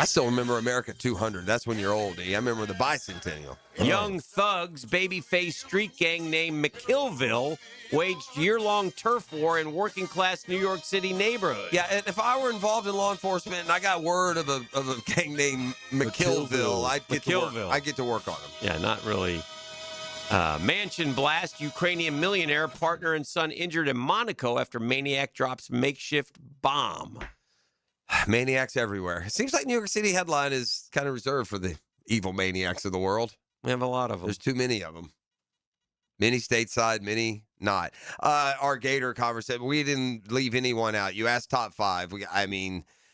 I still remember America 200. That's when you're old, I remember the bicentennial. Young thugs, babyface street gang named McKillville waged year-long turf war in working-class New York City neighborhoods. Yeah, and if I were involved in law enforcement and I got word of a gang named McKillville, I'd get to work on them. Yeah, not really. Mansion blast. Ukrainian millionaire partner and son injured in Monaco after maniac drops makeshift bomb. Maniacs everywhere. It seems like New York City headline is kind of reserved for the evil maniacs of the world. We have a lot of them. There's too many of them. Many stateside, many not. Our Gator conversation, we didn't leave anyone out. You asked top 5.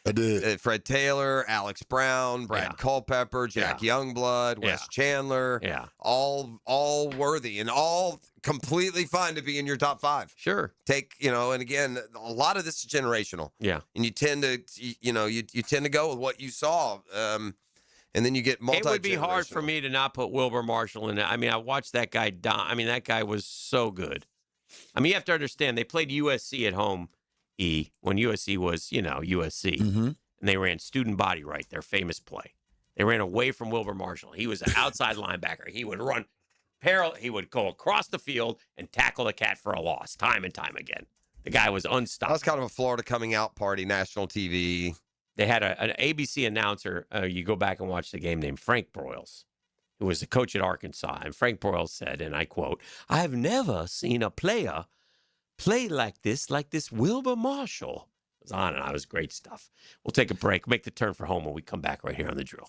I did. Fred Taylor, Alex Brown, Brad Culpepper, Jack Youngblood, Wes Chandler. Yeah. All worthy and all completely fine to be in your top 5. Sure. And again, a lot of this is generational. Yeah. And you tend to, you tend to go with what you saw. And then you get multi-generational. It would be hard for me to not put Wilbur Marshall in it. I mean, I watched that guy die. I mean, that guy was so good. I mean, you have to understand, they played USC at home, when USC was, USC. Mm-hmm. And they ran student body right, their famous play. They ran away from Wilbur Marshall. He was an outside linebacker. He would run he would go across the field and tackle the cat for a loss time and time again. The guy was unstoppable. That was kind of a Florida coming out party, national TV. They had an ABC announcer, you go back and watch the game, named Frank Broyles, who was the coach at Arkansas. And Frank Broyles said, and I quote, "I have never seen a player play like this Wilbur Marshall. was on and on. It was great stuff. We'll take a break, make the turn for home when we come back right here on The Drill.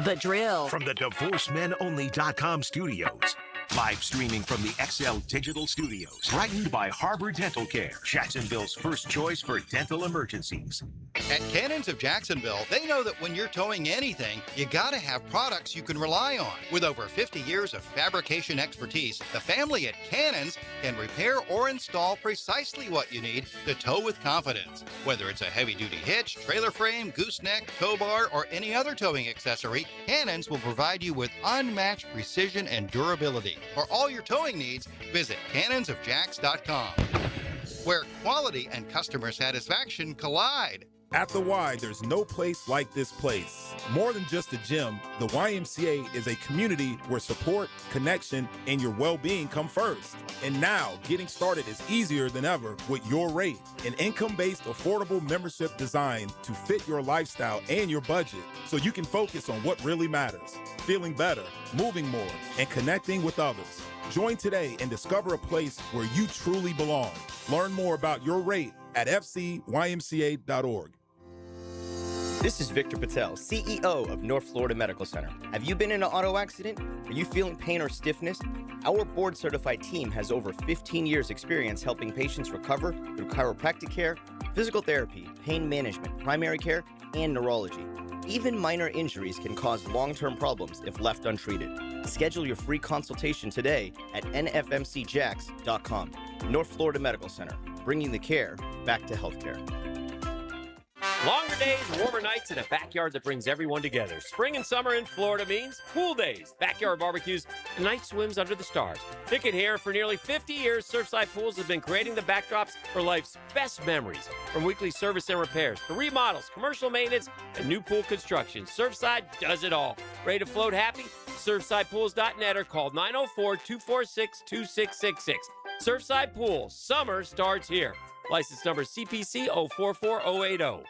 The Drill. From the DivorceMenOnly.com studios. Live streaming from the XL Digital Studios. Brightened by Harbor Dental Care, Jacksonville's first choice for dental emergencies. At Cannons of Jacksonville, they know that when you're towing anything, you gotta have products you can rely on. With over 50 years of fabrication expertise, the family at Cannons can repair or install precisely what you need to tow with confidence. Whether it's a heavy-duty hitch, trailer frame, gooseneck, tow bar, or any other towing accessory, Cannons will provide you with unmatched precision and durability. For all your towing needs, visit cannonsofjacks.com, where quality and customer satisfaction collide. At the Y, there's no place like this place. More than just a gym, the YMCA is a community where support, connection, and your well-being come first. And now, getting started is easier than ever with Your Rate, an income-based, affordable membership designed to fit your lifestyle and your budget, so you can focus on what really matters: feeling better, moving more, and connecting with others. Join today and discover a place where you truly belong. Learn more about Your Rate at fcymca.org. This is Victor Patel, CEO of North Florida Medical Center. Have you been in an auto accident? Are you feeling pain or stiffness? Our board-certified team has over 15 years' experience helping patients recover through chiropractic care, physical therapy, pain management, primary care, and neurology. Even minor injuries can cause long-term problems if left untreated. Schedule your free consultation today at nfmcjacks.com. North Florida Medical Center, bringing the care back to healthcare. Longer days, warmer nights, and a backyard that brings everyone together. Spring and summer in Florida means pool days, backyard barbecues, and night swims under the stars. Pick it here. For nearly 50 years, Surfside Pools have been creating the backdrops for life's best memories. From weekly service and repairs to remodels, commercial maintenance, and new pool construction, Surfside does it all. Ready to float happy? SurfsidePools.net or call 904-246-2666. Surfside Pools. Summer starts here. License number CPC 044080.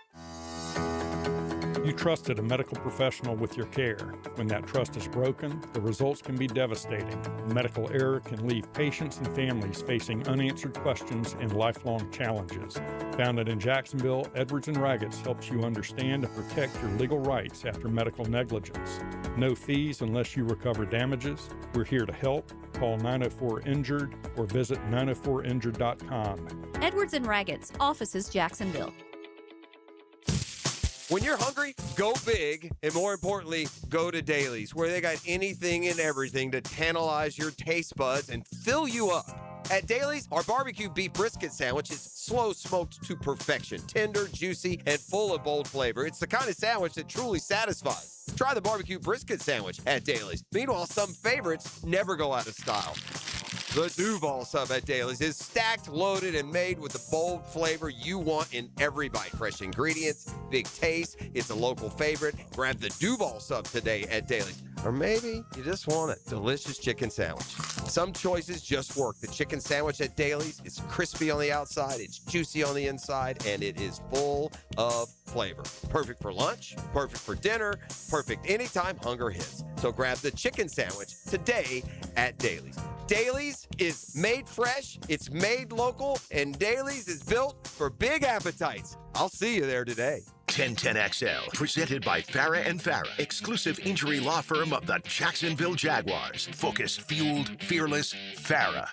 You trusted a medical professional with your care. When that trust is broken, the results can be devastating. Medical error can leave patients and families facing unanswered questions and lifelong challenges. Founded in Jacksonville, Edwards & Raggets helps you understand and protect your legal rights after medical negligence. No fees unless you recover damages. We're here to help. Call 904-INJURED or visit 904injured.com. Edwards & Raggets, offices Jacksonville. When you're hungry, go big, and more importantly, go to Dailies, where they got anything and everything to tantalize your taste buds and fill you up. At Dailies, our barbecue beef brisket sandwich is slow smoked to perfection, tender, juicy, and full of bold flavor. It's the kind of sandwich that truly satisfies. Try the barbecue brisket sandwich at Dailies. Meanwhile, some favorites never go out of style. The Duval sub at Dailies is stacked, loaded, and made with the bold flavor you want in every bite. Fresh ingredients, big taste. It's a local favorite. Grab the Duval sub today at Dailies. Or maybe you just want a delicious chicken sandwich. Some choices just work. The chicken sandwich at Dailies is crispy on the outside, it's juicy on the inside, and it is full of flavor. Perfect for lunch, perfect for dinner, perfect anytime hunger hits. So grab the chicken sandwich today at Dailies. Dailies is made fresh, it's made local, and Dailies is built for big appetites. I'll see you there today. 1010XL, presented by Farah & Farah, exclusive injury law firm of the Jacksonville Jaguars. Focused, fueled, fearless, Farah.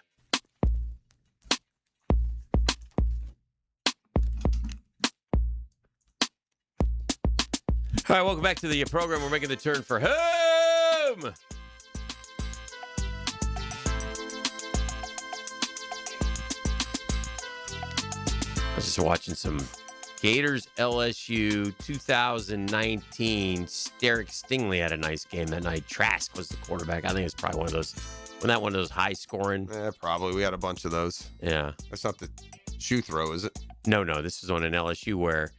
All right, welcome back to the program. We're making the turn for home. I was just watching some Gators LSU 2019. Derek Stingley had a nice game that night. Trask was the quarterback. I think it's probably one of those high scoring. Probably. We had a bunch of those. Yeah. That's not the shoe throw, is it? No. This is on an LSU where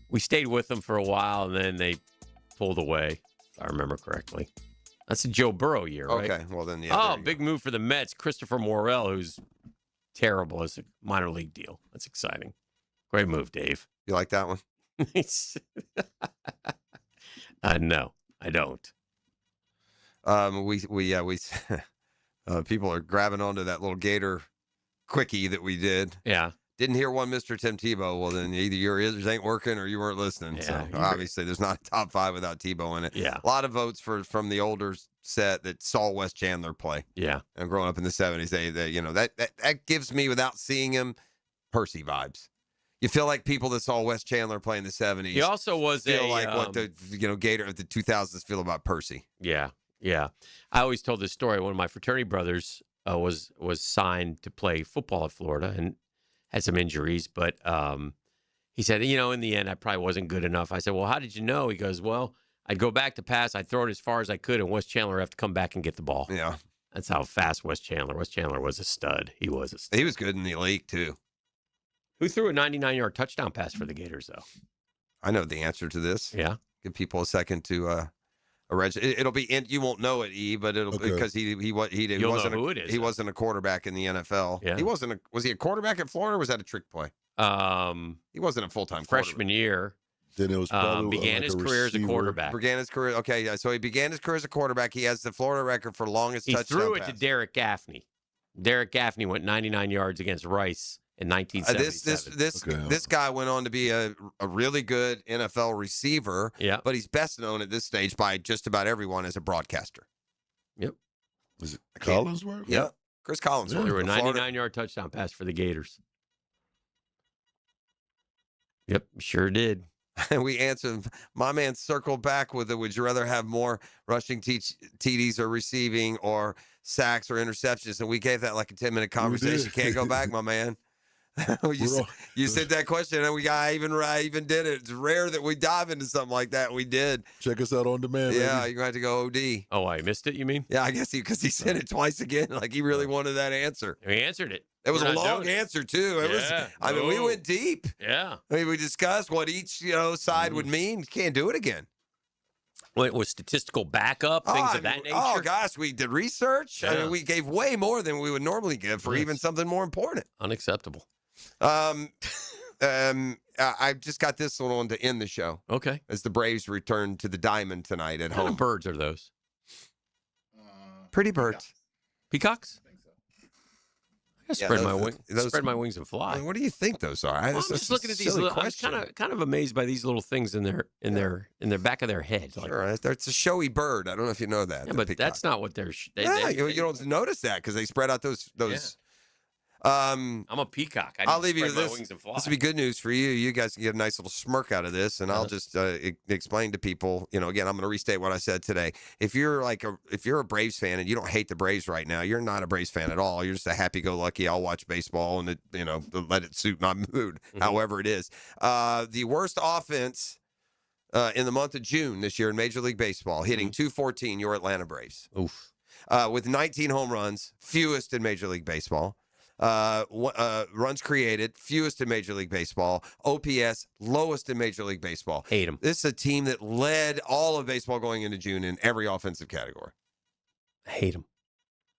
we stayed with them for a while and then they pulled away, if I remember correctly. That's a Joe Burrow year, right? Okay. Well, then, yeah. Big move for the Mets. Christopher Morel, who's terrible as a minor league deal. That's exciting. Great move, Dave. You like that one? No, I don't. People are grabbing onto that little Gator quickie that we did. Yeah. Didn't hear one Mr. Tim Tebow. Well, then either your ears ain't working or you weren't listening. Yeah, So obviously there's not a top 5 without Tebow in it. Yeah. A lot of votes from the older set that saw Wes Chandler play. Yeah. And growing up in the 70s, that gives me, without seeing him, Percy vibes. You feel like people that saw Wes Chandler play in the 70s. He also was what the Gator of the 2000s feel about Percy. Yeah. Yeah. I always told this story. One of my fraternity brothers was signed to play football at Florida and had some injuries, but he said, in the end, I probably wasn't good enough. I said, well, how did you know? He goes, well, I'd go back to pass. I'd throw it as far as I could, and Wes Chandler would have to come back and get the ball. Yeah. That's how fast Wes Chandler was a stud. He was a stud. He was good in the league, too. Who threw a 99-yard touchdown pass for the Gators, though? I know the answer to this. Yeah. Give people a second to it'll be in, you won't know it, but it'll because he wasn't who it is. He wasn't a quarterback in the NFL. Yeah. Was he a quarterback at Florida or was that a trick play? He wasn't a full-time freshman year. Then it was probably began his career as a quarterback. Began his career. Okay, yeah. So he began his career as a quarterback. He has the Florida record for longest He touchdown threw it pass. to Derek Gaffney. Derek Gaffney went 99 yards against Rice in 1977. This guy went on to be a really good NFL receiver. Yeah. But he's best known at this stage by just about everyone as a broadcaster. Yep. Was it Collinsworth? Yep. Chris Collinsworth. Threw a Florida. 99-yard touchdown pass for the Gators. Yep, sure did. And we answered, my man circled back with it. Would you rather have more rushing TDs or receiving or sacks or interceptions? And we gave that like a 10-minute conversation. Can't go back, my man. you said that question, and I even did it. It's rare that we dive into something like that. We did. Check us out on demand. Yeah, baby. you're going to have to go OD. Oh, I missed it, you mean? Yeah, I guess because he said it twice again. Like he really wanted that answer. He answered it. It was We're a not long doing it. answer, too. We went deep. Yeah. I mean, we discussed what each side would mean. Can't do it again. Well, it was statistical backup, things of that nature. Oh, gosh, we did research. Yeah. I mean, we gave way more than we would normally give for even something more important. Unacceptable. I just got this one on to end the show. Okay. As the Braves return to the Diamond tonight at What kind home. of birds are those? Pretty birds. Peacocks? I Yeah, spread those- spread my wings and I fly. mean, what do you think those are? I'm just looking at these. I'm kind of amazed by these little things in their back of their head. Like, Sure, it's a showy bird. I don't know if you know that. yeah, the but peacock. that's not what they're. You don't notice that because they spread out those. Yeah. I'm a peacock. I I'll leave you spread with my this. wings and fly. This will be good news for you. You guys can get a nice little smirk out of this, and I'll just explain to people. Again, I'm going to restate what I said today. If you're a Braves fan and you don't hate the Braves right now, you're not a Braves fan at all. You're just a happy-go-lucky. I'll watch baseball and let it suit my mood, however it is. The worst offense in the month of June this year in Major League Baseball, hitting .214, your Atlanta Braves. Oof. With 19 home runs, fewest in Major League Baseball. Runs created, fewest in Major League Baseball. OPS, lowest in Major League Baseball. Hate them. This is a team that led all of baseball going into June in every offensive category. Hate them.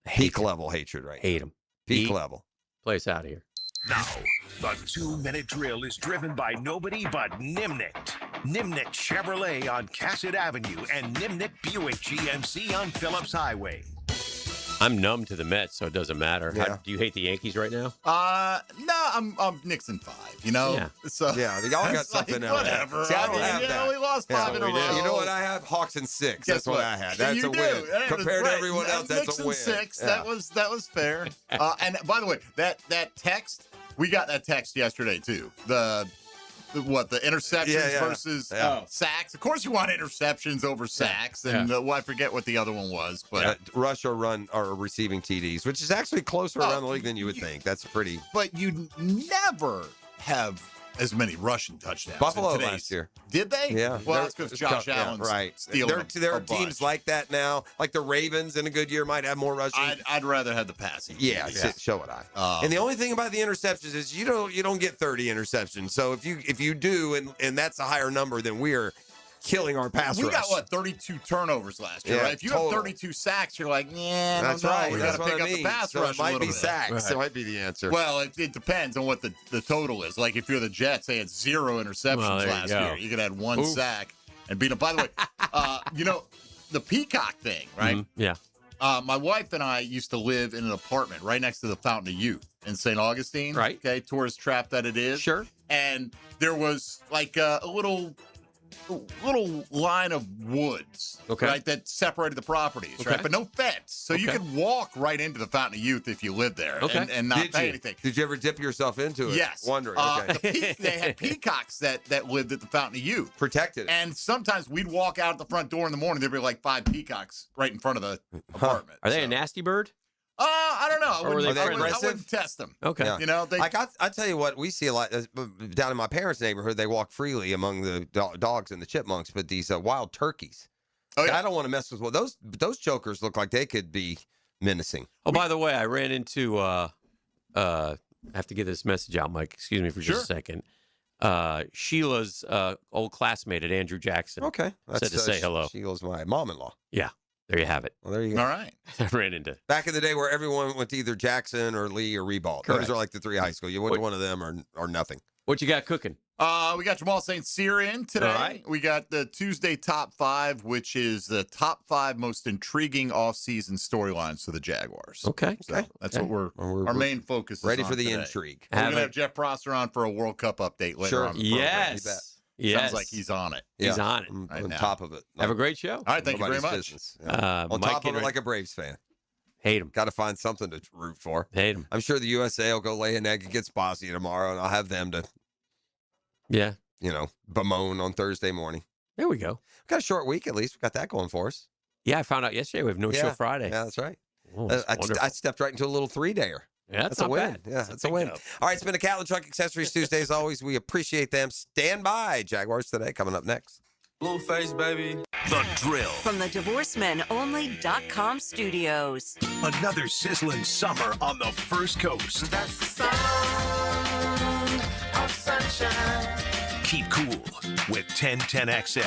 Peak level hatred, right? Hate them. Peak level. Play us out of here. Now, the 2-minute drill is driven by nobody but Nimnicht. Nimnicht Chevrolet on Cassett Avenue and Nimnicht Buick GMC on Phillips Highway. I'm numb to the Mets, so it doesn't matter. Yeah. Do you hate the Yankees right now? No, I'm Nixon 5. Yeah. So Yeah, y'all got it's something like, else. whatever. See, I don't mean, have that. we lost 5 in a row. You know what I have? Hawks and 6. Guess That's what what? I had. That's You a do. win. That was Compared to right. everyone else, that's Nixon a win. 6. Yeah. That was fair. And by the way, that text, we got that text yesterday too. The interceptions versus sacks. Of course, you want interceptions over sacks, and I forget what the other one was, but rush or run or receiving TDs, which is actually closer around the league than you would think. That's pretty. But you never have as many rushing touchdowns. Buffalo in today's- last year. Did they? Yeah. Well, that's because Josh Allen's right. stealing There a are teams bunch. like that now. Like the Ravens in a good year might have more rushing. I'd rather have the passing. Yeah, so would I. And the only thing about the interceptions is you don't get 30 interceptions. So if you do, and that's a higher number, then we are killing our pass We rush. got 32 turnovers last year, Yeah, right? If you total. have 32 sacks, you're like, yeah, That's no, right. we That's got to what pick I up the mean. pass So rush. it might a be little sacks. bit. That might be the answer. Well, it depends on what the total is. Like if you're the Jets, they had 0 interceptions Well, there you last go. year. You could have 1 Oof. sack and beat them. By the way, the Peacock thing, right? Yeah. My wife and I used to live in an apartment right next to the Fountain of Youth in St. Augustine. Right. Okay, tourist trap that it is. Sure. And there was like a little line of woods, right, that separated the properties, right, but no fence, so you could walk right into the Fountain of Youth if you lived there, and not pay anything. Did you ever dip yourself into it? Yes. Wondering. They had peacocks that lived at the Fountain of Youth, protected, and sometimes we'd walk out at the front door in the morning. There'd be like 5 peacocks right in front of the apartment. Are they a nasty bird? I don't know. Or were they I wouldn't test them. Okay. Yeah. You know, I tell you what, we see a lot down in my parents' neighborhood. They walk freely among the dogs and the chipmunks, but these wild turkeys. Oh, yeah. I don't want to mess with those jokers. Look like they could be menacing. Oh, by the way, I ran into. I have to get this message out, Mike. Excuse me for just a second. Sheila's old classmate at Andrew Jackson. Okay, said to say hello. Sheila's my mom-in-law. Yeah. There you have it. Well, there you go. All right. I ran into. Back in the day where everyone went to either Jackson or Lee or Reball. Correct. Those are like the 3 high school. You went to one of them or nothing. What you got cooking? We got Jamal St. Cyr in today. All right. We got the Tuesday Top 5, which is the top 5 most intriguing offseason storylines for the Jaguars. Okay. So that's what our main focus is ready on for the today. intrigue. We're going to have Jeff Prosser on for a World Cup update later on. In the program. Sounds like he's on it. He's on it. Right on now. top of it. Have a great show. All right, thank you very much. Business. Yeah. On top of it, like a Braves fan. Hate him. Got to find something to root for. Hate him. I'm sure the USA will go lay an egg against Bosnia tomorrow, and I'll have them to, bemoan on Thursday morning. There we go. We've got a short week at least. We got that going for us. Yeah, I found out yesterday we have no show Friday. Yeah, that's right. Oh, that's I stepped right into a little 3-dayer. Yeah, that's a not win. bad. Yeah, that's a win. All right, it's been a Catlin Truck Accessories Tuesday. As always, we appreciate them. Stand by. Jaguars today coming up next. Blueface, baby. The Drill. From the DivorceMenOnly.com studios. Another sizzling summer on the First Coast. That's the sound of sunshine. Keep cool with 1010XL.